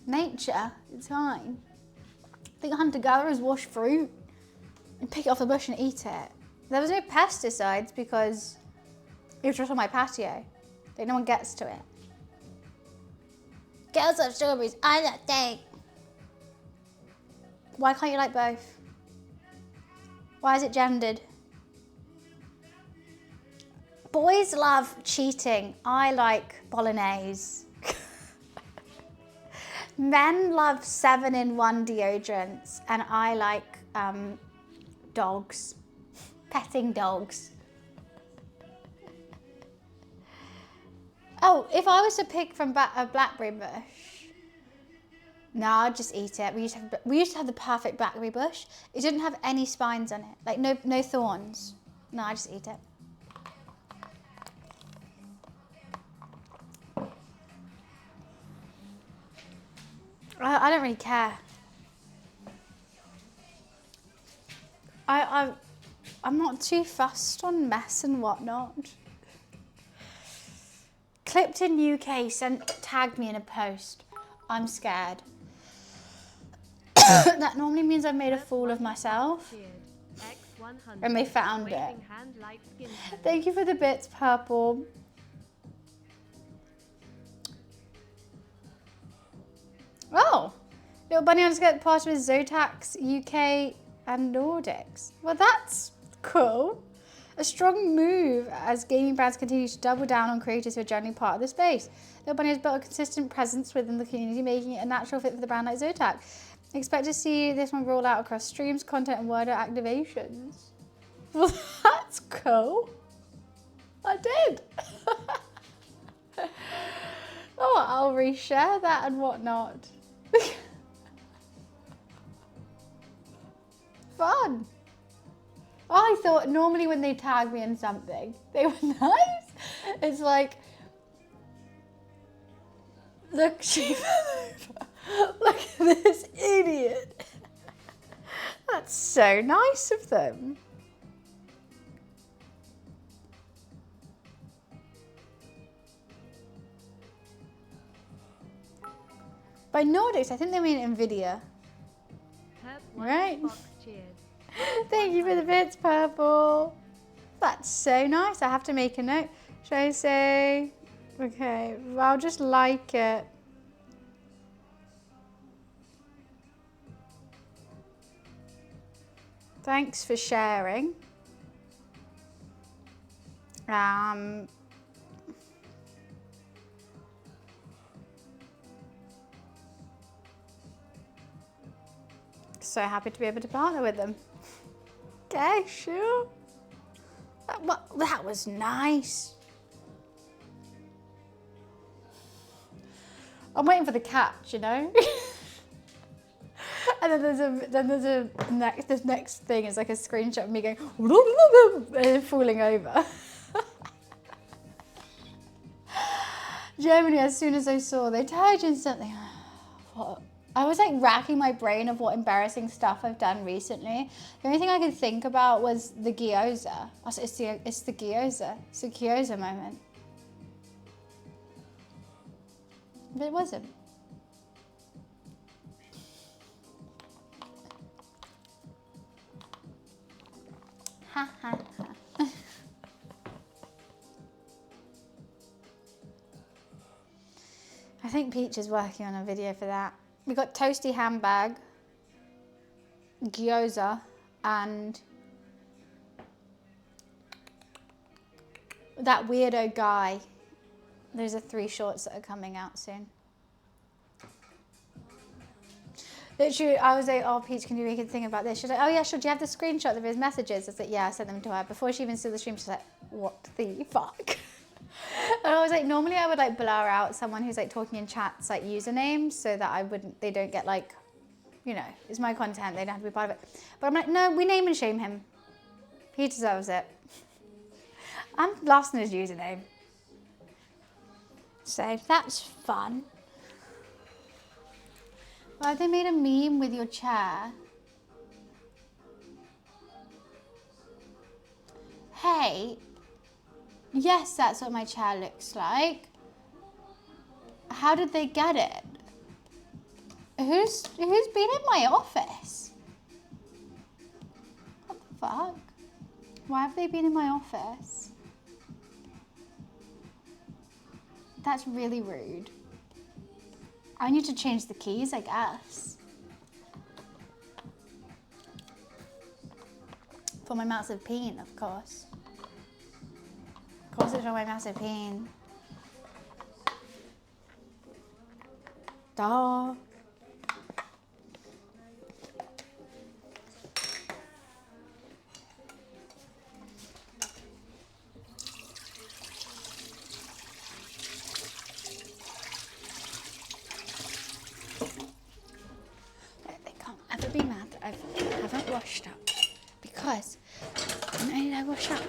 nature, it's fine. I think hunter-gatherers wash fruit and pick it off the bush and eat it. There was no pesticides because it was just on my patio. Like no one gets to it. Girls love strawberries, I don't think. Why can't you like both? Why is it gendered? Boys love cheating. I like Bolognese. Men love 7-in-1 deodorants and I like dogs. Petting dogs. Oh, if I was to pick from a blackberry bush, no, I'd just eat it. We used to have the perfect blackberry bush. It didn't have any spines on it, like no thorns. No, I just eat it. I don't really care. I'm not too fussed on mess and whatnot. Clipped in UK tagged me in a post. I'm scared. That normally means I've made a fool of myself. And they found it. Thank you for the bits, Purple. Oh, Little Bunny wants to get part with Zotax UK and Nordics. Well, that's cool. A strong move as gaming brands continue to double down on creators who are generally part of the space. Little Bunny has built a consistent presence within the community, making it a natural fit for the brand like Zotac. Expect to see this one roll out across streams, content, and wider activations. Well, that's cool. I did. Oh, I'll reshare that and whatnot. Fun. Oh, I thought normally when they tag me in something, they were nice. It's like, look, she fell over. Look at this idiot. That's so nice of them. By Nordics, I think they mean Nvidia. Right? Thank you for the bits, Purple. That's so nice. I have to make a note. Should I say, okay, I'll just like it. Thanks for sharing. So happy to be able to partner with them. Okay, sure. That was nice. I'm waiting for the catch, you know. And then there's a this next thing is like a screenshot of me going and then falling over. Germany, as soon as I saw they tagged in something, what? I was like racking my brain of what embarrassing stuff I've done recently. The only thing I could think about was the gyoza. It's the gyoza. It's a gyoza moment. But it wasn't. Ha ha ha. I think Peach is working on a video for that. We got toasty handbag, gyoza, and that weirdo guy. Those are 3 shorts that are coming out soon. Literally, I was like, oh, Peach, can you make a thing about this? She's like, oh yeah, sure, do you have the screenshot of his messages? I was like, yeah, I sent them to her. Before she even saw the stream, she's like, what the fuck? And I was like, normally I would like blur out someone who's like talking in chats like usernames so that they don't get like, you know, it's my content, they don't have to be part of it. But I'm like, no, we name and shame him. He deserves it. I'm blasting his username. So that's fun. Well, they made a meme with your chair. Hey, yes, that's what my chair looks like. How did they get it? Who's been in my office? What the fuck? Why have they been in my office? That's really rude. I need to change the keys, I guess. For my massive peen, of course. Of course it's for my massive peen. Duh. They can't ever be mad that I haven't washed up because when I wash up,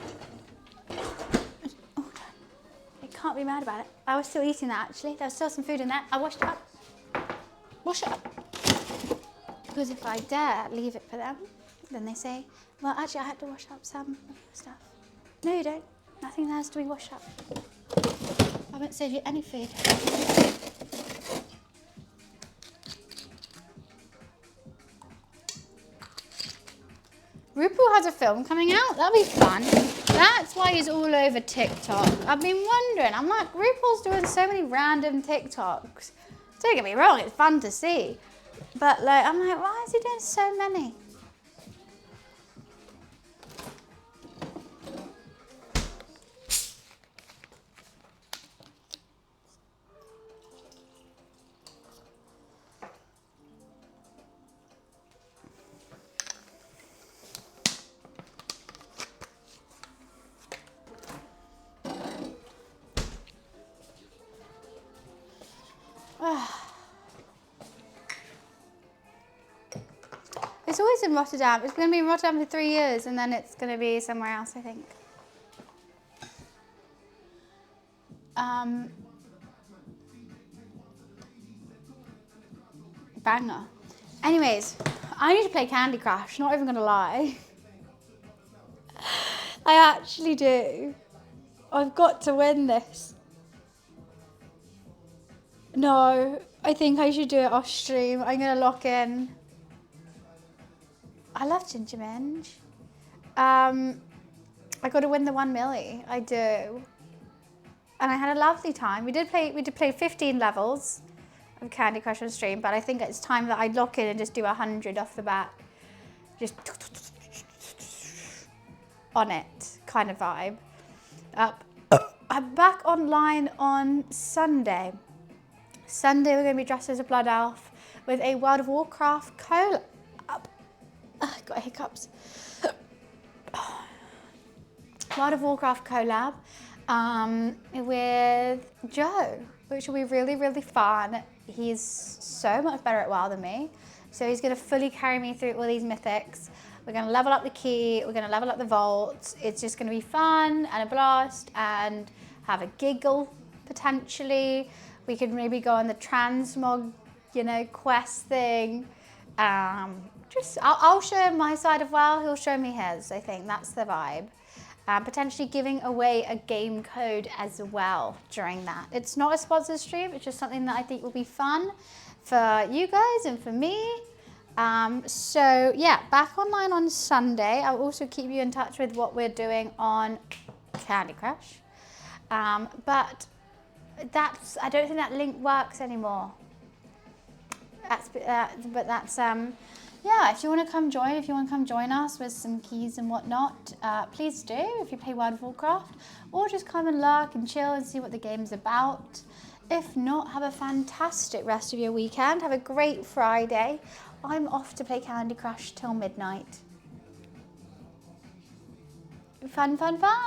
they can't be mad about it. I was still eating that actually. There was still some food in there. I washed it up. Wash it up. Because if I dare leave it for them, then they say, well, actually, I had to wash up some stuff. No, you don't. Nothing has to be washed up. I won't save you any food. RuPaul has a film coming out. That'll be fun. That's why he's all over TikTok. I've been wondering. I'm like, RuPaul's doing so many random TikToks. Don't get me wrong, it's fun to see. But like, I'm like, why is he doing so many? It's always in Rotterdam. It's going to be in Rotterdam for 3 years and then it's going to be somewhere else, I think. Banger. Anyways, I need to play Candy Crush, not even going to lie. I actually do. I've got to win this. No, I think I should do it off stream. I'm going to lock in. I love Ginger Minge. I got to win the 1 milli. I do. And I had a lovely time. We did play 15 levels of Candy Crush on stream, but I think it's time that I lock in and just do 100 off the bat. Just on it kind of vibe. I'm back online on Sunday. Sunday we're going to be dressed as a blood elf with a World of Warcraft collab. Got hiccups. World of Warcraft collab with Joe, which will be really, really fun. He's so much better at WoW than me. So he's going to fully carry me through all these mythics. We're going to level up the key. We're going to level up the vault. It's just going to be fun and a blast and have a giggle potentially. We could maybe go on the transmog, quest thing. I'll show him my side of WoW. He'll show me his. I think that's the vibe. Potentially giving away a game code as well during that. It's not a sponsored stream. It's just something that I think will be fun for you guys and for me. So yeah, back online on Sunday. I'll also keep you in touch with what we're doing on Candy Crush. But I don't think that link works anymore. Yeah, if you want to come join us with some keys and whatnot, please do if you play World of Warcraft, or just come and lurk and chill and see what the game's about. If not, have a fantastic rest of your weekend. Have a great Friday. I'm off to play Candy Crush till midnight. Fun, fun, fun.